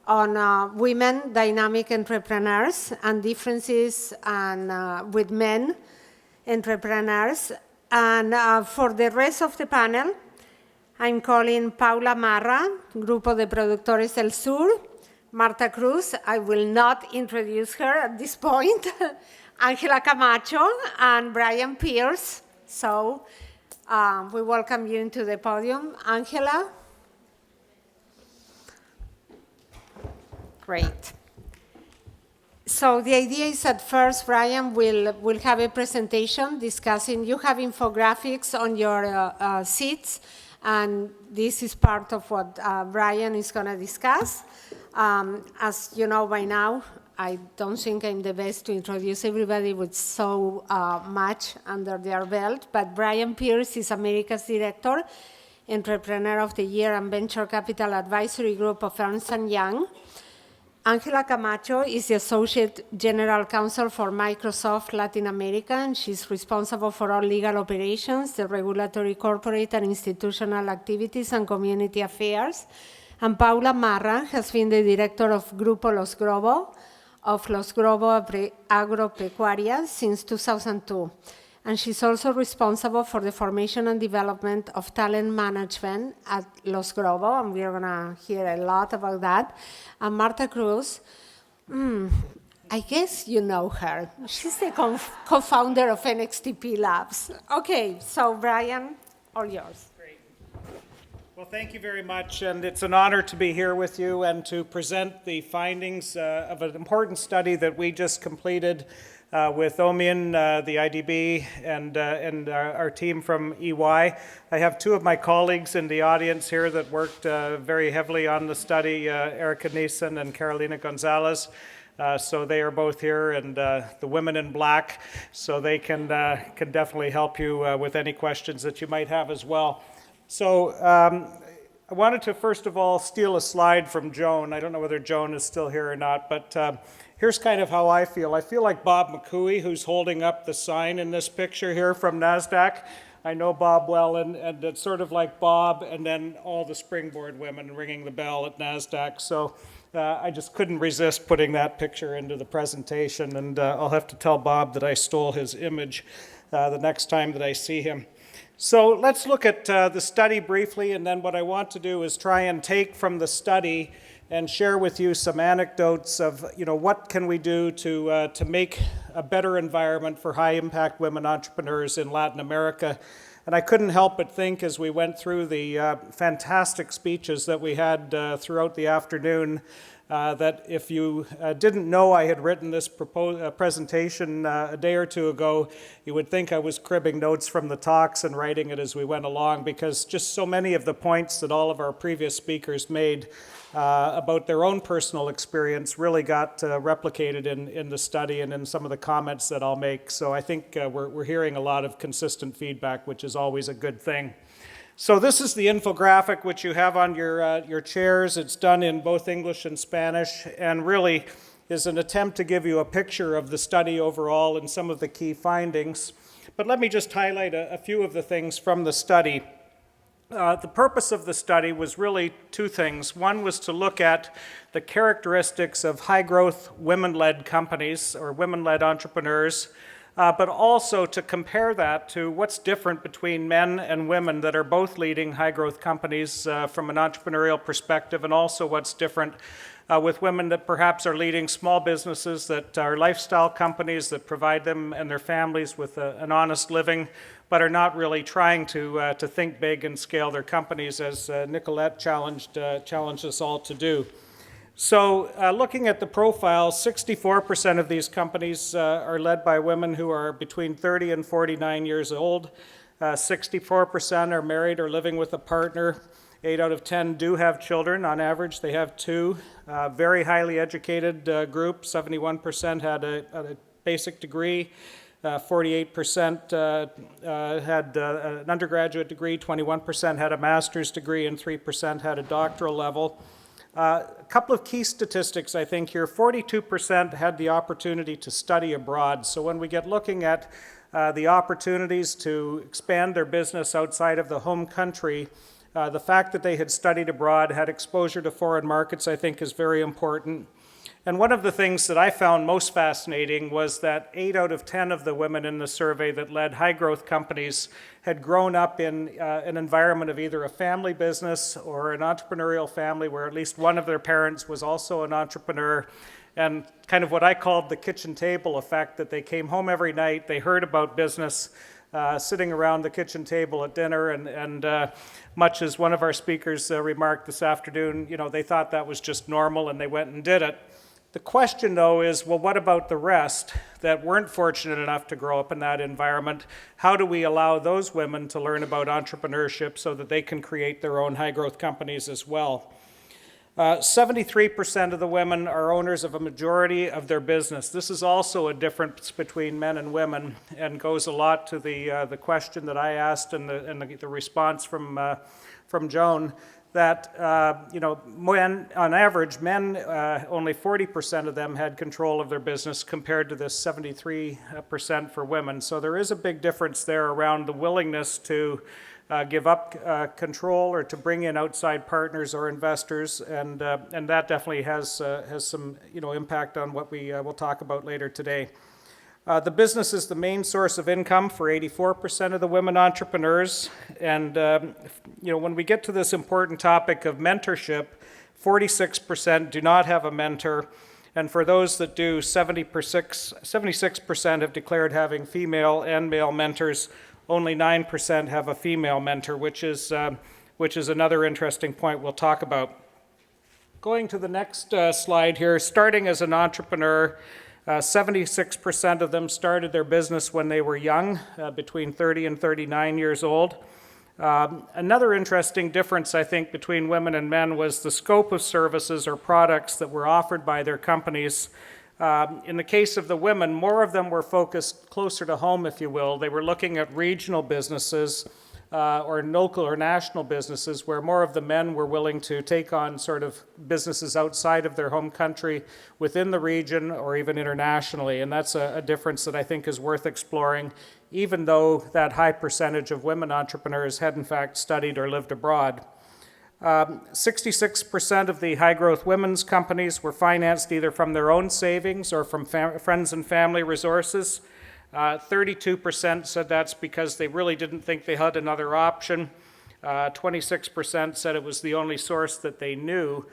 on women dynamic entrepreneurs and differences with men entrepreneurs. And for the rest of the panel, I'm calling Paula Marra, Grupo de Productores del Sur, Marta Cruz, I will not introduce her at this point, Angela Camacho, and Brian Pierce. So we welcome you into the podium. Angela? Great. So the idea is that first Brian will have a presentation discussing, you have infographics on your seats, and this is part of what Brian is going to discuss. As you know by now, I don't think I'm the best to introduce everybody with so much under their belt, but Brian Pierce is America's Director, Entrepreneur of the Year and Venture Capital Advisory Group of Ernst & Young. Angela Camacho is the Associate General Counsel for Microsoft Latin America, and she's responsible for all legal operations, the regulatory, corporate, and institutional activities, and community affairs. And Paula Marra has been the director of Grupo Los Grobo, Agropecuaria since 2002. And she's also responsible for the formation and development of talent management at Los Grobo, and we're gonna hear a lot about that. And Marta Cruz, I guess you know her. She's the co-founder of NXTP Labs. Okay, so Brian, all yours. Well, thank you very much, and it's an honor to be here with you and to present the findings of an important study that we just completed with Omian, the IDB, and our team from EY. I have two of my colleagues in the audience here that worked very heavily on the study, Erica Neeson and Carolina Gonzalez. So they are both here, and the women in black, so they can definitely help you with any questions that you might have as well. So I wanted to first of all steal a slide from Joan. I don't know whether Joan is still here or not, but here's kind of how I feel. I feel like Bob McCooey, who's holding up the sign in this picture here from NASDAQ. I know Bob well, and it's sort of like Bob and then all the springboard women ringing the bell at NASDAQ. So I just couldn't resist putting that picture into the presentation, and I'll have to tell Bob that I stole his image the next time that I see him. So let's look at the study briefly, and then what I want to do is try and take from the study and share with you some anecdotes of, what can we do to make a better environment for high-impact women entrepreneurs in Latin America. And I couldn't help but think as we went through the fantastic speeches that we had throughout the afternoon, that if you didn't know I had written this presentation a day or two ago, you would think I was cribbing notes from the talks and writing it as we went along, because just so many of the points that all of our previous speakers made about their own personal experience really got replicated in the study and in some of the comments that I'll make. So I think we're hearing a lot of consistent feedback, which is always a good thing. So this is the infographic which you have on your chairs. It's done in both English and Spanish, and really is an attempt to give you a picture of the study overall and some of the key findings. But let me just highlight a few of the things from the study. The purpose of the study was really two things. One was to look at the characteristics of high-growth women-led companies or women-led entrepreneurs, but also to compare that to what's different between men and women that are both leading high-growth companies from an entrepreneurial perspective, and also what's different with women that perhaps are leading small businesses that are lifestyle companies that provide them and their families with an honest living, but are not really trying to think big and scale their companies, as Nicolette challenged us all to do. So looking at the profile, 64% of these companies are led by women who are between 30 and 49 years old. 64% are married or living with a partner. 8 out of 10 do have children. On average, they have 2. Very highly educated group. 71% had a basic degree. 48% had an undergraduate degree. 21% had a master's degree, and 3% had a doctoral level. A couple of key statistics, I think, here. 42% had the opportunity to study abroad. So when we get looking at the opportunities to expand their business outside of the home country, the fact that they had studied abroad, had exposure to foreign markets, I think is very important. And one of the things that I found most fascinating was that 8 out of 10 of the women in the survey that led high-growth companies had grown up in an environment of either a family business or an entrepreneurial family where at least one of their parents was also an entrepreneur, and kind of what I called the kitchen table effect, that they came home every night, they heard about business, sitting around the kitchen table at dinner, and much as one of our speakers remarked this afternoon, you know, they thought that was just normal and they went and did it. The question, though, is, well, what about the rest that weren't fortunate enough to grow up in that environment? How do we allow those women to learn about entrepreneurship so that they can create their own high-growth companies as well? 73% of the women are owners of a majority of their business. This is also a difference between men and women, and goes a lot to the question that I asked and the response from Joan, that you know, when, on average, men, only 40% of them had control of their business compared to this 73% for women. So there is a big difference there around the willingness to give up control or to bring in outside partners or investors, and that definitely has some, you know, impact on what we will talk about later today. The business is the main source of income for 84% of the women entrepreneurs, and you know, when we get to this important topic of mentorship, 46% do not have a mentor, and for those that do, 76% have declared having female and male mentors. Only 9% have a female mentor, which is another interesting point we'll talk about. Going to the next slide here, starting as an entrepreneur, 76% of them started their business when they were young, between 30 and 39 years old. Another interesting difference, I think, between women and men was the scope of services or products that were offered by their companies. In the case of the women, more of them were focused closer to home, if you will. They were looking at regional businesses or local or national businesses, where more of the men were willing to take on sort of businesses outside of their home country, within the region, or even internationally. And that's a difference that I think is worth exploring, even though that high percentage of women entrepreneurs had in fact studied or lived abroad. 66% of the high-growth women's companies were financed either from their own savings or from friends and family resources. 32% said that's because they really didn't think they had another option. 26% said it was the only source that they knew,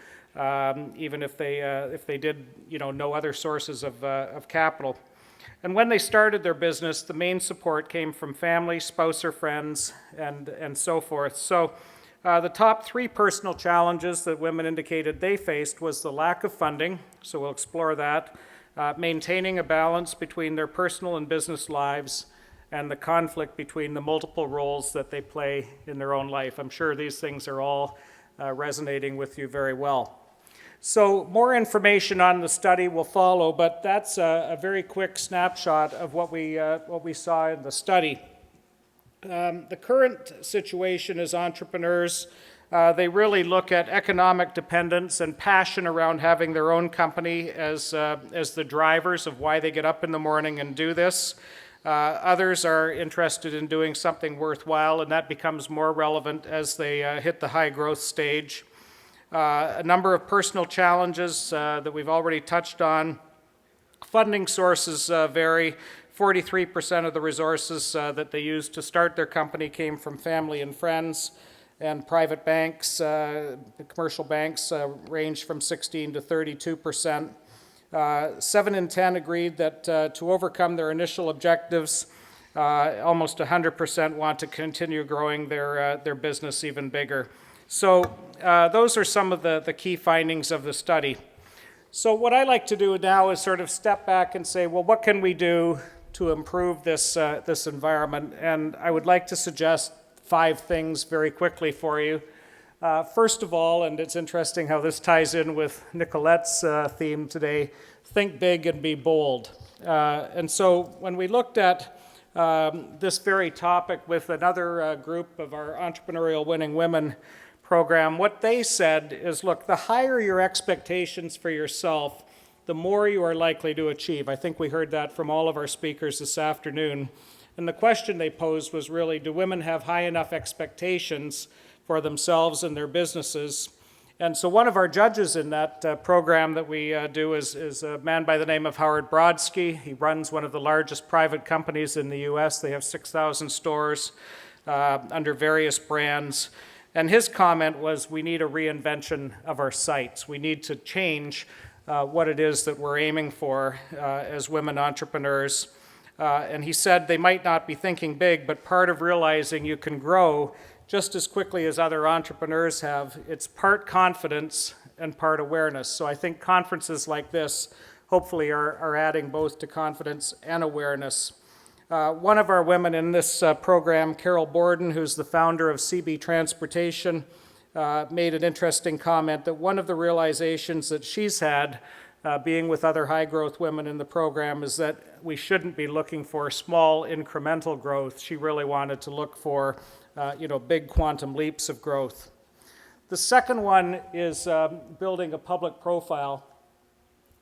even if they did, you know other sources of capital. And when they started their business, the main support came from family, spouse, or friends, and so forth. So the top 3 personal challenges that women indicated they faced was the lack of funding, so we'll explore that, maintaining a balance between their personal and business lives, and the conflict between the multiple roles that they play in their own life. I'm sure these things are all resonating with you very well. So more information on the study will follow, but that's a very quick snapshot of what we saw in the study. The current situation as entrepreneurs, they really look at economic dependence and passion around having their own company as the drivers of why they get up in the morning and do this. Others are interested in doing something worthwhile, and that becomes more relevant as they hit the high growth stage. A number of personal challenges that we've already touched on. Funding sources vary. 43% of the resources that they used to start their company came from family and friends, and private banks, commercial banks range from 16 to 32%. 7 in 10 agreed that to overcome their initial objectives, almost 100% want to continue growing their business even bigger. So those are some of the key findings of the study. So what I like to do now is sort of step back and say, well, what can we do to improve this environment? And I would like to suggest 5 things very quickly for you. First of all, and it's interesting how this ties in with Nicolette's theme today, think big and be bold. And so when we looked at this very topic with another group of our Entrepreneurial Winning Women program, what they said is, look, the higher your expectations for yourself, the more you are likely to achieve. I think we heard that from all of our speakers this afternoon. And the question they posed was really, do women have high enough expectations for themselves and their businesses? And so one of our judges in that program that we do is a man by the name of Howard Brodsky. He runs one of the largest private companies in the US. They have 6,000 stores under various brands. And his comment was, we need a reinvention of our sights. We need to change what it is that we're aiming for as women entrepreneurs. And he said they might not be thinking big, but part of realizing you can grow just as quickly as other entrepreneurs have, it's part confidence and part awareness. So I think conferences like this hopefully are adding both to confidence and awareness. One of our women in this program, Carol Borden, who's the founder of CB Transportation, made an interesting comment that one of the realizations that she's had being with other high-growth women in the program is that we shouldn't be looking for small incremental growth. She really wanted to look for big quantum leaps of growth. The second one is building a public profile.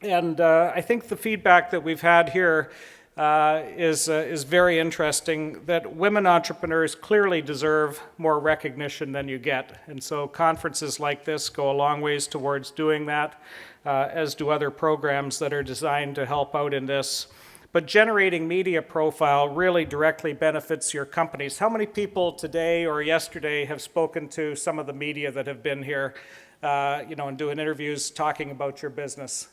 And I think the feedback that we've had here is very interesting, that women entrepreneurs clearly deserve more recognition than you get. And so conferences like this go a long ways towards doing that, as do other programs that are designed to help out in this. But generating media profile really directly benefits your companies. How many people today or yesterday have spoken to some of the media that have been here, and doing interviews talking about your business?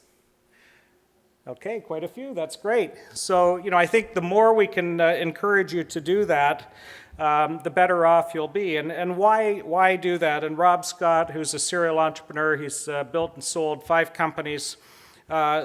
Okay, quite a few. That's great. So, I think the more we can encourage you to do that, the better off you'll be. And why do that? And Rob Scott, who's a serial entrepreneur, he's built and sold 5 companies,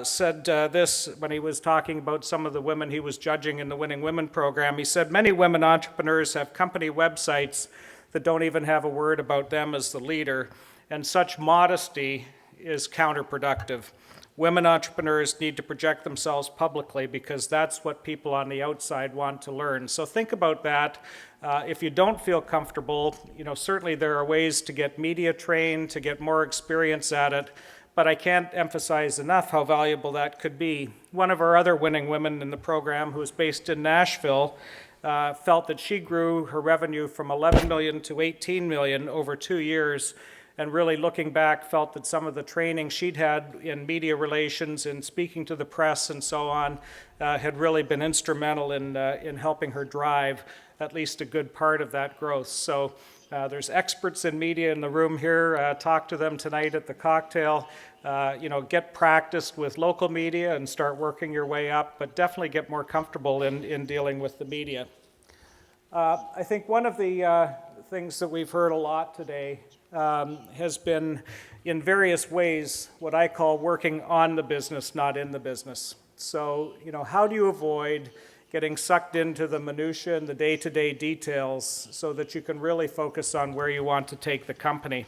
said this when he was talking about some of the women he was judging in the Winning Women program. He said, many women entrepreneurs have company websites that don't even have a word about them as the leader, and such modesty is counterproductive. Women entrepreneurs need to project themselves publicly because that's what people on the outside want to learn. So think about that. If you don't feel comfortable, certainly there are ways to get media trained, to get more experience at it, but I can't emphasize enough how valuable that could be. One of our other winning women in the program, who's based in Nashville, felt that she grew her revenue from 11 million to 18 million over 2 years, and really looking back felt that some of the training she'd had in media relations and speaking to the press and so on had really been instrumental in helping her drive at least a good part of that growth. So there's experts in media in the room here. Talk to them tonight at the cocktail. Get practiced with local media and start working your way up, but definitely get more comfortable in dealing with the media. I think one of the things that we've heard a lot today has been, in various ways, what I call working on the business, not in the business. So, how do you avoid getting sucked into the minutiae and the day-to-day details so that you can really focus on where you want to take the company?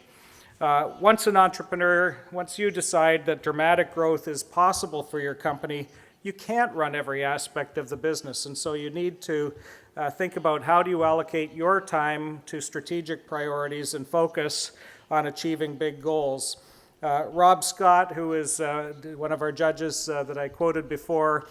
Once an entrepreneur, once you decide that dramatic growth is possible for your company, you can't run every aspect of the business. And so you need to think about how do you allocate your time to strategic priorities and focus on achieving big goals. Rob Scott, who is one of our judges that I quoted before,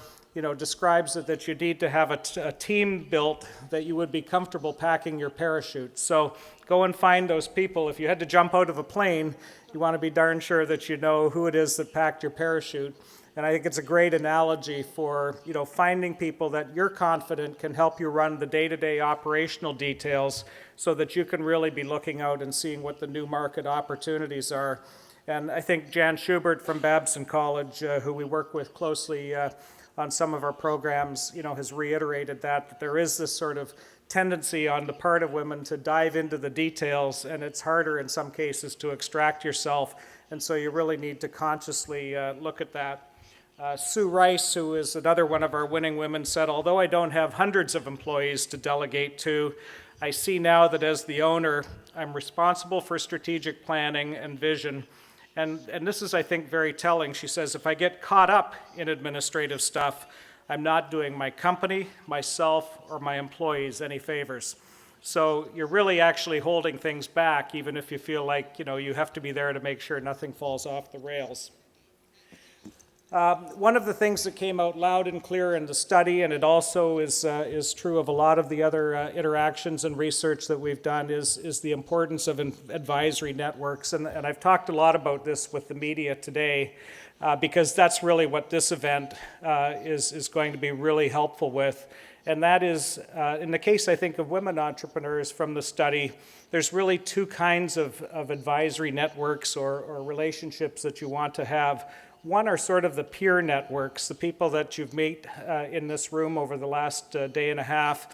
describes it that you need to have a team built that you would be comfortable packing your parachute. So go and find those people. If you had to jump out of a plane, you want to be darn sure that you know who it is that packed your parachute. And I think it's a great analogy for finding people that you're confident can help you run the day-to-day operational details so that you can really be looking out and seeing what the new market opportunities are. And I think Jan Schubert from Babson College, who we work with closely on some of our programs, has reiterated that there is this sort of tendency on the part of women to dive into the details, and it's harder in some cases to extract yourself. And so you really need to consciously look at that. Sue Rice, who is another one of our winning women, said, although I don't have hundreds of employees to delegate to, I see now that as the owner, I'm responsible for strategic planning and vision. And this is, I think, very telling. She says, if I get caught up in administrative stuff, I'm not doing my company, myself, or my employees any favors. So you're really actually holding things back, even if you feel like you have to be there to make sure nothing falls off the rails. One of the things that came out loud and clear in the study, and it also is true of a lot of the other interactions and research that we've done, is the importance of advisory networks. And I've talked a lot about this with the media today because that's really what this event is going to be really helpful with. And that is, in the case, I think, of women entrepreneurs from the study, there's really two kinds of advisory networks or relationships that you want to have. One are sort of the peer networks, the people that you've met in this room over the last day and a half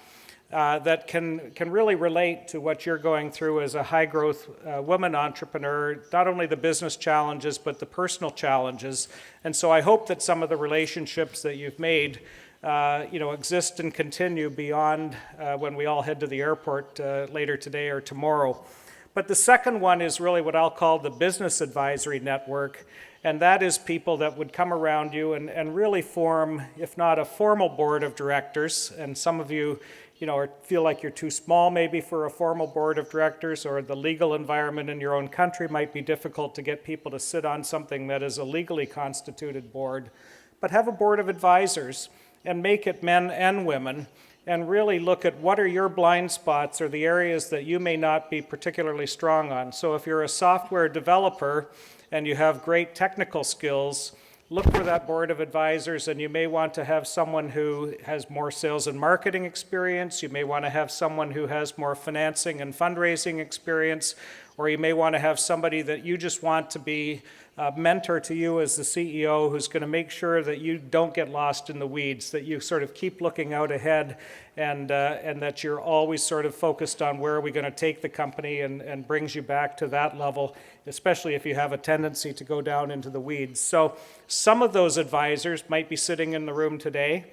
that can really relate to what you're going through as a high-growth woman entrepreneur, not only the business challenges, but the personal challenges. And so I hope that some of the relationships that you've made exist and continue beyond when we all head to the airport later today or tomorrow. But the second one is really what I'll call the business advisory network. And that is people that would come around you and really form, if not a formal board of directors, and some of you, feel like you're too small maybe for a formal board of directors, or the legal environment in your own country might be difficult to get people to sit on something that is a legally constituted board. But have a board of advisors and make it men and women, and really look at what are your blind spots or the areas that you may not be particularly strong on. So if you're a software developer, and you have great technical skills, look for that board of advisors, and you may want to have someone who has more sales and marketing experience, you may want to have someone who has more financing and fundraising experience, or you may want to have somebody that you just want to be a mentor to you as the CEO who's going to make sure that you don't get lost in the weeds, that you sort of keep looking out ahead and that you're always sort of focused on where are we going to take the company and brings you back to that level, especially if you have a tendency to go down into the weeds. So some of those advisors might be sitting in the room today.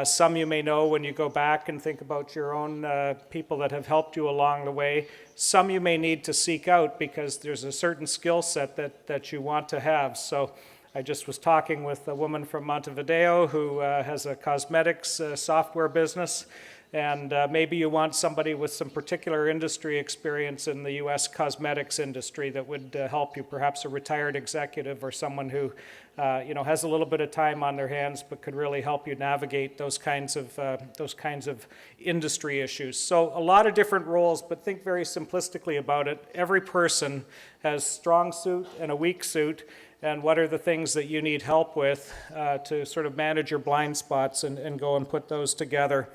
Some you may know when you go back and think about your own people that have helped you along the way. Some you may need to seek out because there's a certain skill set that you want to have. So I just was talking with a woman from Montevideo who has a cosmetics software business. And maybe you want somebody with some particular industry experience in the U.S. cosmetics industry that would help you, perhaps a retired executive or someone who has a little bit of time on their hands but could really help you navigate those kinds of industry issues. So a lot of different roles, but think very simplistically about it. Every person has strong suit and a weak suit, and what are the things that you need help with to sort of manage your blind spots and go and put those together.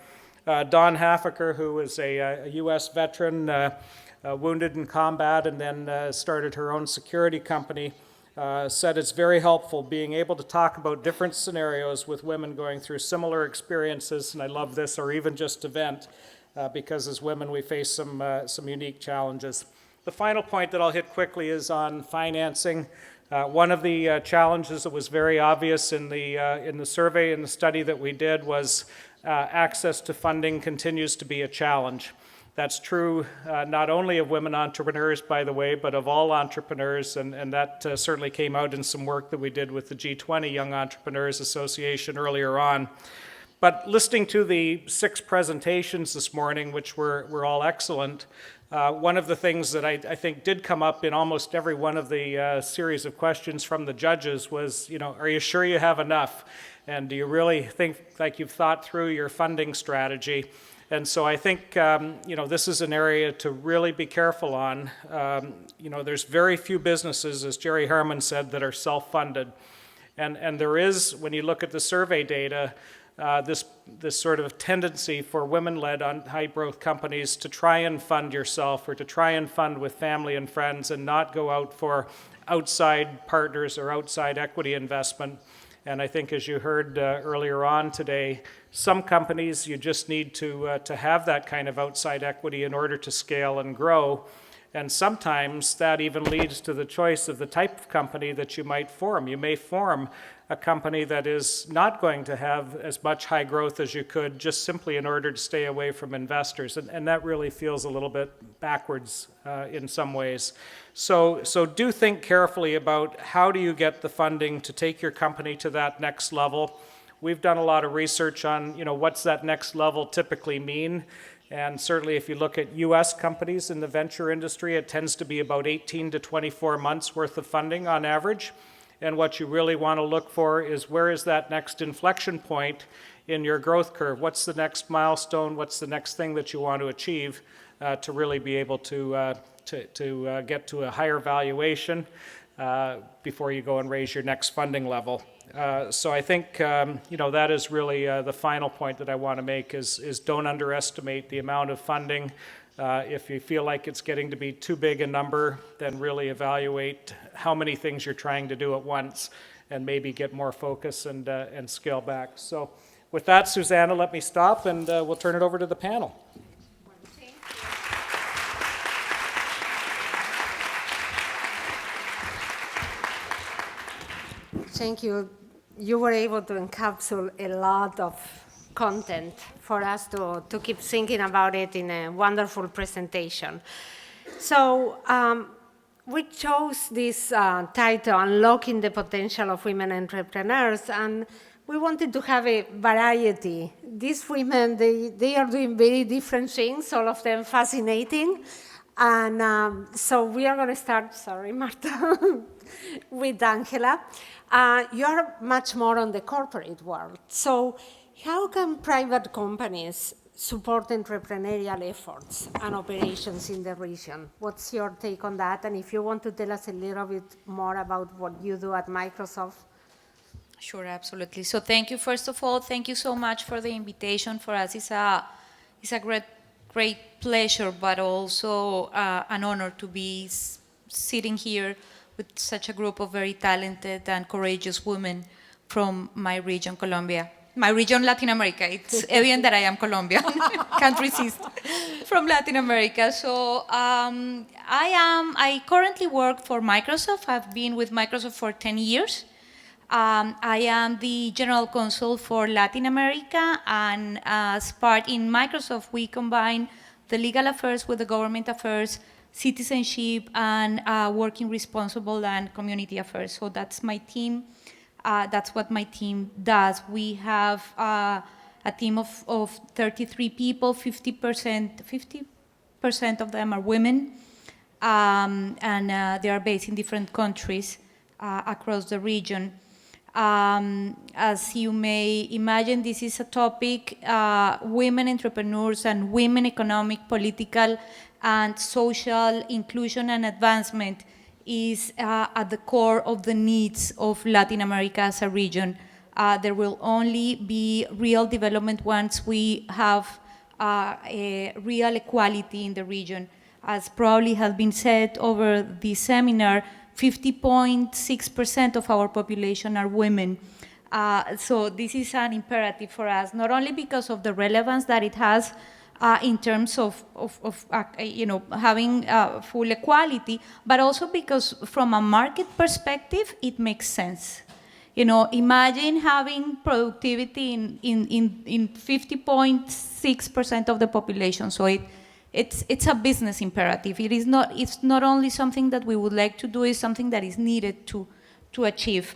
Dawn Haffaker, who is a U.S. veteran, wounded in combat, and then started her own security company, said it's very helpful being able to talk about different scenarios with women going through similar experiences, and I love this, or even just event, because as women we face some unique challenges. The final point that I'll hit quickly is on financing. One of the challenges that was very obvious in the survey and the study that we did was access to funding continues to be a challenge. That's true not only of women entrepreneurs, by the way, but of all entrepreneurs, and that certainly came out in some work that we did with the G20 Young Entrepreneurs Association earlier on. But listening to the 6 presentations this morning, which were all excellent, one of the things that I think did come up in almost every one of the series of questions from the judges was, are you sure you have enough? And do you really think like you've thought through your funding strategy? And so I think, this is an area to really be careful on. There's very few businesses, as Jerry Harmon said, that are self-funded. And there is, when you look at the survey data, this sort of tendency for women-led high-growth companies to try and fund yourself or to try and fund with family and friends and not go out for outside partners or outside equity investment. And I think, as you heard earlier on today, some companies you just need to have that kind of outside equity in order to scale and grow. And sometimes that even leads to the choice of the type of company that you might form. You may form a company that is not going to have as much high growth as you could just simply in order to stay away from investors. And that really feels a little bit backwards in some ways. So do think carefully about how do you get the funding to take your company to that next level. We've done a lot of research on, what's that next level typically mean. And certainly if you look at US companies in the venture industry, it tends to be about 18 to 24 months worth of funding on average. And what you really want to look for is where is that next inflection point in your growth curve? What's the next milestone? What's the next thing that you want to achieve to really be able to get to a higher valuation before you go and raise your next funding level? So I think that is really the final point that I want to make is don't underestimate the amount of funding. If you feel like it's getting to be too big a number, then really evaluate how many things you're trying to do at once and maybe get more focus and scale back. So with that, Susanna, let me stop and we'll turn it over to the panel. Thank you. You were able to encapsulate a lot of content for us to keep thinking about it in a wonderful presentation. So we chose this title, Unlocking the Potential of Women Entrepreneurs, and we wanted to have a variety. These women, they are doing very different things, all of them fascinating. And so we are going to start, sorry, Marta, with Angela. You're much more on the corporate world. So how can private companies support entrepreneurial efforts and operations in the region? What's your take on that? And if you want to tell us a little bit more about what you do at Microsoft. Sure, absolutely. So thank you, first of all. Thank you so much for the invitation. For us, it's a great pleasure, but also an honor to be sitting here with such a group of very talented and courageous women from my region, Colombia. My region, Latin America. It's evident that I am Colombian. Can't resist. From Latin America. So I currently work for Microsoft. I've been with Microsoft for 10 years. I am the general counsel for Latin America, and as part in Microsoft, we combine the legal affairs with the government affairs, citizenship, and working responsible and community affairs. So that's my team. That's what my team does. We have a team of 33 people, 50% of them are women, and they are based in different countries across the region. As you may imagine, this is a topic, women entrepreneurs and women economic, political, and social inclusion and advancement is at the core of the needs of Latin America as a region. There will only be real development once we have a real equality in the region. As probably has been said over the seminar, 50.6% of our population are women. So this is an imperative for us, not only because of the relevance that it has in terms of having full equality, but also because from a market perspective, it makes sense. Imagine having productivity in 50.6% of the population. So It's a business imperative. It's not only something that we would like to do, it's something that is needed to achieve.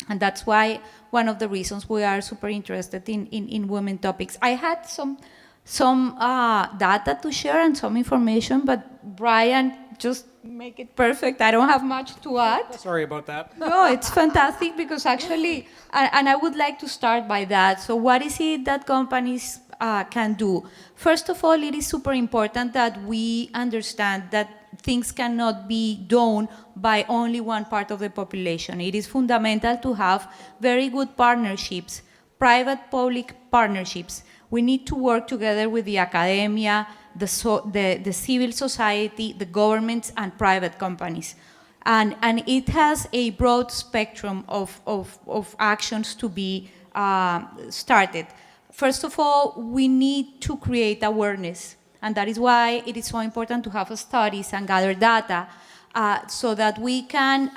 And that's why one of the reasons we are super interested in women topics. I had some data to share and some information, but Brian just make it perfect. I don't have much to add. Sorry about that. No, it's fantastic because actually, and I would like to start by that. So what is it that companies can do? First of all, it is super important that we understand that things cannot be done by only one part of the population. It is fundamental to have very good partnerships, private-public partnerships. We need to work together with the academia, the civil society, the governments, and private companies. And it has a broad spectrum of actions to be started. First of all, we need to create awareness. And that is why it is so important to have studies and gather data so that we can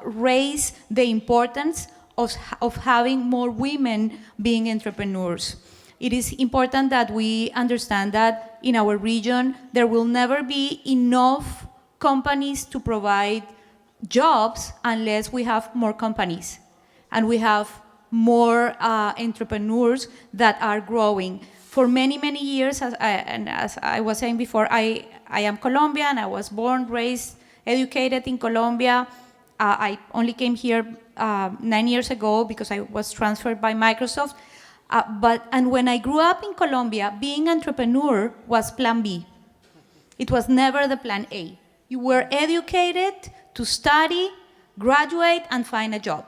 raise the importance of having more women being entrepreneurs. It is important that we understand that in our region, there will never be enough companies to provide jobs unless we have more companies and we have more entrepreneurs that are growing. For many, many years, as I was saying before, I am Colombian. I was born, raised, educated in Colombia. I only came here 9 years ago because I was transferred by Microsoft. And when I grew up in Colombia, being an entrepreneur was plan B. It was never the plan A. You were educated to study, graduate, and find a job.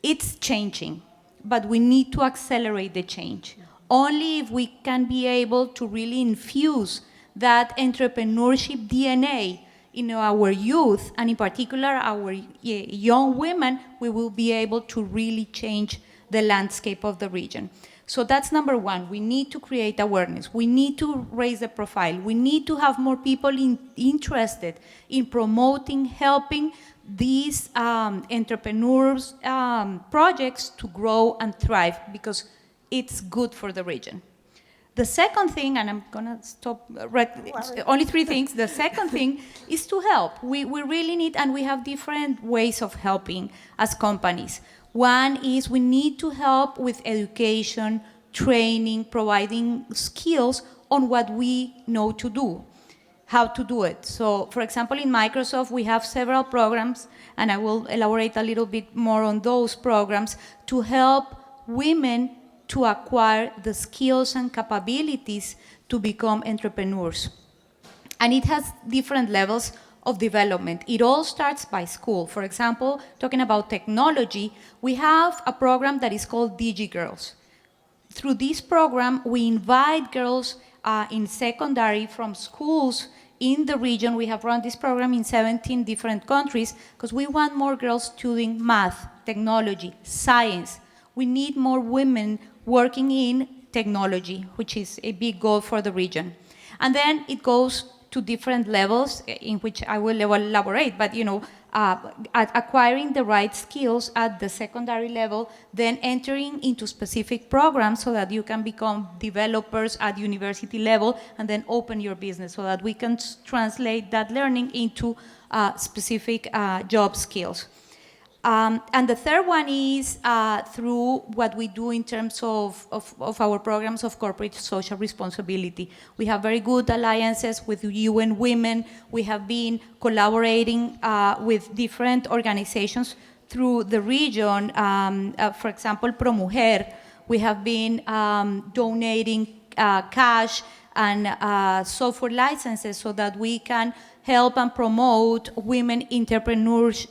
It's changing, but we need to accelerate the change. Only if we can be able to really infuse that entrepreneurship DNA in our youth, and in particular our young women, we will be able to really change the landscape of the region. So that's number one. We need to create awareness. We need to raise the profile. We need to have more people interested in promoting, helping these entrepreneurs' projects to grow and thrive, because it's good for the region. The second thing, and I'm going to stop, only 3 things. The second thing is to help. We really need, and we have different ways of helping as companies. One is we need to help with education, training, providing skills on what we know to do, how to do it. So, for example, in Microsoft, we have several programs, and I will elaborate a little bit more on those programs, to help women to acquire the skills and capabilities to become entrepreneurs. And it has different levels of development. It all starts by school. For example, talking about technology, we have a program that is called DigiGirls. Through this program, we invite girls in secondary from schools in the region. We have run this program in 17 different countries because we want more girls studying math, technology, science. We need more women working in technology, which is a big goal for the region. And then it goes to different levels in which I will elaborate, but acquiring the right skills at the secondary level, then entering into specific programs so that you can become developers at university level, and then open your business so that we can translate that learning into specific job skills. And the third one is through what we do in terms of our programs of corporate social responsibility. We have very good alliances with UN Women. We have been collaborating with different organizations through the region. For example, ProMujer. We have been donating cash and software licenses so that we can help and promote women entrepreneurs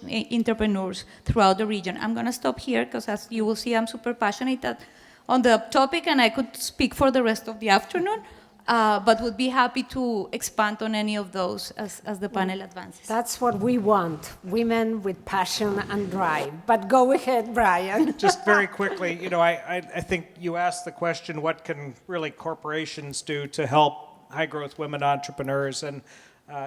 throughout the region. I'm going to stop here because, as you will see, I'm super passionate on the topic, and I could speak for the rest of the afternoon, but would be happy to expand on any of those as the panel advances. That's what we want, women with passion and drive. But go ahead, Brian. Just very quickly, I think you asked the question, what can really corporations do to help high-growth women entrepreneurs? And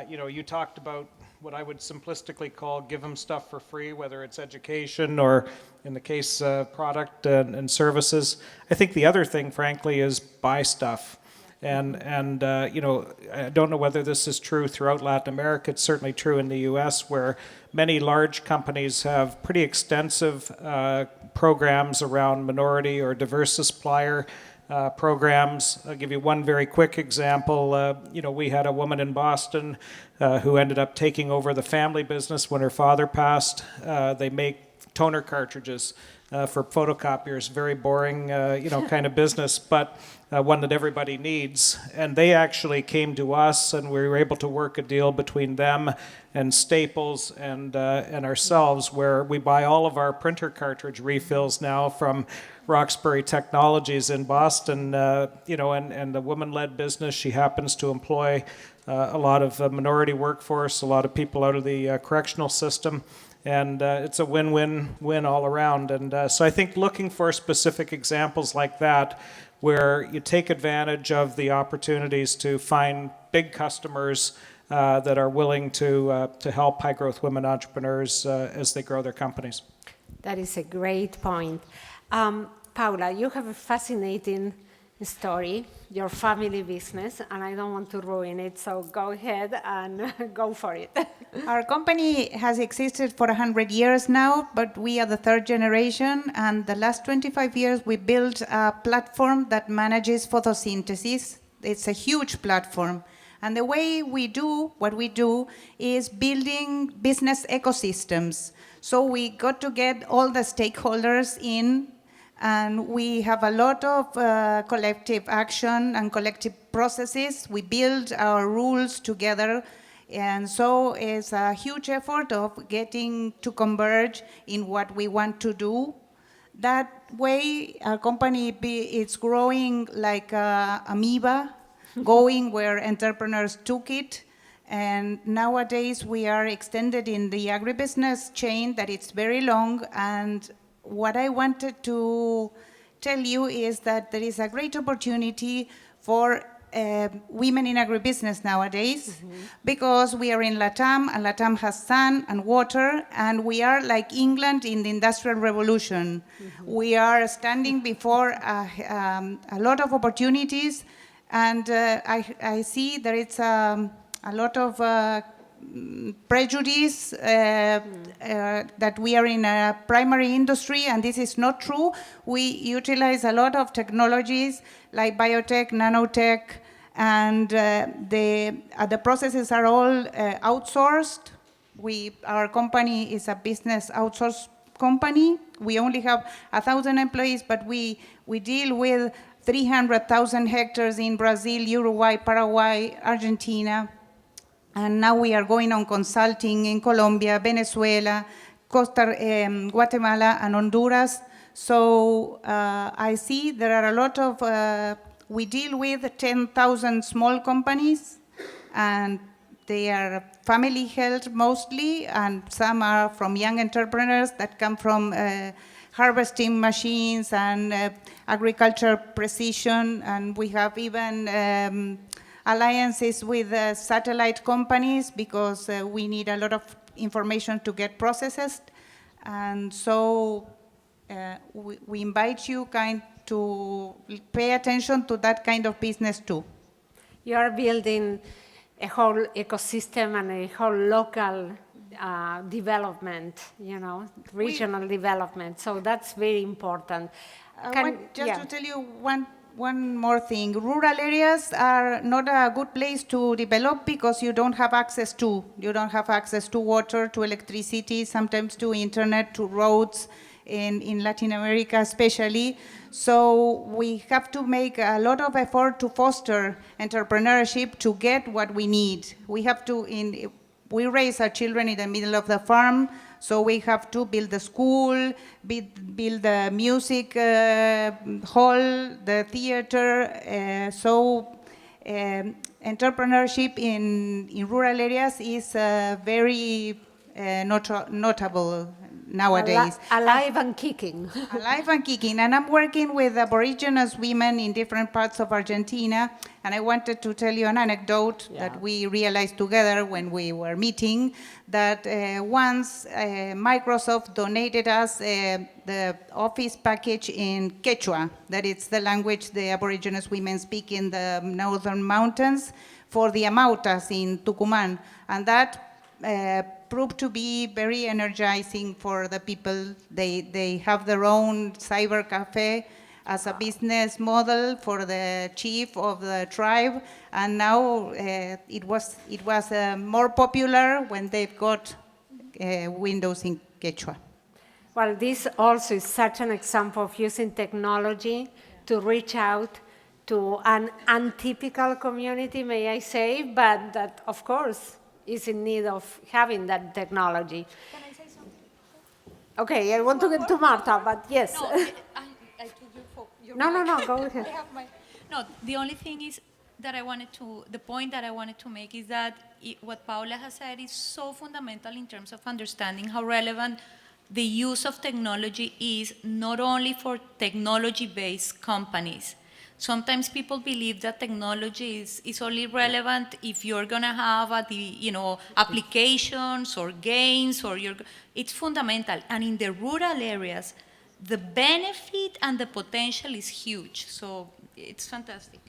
you talked about what I would simplistically call give them stuff for free, whether it's education or, in the case, product and services. I think the other thing, frankly, is buy stuff. And you know, I don't know whether this is true throughout Latin America. It's certainly true in the U.S., where many large companies have pretty extensive programs around minority or diverse supplier programs. I'll give you one very quick example. You know, we had a woman in Boston who ended up taking over the family business when her father passed. They make toner cartridges for photocopiers, very boring, you know, kind of business, but one that everybody needs. And they actually came to us, and we were able to work a deal between them and Staples and ourselves, where we buy all of our printer cartridge refills now from Roxbury Technologies in Boston, you know, and the woman-led business. She happens to employ a lot of minority workforce, a lot of people out of the correctional system, and it's a win-win-win all around. And so I think looking for specific examples like that, where you take advantage of the opportunities to find big customers that are willing to help high-growth women entrepreneurs as they grow their companies. That is a great point. Paula, you have a fascinating story, your family business, and I don't want to ruin it, so go ahead and go for it. Our company has existed for 100 years now, but we are the third generation, and the last 25 years we built a platform that manages photosynthesis. It's a huge platform. And the way we do what we do is building business ecosystems. So we got to get all the stakeholders in, and we have a lot of collective action and collective processes. We build our rules together, and so it's a huge effort of getting to converge in what we want to do. That way, our company is growing like amoeba, going where entrepreneurs took it. And nowadays, we are extended in the agribusiness chain that it's very long. And what I wanted to tell you is that there is a great opportunity for women in agribusiness nowadays, because we are in LATAM, and LATAM has sun and water, and we are like England in the Industrial Revolution. We are standing before a lot of opportunities, and I see there is a lot of prejudice that we are in a primary industry, and this is not true. We utilize a lot of technologies like biotech, nanotech, and the processes are all outsourced. Our company is a business outsource company. We only have 1,000 employees, but we deal with 300,000 hectares in Brazil, Uruguay, Paraguay, Argentina. And now we are going on consulting in Colombia, Venezuela, Guatemala, and Honduras. So I see there are a lot of, we deal with 10,000 small companies, and they are family held mostly, and some are from young entrepreneurs that come from harvesting machines and agriculture precision, and we have even alliances with satellite companies, because we need a lot of information to get processed. And so we invite you to pay attention to that kind of business too. You are building a whole ecosystem and a whole local development, you know, regional development. So that's very important. To tell you one more thing. Rural areas are not a good place to develop, because you don't have access to water, to electricity, sometimes to internet, to roads, in Latin America especially. So we have to make a lot of effort to foster entrepreneurship to get what we need. We raise our children in the middle of the farm, so we have to build the school, build the music hall, the theater. So entrepreneurship in rural areas is very notable nowadays. Alive and kicking. Alive and kicking. And I'm working with Aboriginal women in different parts of Argentina. And I wanted to tell you an anecdote that we realized together when we were meeting, that once Microsoft donated us the Office package in Quechua, that it's the language the Aboriginal women speak in the northern mountains, for the Amautas in Tucumán. And that proved to be very energizing for the people. They have their own cyber cafe as a business model for the chief of the tribe, and now it was more popular when they've got windows in Quechua. Well, this also is such an example of using technology to reach out to an untypical community, may I say, but that, of course, is in need of having that technology. Can I say something? Okay, I want to get to Marta, but yes. No, I took your No, mic. go ahead. No, the only thing is that the point that I wanted to make is that what Paula has said is so fundamental in terms of understanding how relevant the use of technology is, not only for technology-based companies. Sometimes people believe that technology is only relevant if you're going to have applications or games, it's fundamental. And in the rural areas, the benefit and the potential is huge. So it's fantastic.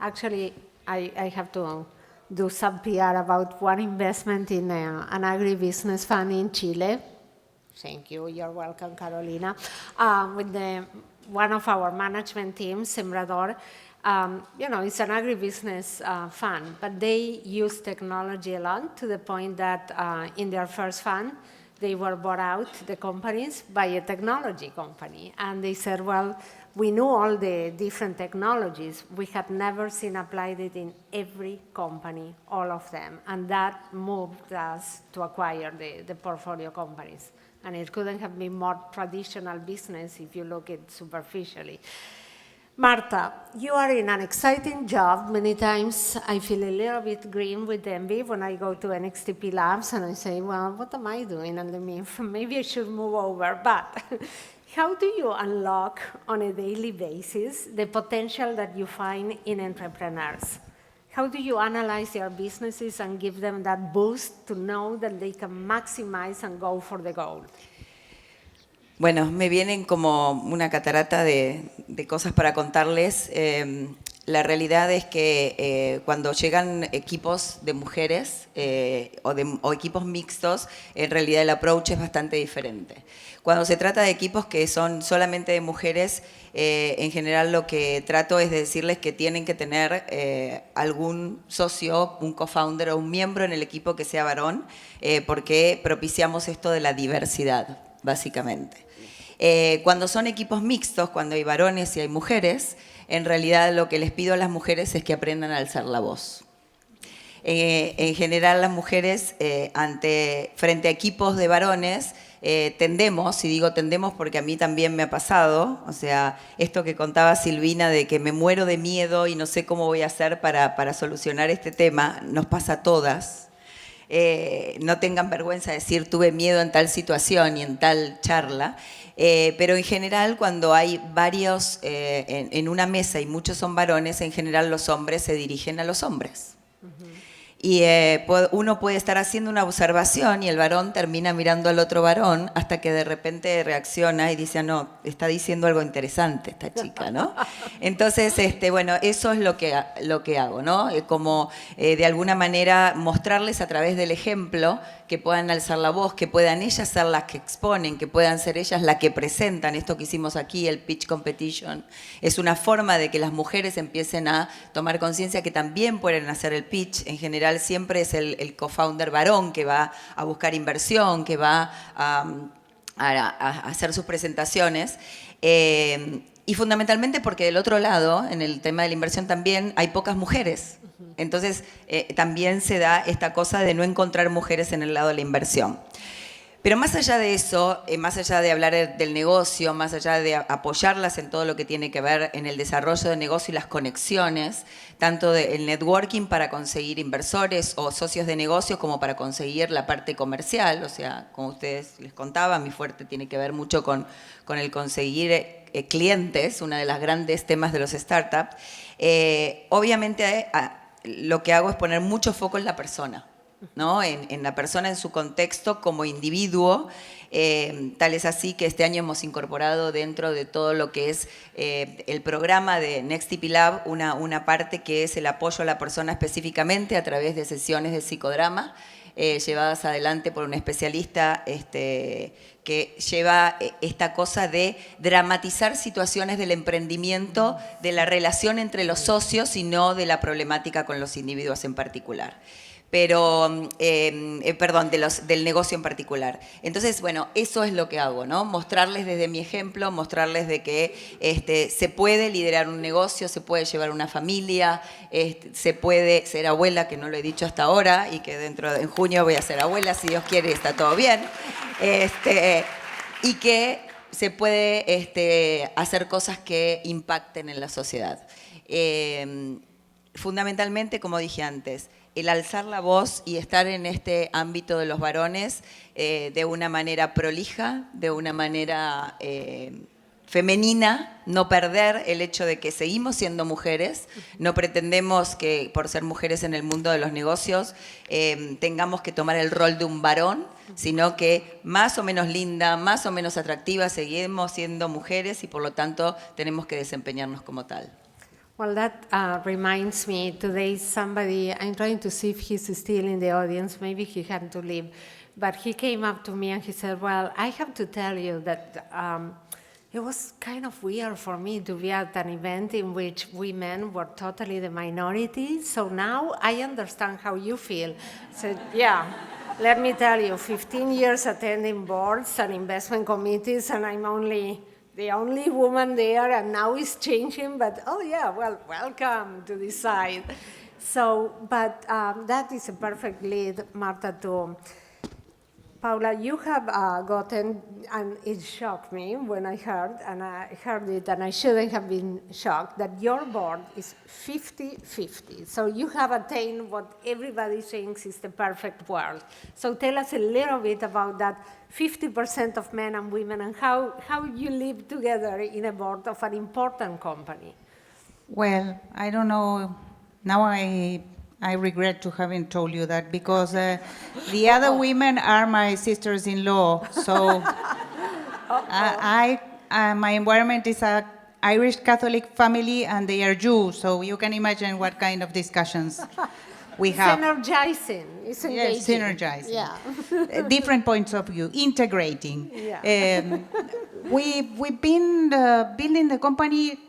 Actually, I have to do some PR about one investment in an agribusiness fund in Chile. Thank you. You're welcome, Carolina. With one of our management teams, Sembrador. It's an agribusiness fund, but they use technology a lot to the point that in their first fund, they were bought out, the companies, by a technology company. And they said, well, we knew all the different technologies. We had never seen applied it in every company, all of them. And that moved us to acquire the portfolio companies. And it couldn't have been more traditional business if you look at it superficially. Marta, you are in an exciting job. Many times I feel a little bit green with envy when I go to NXTP Labs and I say, well, what am I doing underneath? Maybe I should move over. But how do you unlock on a daily basis the potential that you find in entrepreneurs? How do you analyze their businesses and give them that boost to know that they can maximize and go for the goal? Bueno, me vienen como una catarata de cosas para contarles. La realidad es que cuando llegan equipos de mujeres o equipos mixtos, en realidad el approach es bastante diferente. Cuando se trata de equipos que son solamente de mujeres, en general lo que trato es de decirles que tienen que tener algún socio, un co-founder o un miembro en el equipo que sea varón, porque propiciamos esto de la diversidad, básicamente. Cuando son equipos mixtos, cuando hay varones y hay mujeres, en realidad lo que les pido a las mujeres es que aprendan a alzar la voz. En general las mujeres frente a equipos de varones tendemos, y digo tendemos porque a mí también me ha pasado, o sea, esto que contaba Silvina de que me muero de miedo y no sé cómo voy a hacer para solucionar este tema, nos pasa a todas. No tengan vergüenza de decir tuve miedo en tal situación y en tal charla, pero en general cuando hay varios en una mesa y muchos son varones, en general los hombres se dirigen a los hombres. Y uno puede estar haciendo una observación y el varón termina mirando al otro varón hasta que de repente reacciona y dice, no, está diciendo algo interesante esta chica, ¿no? Entonces, bueno, eso es lo que hago, ¿no? Como de alguna manera mostrarles a través del ejemplo que puedan alzar la voz, que puedan ellas ser las que exponen, que puedan ser ellas las que presentan. Esto que hicimos aquí, el pitch competition, es una forma de que las mujeres empiecen a tomar conciencia que también pueden hacer el pitch. En general siempre es el co-founder varón que va a buscar inversión, que va a hacer sus presentaciones. Y fundamentalmente porque del otro lado, en el tema de la inversión también, hay pocas mujeres. Entonces también se da esta cosa de no encontrar mujeres en el lado de la inversión. Pero más allá de eso, más allá de hablar del negocio, más allá de apoyarlas en todo lo que tiene que ver en el desarrollo del negocio y las conexiones, tanto del networking para conseguir inversores o socios de negocios como para conseguir la parte comercial, o sea, como ustedes les contaba, mi fuerte tiene que ver mucho con el conseguir clientes, una de las grandes temas de los startups. Obviamente lo que hago es poner mucho foco en la persona, ¿no? En la persona, en su contexto como individuo. Tal es así que este año hemos incorporado dentro de todo lo que es el programa de Next TP Lab una parte que es el apoyo a la persona específicamente a través de sesiones de psicodrama llevadas adelante por un especialista que lleva esta cosa de dramatizar situaciones del emprendimiento, de la relación entre los socios y no de la problemática con los individuos en particular. Pero, perdón, del negocio en particular. Entonces, bueno, eso es lo que hago, ¿no? Mostrarles desde mi ejemplo, mostrarles de que se puede liderar un negocio, se puede llevar una familia, se puede ser abuela, que no lo he dicho hasta ahora, y que en junio voy a ser abuela, si Dios quiere, está todo bien. Y que se puede hacer cosas que impacten en la sociedad. Fundamentalmente, como dije antes, el alzar la voz y estar en este ámbito de los varones de una manera prolija, de una manera femenina, no perder el hecho de que seguimos siendo mujeres, no pretendemos que por ser mujeres en el mundo de los negocios tengamos que tomar el rol de un varón, sino que más o menos linda, más o menos atractiva, seguimos siendo mujeres y por lo tanto tenemos que desempeñarnos como tal. Well, that reminds me, today somebody, I'm trying to see if he's still in the audience, maybe he had to leave, but he came up to me and he said, well, I have to tell you that it was kind of weird for me to be at an event in which women were totally the minority, so now I understand how you feel. So, yeah, let me tell you, 15 years attending boards and investment committees, and I'm the only woman there, and now it's changing, but oh yeah, well, welcome to this side. So, but that is a perfect lead, Marta, to Paula, you have gotten, and it shocked me when I heard it, and I shouldn't have been shocked, that your board is 50-50. So you have attained what everybody thinks is the perfect world. So tell us a little bit about that 50% of men and women and how you live together in a board of an important company. Well, I don't know. Now I regret to having told you that because the other women are my sisters-in-law. So my environment is an Irish Catholic family and they are Jews. So you can imagine what kind of discussions we have. Synergizing. It's engaging. Yes, synergizing. Yeah. Different points of view, integrating. Yeah. We've been building the company,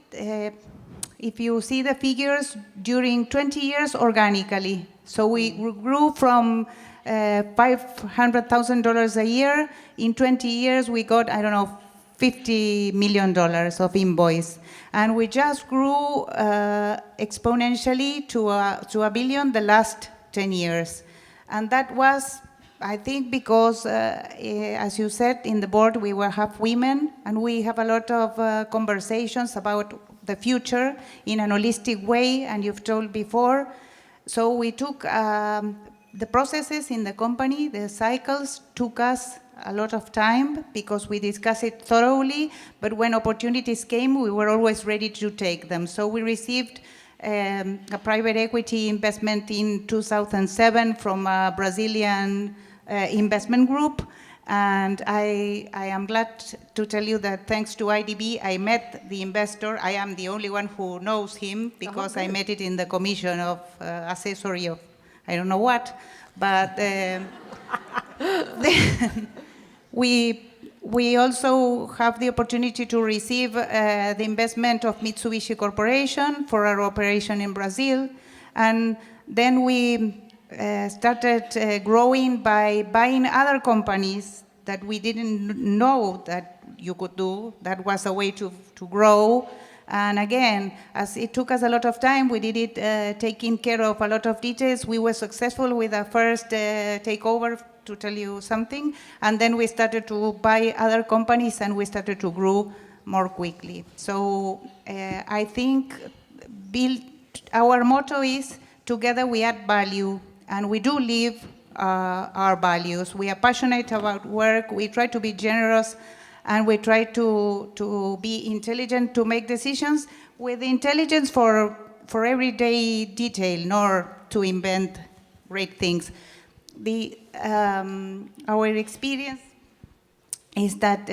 if you see the figures, during 20 years organically. So we grew from $500,000 a year. In 20 years, we got, I don't know, $50 million of invoice. And we just grew exponentially to $1 billion the last 10 years. And that was, I think, because, as you said, in the board, we were half women, and we have a lot of conversations about the future in an holistic way, and you've told before. So we took the processes in the company, the cycles took us a lot of time because we discussed it thoroughly, but when opportunities came, we were always ready to take them. So we received a private equity investment in 2007 from a Brazilian investment group. And I am glad to tell you that thanks to IDB, I met the investor. I am the only one who knows him because I met it in the commission of accessory of I don't know what. But we also have the opportunity to receive the investment of Mitsubishi Corporation for our operation in Brazil. And then we started growing by buying other companies that we didn't know that you could do. That was a way to grow. And again, as it took us a lot of time, we did it taking care of a lot of details. We were successful with our first takeover to tell you something. And then we started to buy other companies and we started to grow more quickly. So I think our motto is, together we add value, and we do live our values. We are passionate about work, we try to be generous, and we try to be intelligent to make decisions with intelligence for everyday detail, not to invent great things. Our experience is that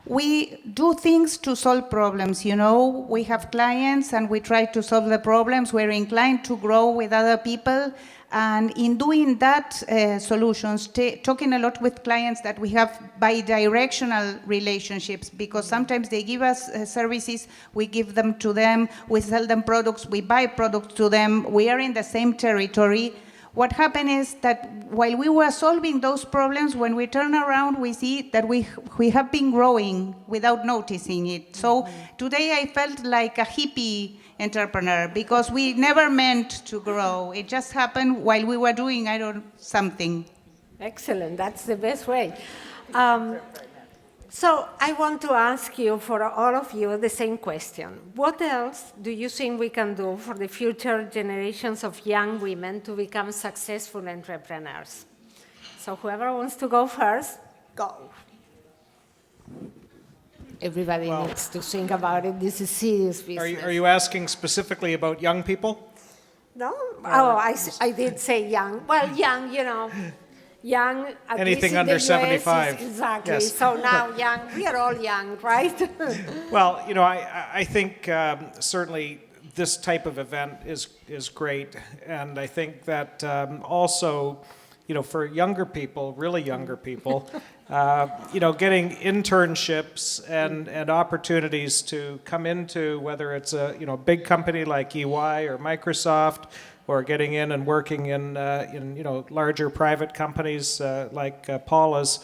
we do things to solve problems, you know. We have clients and we try to solve the problems. We're inclined to grow with other people. And in doing that solutions, talking a lot with clients that we have bi-directional relationships, because sometimes they give us services, we give them to them, we sell them products, we buy products to them, we are in the same territory. What happened is that while we were solving those problems, when we turn around, we see that we have been growing without noticing it. So today I felt like a hippie entrepreneur, because we never meant to grow. It just happened while we were doing, something. Excellent, that's the best way. So I want to ask you, for all of you, the same question. What else do you think we can do for the future generations of young women to become successful entrepreneurs? So whoever wants to go first, go. Everybody needs to think about it. This is serious business. Are you asking specifically about young people? No? Oh, I did say young. Well, young, you know. Young, at anything least under in the US 75. Exactly. Yes. So now young, we are all young, right? Well, you know, I think certainly this type of event is great, and I think that also, you know, for younger people, really younger people, you know, getting internships and opportunities to come into, whether it's a big company like EY or Microsoft, or getting in and working in larger private companies like Paula's,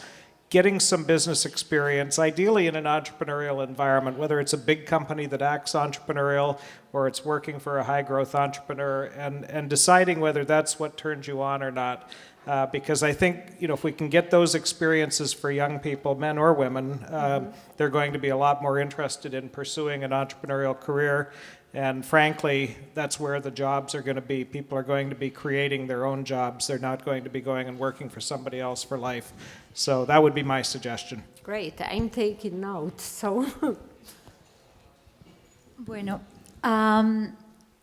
getting some business experience, ideally in an entrepreneurial environment, whether it's a big company that acts entrepreneurial or it's working for a high-growth entrepreneur, and deciding whether that's what turns you on or not. Because I think, you know, if we can get those experiences for young people, men or women, they're going to be a lot more interested in pursuing an entrepreneurial career. And frankly, that's where the jobs are going to be. People are going to be creating their own jobs. They're not going to be going and working for somebody else for life. So that would be my suggestion. Great, I'm taking notes. So. Bueno,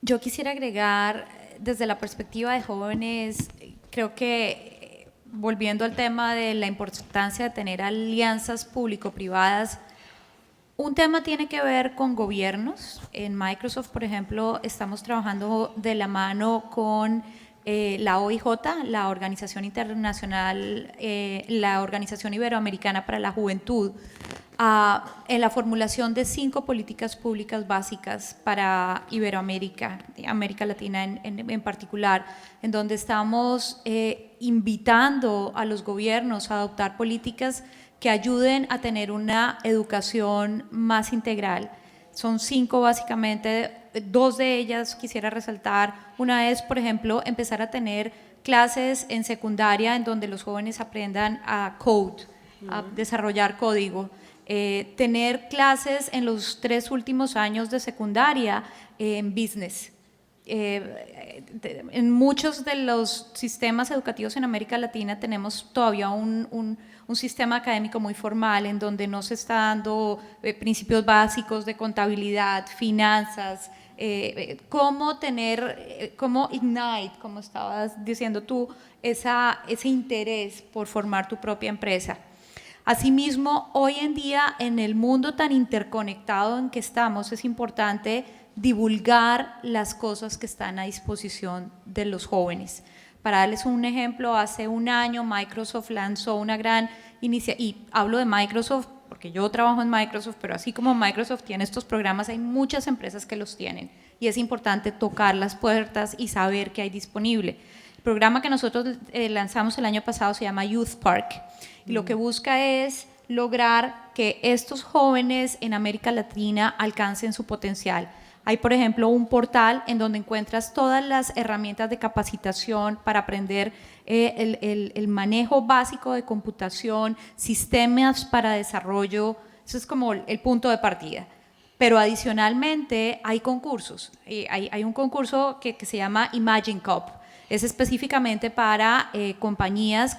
yo quisiera agregar desde la perspectiva de jóvenes, creo que volviendo al tema de la importancia de tener alianzas público-privadas, un tema tiene que ver con gobiernos. En Microsoft, por ejemplo, estamos trabajando de la mano con la OIJ, la Organización Internacional, la Organización Iberoamericana para la Juventud, en la formulación de 5 políticas públicas básicas para Iberoamérica, América Latina en particular, en donde estamos invitando a los gobiernos a adoptar políticas que ayuden a tener una educación más integral. Son 5 básicamente, 2 de ellas quisiera resaltar. Una es, por ejemplo, empezar a tener clases en secundaria en donde los jóvenes aprendan a code, a desarrollar código. Tener clases en los 3 últimos años de secundaria en business. En muchos de los sistemas educativos en América Latina tenemos todavía un sistema académico muy formal en donde no se está dando principios básicos de contabilidad, finanzas, cómo tener, cómo ignite, como estabas diciendo tú, ese interés por formar tu propia empresa. Asimismo, hoy en día, en el mundo tan interconectado en que estamos, es importante divulgar las cosas que están a disposición de los jóvenes. Para darles un ejemplo, hace un año Microsoft lanzó una gran iniciativa, y hablo de Microsoft porque yo trabajo en Microsoft, pero así como Microsoft tiene estos programas, hay muchas empresas que los tienen, y es importante tocar las puertas y saber qué hay disponible. El programa que nosotros lanzamos el año pasado se llama Youth Park, y lo que busca es lograr que estos jóvenes en América Latina alcancen su potencial. Hay, por ejemplo, un portal en donde encuentras todas las herramientas de capacitación para aprender el manejo básico de computación, sistemas para desarrollo. Eso es como el punto de partida. Pero adicionalmente hay concursos. Hay un concurso que se llama Imagine Cup. Es específicamente para compañías,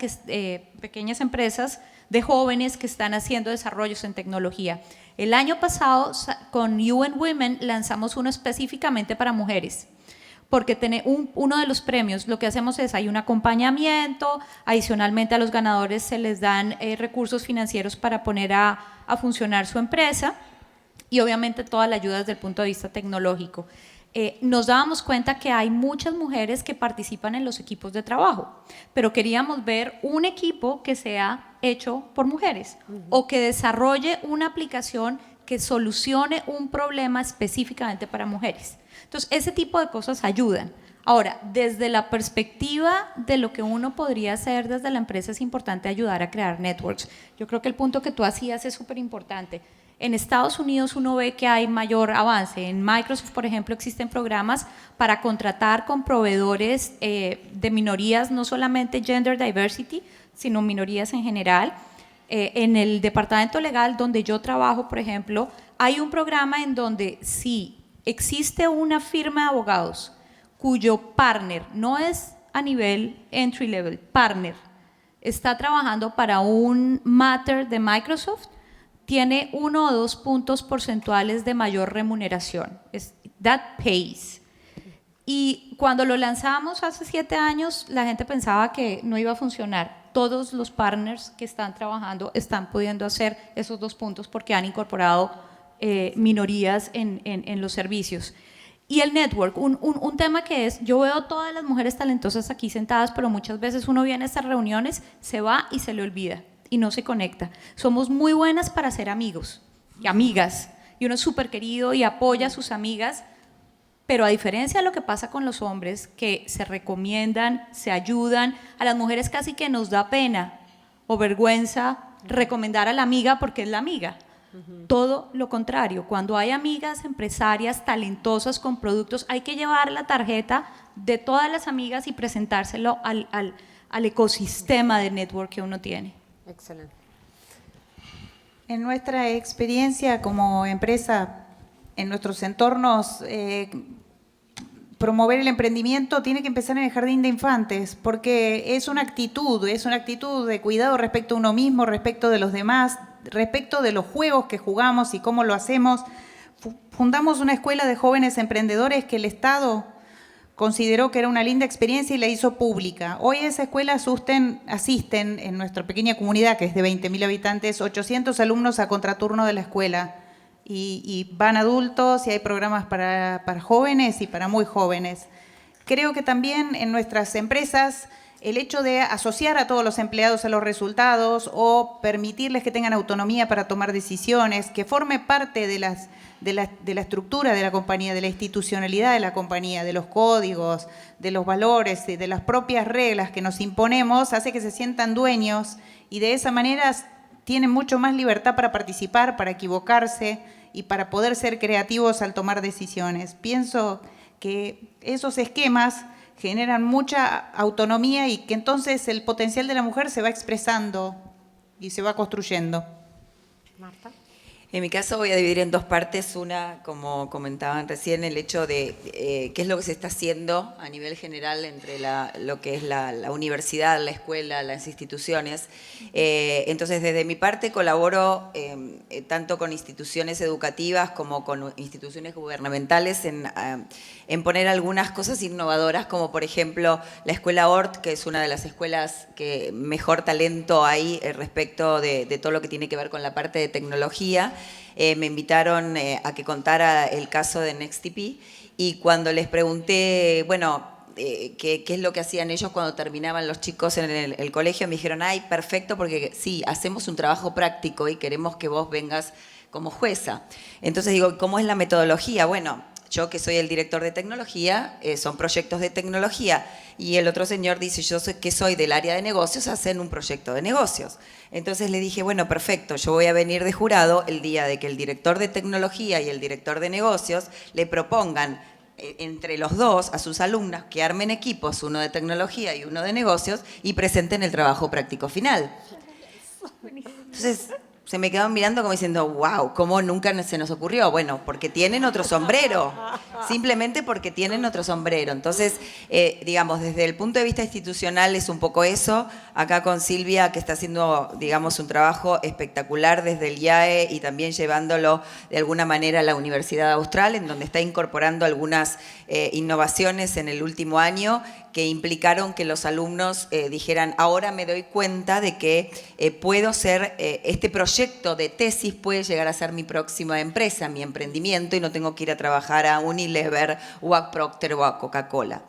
pequeñas empresas de jóvenes que están haciendo desarrollos en tecnología. El año pasado con UN Women lanzamos uno específicamente para mujeres, porque uno de los premios, lo que hacemos es, hay un acompañamiento, adicionalmente a los ganadores se les dan recursos financieros para poner a funcionar su empresa y obviamente toda la ayuda desde el punto de vista tecnológico. Nos dábamos cuenta que hay muchas mujeres que participan en los equipos de trabajo, pero queríamos ver un equipo que sea hecho por mujeres o que desarrolle una aplicación que solucione un problema específicamente para mujeres. Entonces, ese tipo de cosas ayudan. Ahora, desde la perspectiva de lo que uno podría hacer desde la empresa, es importante ayudar a crear networks. Yo creo que el punto que tú hacías es súper importante. En Estados Unidos uno ve que hay mayor avance. En Microsoft, por ejemplo, existen programas para contratar con proveedores de minorías, no solamente gender diversity, sino minorías en general. En el departamento legal donde yo trabajo, por ejemplo, hay un programa en donde si existe una firma de abogados cuyo partner, no es a nivel entry level, partner, está trabajando para un matter de Microsoft, tiene 1 o 2 puntos porcentuales de mayor remuneración. That pays. Y cuando lo lanzamos hace 7 años, la gente pensaba que no iba a funcionar. Todos los partners que están trabajando están pudiendo hacer esos 2 puntos porque han incorporado minorías en los servicios. Y el network, un tema que es, yo veo todas las mujeres talentosas aquí sentadas, pero muchas veces uno viene a estas reuniones, se va y se le olvida y no se conecta. Somos muy buenas para ser amigos y amigas, y uno es súper querido y apoya a sus amigas, pero a diferencia de lo que pasa con los hombres, que se recomiendan, se ayudan, a las mujeres casi que nos da pena o vergüenza recomendar a la amiga porque es la amiga. Todo lo contrario, cuando hay amigas empresarias talentosas con productos, hay que llevar la tarjeta de todas las amigas y presentárselo al ecosistema de network que uno tiene. Excelente. En nuestra experiencia como empresa, en nuestros entornos, promover el emprendimiento tiene que empezar en el jardín de infantes, porque es una actitud de cuidado respecto a uno mismo, respecto de los demás, respecto de los juegos que jugamos y cómo lo hacemos. Fundamos una escuela de jóvenes emprendedores que el Estado consideró que era una linda experiencia y la hizo pública. Hoy a esa escuela asisten en nuestra pequeña comunidad, que es de 20.000 habitantes, 800 alumnos a contraturno de la escuela. Y van adultos y hay programas para jóvenes y para muy jóvenes. Creo que también en nuestras empresas el hecho de asociar a todos los empleados a los resultados o permitirles que tengan autonomía para tomar decisiones, que forme parte de la estructura de la compañía, de la institucionalidad de la compañía, de los códigos, de los valores, de las propias reglas que nos imponemos, hace que se sientan dueños y de esa manera tienen mucho más libertad para participar, para equivocarse y para poder ser creativos al tomar decisiones. Pienso que esos esquemas generan mucha autonomía y que entonces el potencial de la mujer se va expresando y se va construyendo. Marta. En mi caso voy a dividir en 2 partes. Una, como comentaban recién, el hecho de qué es lo que se está haciendo a nivel general entre lo que es la universidad, la escuela, las instituciones. Entonces, desde mi parte colaboro tanto con instituciones educativas como con instituciones gubernamentales en poner algunas cosas innovadoras, como por ejemplo la escuela ORT, que es una de las escuelas que mejor talento hay respecto de todo lo que tiene que ver con la parte de tecnología. Me invitaron a que contara el caso de NextTP y cuando les pregunté, bueno, qué es lo que hacían ellos cuando terminaban los chicos en el colegio, me dijeron, ay, perfecto, porque sí, hacemos un trabajo práctico y queremos que vos vengas como jueza. Entonces digo, ¿cómo es la metodología? Bueno, yo que soy el director de tecnología, son proyectos de tecnología. Y el otro señor dice, yo que soy del área de negocios, hacen un proyecto de negocios. Entonces le dije, bueno, perfecto, yo voy a venir de jurado el día de que el director de tecnología y el director de negocios le propongan entre los dos a sus alumnas que armen equipos, uno de tecnología y uno de negocios, y presenten el trabajo práctico final. Entonces se me quedaban mirando como diciendo, wow, ¿cómo nunca se nos ocurrió? Bueno, porque tienen otro sombrero, simplemente porque tienen otro sombrero. Entonces, digamos, desde el punto de vista institucional es un poco eso. Acá con Silvia, que está haciendo, digamos, un trabajo espectacular desde el IAE y también llevándolo de alguna manera a la Universidad Austral, en donde está incorporando algunas innovaciones en el último año que implicaron que los alumnos dijeran, ahora me doy cuenta de que puedo ser, este proyecto de tesis puede llegar a ser mi próxima empresa, mi emprendimiento, y no tengo que ir a trabajar a Unilever o a Procter o a Coca-Cola.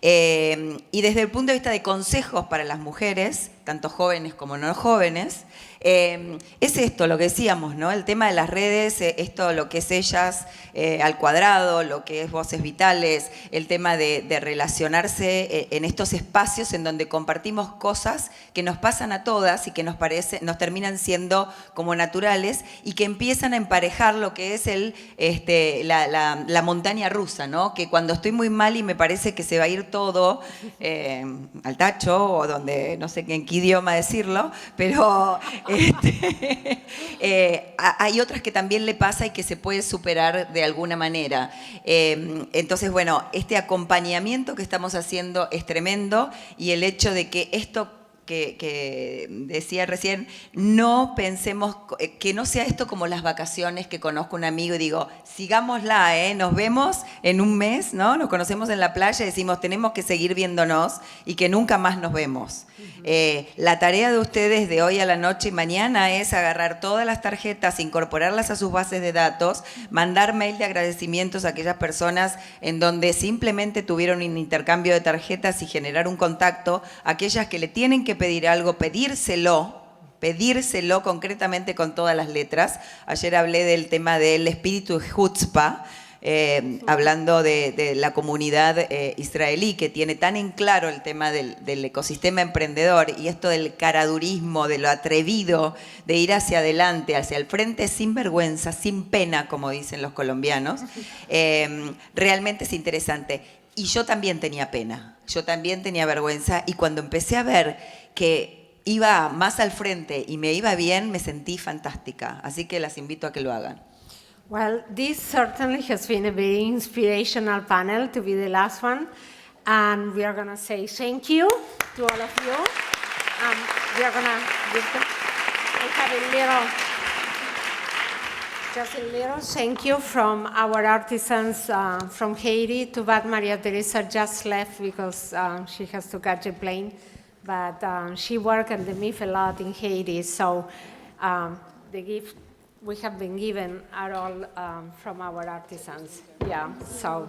Y desde el punto de vista de consejos para las mujeres, tanto jóvenes como no jóvenes, es esto lo que decíamos, ¿no? El tema de las redes, esto lo que es Ellas al Cuadrado, lo que es Voces Vitales, el tema de relacionarse en estos espacios en donde compartimos cosas que nos pasan a todas y que nos terminan siendo como naturales y que empiezan a emparejar lo que es la montaña rusa, ¿no? Que cuando estoy muy mal y me parece que se va a ir todo al tacho o donde, no sé en qué idioma decirlo, pero hay otras que también le pasa y que se puede superar de alguna manera. Entonces, bueno, este acompañamiento que estamos haciendo es tremendo y el hecho de que esto que decía recién, no pensemos, que no sea esto como las vacaciones que conozco un amigo y digo, sigámosla, nos vemos en un mes, ¿no? Nos conocemos en la playa y decimos, tenemos que seguir viéndonos y que nunca más nos vemos. La tarea de ustedes de hoy a la noche y mañana es agarrar todas las tarjetas, incorporarlas a sus bases de datos, mandar mail de agradecimientos a aquellas personas en donde simplemente tuvieron un intercambio de tarjetas y generar un contacto, aquellas que le tienen que pedir algo, pedírselo concretamente con todas las letras. Ayer hablé del tema del espíritu de Chutzpah, hablando de la comunidad israelí que tiene tan en claro el tema del ecosistema emprendedor y esto del caradurismo, de lo atrevido, de ir hacia adelante, hacia el frente sin vergüenza, sin pena, como dicen los colombianos. Realmente es interesante. Y yo también tenía pena, yo también tenía vergüenza y cuando empecé a ver que iba más al frente y me iba bien, me sentí fantástica. Así que las invito a que lo hagan. Well, this certainly has been a very inspirational panel to be the last one. And we are going to say thank you to all of you. We are going to give them, I have just a little thank you from our artisans from Haiti. Too bad Maria Teresa just left because she has to catch a plane. But she worked at the MIF a lot in Haiti. So the gift we have been given are all from our artisans. Yeah, so.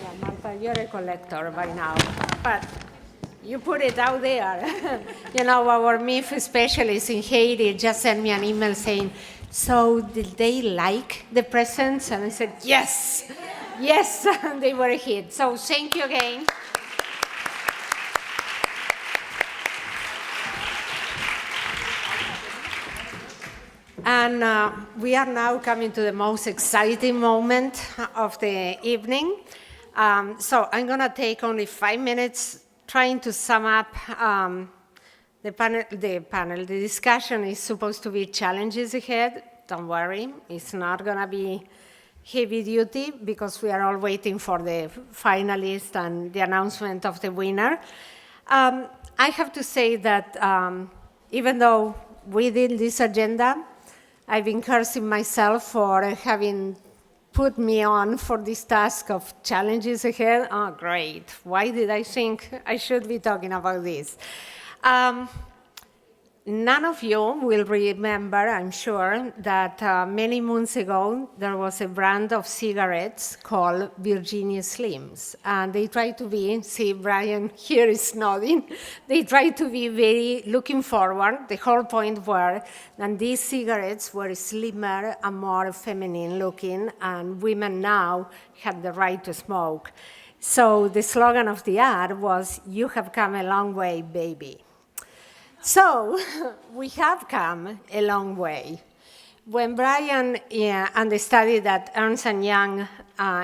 Yeah, Marta, you're a collector by now, but you put it out there. You know, our MIF specialist in Haiti just sent me an email saying, so did they like the presents? And I said, yes, yes, they were a hit. So thank you again. And we are now coming to the most exciting moment of the evening. So I'm going to take only 5 minutes trying to sum up the panel. The discussion is supposed to be challenges ahead. Don't worry, it's not going to be heavy duty because we are all waiting for the finalists and the announcement of the winner. I have to say that even though we did this agenda, I've been cursing myself for having put me on for this task of challenges ahead. Oh, great. Why did I think I should be talking about this? none of you will remember, I'm sure, that many months ago there was a brand of cigarettes called Virginia Slims. And they try to be, see, Brian here is nodding, they try to be very looking forward. The whole point were that these cigarettes were slimmer and more feminine looking, and women now had the right to smoke. So the slogan of the ad was, "You have come a long way, baby." So we have come a long way. When Brian and the study that Ernst & Young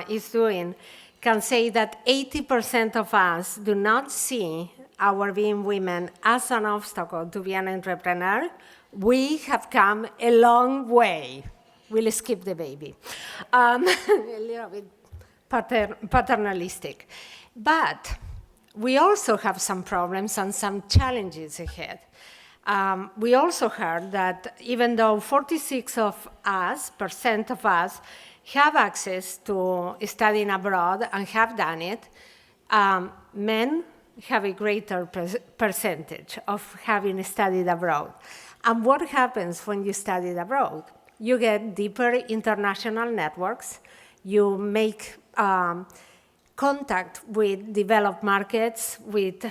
is doing can say that 80% of us do not see our being women as an obstacle to be an entrepreneur, we have come a long way. We'll skip the baby. A little bit paternalistic. But we also have some problems and some challenges ahead. We also heard that even though 46% of us have access to studying abroad and have done it, men have a greater percentage of having studied abroad. And what happens when you study abroad? You get deeper international networks, you make contact with developed markets, with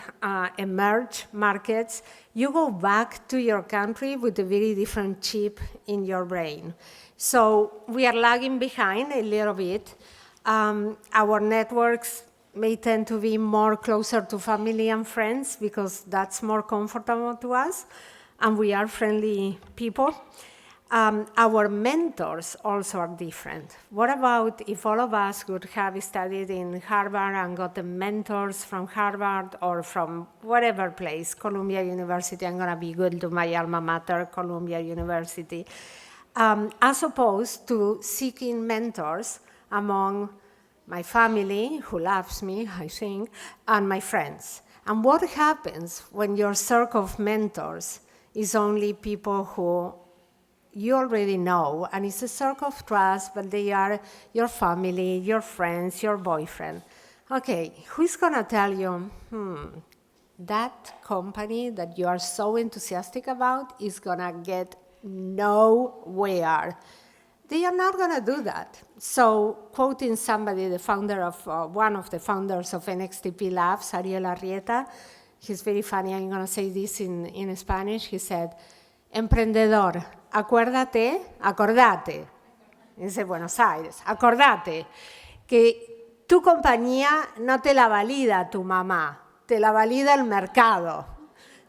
emerged markets. You go back to your country with a very different chip in your brain. So we are lagging behind a little bit. Our networks may tend to be more closer to family and friends because that's more comfortable to us, and we are friendly people. Our mentors also are different. What about if all of us would have studied in Harvard and gotten mentors from Harvard or from whatever place, Columbia University, I'm going to be good to my alma mater, Columbia University, as opposed to seeking mentors among my family, who loves me, I think, and my friends. And what happens when your circle of mentors is only people who you already know, and it's a circle of trust, but they are your family, your friends, your boyfriend. Okay, who's gonna tell you, that company that you are so enthusiastic about is gonna get nowhere? They are not gonna do that. So, quoting somebody, the founder of, one of the founders of NXTP Labs, Ariel Arrieta, he's very funny, I'm gonna say this in Spanish, he said, "Emprendedor, acordate, es de Buenos Aires, acordate que tu compañía no te la valida tu mamá, te la valida el mercado."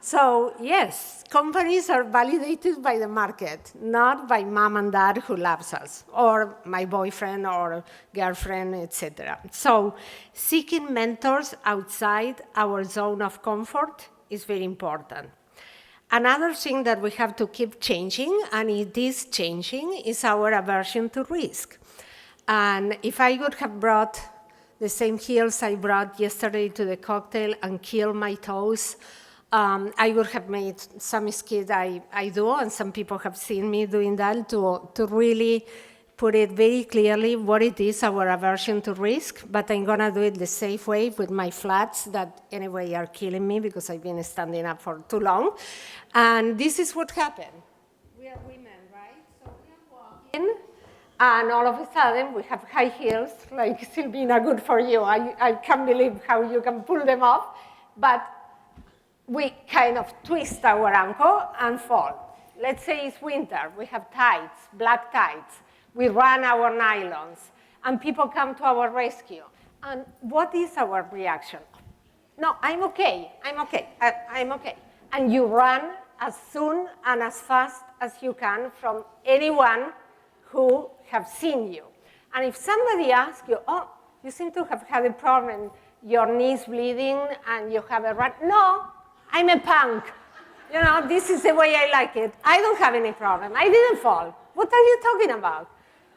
So yes, companies are validated by the market, not by mom and dad who loves us, or my boyfriend or girlfriend, etc. So seeking mentors outside our zone of comfort is very important. Another thing that we have to keep changing, and it is changing, is our aversion to risk. And if I would have brought the same heels I brought yesterday to the cocktail and killed my toes, I would have made some skit I do, and some people have seen me doing that, to really put it very clearly what it is, our aversion to risk, but I'm gonna do it the safe way with my flats that anyway are killing me because I've been standing up for too long. And this is what happened. We are women, right? So we are walking, and all of a sudden we have high heels, like Silvina, good for you. I can't believe how you can pull them off, but we kind of twist our ankle and fall. Let's say it's winter, we have tights, black tights. We run our nylons, and people come to our rescue. And what is our reaction? No, I'm okay, I'm okay, I'm okay. And you run as soon and as fast as you can from anyone who have seen you. And if somebody asks you, "Oh, you seem to have had a problem, your knee's bleeding and you have a run," no, I'm a punk. You know, this is the way I like it. I don't have any problem. I didn't fall. What are you talking about?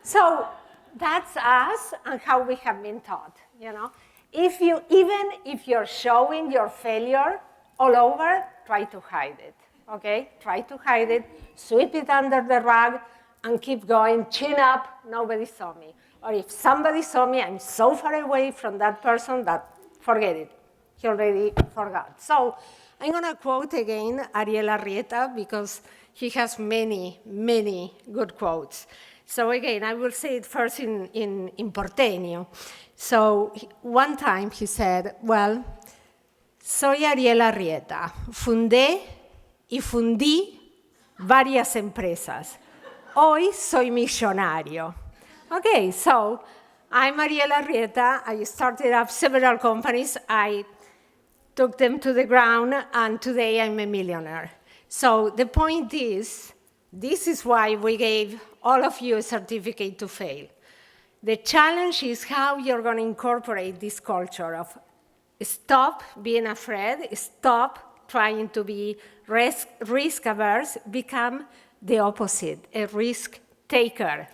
So that's us and how we have been taught, you know. Even if you're showing your failure all over, try to hide it, okay? Try to hide it, sweep it under the rug, and keep going, chin up, nobody saw me. Or if somebody saw me, I'm so far away from that person that, forget it. he already forgot. So I'm going to quote again Ariel Arrieta because he has many, many good quotes. So again, I will say it first in porteño. So one time he said, well, soy Ariel Arrieta, fundé y fundí varias empresas. Hoy soy millonario. Okay, so I'm Ariel Arrieta. I started up several companies. I took them to the ground, and today I'm a millionaire. So the point is, this is why we gave all of you a certificate to fail. The challenge is how you're going to incorporate this culture of stop being afraid, stop trying to be risk averse, become the opposite, a risk taker.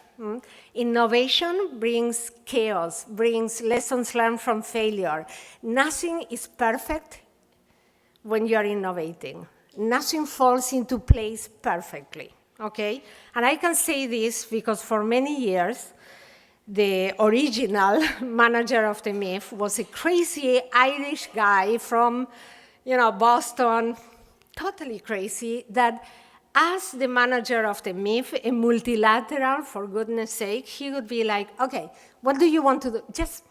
Innovation brings chaos, brings lessons learned from failure. Nothing is perfect when you're innovating. Nothing falls into place perfectly, okay? And I can say this because for many years, the original manager of the MIF was a crazy Irish guy from, Boston, totally crazy, that as the manager of the MIF, a multilateral, for goodness sake, he would be like, okay, what do you want to do? Just,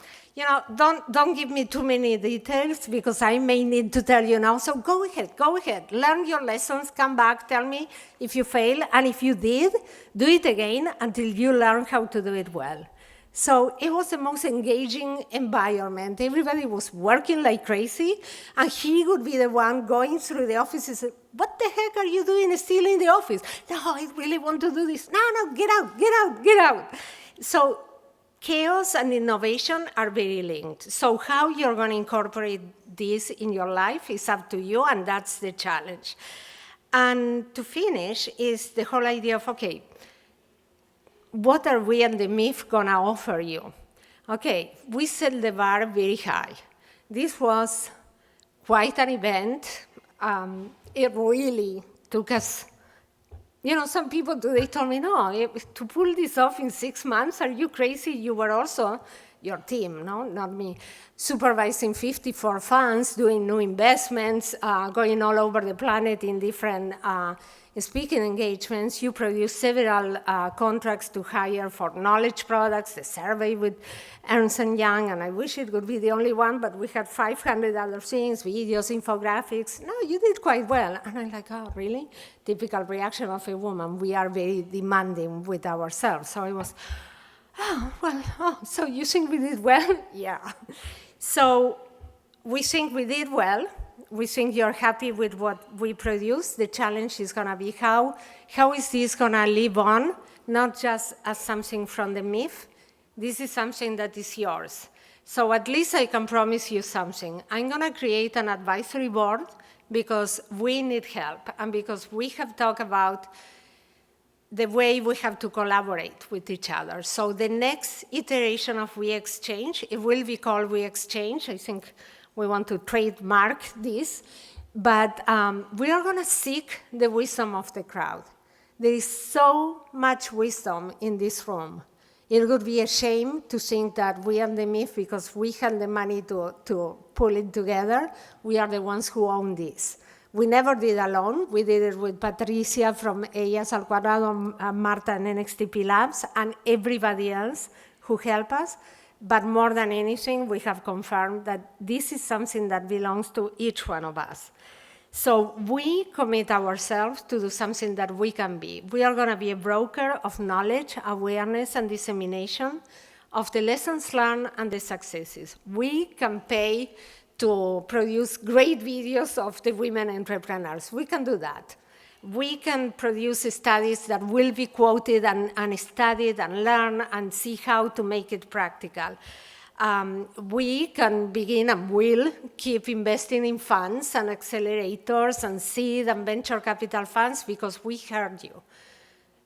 don't give me too many details because I may need to tell you now. So go ahead, learn your lessons, come back, tell me if you fail, and if you did, do it again until you learn how to do it well. So it was the most engaging environment. Everybody was working like crazy, and he would be the one going through the offices. What the heck are you doing still in the office? No, I really want to do this. No, get out. So chaos and innovation are very linked. So how you're going to incorporate this in your life is up to you, and that's the challenge. And to finish is the whole idea of, okay, what are we and the MIF going to offer you? Okay, we set the bar very high. This was quite an event. It really took us, some people today told me, no, to pull this off in 6 months, are you crazy? You were also, your team, no, not me, supervising 54 funds, doing new investments, going all over the planet in different speaking engagements. You produced several contracts to hire for knowledge products, the survey with Ernst & Young, and I wish it would be the only one, but we had 500 other things, videos, infographics. No, you did quite well. And I'm like, oh, really? Typical reaction of a woman. We are very demanding with ourselves. So I was, so you think we did well? Yeah. So we think we did well. We think you're happy with what we produce. The challenge is going to be how is this going to live on, not just as something from the MIF. This is something that is yours. So at least I can promise you something. I'm going to create an advisory board because we need help and because we have talked about the way we have to collaborate with each other. So the next iteration of WeXchange, it will be called WeXchange. I think we want to trademark this, but we are going to seek the wisdom of the crowd. There is so much wisdom in this room. It would be a shame to think that we are the MIF, because we had the money to pull it together, we are the ones who own this. We never did alone. We did it with Patricia from Ellas al Cuadrado, Marta and NXTP Labs, and everybody else who helped us. But more than anything, we have confirmed that this is something that belongs to each one of us. So we commit ourselves to do something that we can be. We are going to be a broker of knowledge, awareness, and dissemination of the lessons learned and the successes. We can pay to produce great videos of the women entrepreneurs. We can do that. We can produce studies that will be quoted and studied and learn and see how to make it practical. We can begin and will keep investing in funds and accelerators and seed and venture capital funds because we heard you.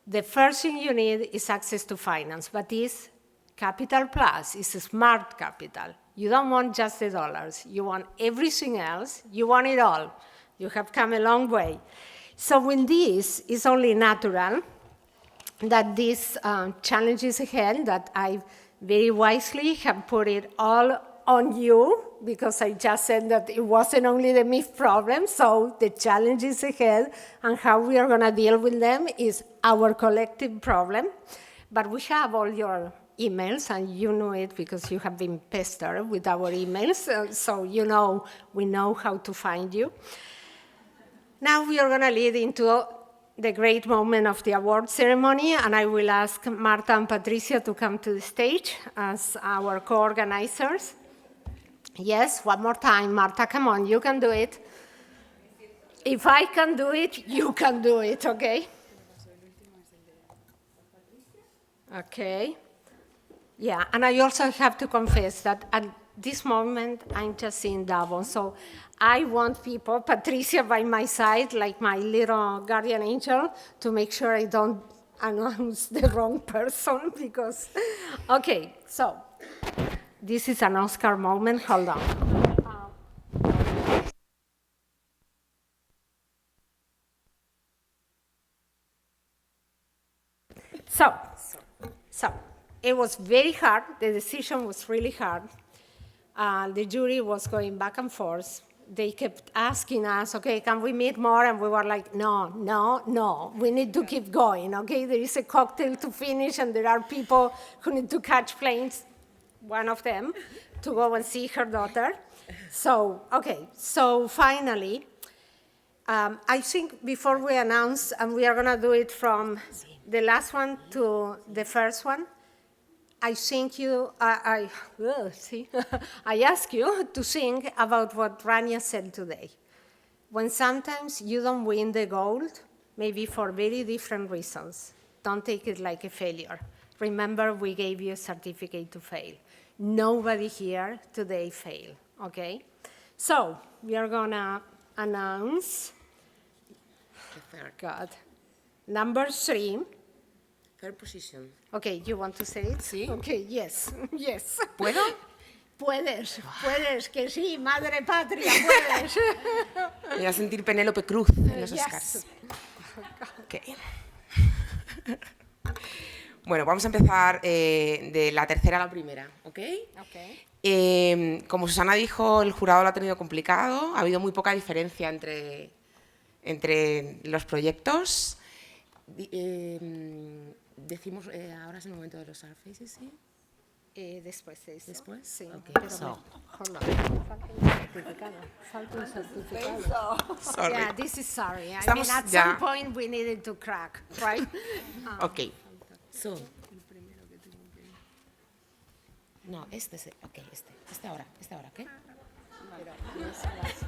The first thing you need is access to finance, but it's capital plus, it's smart capital. You don't want just the dollars. You want everything else. You want it all. You have come a long way. So in this, it's only natural that these challenges ahead, that I very wisely have put it all on you, because I just said that it wasn't only the MIF problem, so the challenges ahead and how we are going to deal with them is our collective problem. But we have all your emails, and you know it because you have been pestered with our emails, so you know we know how to find you. Now we are going to lead into the great moment of the award ceremony, and I will ask Marta and Patricia to come to the stage as our co-organizers. Yes, one more time, Marta, come on, you can do it. If I can do it, you can do it, okay? Okay. Yeah, and I also have to confess that at this moment, I'm just seeing double. So I want people, Patricia by my side, like my little guardian angel, to make sure I don't announce the wrong person because, okay, so this is an Oscar moment, hold on. So it was very hard. The decision was really hard. The jury was going back and forth. They kept asking us, okay, can we meet more? And we were like, no, no, no. We need to keep going, okay? There is a cocktail to finish, and there are people who need to catch planes, one of them, to go and see her daughter. So, okay, so finally, I think before we announce, and we are going to do it from the last one to the first one, I think I ask you to think about what Rania said today. When sometimes you don't win the gold, maybe for very different reasons, don't take it like a failure. Remember, we gave you a certificate to fail. Nobody here today failed, okay? So we are gonna announce, God, number 3. Third position. Okay, you want to say it? Sí. Okay, yes, yes. ¿Puedo? Puedes, que sí, madre patria, puedes. Voy a sentir Penélope Cruz en los Yes. Oscars. Okay. Bueno, vamos a empezar de la tercera a la primera, ¿ok? Okay. Como Susana dijo, el jurado lo ha tenido complicado, ha habido muy poca diferencia entre los proyectos. Decimos, ahora es el momento de los surfaces, ¿sí? Después de eso. ¿Después? Sí. Okay. Pero So. Hold on. Falta un certificado. Sorry. Yeah, this is sorry. Estamos I mean, at ya. some point we needed to crack, right? Ok. So. No, este. Ok, este ahora, ¿ok? Pero no es las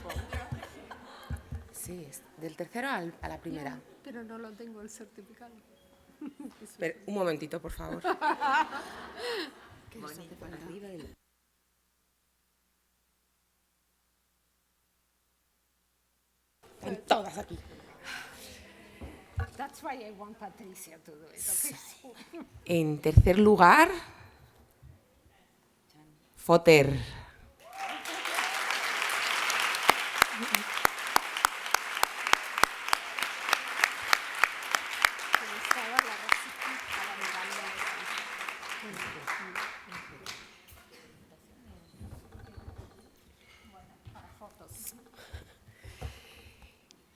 Sí, del tercero a la primera. Pero no lo tengo el certificado. Pero, un momentito, por favor. Están todas aquí. That's why I want Patricia to do it. Okay? En tercer lugar, Foter.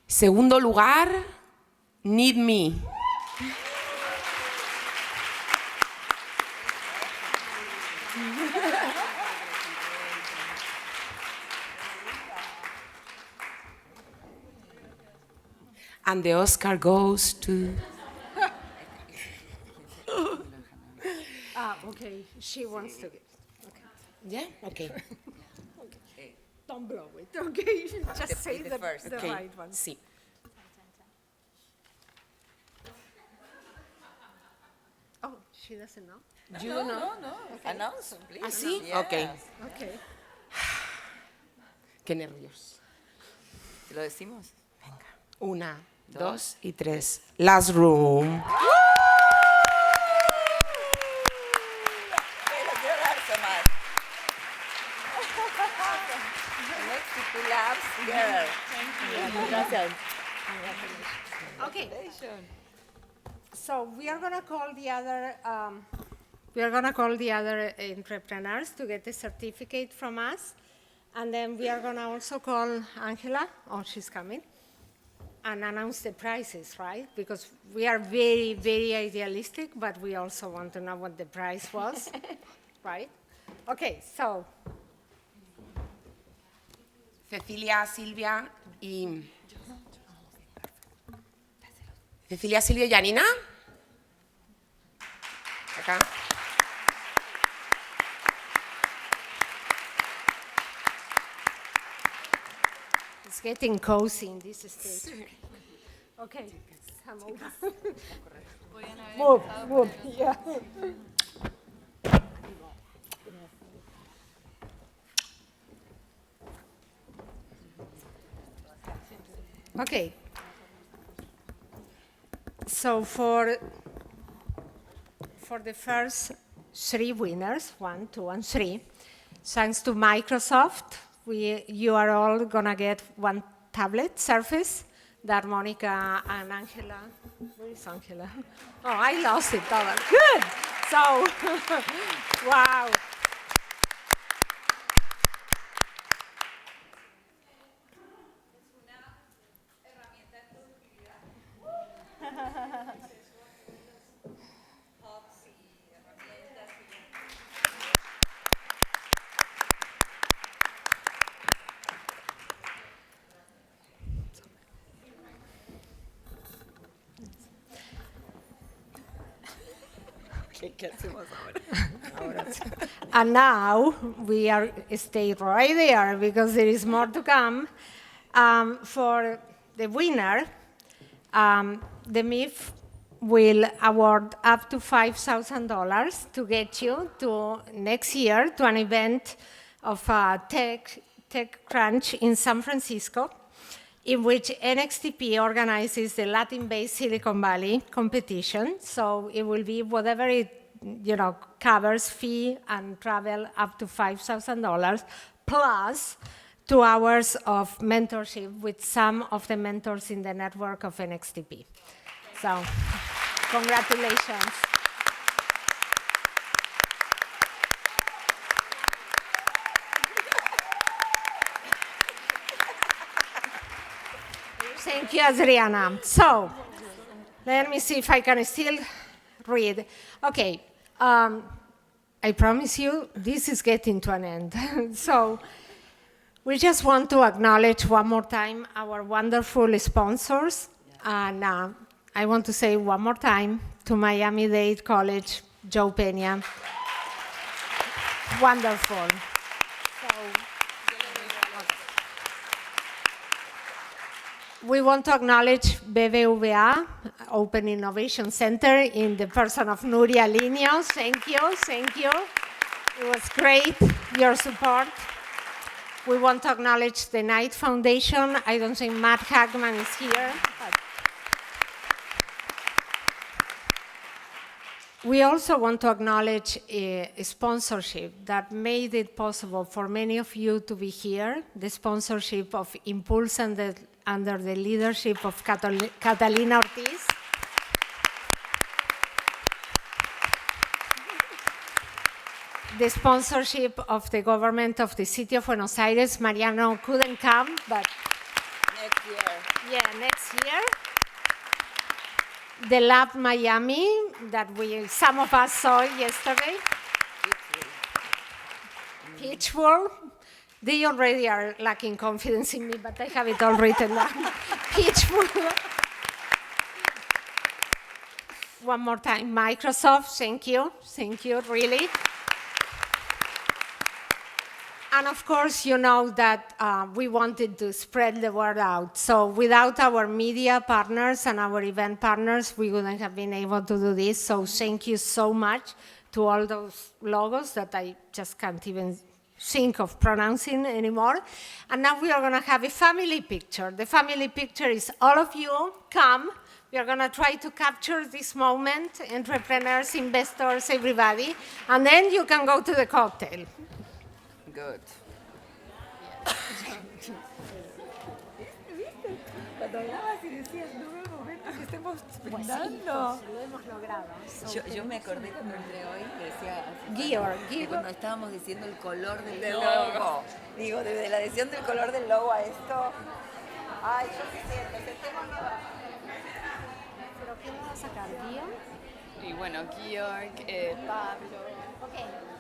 Segundo lugar, Need Me. And the Oscar goes to... Okay. She wants to get. Okay. Yeah? Okay. Okay. Don't blow it, okay? Just say the Okay. right one. Sí. Oh, she doesn't know? You know? No. Okay. Announce, please. ¿Ah, sí? Yes. Okay. Okay. Qué nervios. ¿Te lo decimos? Venga. 1, 2 y 3. Last Room. Gracias. Okay. So we are going to call the other We are going to call the other entrepreneurs to get the certificate from us. And then we are going to also call Angela. Oh, she's coming. And announce the prices, right? Because we are very, very idealistic, but we also want to know what the price was, right? Okay, so. Cecilia, Silvia y... Cecilia, Silvia y Janina. Acá. It's getting cozy in this stage. Okay, come over. Move, yeah. Okay. So for the first 3 winners, 1, 2, and 3, thanks to Microsoft, you are all gonna get 1 tablet Surface that Monica and Angela, where is Angela? Oh, I lost it, good. So, wow. And now we are stay right there because there is more to come. For the winner, the MIF will award up to $5,000 to get you to next year to an event of TechCrunch in San Francisco, in which NXTP organizes the Latin-based Silicon Valley competition. So it will be whatever it covers, fee and travel up to $5,000, plus 2 hours of mentorship with some of the mentors in the network of NXTP. So, congratulations. Thank you, Adriana. So, let me see if I can still read. Okay, I promise you, this is getting to an end. So, we just want to acknowledge one more time our wonderful sponsors. And I want to say one more time to Miami-Dade College, Joe Peña. Wonderful. We want to acknowledge BBVA, Open Innovation Center, in the person of Nuria Liños. Thank you, thank you. It was great, your support. We want to acknowledge the Knight Foundation. I don't think Matt Hagman is here. We also want to acknowledge a sponsorship that made it possible for many of you to be here, the sponsorship of Impulse under the leadership of Catalina Ortiz. The sponsorship of the government of the city of Buenos Aires. Mariano couldn't come, but Next year. Yeah, next year. The Lab Miami that some of us saw yesterday. Pitch World. They already are lacking confidence in me, but I have it all written down. Pitch World. One more time, Microsoft, thank you, really. And of course, you know that we wanted to spread the word out. So without our media partners and our event partners, we wouldn't have been able to do this. So thank you so much to all those logos that I just can't even think of pronouncing anymore. And now we are going to have a family picture. The family picture is all of you come. We are going to try to capture this moment, entrepreneurs, investors, everybody. And then you can go to the cocktail. Good. Cuando hablabas y decías, no veo el momento que estemos brindando. Pues lo hemos logrado. Yo me acordé cuando entré hoy y decía, Georg. cuando estábamos diciendo el color del logo. Digo, desde la decisión del color del logo a esto. Ay, yo qué siento, sentémonos. ¿Pero quién va a sacar? ¿Guía? Y bueno, Georg, Pablo. Ok.